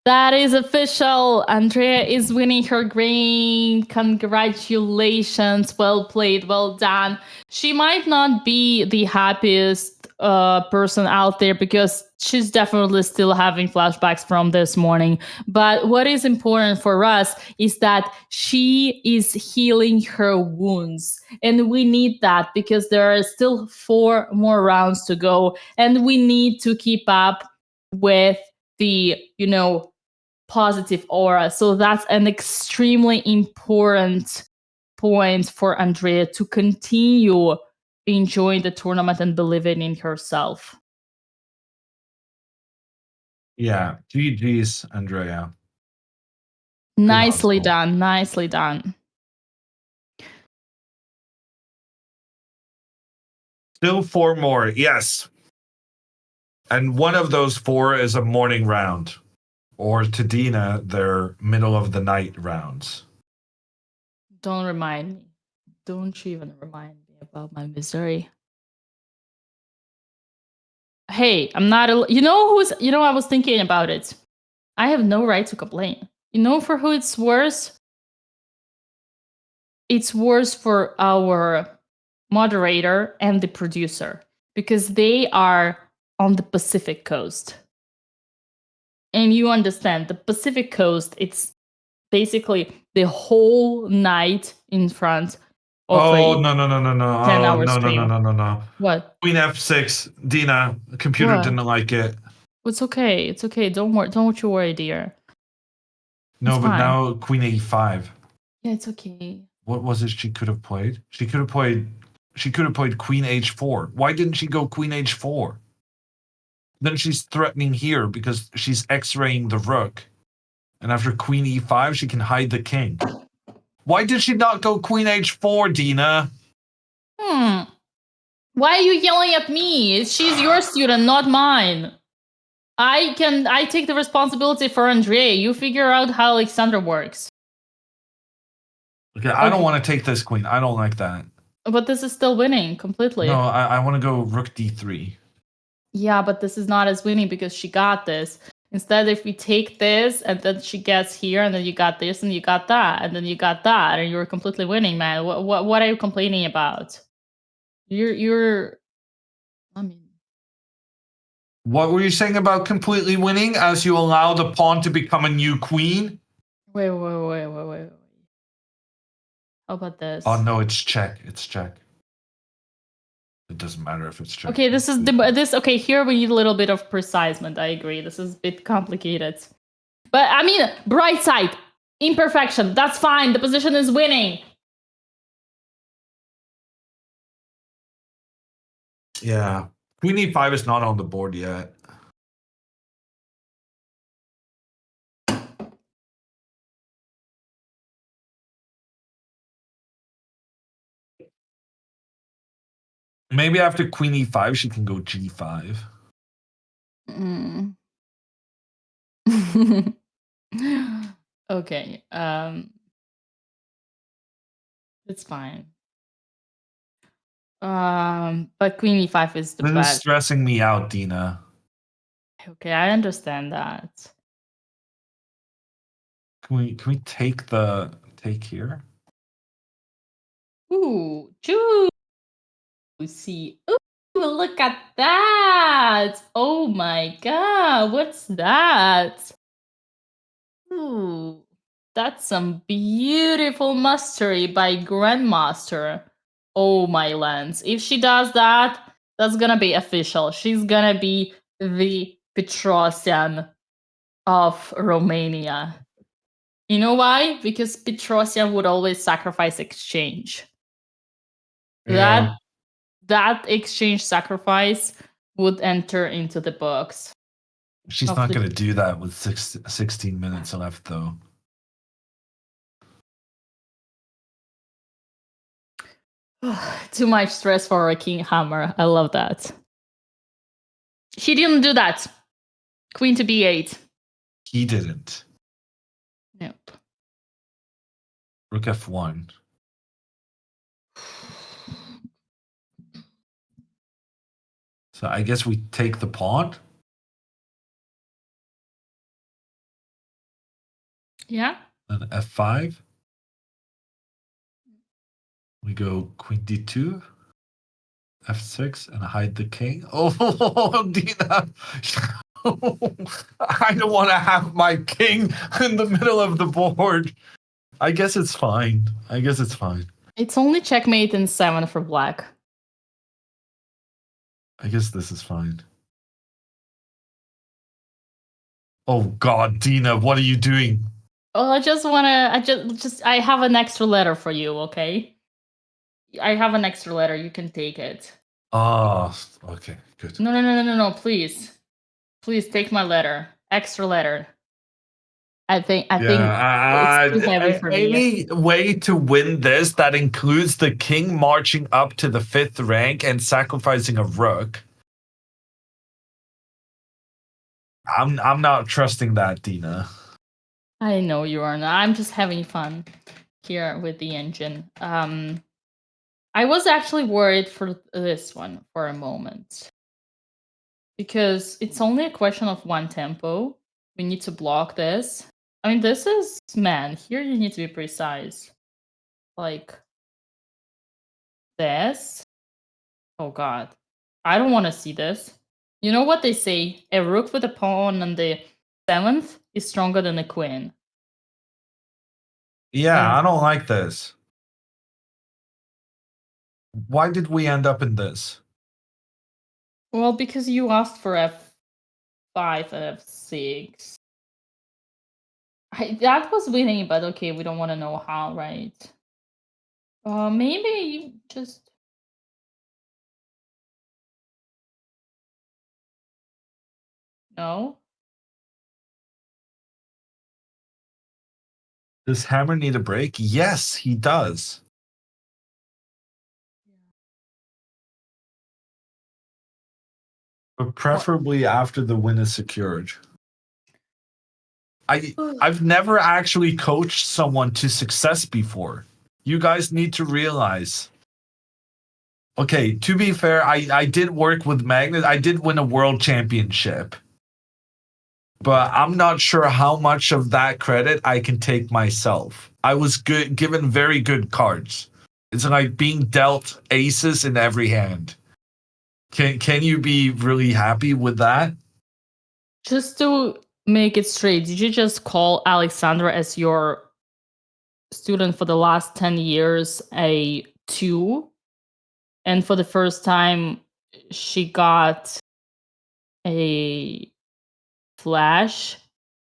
That is official. Andrea is winning her game. Congratulations. Well played. Well done. She might not be the happiest person out there because she's definitely still having flashbacks from this morning. But what is important for us is that she is healing her wounds. And we need that because there are still 4 more rounds to go. And we need to keep up with the, positive aura. So that's an extremely important point for Andrea to continue enjoying the tournament and believing in herself. Yeah, GG's, Andrea. Nicely done. Nicely done. Still 4 more, yes. And one of those 4 is a morning round. Or to Dina, they're middle of the night rounds. Don't remind me. Don't you even remind me about my misery. Hey, I'm not I was thinking about it. I have no right to complain. You know for who it's worse? It's worse for our moderator and the producer because they are on the Pacific coast. And you understand, the Pacific coast, it's basically the whole night in front of Oh a no. 10-hour Oh no stream. no. What? Queen F6. Dina, the computer What? didn't like it. It's okay. It's okay. Don't you worry, dear. No, It's but fine. now Queen A5. Yeah, it's okay. What was it she could have played? She could have played Queen H4. Why didn't she go Queen H4? Then she's threatening here because she's X-raying the rook. And after Queen E5, she can hide the king. Why did she not go Queen H4, Dina? Why are you yelling at me? She's your student, not mine. I take the responsibility for Andrea. You figure out how Alexandra works. Okay, I don't want to take this queen. I don't like that. But this is still winning completely. No, I want to go Rook D3. Yeah, but this is not as winning because she got this. Instead, if we take this and then she gets here, and then you got this and you got that, and then you got that, and you're completely winning, man. What are you complaining about? You're. I mean. What were you saying about completely winning as you allow the pawn to become a new queen? Wait. How about this? Oh no, it's check. It's check. It doesn't matter if it's check. Okay, this is this. Okay, here we need a little bit of precisement. I agree. This is a bit complicated, but I mean, bright side, imperfection. That's fine. The position is winning. Yeah, Queen E5 is not on the board yet. Maybe after Queen E5, she can go G5. Okay. It's fine. But Queen E5 is the This is best. stressing me out, Dina. Okay, I understand that. Can we take here? Ooh, juicy. Ooh, look at that. Oh my god, what's that? Ooh, that's some beautiful mastery by Grandmaster. Oh my lands. If she does that, that's gonna be official. She's gonna be the Petrosian of Romania. You know why? Because Petrosian would always sacrifice exchange. Yeah. That exchange sacrifice would enter into the books. She's not going to do that with 16 minutes left, though. Too much stress for a King Hammer. I love that. He didn't do that. Queen to B8. He didn't. Nope. Rook F1. So I guess we take the pawn. Yeah. Then F5. We go Queen D2. F6 and hide the king. Oh, Dina. I don't want to have my king in the middle of the board. I guess it's fine. It's only checkmate in 7 for black. I guess this is fine. Oh God, Dina, what are you doing? Oh, I have an extra letter for you, okay? I have an extra letter. You can take it. Oh, okay, good. No, please. Please take my letter. Extra letter. I think it's too heavy for me. Any way to win this that includes the king marching up to the 5th rank and sacrificing a rook? I'm not trusting that, Dina. I know you are not. I'm just having fun here with the engine. I was actually worried for this one for a moment. Because it's only a question of one tempo. We need to block this. I mean, this is, man, here you need to be precise. Like, this. Oh god. I don't want to see this. You know what they say? A rook with a pawn on the 7th is stronger than a queen. Yeah, I don't like this. Why did we end up in this? Well, because you asked for F5 and F6. That was winning, but okay, we don't want to know how, right? Maybe you just... No? Does Hammer need a break? Yes, he does. But preferably after the win is secured. I've never actually coached someone to success before. You guys need to realize. Okay, to be fair, I did work with Magnus. I did win a world championship. But I'm not sure how much of that credit I can take myself. I was given very good cards. It's like being dealt aces in every hand. Can you be really happy with that? Just to make it straight, did you just call Alexandra as your student for the last 10 years a 2? And for the first time, she got a flash,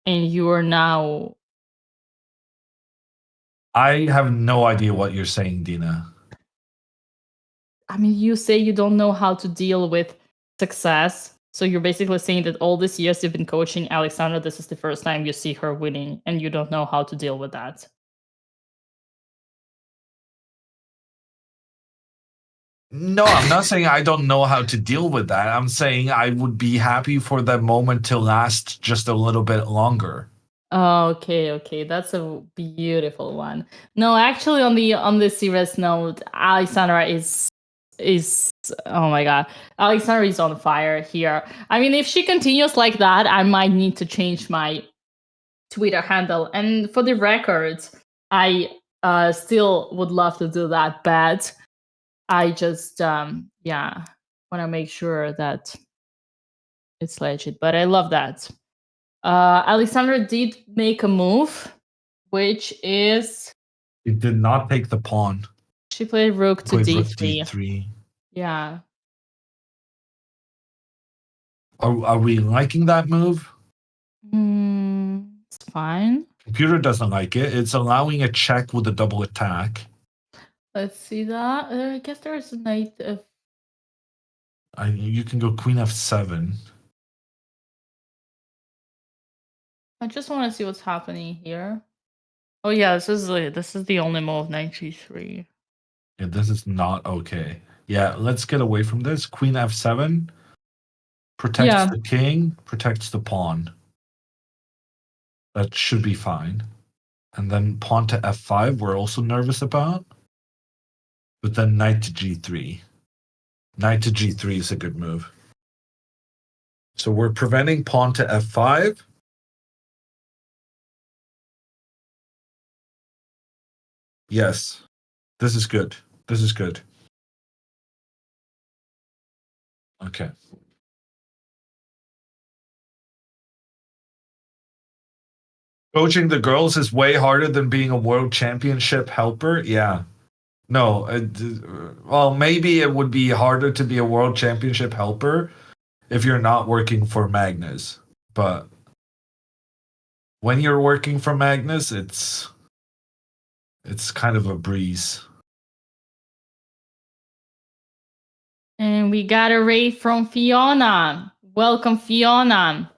and you are now... I have no idea what you're saying, Dina. I mean, you say you don't know how to deal with success. So you're basically saying that all these years you've been coaching Alexandra, this is the first time you see her winning, and you don't know how to deal with that. No, I'm not saying I don't know how to deal with that. I'm saying I would be happy for that moment to last just a little bit longer. Okay, that's a beautiful one. No, actually, on the serious note, Alexandra is oh my god, Alexandra is on fire here. I mean, if she continues like that, I might need to change my Twitter handle. And for the record, I still would love to do that, but I just want to make sure that it's legit. But I love that. Alexandra did make a move, which is... It did not take the pawn. She played rook to Played rook d3. d3. Yeah. Are we liking that move? It's fine. Computer doesn't like it. It's allowing a check with a double attack. Let's see that. I guess there's a knight of... You can go queen f7. I just want to see what's happening here. Oh yeah, this is the only move, knight g3. Yeah, this is not okay. Yeah, let's get away from this. Queen f7 protects the king, protects the pawn. That should be fine. And then pawn to f5, we're also nervous about. But then knight to g3. Knight to g3 is a good move. So we're preventing pawn to f5. Yes, this is good. This is good. Okay. Coaching the girls is way harder than being a world championship helper. Yeah. No. Well, maybe it would be harder to be a world championship helper if you're not working for Magnus. But when you're working for Magnus, it's kind of a breeze. And we got a raid from Fiona. Welcome, Fiona.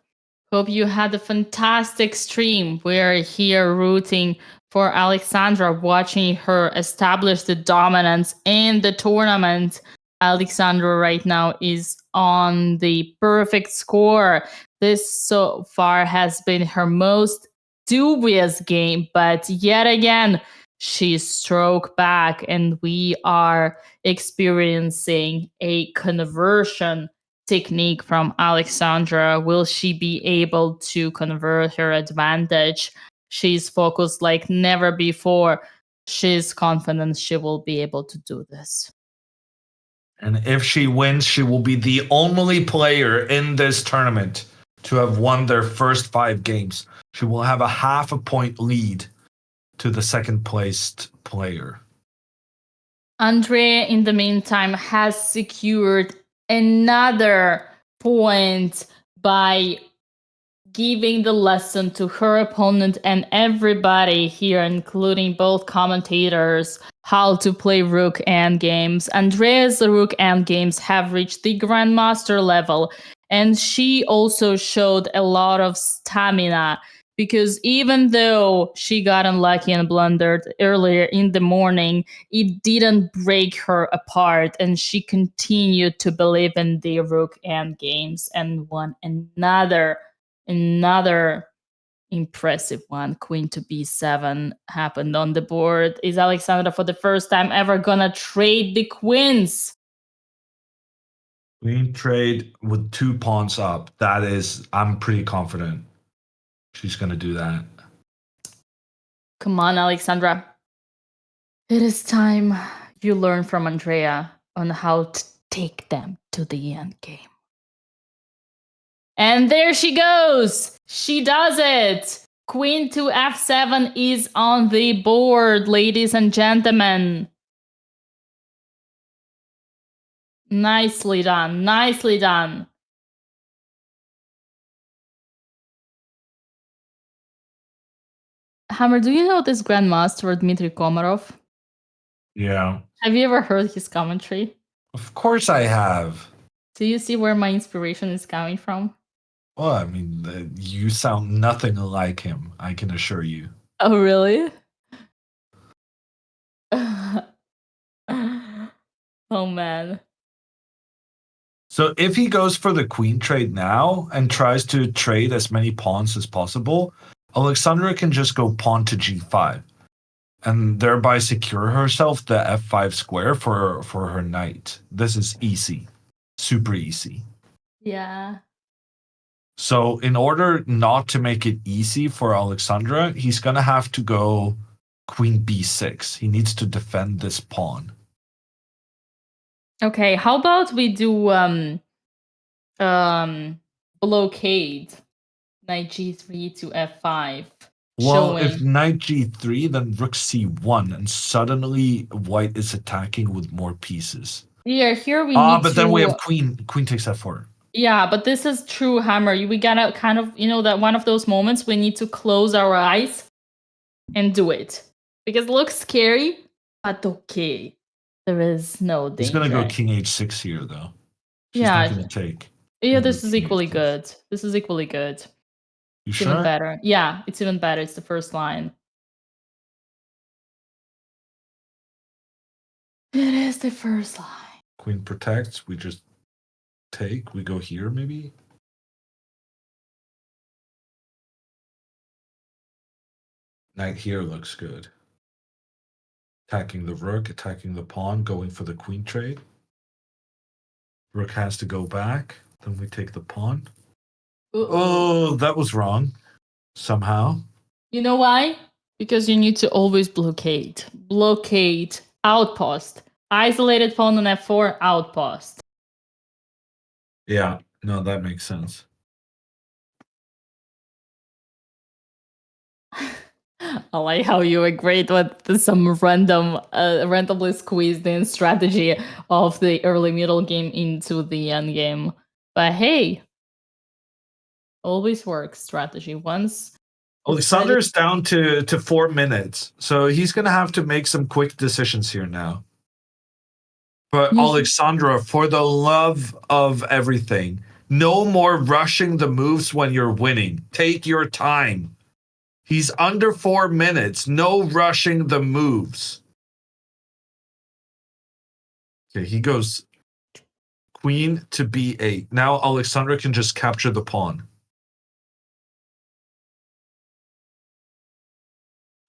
Hope you had a fantastic stream. We're here rooting for Alexandra, watching her establish the dominance in the tournament. Alexandra right now is on the perfect score. This so far has been her most dubious game, but yet again, she struck back, and we are experiencing a conversion technique from Alexandra. Will she be able to convert her advantage? She's focused like never before. She's confident she will be able to do this. And if she wins, she will be the only player in this tournament to have won their first 5 games. She will have a half a point lead to the second placed player. Andrea, in the meantime, has secured another point by giving the lesson to her opponent and everybody here, including both commentators, how to play rook endgames. Andrea's rook endgames have reached the grandmaster level, and she also showed a lot of stamina, because even though she got unlucky and blundered earlier in the morning, it didn't break her apart, and she continued to believe in the rook endgames and won another impressive one. Queen to b7 happened on the board. Is Alexandra for the first time ever gonna trade the queens? Queen trade with 2 pawns up. That is, I'm pretty confident she's going to do that. Come on, Alexandra. It is time you learn from Andrea on how to take them to the end game. And there she goes. She does it. Queen to f7 is on the board, ladies and gentlemen. Nicely done. Nicely done. Hammer, do you know this grandmaster Dmitry Komarov? Yeah. Have you ever heard his commentary? Of course I have. Do you see where my inspiration is coming from? Well, I mean, you sound nothing like him, I can assure you. Oh, really? Oh, man. So if he goes for the queen trade now and tries to trade as many pawns as possible, Alexandra can just go pawn to g5 and thereby secure herself the f5 square for her knight. This is easy. Super easy. Yeah. So in order not to make it easy for Alexandra, he's going to have to go queen b6. He needs to defend this pawn. Okay, how about we do blockade knight g3 to f5. Well, Showing. if knight g3, then rook c1, and suddenly white is attacking with more pieces. Here we need but to... then we have queen takes f4. Yeah, but this is true, Hammer. We gotta kind of, that one of those moments we need to close our eyes and do it. Because it looks scary, but okay. There is no danger. He's gonna go king h6 here, though. She's not gonna take. Yeah, this is equally good. This is equally good. You It's sure? even better. Yeah, it's even better. It's the first line. It is the first line. Queen protects. We just take. We go here, maybe? Knight here looks good. Attacking the rook, attacking the pawn, going for the queen trade. Rook has to go back. Then we take the pawn. Oh, that was wrong. Somehow. You know why? Because you need to always blockade. Blockade. Outpost. Isolated pawn on f4, outpost. Yeah, no, that makes sense. I like how you agreed with some randomly squeezed in strategy of the early middle game into the end game. But hey, always works strategy. Once Alexander's down to 4 minutes, so he's gonna have to make some quick decisions here now. But Alexandra, for the love of everything, no more rushing the moves when you're winning. Take your time. He's under 4 minutes. No rushing the moves. Okay, he goes queen to b8. Now Alexandra can just capture the pawn.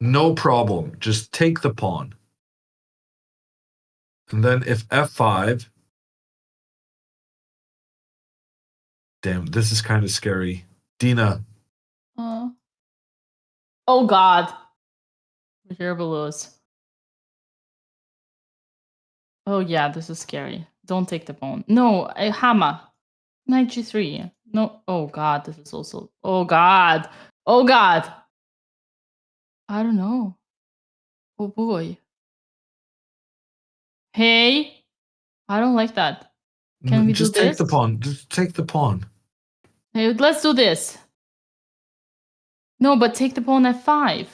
No problem. Just take the pawn. And then if f5... Damn, this is kind of scary. Dina. Oh god. Belows. Oh yeah, this is scary. Don't take the pawn. No, Hama. Knight g3. No. Oh god, this is also... Oh god. Oh god. I don't know. Oh boy. Hey, I don't like that. Can we do Just take this? the pawn. Just take the pawn. Hey, let's do this. No, but take the pawn f5.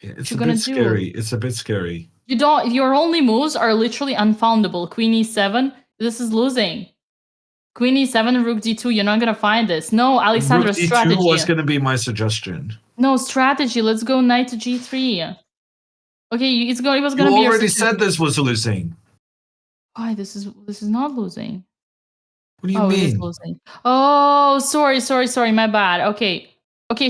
Yeah, What it's you a gonna bit do? scary. It's a bit scary. You don't. Your only moves are literally unfoundable. Queen e7. This is losing. Queen e7, rook d2. You're not gonna find this. No, Rook Alexandra, d2 strategy. was going to be my suggestion. No strategy. Let's go knight to g3. Okay, it was You gonna be your already suggestion. said this was losing. Why this is not losing. What do you Oh, it is mean? losing. Oh, sorry. My bad. Okay,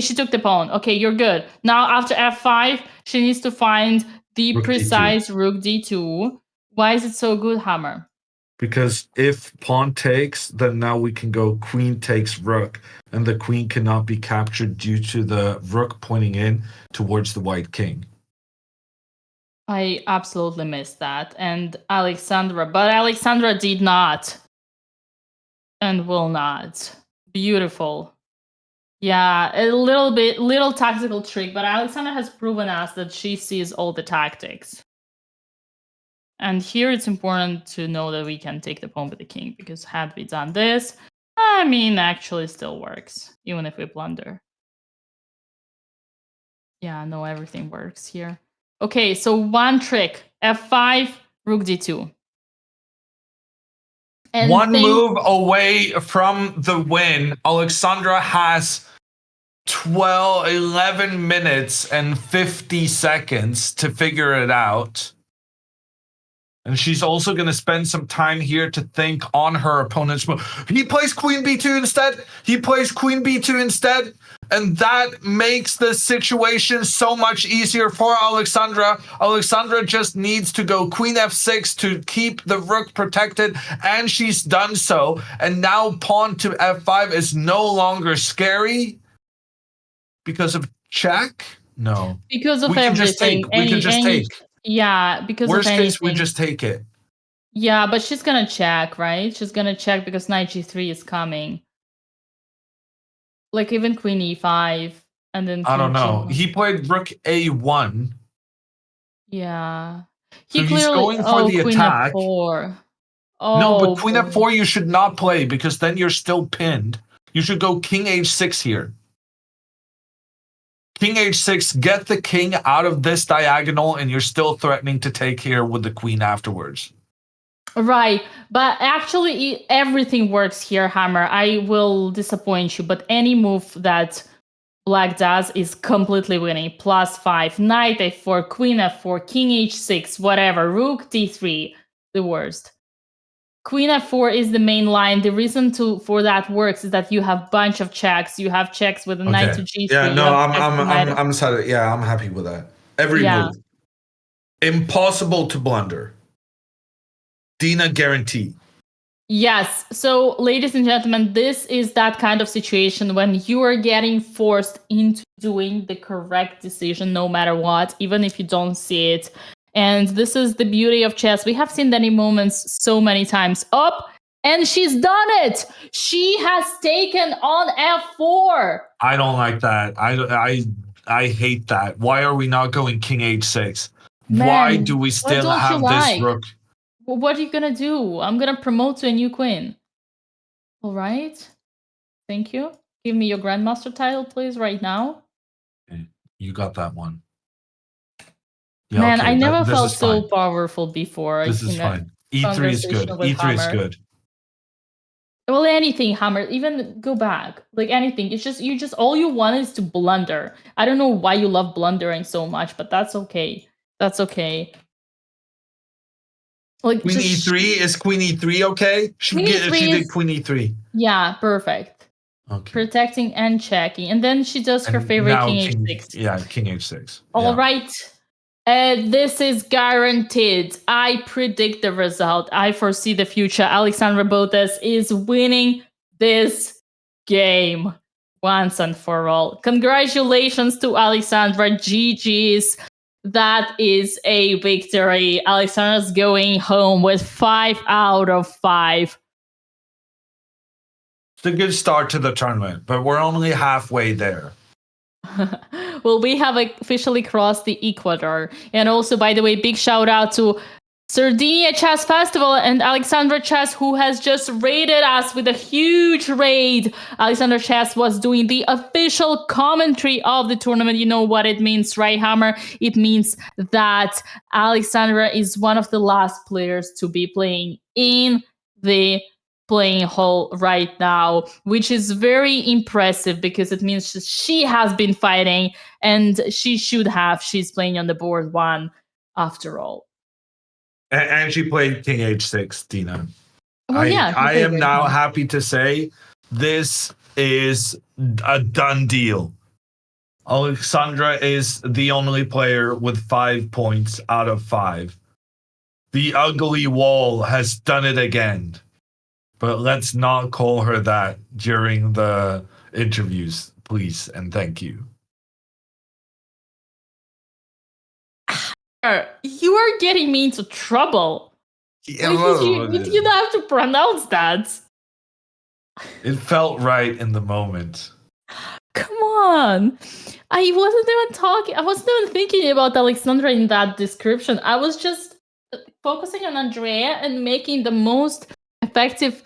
she took the pawn. Okay, you're good. Now after f5, she needs to find the Rook d2. precise rook d2. Why is it so good, Hammer? Because if pawn takes, then now we can go queen takes rook, and the queen cannot be captured due to the rook pointing in towards the white king. I absolutely missed that. And Alexandra did not and will not. Beautiful. Yeah, a little tactical trick, but Alexandra has proven us that she sees all the tactics. And here it's important to know that we can take the pawn with the king, because had we done this, I mean, actually still works, even if we blunder. Yeah, no, everything works here. Okay, so one trick, f5, rook d2. And One move away from the win. Alexandra has 11 minutes and 50 seconds to figure it out. And she's also going to spend some time here to think on her opponent's move. He plays queen b2 instead. He plays queen b2 instead. And that makes the situation so much easier for Alexandra. Alexandra just needs to go queen f6 to keep the rook protected. And she's done so. And now pawn to f5 is no longer scary because of check. No. because of We can just everything, take. We can just take. yeah, because Worst of case, we anything. just take it. Yeah, but she's gonna check, right? She's gonna check because knight g3 is coming. Like even queen e5 and then I don't know. G1. He played rook a1. Yeah. So He he's clearly going for the queen attack. f4. No, but Oh queen boy. f4 you should not play because then you're still pinned. You should go king h6 here. King h6, get the king out of this diagonal, and you're still threatening to take here with the queen afterwards. Right, but actually everything works here, Hammer. I will disappoint you, but any move that Black does is completely winning. +5, knight f4, queen f4, king h6, whatever, rook d3, the worst. Queen f4 is the main line. The reason for that works is that you have bunch of checks. You have checks with a knight to g3. Yeah, you no, have checks with knight I'm sad. Yeah, I'm happy with that. Every Yeah. move. Impossible to blunder. Dina guarantee. Yes. So, ladies and gentlemen, this is that kind of situation when you are getting forced into doing the correct decision no matter what, even if you don't see it. And this is the beauty of chess. We have seen many moments so many times. Up, and she's done it. She has taken on f4. I don't like that. I hate that. Why are we not going king h6? Why Man, do we what still don't you have this like? rook? What are you gonna do? I'm gonna promote to a new queen. All right. Thank you. Give me your grandmaster title, please, right now. You got that one. Yeah, Man, okay, I never this felt is so fine. powerful before This is in a fine. E3 is good. conversation with E3 is Hammer. good. Well, anything, Hammer, even go back. Like anything. It's just all you want is to blunder. I don't know why you love blundering so much, but that's okay. That's okay. Like Queen just e3 is queen e3 okay? She Queen e3 did is queen e3. yeah, perfect. Okay. Protecting and checking. And then she does her And favorite now king king, h6. yeah, king h6. All Yeah. right. This is guaranteed. I predict the result. I foresee the future. Alexandra Botez is winning this game once and for all. Congratulations to Alexandra. GG's. That is a victory. Alexandra's going home with 5 out of 5. It's a good start to the tournament, but we're only halfway there. Well, we have officially crossed the equator. And also, by the way, big shout out to Sardinia Chess Festival and Alexandra Chess, who has just raided us with a huge raid. Alexandra Chess was doing the official commentary of the tournament. You know what it means, right, Hammer? It means that Alexandra is one of the last players to be playing in the playing hall right now, which is very impressive because it means she has been fighting and she should have. She's playing on the board 1 after all. And she played King H6, Dina. Well, yeah, I am now happy to say this is a done deal. Alexandra is the only player with 5 points out of 5. The ugly wall has done it again. But let's not call her that during the interviews, please, and thank you. You are getting me into trouble. Yeah, you didn't have to pronounce that. It felt right in the moment. Come on. I wasn't even thinking about Alexandra in that description. I was just focusing on Andrea and making the most effective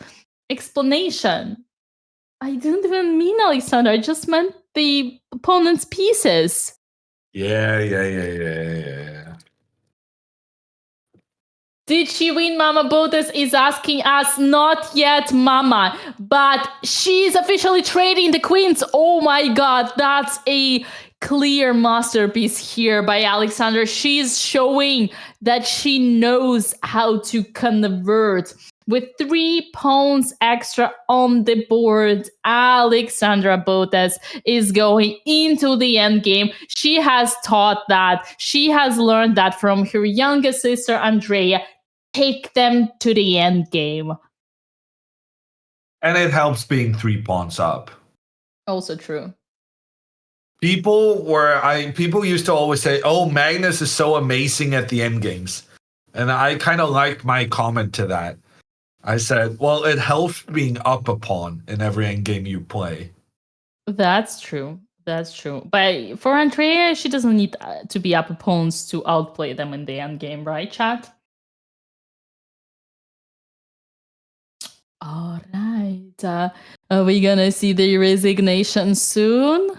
explanation. I didn't even mean Alexandra. I just meant the opponent's pieces. Yeah. Did she win, Mama Botes is asking us. Not yet, Mama, but she's officially trading the queens. Oh my god, that's a clear masterpiece here by Alexandra. She's showing that she knows how to convert. With 3 pawns extra on the board, Alexandra Botes is going into the endgame. She has taught that. She has learned that from her youngest sister, Andrea. Take them to the end game. And it helps being 3 pawns up. Also true. People used to always say, "Oh, Magnus is so amazing at the end games," and I kind of like my comment to that. I said, "Well, it helps being up a pawn in every end game you play." That's true. That's true. But for Andrea, she doesn't need to be up pawns to outplay them in the end game, right, chat? All right. Are we gonna see the resignation soon?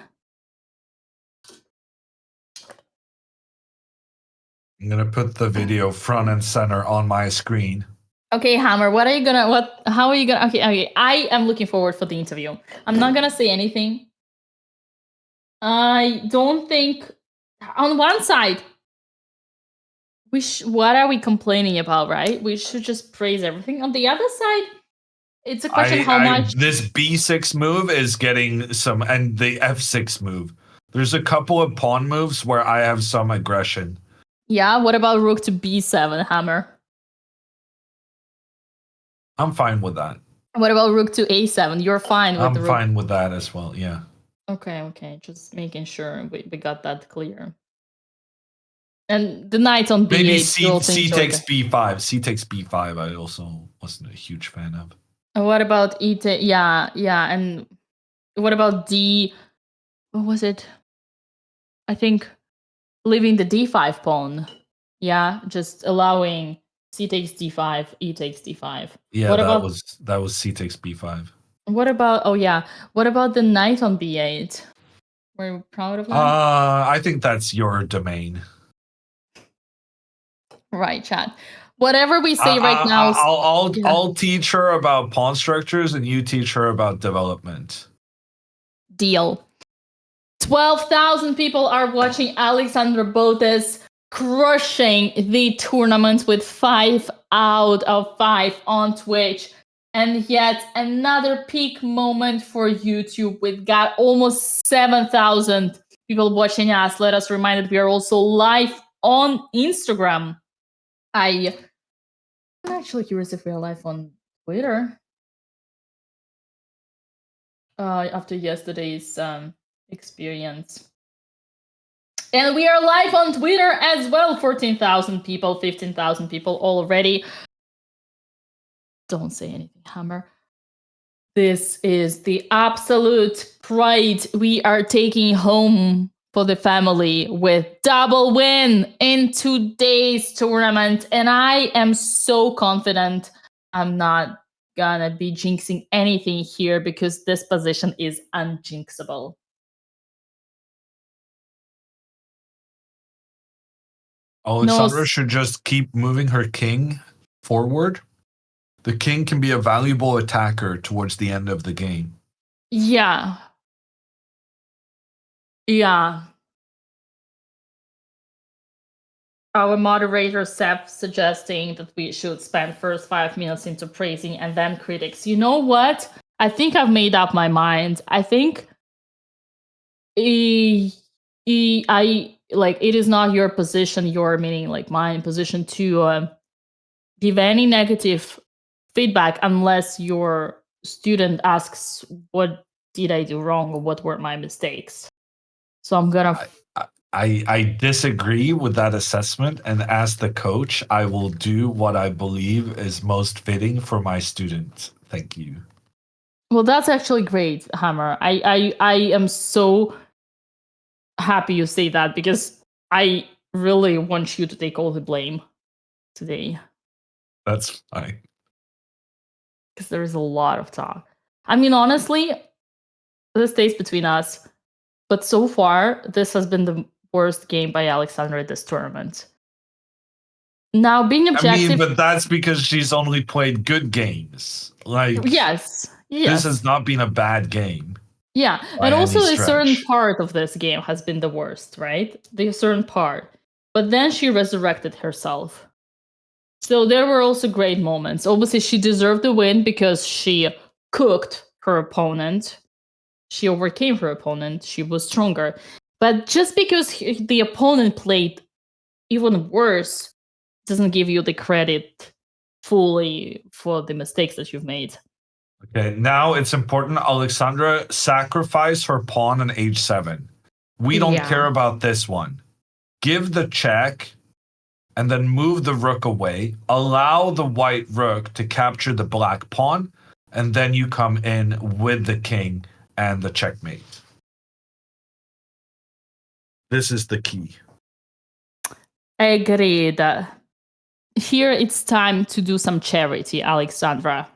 I'm gonna put the video front and center on my screen. Okay, Hammer, how are you gonna okay, I am looking forward for the interview. I'm not gonna say anything. I don't think on one side what are we complaining about, right? We should just praise everything. On the other side, it's a question how much this B6 move is getting some, and the F6 move. There's a couple of pawn moves where I have some aggression. Yeah, what about rook to B7, Hammer? I'm fine with that. What about rook to A7? You're fine with the rook. I'm fine with that as well, yeah. Okay, just making sure we got that clear. And the knight on B8. Maybe C takes B5. C takes B5 I also wasn't a huge fan of. And what about yeah, and what about D? What was it? I think leaving the D5 pawn. Yeah, just allowing C takes D5, E takes D5. Yeah, that was C takes B5. What about what about the knight on B8? Were you proud of that? I think that's your domain. Right, chat. Whatever we say right now. I'll teach her about pawn structures, and you teach her about development. Deal. 12,000 people are watching Alexandra Botes crushing the tournament with 5 out of 5 on Twitch. And yet another peak moment for YouTube. We've got almost 7,000 people watching us. Let us remind that we are also live on Instagram. I'm actually curious if we're live on Twitter. After yesterday's experience. And we are live on Twitter as well. 14,000 people, 15,000 people already. Don't say anything, Hammer. This is the absolute pride we are taking home for the family with double win in today's tournament. And I am so confident I'm not gonna be jinxing anything here because this position is unjinxable. Alexandra should just keep moving her king forward. The king can be a valuable attacker towards the end of the game. Yeah. Yeah. Our moderator Seth suggesting that we should spend first 5 minutes into praising and then critics. You know what? I think I've made up my mind. I think it is not your position, your meaning like my position to give any negative feedback unless your student asks what did I do wrong or what were my mistakes. So I'm gonna I disagree with that assessment, and as the coach, I will do what I believe is most fitting for my student. Thank you. Well, that's actually great, Hammer. I am so happy you say that because I really want you to take all the blame today. That's fine. Because there is a lot of talk. I mean, honestly, this stays between us. But so far, this has been the worst game by Alexandra at this tournament. Now, being objective... I mean, but that's because she's only played good games. Like, yes. This has not been a bad game. Yeah, and also a certain part of this game has been the worst, right? The certain part. But then she resurrected herself. So there were also great moments. Obviously, she deserved the win because she cooked her opponent. She overcame her opponent. She was stronger. But just because the opponent played even worse doesn't give you the credit fully for the mistakes that you've made. Okay, now it's important Alexandra sacrifice her pawn on h7. We don't care about this one. Give the check and then move the rook away. Allow the white rook to capture the black pawn, and then you come in with the king and the checkmate. This is the key. Agreed. Here it's time to do some charity, Alexandra.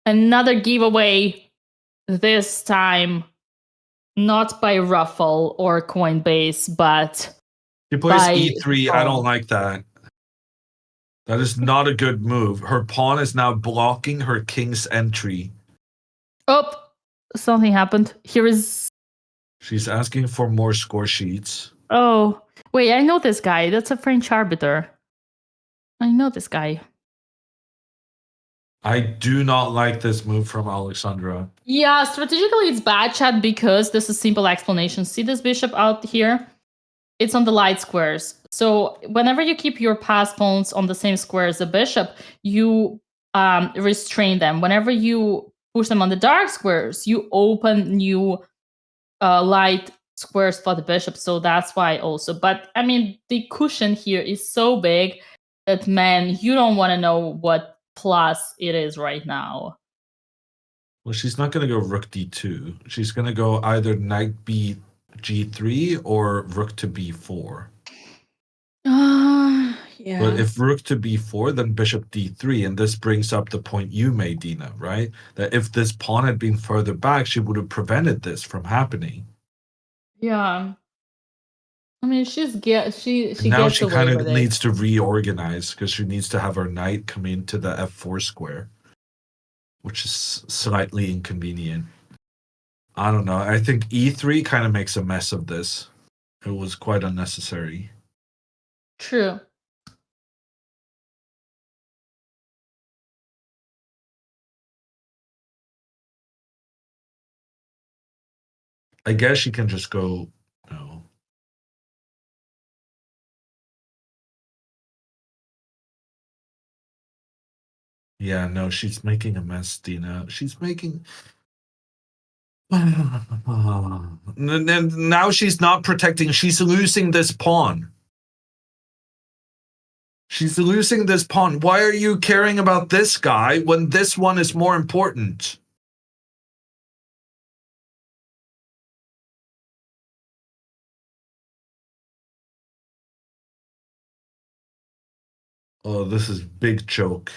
Another giveaway, this time not by Ruffle or Coinbase, but she plays e3. I don't like that. That is not a good move. Her pawn is now blocking her king's entry. Oh, something happened. Here is... She's asking for more score sheets. Oh, wait, I know this guy. That's a French arbiter. I know this guy. I do not like this move from Alexandra. Yeah, strategically it's bad, chat, because this is simple explanation. See this bishop out here? It's on the light squares. So whenever you keep your pass pawns on the same square as the bishop, you restrain them. Whenever you push them on the dark squares, you open new light squares for the bishop. So that's why also. But I mean, the cushion here is so big that, man, you don't want to know what plus it is right now. Well, she's not going to go rook d2. She's going to go either knight b g3 or rook to b4. Yeah. But if rook to b4, then bishop d3, and this brings up the point you made, Dina, right? That if this pawn had been further back, she would have prevented this from happening. Yeah. I mean, she now gets she away kind of with it. needs to reorganize because she needs to have her knight come into the f4 square, which is slightly inconvenient. I don't know. I think e3 kind of makes a mess of this. It was quite unnecessary. True. I guess she can just go, no. Yeah, no, she's making a mess, Dina. She's making... Now she's not protecting. She's losing this pawn. She's losing this pawn. Why are you caring about this guy when this one is more important? Oh, this is big joke.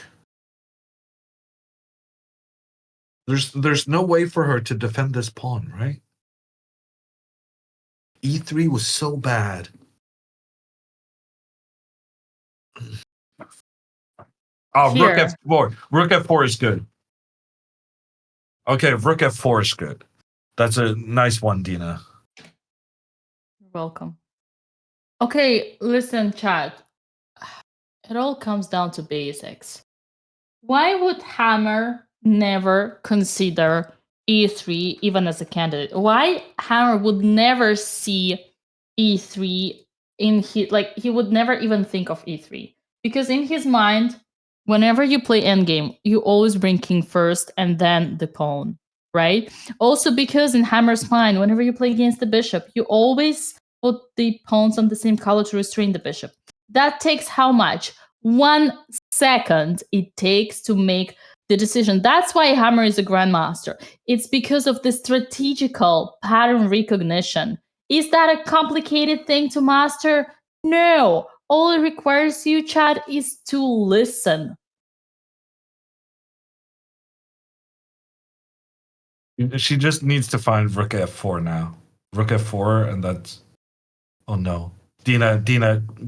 There's no way for her to defend this pawn, right? E3 was so bad. Oh, rook Here. f4. Rook f4 is good. Okay, rook f4 is good. That's a nice one, Dina. You're welcome. Okay, listen, chat. It all comes down to basics. Why would Hammer never consider E3 even as a candidate? Why Hammer would never see E3 in his, like, he would never even think of E3? Because in his mind, whenever you play Endgame, you always bring king first and then the pawn, right? Also because in Hammer's mind, whenever you play against the bishop, you always put the pawns on the same color to restrain the bishop. That takes how much? 1 second it takes to make the decision. That's why Hammer is a grandmaster. It's because of the strategical pattern recognition. Is that a complicated thing to master? No. All it requires you, Chad, is to listen. She just needs to find rook f4 now. Rook f4, and that's... Oh no. Dina,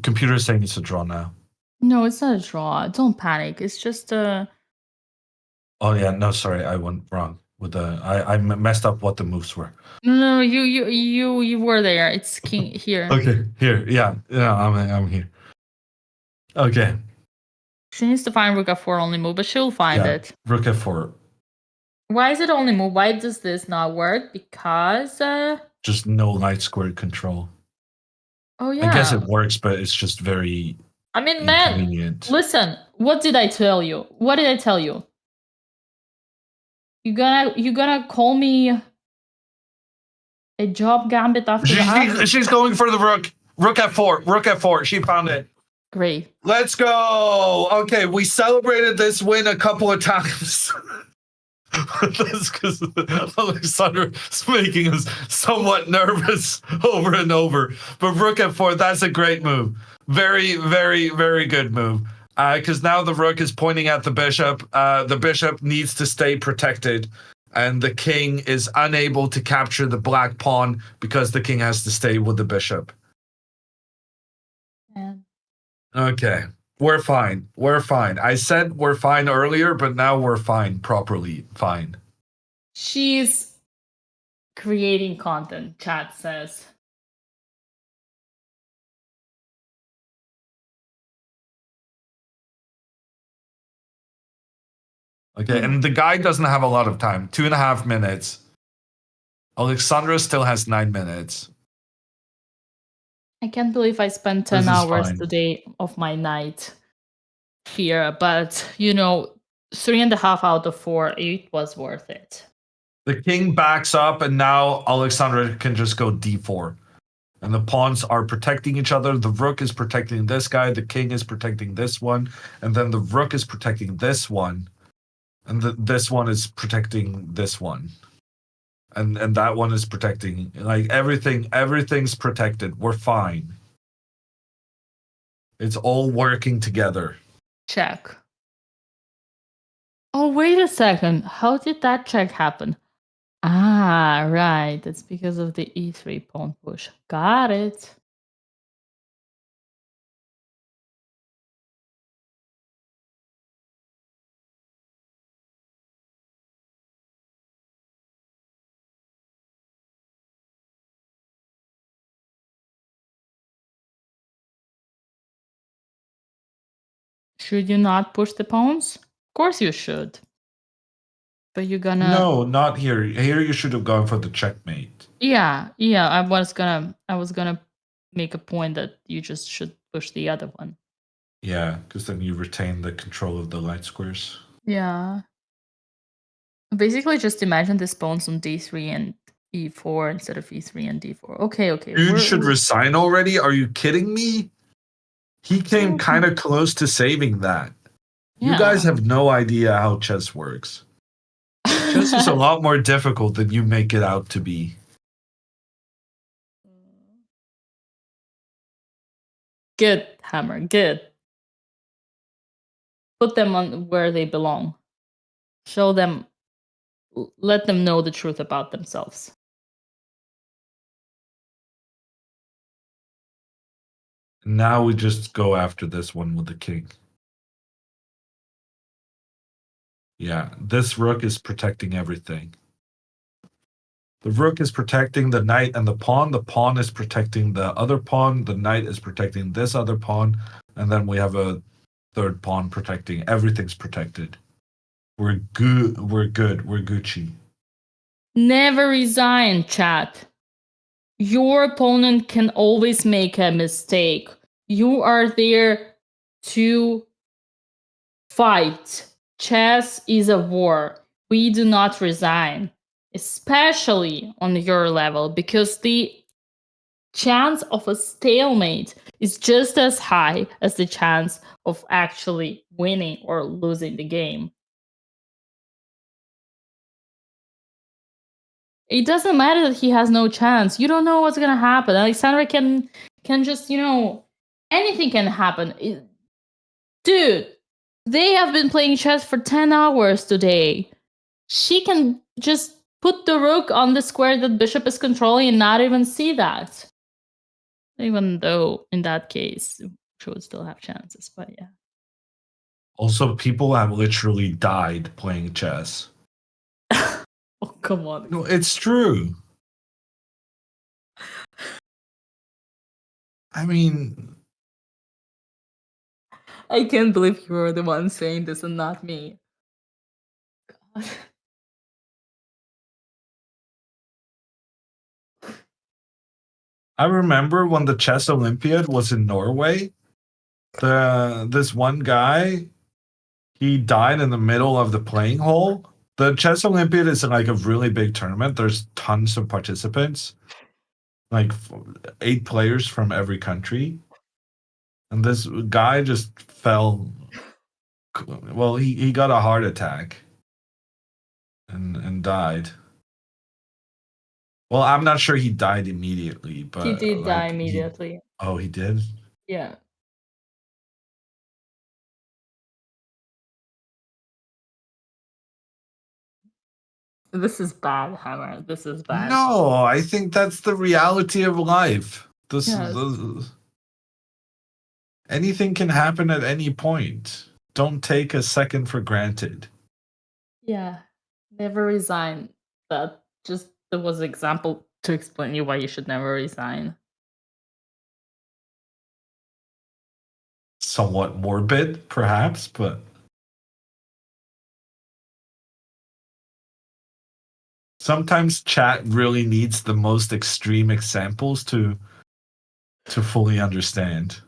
computer is saying it's a draw now. No, it's not a draw. Don't panic. It's just a... Oh yeah, no, sorry, I went wrong with the... I messed up what the moves were. No, you were there. It's king here. Okay, here, yeah, I'm here. Okay. She needs to find rook f4 only move, but she'll find it. Rook f4. Why is it only move? Why does this not work? Because Just no light square control. oh yeah. I guess it works, but it's just very I mean, man, inconvenient. listen, what did I tell you? What did I tell you? You gonna call me a job gambit after that? She's going for the rook. Rook f4. Rook f4. She found it. Great. Let's go. Okay, we celebrated this win a couple of times. That's because Alexander is making us somewhat nervous over and over. But rook f4, that's a great move. Very, very, very good move. Because now the rook is pointing at the bishop. The bishop needs to stay protected. And the king is unable to capture the black pawn because the king has to stay with the bishop. Man. Okay. We're fine. We're fine. I said we're fine earlier, but now we're fine. Properly fine. She's creating content, chat says. Okay, and the guy doesn't have a lot of time. 2.5 minutes. Alexandra still has 9 minutes. I can't believe I spent 10 hours today of my night here, but you know, 3.5 out of 4, it was worth it. The king backs up, and now Alexandra can just go d4. And the pawns are protecting each other. The rook is protecting this guy. The king is protecting this one. And then the rook is protecting this one. And this one is protecting this one. And that one is protecting, like, everything's protected. We're fine. It's all working together. Check. Oh, wait a second. How did that check happen? Ah, right. It's because of the e3 pawn push. Got it. Should you not push the pawns? Of course you should. But you're gonna... No, not here. Here you should have gone for the checkmate. Yeah. I was gonna make a point that you just should push the other one. Yeah, because then you retain the control of the light squares. Yeah. Basically, just imagine this pawns on d3 and e4 instead of e3 and d4. Okay. You should resign already? Are you kidding me? He came kind of close to saving that. Yeah. You guys have no idea how chess works. Chess is a lot more difficult than you make it out to be. Good, Hammer. Good. put them on where they belong. Show them, let them know the truth about themselves. Now we just go after this one with the king. Yeah, this rook is protecting everything. The rook is protecting the knight and the pawn. The pawn is protecting the other pawn. The knight is protecting this other pawn. And then we have a third pawn protecting. Everything's protected. We're good. We're good. We're Gucci. Never resign, chat. Your opponent can always make a mistake. You are there to fight. Chess is a war. We do not resign, especially on your level, because the chance of a stalemate is just as high as the chance of actually winning or losing the game. It doesn't matter that he has no chance. You don't know what's gonna happen. Alexandra can just, anything can happen. Dude, they have been playing chess for 10 hours today. She can just put the rook on the square that bishop is controlling and not even see that. Even though, in that case, she would still have chances, but yeah. Also, people have literally died playing chess. Oh, come on. No, it's true. I mean, I can't believe you were the one saying this and not me. God. I remember when the chess Olympiad was in Norway. This one guy, he died in the middle of the playing hole. The chess Olympiad is like a really big tournament. There's tons of participants, like 8 players from every country. And this guy just fell. Well, he got a heart attack and died. Well, I'm not sure he died immediately, but He did die like, immediately. Oh, he did? Yeah. This is bad, Hammer. This is bad. No, I think that's the reality of life. Yes. Anything can happen at any point. Don't take a second for granted. Yeah. Never resign. That was an example to explain you why you should never resign. Somewhat morbid, perhaps, but sometimes chat really needs the most extreme examples to fully understand.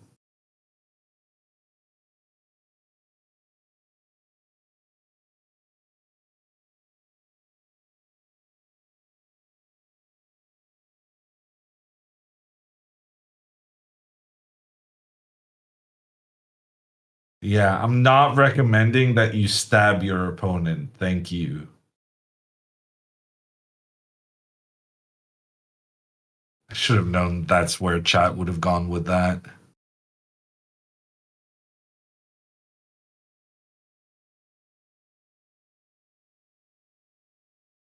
Yeah, I'm not recommending that you stab your opponent. Thank you. I should have known that's where chat would have gone with that.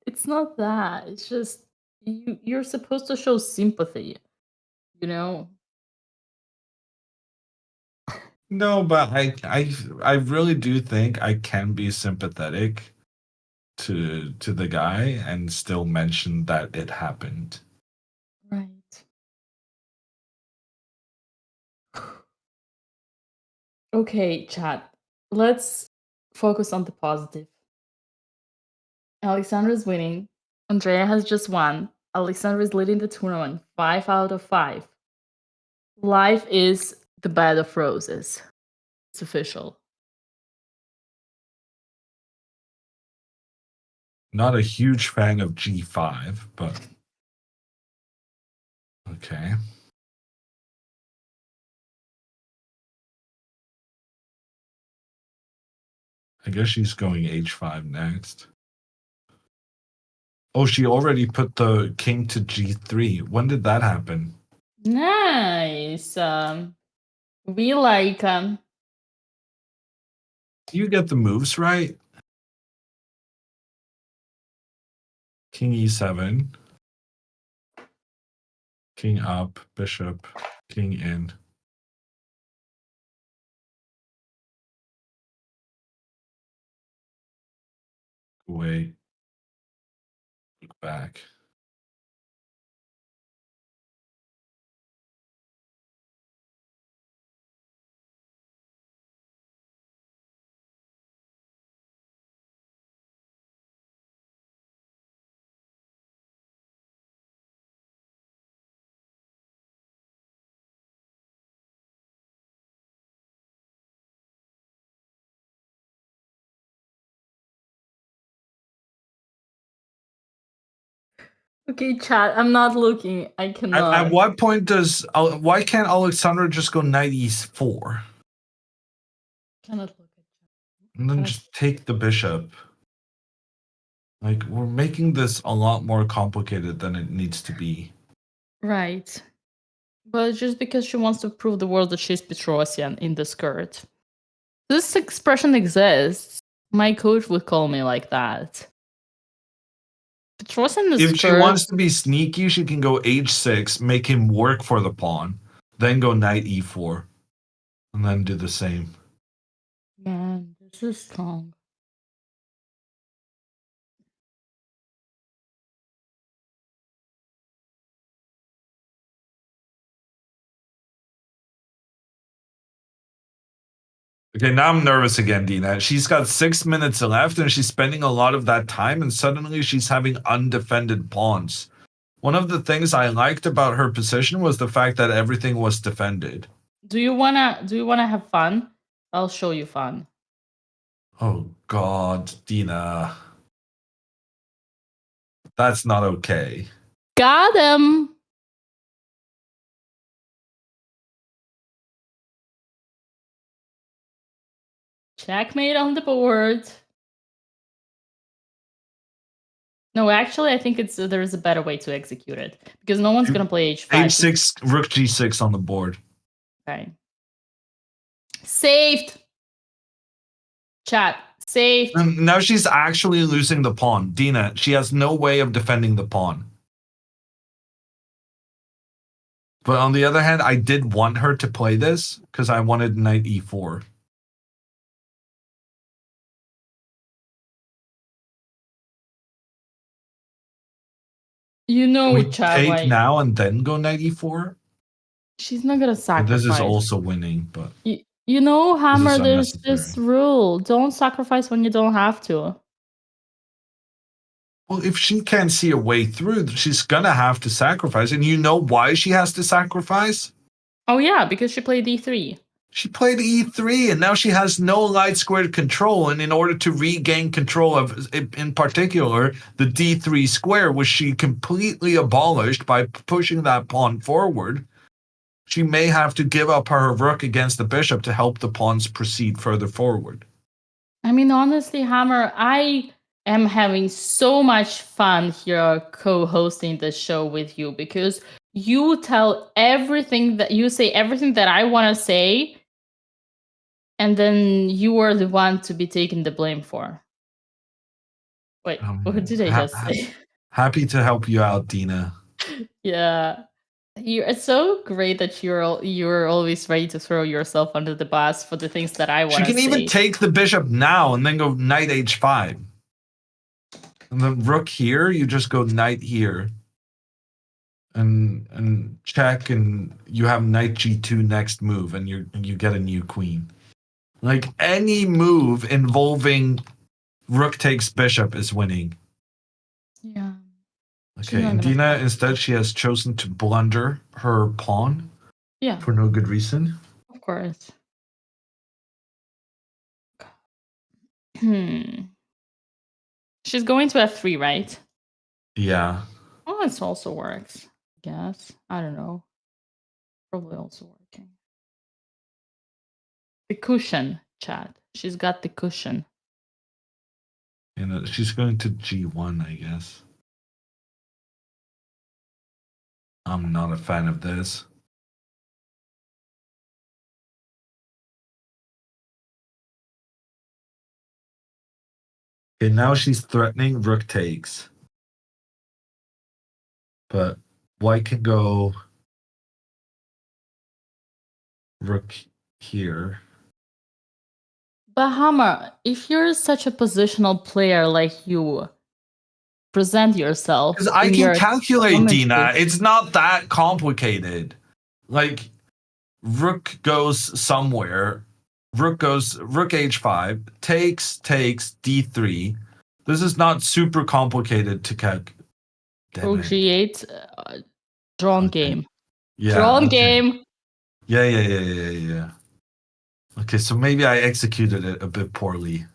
It's not that. It's just you're supposed to show sympathy, you know? No, but I really do think I can be sympathetic to the guy and still mention that it happened. Right. Okay, chat. Let's focus on the positive. Alexandra's winning. Andrea has just won. Alexandra is leading the tournament 5 out of 5. Life is the bed of roses. It's official. Not a huge fan of G5, but okay. I guess she's going H5 next. Oh, she already put the king to G3. When did that happen? Nice. We like You get the moves right. King e7. King up, bishop, king in. Wait. Look back. Okay, chat. I'm not looking. I cannot. At what point does why can't Alexandra just go knight e4 Cannot look at and then just take the bishop? Like, we're making this a lot more complicated than it needs to be. Right. But just because she wants to prove the world that she's Petrosian in the skirt. This expression exists. My coach would call me like that. Petrosian in the If she skirt. wants to be sneaky, she can go h6, make him work for the pawn, then go knight e4, and then do the same. Man, this is strong. Okay, now I'm nervous again, Dina. She's got 6 minutes left, and she's spending a lot of that time, and suddenly she's having undefended pawns. One of the things I liked about her position was the fact that everything was defended. Do you wanna have fun? I'll show you fun. Oh God, Dina. That's not okay. Got him. Checkmate on the board. No, actually, I think there's a better way to execute it because no one's gonna play h5. h6, rook g6 on the board. Okay. Saved. Chat. Saved. And now she's actually losing the pawn. Dina, she has no way of defending the pawn. But on the other hand, I did want her to play this because I wanted knight e4. You know, Can we chat, take like, now and then go knight e4? she's not gonna sacrifice. This is also winning, but you know, Hammer, there's unnecessary. this rule. Don't sacrifice when you don't have to. Well, if she can't see a way through, she's gonna have to sacrifice. And you know why she has to sacrifice? Oh yeah, because she played d3. She played e3, and now she has no light squared control. And in order to regain control of, in particular, the d3 square, which she completely abolished by pushing that pawn forward, she may have to give up her rook against the bishop to help the pawns proceed further forward. I mean, honestly, Hammer, I am having so much fun here co-hosting this show with you because you tell everything that you say, everything that I want to say, and then you are the one to be taking the blame for. Wait, what did I just say? Happy to help you out, Dina. Yeah. It's so great that you're always ready to throw yourself under the bus for the things that I want to say. She can even take the bishop now and then go knight h5. And the rook here, you just go knight here. And check, and you have knight g2 next move, and you get a new queen. Like, any move involving rook takes bishop is winning. Yeah. Okay, and Dina, instead, she has chosen to blunder her pawn. Yeah. For no good reason. Of course. She's going to f3, right? Yeah. Oh, it also works. I guess. I don't know. Probably also working. The cushion, chat. She's got the cushion. And she's going to g1, I guess. I'm not a fan of this. Okay, now she's threatening rook takes. But white can go rook here. But Hammer, if you're such a positional player like you present yourself, Because I in can your calculate, Dina. commentary- It's not that complicated. Like, rook goes somewhere. Rook h5, takes, d3. This is not super complicated to calculate. Rook g8, drawn Okay. game. Yeah. Drawn okay. game. Yeah. Okay, so maybe I executed it a bit poorly.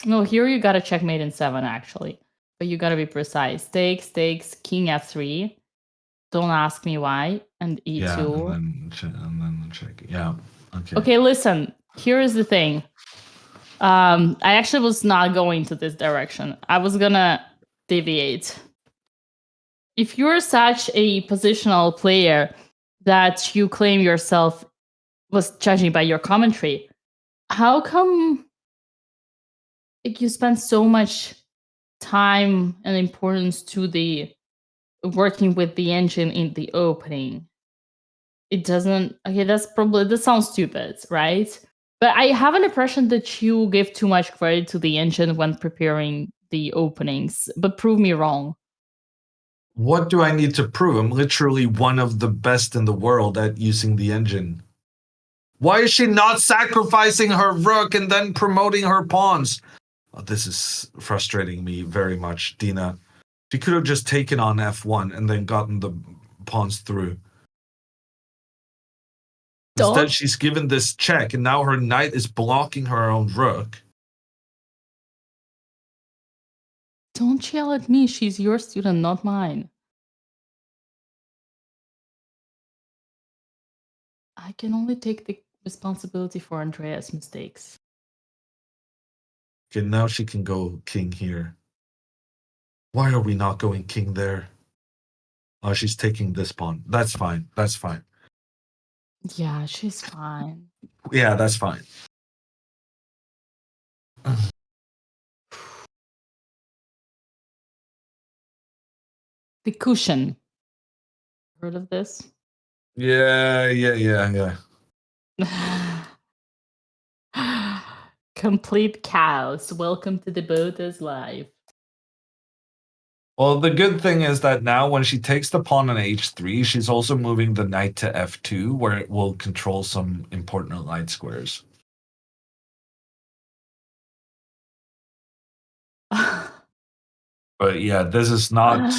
No, here you got a checkmate in 7, actually. But you gotta be precise. Takes, king f3. Don't ask me why. And e2. Yeah, and then check. Yeah. Okay. Okay, listen. Here is the thing. I actually was not going to this direction. I was gonna deviate. If you're such a positional player that you claim yourself, was judging by your commentary, how come you spend so much time and importance to the working with the engine in the opening? It doesn't. Okay, that sounds stupid, right? But I have an impression that you give too much credit to the engine when preparing the openings. But prove me wrong. What do I need to prove? I'm literally one of the best in the world at using the engine. Why is she not sacrificing her rook and then promoting her pawns? Oh, this is frustrating me very much, Dina. She could have just taken on f1 and then gotten the pawns through. Instead, she's given this check, and now her knight is blocking her own rook. Don't yell at me. She's your student, not mine. I can only take the responsibility for Andrea's mistakes. Okay, now she can go king here. Why are we not going king there? Oh, she's taking this pawn. That's fine. That's fine. Yeah, she's fine. Yeah, that's fine. The cushion. Heard of this? Yeah. Complete chaos. Welcome to the BotezLive. Well, the good thing is that now when she takes the pawn on h3, she's also moving the knight to f2, where it will control some important light squares. But yeah, this is not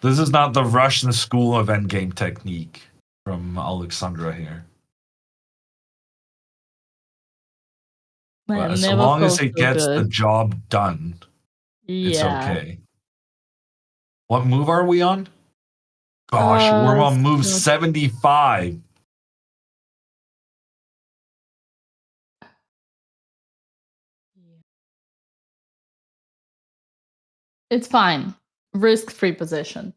the Russian school of endgame technique from Alexandra here. Man, As never long as felt it so gets the good. job done, it's Yeah. okay. What move are we on? Gosh, we're on move 75. It's fine. Risk-free position.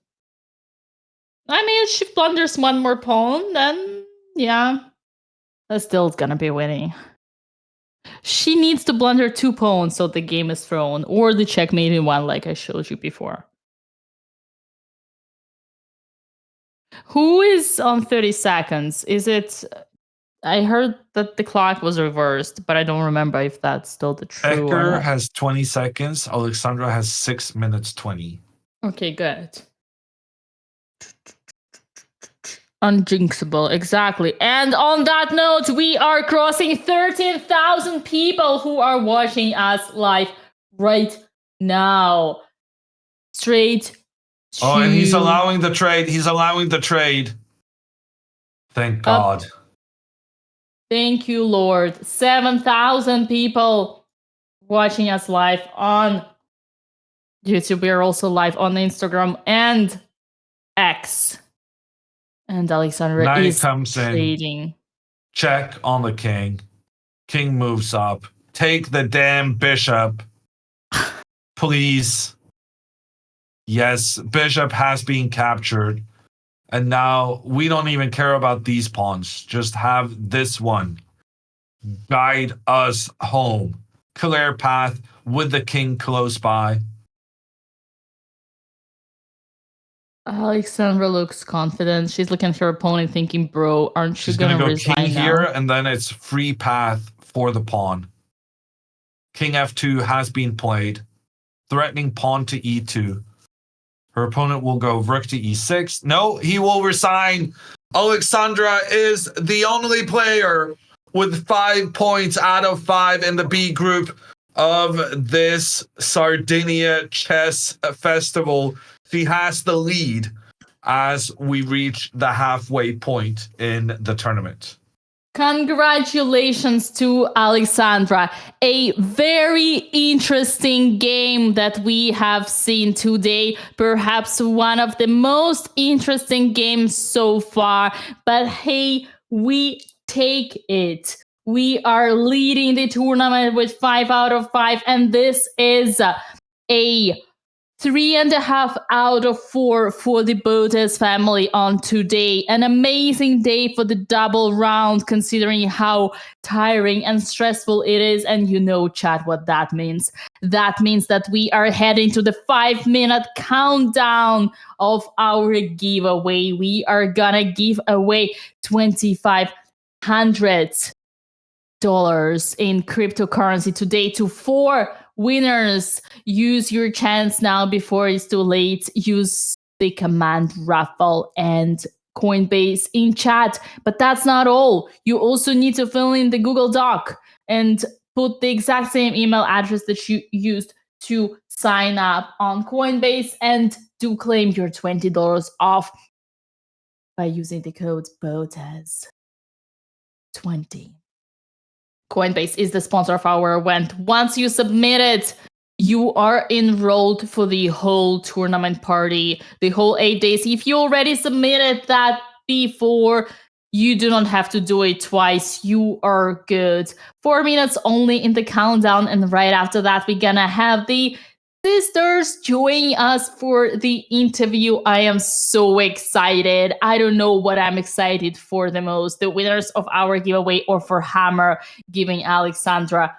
I mean, if she blunders one more pawn, then yeah, that's still gonna be winning. She needs to blunder 2 pawns so the game is thrown, or the checkmate in 1 like I showed you before. Who is on 30 seconds? Is it... I heard that the clock was reversed, but I don't remember if that's still the true or Becker not. has 20 seconds. Alexandra has 6 minutes 20. Okay, good. Unjinxable, exactly. And on that note, we are crossing 13,000 people who are watching us live right now. Straight to... Oh, and he's allowing the trade. He's allowing the trade. Thank God. Thank you, Lord. 7,000 people watching us live on YouTube. We are also live on Instagram and X. And Alexandra Knight is comes trading. in. Check on the king. King moves up. Take the damn bishop. Please. Yes, bishop has been captured. And now we don't even care about these pawns. Just have this one guide us home. clear path with the king close by. Alexandra looks confident. She's looking at her opponent thinking, bro, aren't you She's gonna go resign king now? here, and then it's free path for the pawn. King f2 has been played, threatening pawn to e2. Her opponent will go rook to e6. No, he will resign. Alexandra is the only player with 5 points out of 5 in the B group of this Sardinia chess festival. She has the lead as we reach the halfway point in the tournament. Congratulations to Alexandra. A very interesting game that we have seen today. Perhaps one of the most interesting games so far. But hey, we take it. We are leading the tournament with 5 out of 5. And this is a 3.5 out of 4 for the Botez family on today. An amazing day for the double round, considering how tiring and stressful it is. And you know, chat, what that means. That means that we are heading to the 5-minute countdown of our giveaway. We are gonna give away $2,500 in cryptocurrency today to 4 winners. Use your chance now before it's too late. Use the command raffle and Coinbase in chat. But that's not all. You also need to fill in the Google Doc and put the exact same email address that you used to sign up on Coinbase and to claim your $20 off by using the code BOTEZ20. Coinbase is the sponsor of our event. Once you submit it, you are enrolled for the whole tournament party, the whole 8 days. If you already submitted that before, you do not have to do it twice. You are good. 4 minutes only in the countdown, and right after that, we're gonna have the sisters joining us for the interview. I am so excited. I don't know what I'm excited for the most, the winners of our giveaway or for Hammer giving Alexandra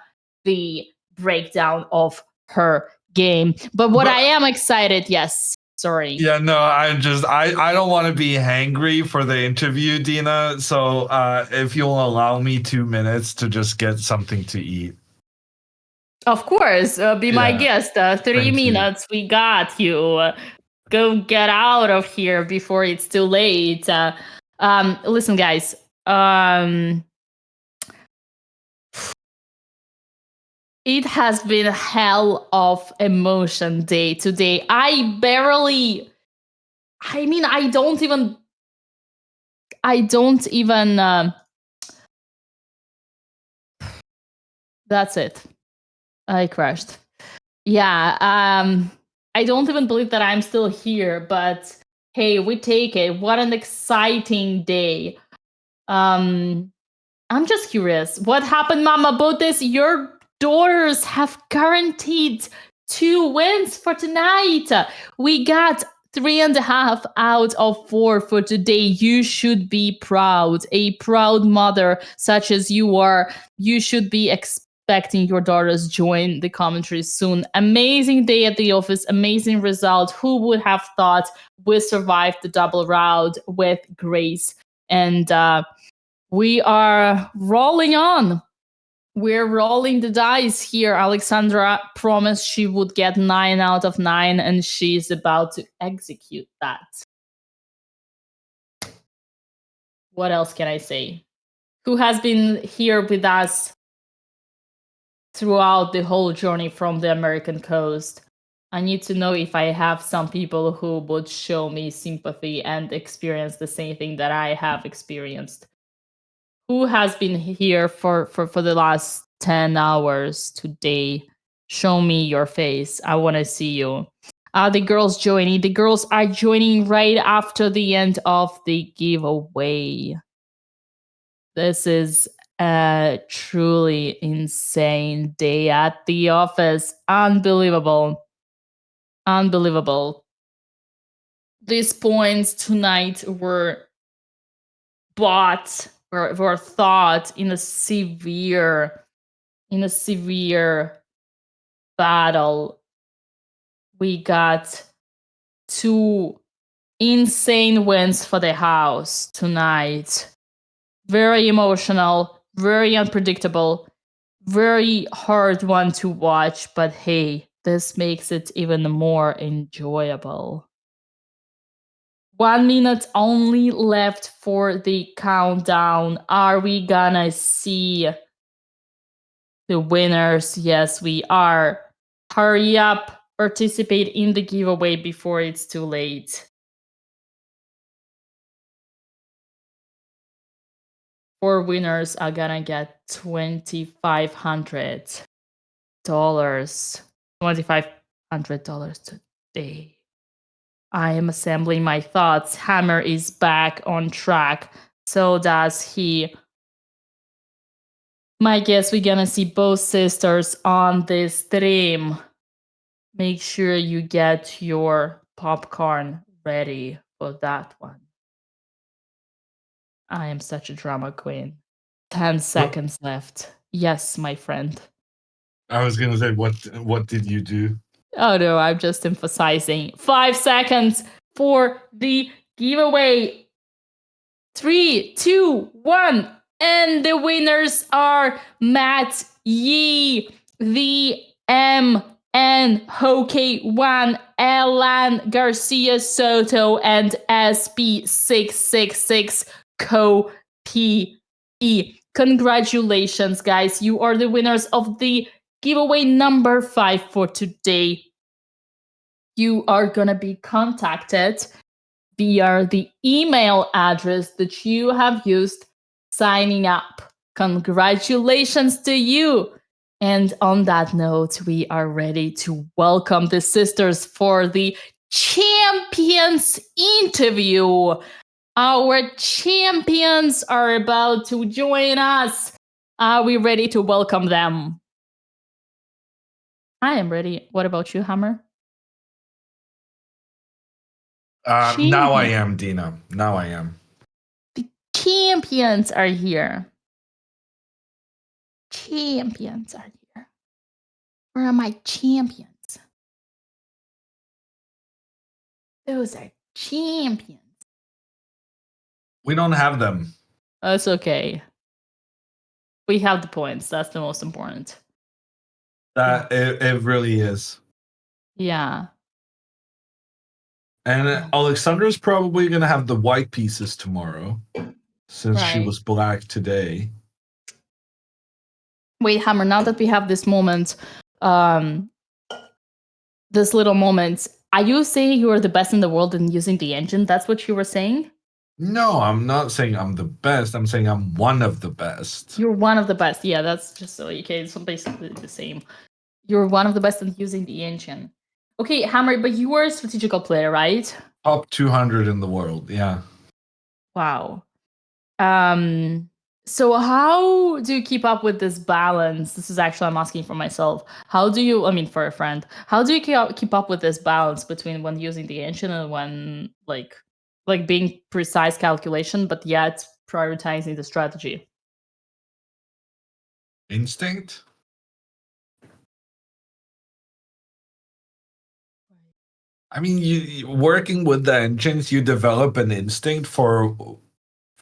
the breakdown of her game. But I am excited, yes. Sorry. Yeah, no, I don't want to be hangry for the interview, Dina. So if you'll allow me 2 minutes to just get something to eat. Of course, be my guest. 3 minutes, we got you. Go get out of here before it's too late. Listen, guys. It has been a hell of emotion day today. I don't even. That's it. I crashed. Yeah, I don't even believe that I'm still here, but hey, we take it. What an exciting day. I'm just curious. What happened, Mama Botez? Your daughters have guaranteed 2 wins for tonight. We got 3.5 out of 4 for today. You should be proud. A proud mother such as you are. You should be expecting your daughters join the commentary soon. Amazing day at the office. Amazing result. Who would have thought we survived the double round with grace? And we are rolling on. We're rolling the dice here. Alexandra promised she would get 9 out of 9, and she's about to execute that. What else can I say? Who has been here with us throughout the whole journey from the American coast? I need to know if I have some people who would show me sympathy and experience the same thing that I have experienced. Who has been here for the last 10 hours today? Show me your face. I want to see you. The girls joining. The girls are joining right after the end of the giveaway. This is a truly insane day at the office. Unbelievable. Unbelievable. These points tonight were bought or thought in a severe in a severe battle. We got 2 insane wins for the house tonight. Very emotional, very unpredictable, very hard one to watch, but hey, this makes it even more enjoyable. 1 minute only left for the countdown. Are we gonna see the winners? Yes, we are. Hurry up, participate in the giveaway before it's too late. 4 winners are gonna get $2,500. $2,500 today. I am assembling my thoughts. Hammer is back on track. So does he. My guess we're gonna see both sisters on this stream. Make sure you get your popcorn ready for that one. I am such a drama queen. 10 seconds left. Yes, my friend. I was gonna say, what did you do? Oh no, I'm just emphasizing. 5 seconds for the giveaway. 3, 2, 1. And the winners are Matt Yee, VM, and Hoke1, Elan Garcia Soto, and SP666 Co PE. Congratulations, guys. You are the winners of the giveaway number 5 for today. You are gonna be contacted via the email address that you have used signing up. Congratulations to you. And on that note, we are ready to welcome the sisters for the champions interview. Our champions are about to join us. Are we ready to welcome them? I am ready. What about you, Hammer? Now I am, Dina. Now I am. The champions are here. Champions are here. Where are my champions? Those are champions. We don't have them. That's okay. We have the points. That's the most important. That it really is. Yeah. And Alexandra's probably gonna have the white pieces tomorrow, since she Right. was black today. Wait, Hammer, now that we have this moment, this little moment, are you saying you are the best in the world in using the engine? That's what you were saying? No, I'm not saying I'm the best. I'm saying I'm one of the best. You're one of the best. Yeah, that's just so okay. It's basically the same. You're one of the best in using the engine. Okay, Hammer, but you are a strategical player, right? Top 200 in the world, yeah. Wow. So how do you keep up with this balance? This is actually I'm asking for myself. How do you, I mean for a friend, how do you keep up with this balance between when using the engine and when like being precise calculation, but yet prioritizing the strategy? Instinct? I mean, you working with the engines, you develop an instinct for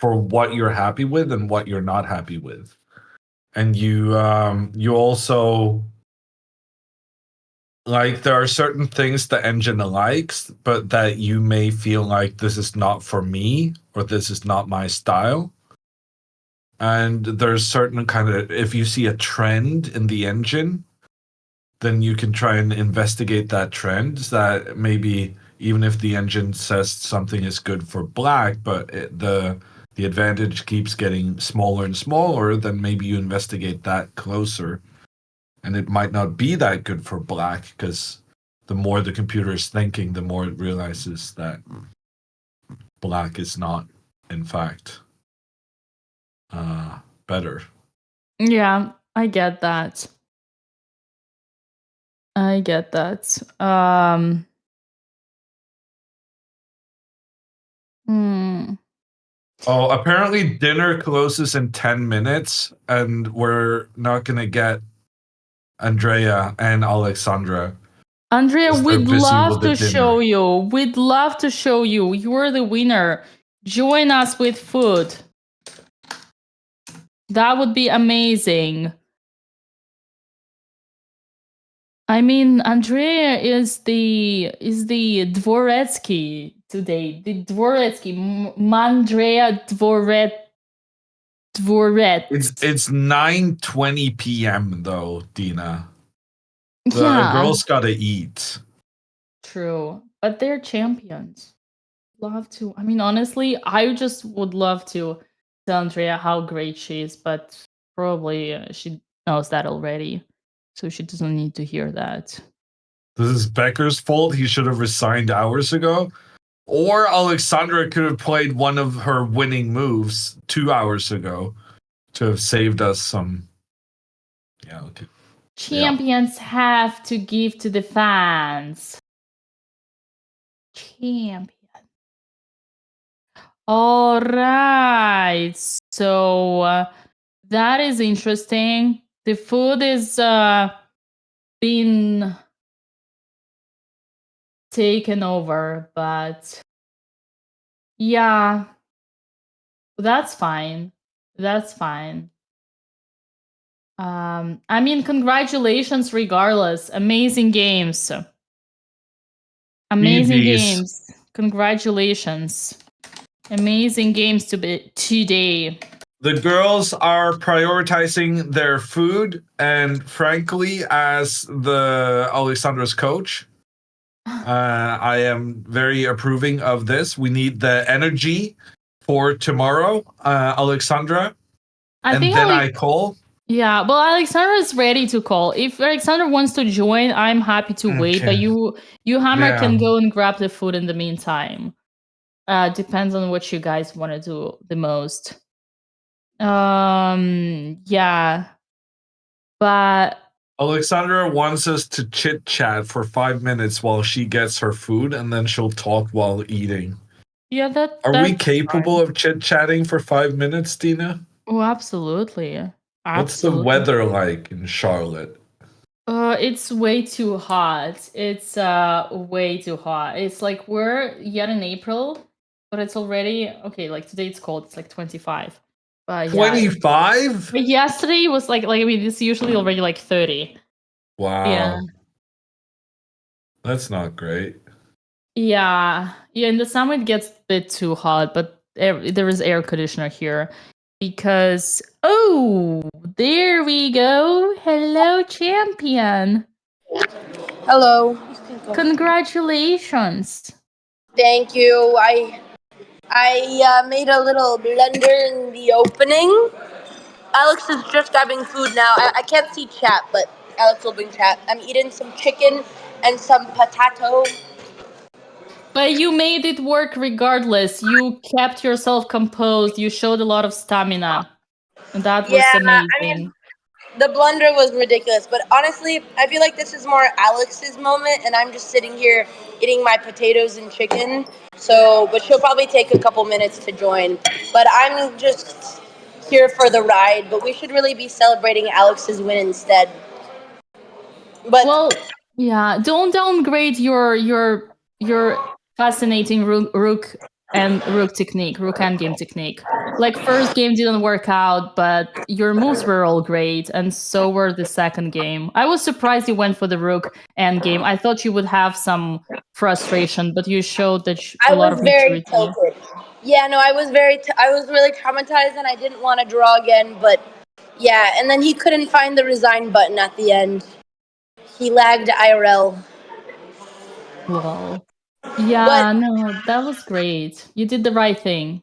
what you're happy with and what you're not happy with, and you also like there are certain things the engine likes, but that you may feel like this is not for me or this is not my style. And there's certain kind of if you see a trend in the engine, then you can try and investigate that trend. That maybe even if the engine says something is good for black, but the advantage keeps getting smaller and smaller, then maybe you investigate that closer. And it might not be that good for black, because the more the computer is thinking, the more it realizes that black is not, in fact, better. Yeah, I get that. I get that. Oh, apparently dinner closes in 10 minutes, and we're not gonna get Andrea and Alexandra. Andrea, Because they're we'd busy love with the to show dinner. you. We'd love to show you. You're the winner. Join us with food. That would be amazing. I mean, Andrea is the Dvoretsky today. The Dvoretsky, Mandrea Dvoret. It's 9:20 p.m. though, Dina. The Yeah, girls gotta eat. true. But they're champions. Love to. I mean, honestly, I just would love to tell Andrea how great she is, but probably she knows that already, so she doesn't need to hear that. This is Becker's fault. He should have resigned hours ago. Or Alexandra could have played one of her winning moves 2 hours ago to have saved us some. Yeah, okay. Champions have to give to the fans. Champion. All right. So that is interesting. The food is been taken over, but yeah, that's fine. That's fine. I mean, congratulations regardless. Amazing games. Amazing GG's. games. Congratulations. Amazing games to be today. The girls are prioritizing their food, and frankly, as the Alexandra's coach, I am very approving of this. We need the energy for tomorrow, Alexandra, I and think then I call. yeah, well, Alexandra is ready to call. If Alexandra wants to join, I'm happy to wait. But Okay. you Hammer Yeah. can go and grab the food in the meantime. Depends on what you guys want to do the most. Yeah, but Alexandra wants us to chit chat for 5 minutes while she gets her food, and then she'll talk while eating. yeah, Are we that's capable fine. of chit chatting for 5 minutes, Dina? Oh, absolutely, What's the absolutely. weather like in Charlotte? It's way too hot. It's way too hot. It's like we're yet in April, but it's already okay. Like today, it's cold. It's like 25. But yeah, 25? but yesterday was like I mean, it's usually already like 30. Wow. Yeah, That's not great. yeah. In the summer it gets a bit too hot, but there is air conditioner here because there we go. Hello, champion. Hello. Congratulations. Thank you. I made a little blunder in the opening. Alex is just grabbing food now. I can't see chat, but Alex will bring chat. I'm eating some chicken and some potato. But you made it work regardless. You kept yourself composed. You showed a lot of stamina. And that was Yeah, I amazing. mean, the blunder was ridiculous, but honestly, I feel like this is more Alex's moment, and I'm just sitting here eating my potatoes and chicken. So, but she'll probably take a couple minutes to join. But I'm just here for the ride. But we should really be celebrating Alex's win instead. But Well, yeah, don't downgrade your fascinating rook and rook technique, rook endgame technique. Like first game didn't work out, but your moves were all great, and so were the second game. I was surprised you went for the rook endgame. I thought you would have some frustration, but you showed that I a lot was of very maturity. tilted. Yeah, no, I was I was really traumatized, and I didn't want to draw again. But yeah, and then he couldn't find the resign button at the end. He lagged IRL. Well, But yeah, no, that was great. You did the right thing.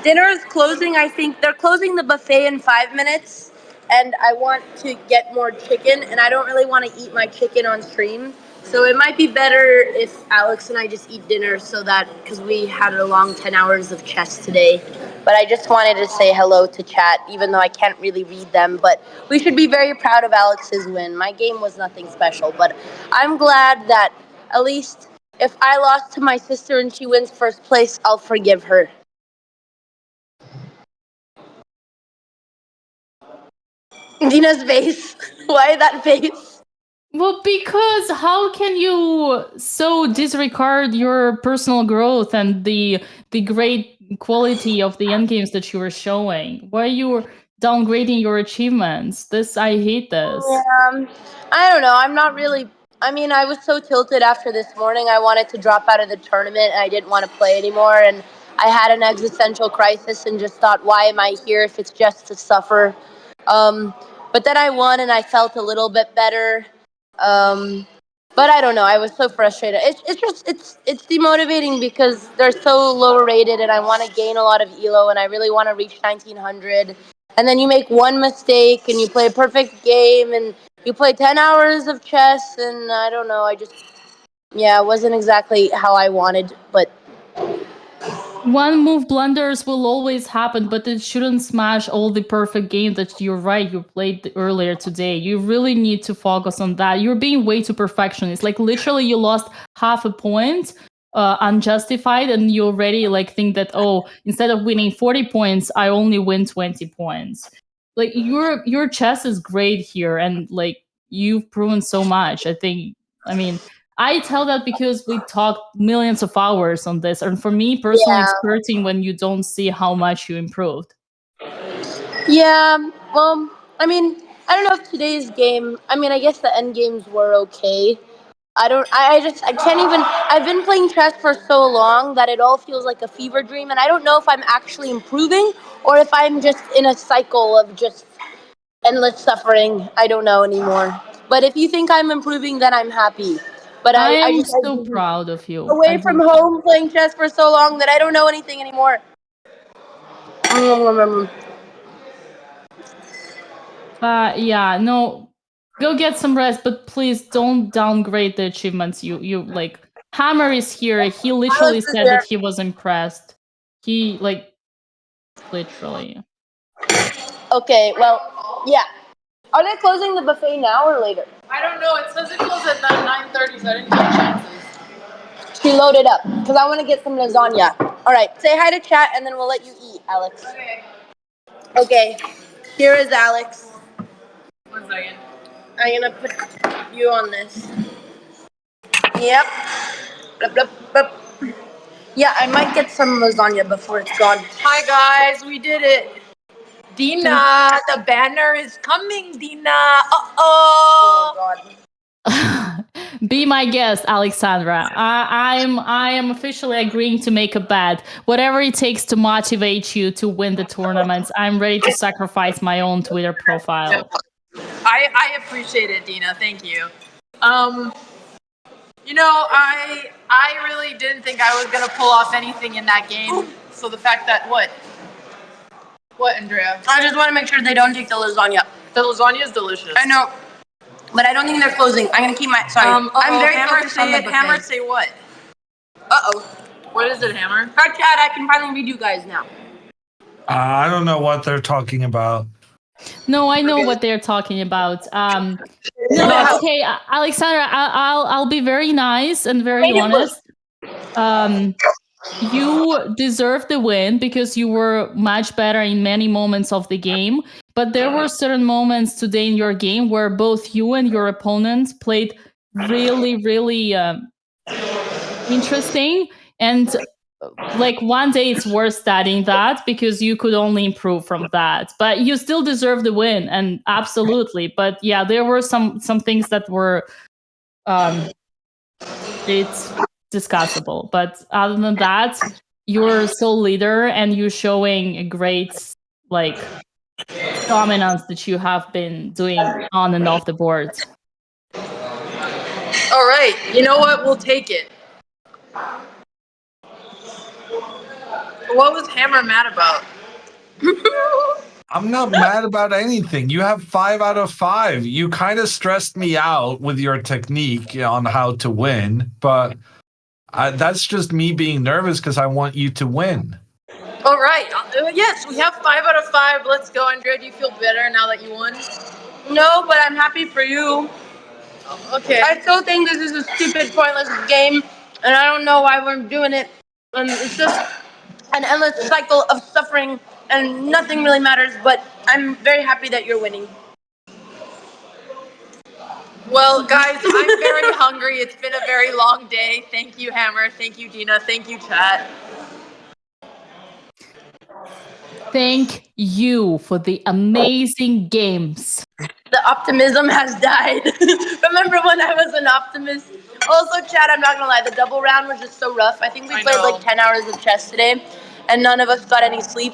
dinner is closing. I think they're closing the buffet in 5 minutes, and I want to get more chicken, and I don't really want to eat my chicken on stream. So it might be better if Alex and I just eat dinner, so that because we had a long 10 hours of chess today. But I just wanted to say hello to chat, even though I can't really read them. But we should be very proud of Alex's win. My game was nothing special, but I'm glad that at least if I lost to my sister and she wins first place, I'll forgive her. Dina's face. Why that face? Well, because how can you so disregard your personal growth and the great quality of the end games that you were showing? Why are you downgrading your achievements? I hate this. I don't know. I'm not really. I mean, I was so tilted after this morning. I wanted to drop out of the tournament and I didn't want to play anymore. And I had an existential crisis and just thought, why am I here if it's just to suffer? But then I won and I felt a little bit better. But I don't know. I was so frustrated. It's demotivating because they're so low rated, and I want to gain a lot of elo, and I really want to reach 1900. And then you make one mistake, and you play a perfect game, and you play 10 hours of chess, and I don't know. It wasn't exactly how I wanted, but One move blunders will always happen, but it shouldn't smash all the perfect game that you played earlier today. You really need to focus on that. You're being way too perfectionist. Like literally you lost half a point unjustified, and you already like think that, oh, instead of winning 40 points, I only win 20 points. Like your chess is great here, and like you've proven so much. I mean, I tell that because we talked millions of hours on this, and for me personally, yeah. it's hurting when you don't see how much you improved. Yeah, well, I mean, I don't know if today's game, I mean, I guess the end games were okay. I can't even, I've been playing chess for so long that it all feels like a fever dream, and I don't know if I'm actually improving or if I'm just in a cycle of just endless suffering. I don't know anymore. But if you think I'm improving, then I'm happy. But I am I've so been proud of you. away from home playing chess for so long that I don't know anything anymore. Yeah, no, go get some rest, but please don't downgrade the achievements. You like Hammer is here. He literally Alex is said that here. he was impressed. He like literally. Okay, well, yeah. Are they closing the buffet now or later? I don't know. It says it closes at 9:30, so I didn't take chances. She loaded up because I want to get some lasagna. All right, say hi to chat and then we'll let you eat, Alex. Okay. Okay, here is Alex. 1 second. I'm gonna put you on this. Yep. Blup, blup, blup. Yeah, I might get some lasagna before it's gone. Hi guys, we did it. Dina, the banner is coming, Dina. Oh God. Be my guest, Alexandra. I am officially agreeing to make a bet. Whatever it takes to motivate you to win the tournaments, I'm ready to sacrifice my own Twitter profile. I appreciate it, Dina. Thank you. You know, I really didn't think I was gonna pull off anything in that game. So the fact that what, Andrea? I just want to make sure they don't take the lasagna. The lasagna is delicious. I know, but I don't think they're closing. I'm gonna keep my. Sorry, I'm very Hammer, focused on say the it. buffet. Hammer, say what? What is it, Hammer? Hi, chat. I can finally read you guys now. I don't know what they're talking about. No, I know what they're talking about. No, okay, Alexandra, I'll be very nice and very honest. You deserve the win because you were much better in many moments of the game. But there were certain moments today in your game where both you and your opponent played really, really interesting. And like one day it's worth studying that because you could only improve from that. But you still deserve the win, and absolutely. But yeah, there were some things that were it's discussable. But other than that, you're sole leader and you're showing a great like dominance that you have been doing on and off the board. All right. You know what? We'll take it. What was Hammer mad about? I'm not mad about anything. You have 5 out of 5. You kind of stressed me out with your technique on how to win, but that's just me being nervous because I want you to win. All right. Yes, we have 5 out of 5. Let's go, Andrea. Do you feel better now that you won? No, but I'm happy for you. Okay. I still think this is a stupid, pointless game, and I don't know why we're doing it. And it's just an endless cycle of suffering, and nothing really matters. But I'm very happy that you're winning. Well, guys, I'm very hungry. It's been a very long day. Thank you, Hammer. Thank you, Dina. Thank you, chat. Thank you for the amazing games. The optimism has died. Remember when I was an optimist? Also, chat, I'm not gonna lie, the double round was just so rough. I think we played like 10 hours of chess today, and none of us got any sleep.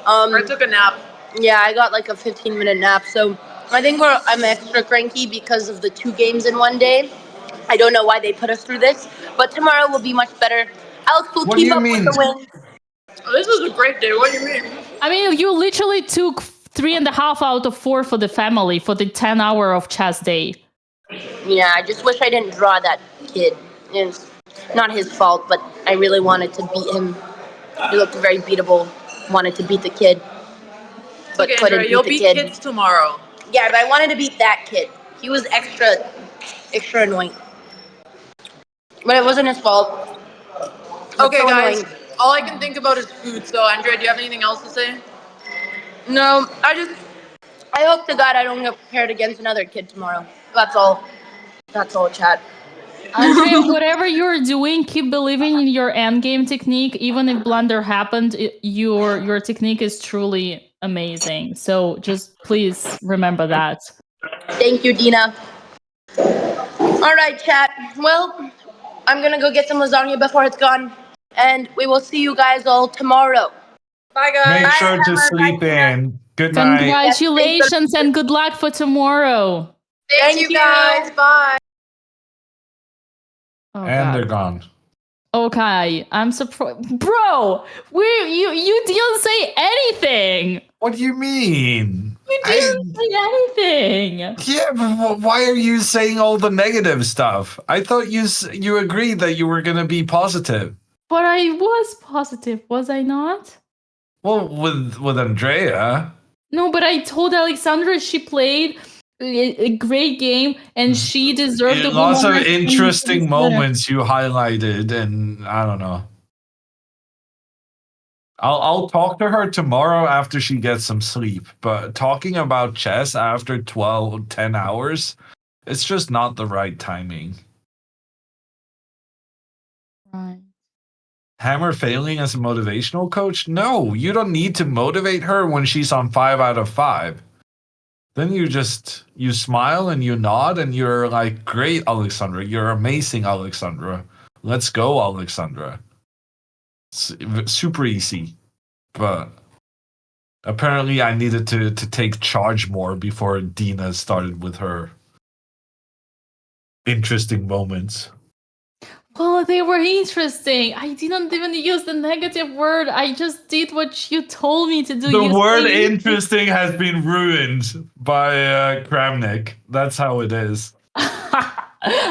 I took a nap. Yeah, I got like a 15-minute nap, so I think I'm extra cranky because of the 2 games in one day. I don't know why they put us through this, but tomorrow will be much better. Alex will What do keep you up with mean? the win. Oh, this was a great day. What do you mean? I mean, you literally took 3.5 out of 4 for the family for the 10-hour of chess day. Yeah, I just wish I didn't draw that kid. It's not his fault, but I really wanted to beat him. He looked very beatable. Wanted to beat the kid, but Okay, couldn't Andrea, beat you'll the beat kid. kids tomorrow. Yeah, but I wanted to beat that kid. He was extra annoying. But it wasn't his fault. But Okay, so guys. annoying. All I can think about is food. So, Andrea, do you have anything else to say? No, I hope to God I don't get paired against another kid tomorrow. That's all. That's all, chat. Andrea, whatever you're doing, keep believing in your endgame technique. Even if blunder happened, your technique is truly amazing. So just please remember that. Thank you, Dina. All right, chat. Well, I'm gonna go get some lasagna before it's gone, and we will see you guys all tomorrow. Bye, guys. Make Bye, sure to Hammer. Bye, sleep Dina. in. Good night. Congratulations and good luck for tomorrow. Thank you, guys. Bye. Oh And they're God. gone. Okay, I'm surprised, bro. You didn't say anything. What do you mean? You didn't say anything. Yeah, but why are you saying all the negative stuff? I thought you agreed that you were gonna be positive. But I was positive, was I not? Well, with Andrea. No, but I told Alexandra she played a great game and she deserved to win Lots of over interesting moments you highlighted, and I don't know. I'll talk to her tomorrow after she gets some sleep. But talking about chess after 10 hours, it's just not the right timing. Right. Hammer failing as a motivational coach? No, you don't need to motivate her when she's on 5 out of 5. Then you smile and you nod and you're like, great, Alexandra. You're amazing, Alexandra. Let's go, Alexandra. It's super easy. But apparently I needed to take charge more before Dina started with her interesting moments. Well, they were interesting. I didn't even use the negative word. I just did what you told me to do. The You word said- interesting has been ruined by Kramnik. That's how it is.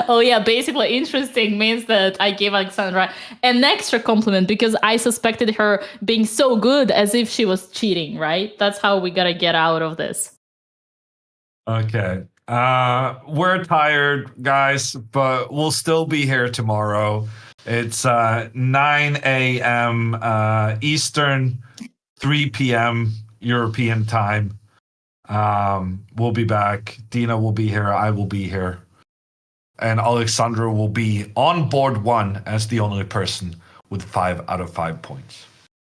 Oh yeah, basically interesting means that I gave Alexandra an extra compliment because I suspected her being so good as if she was cheating, right? That's how we gotta get out of this. Okay. We're tired, guys, but we'll still be here tomorrow. It's 9 a.m. Eastern, 3 p.m. European time. We'll be back. Dina will be here. I will be here. And Alexandra will be on board 1 as the only person with 5 out of 5 points.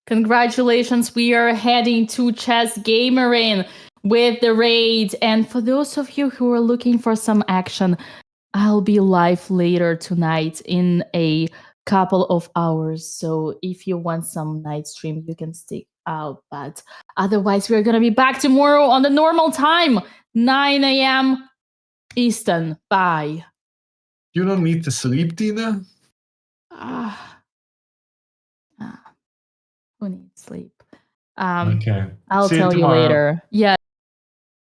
Congratulations, we are heading to Chess Gamerin with the raid. And for those of you who are looking for some action, I'll be live later tonight in a couple of hours. So if you want some night stream, you can stick out. But otherwise, we're going to be back tomorrow on the normal time, 9 a.m. Eastern. Bye. You don't need to sleep, Dina? Who needs sleep? Okay. I'll See you tell you tomorrow. later. Yeah.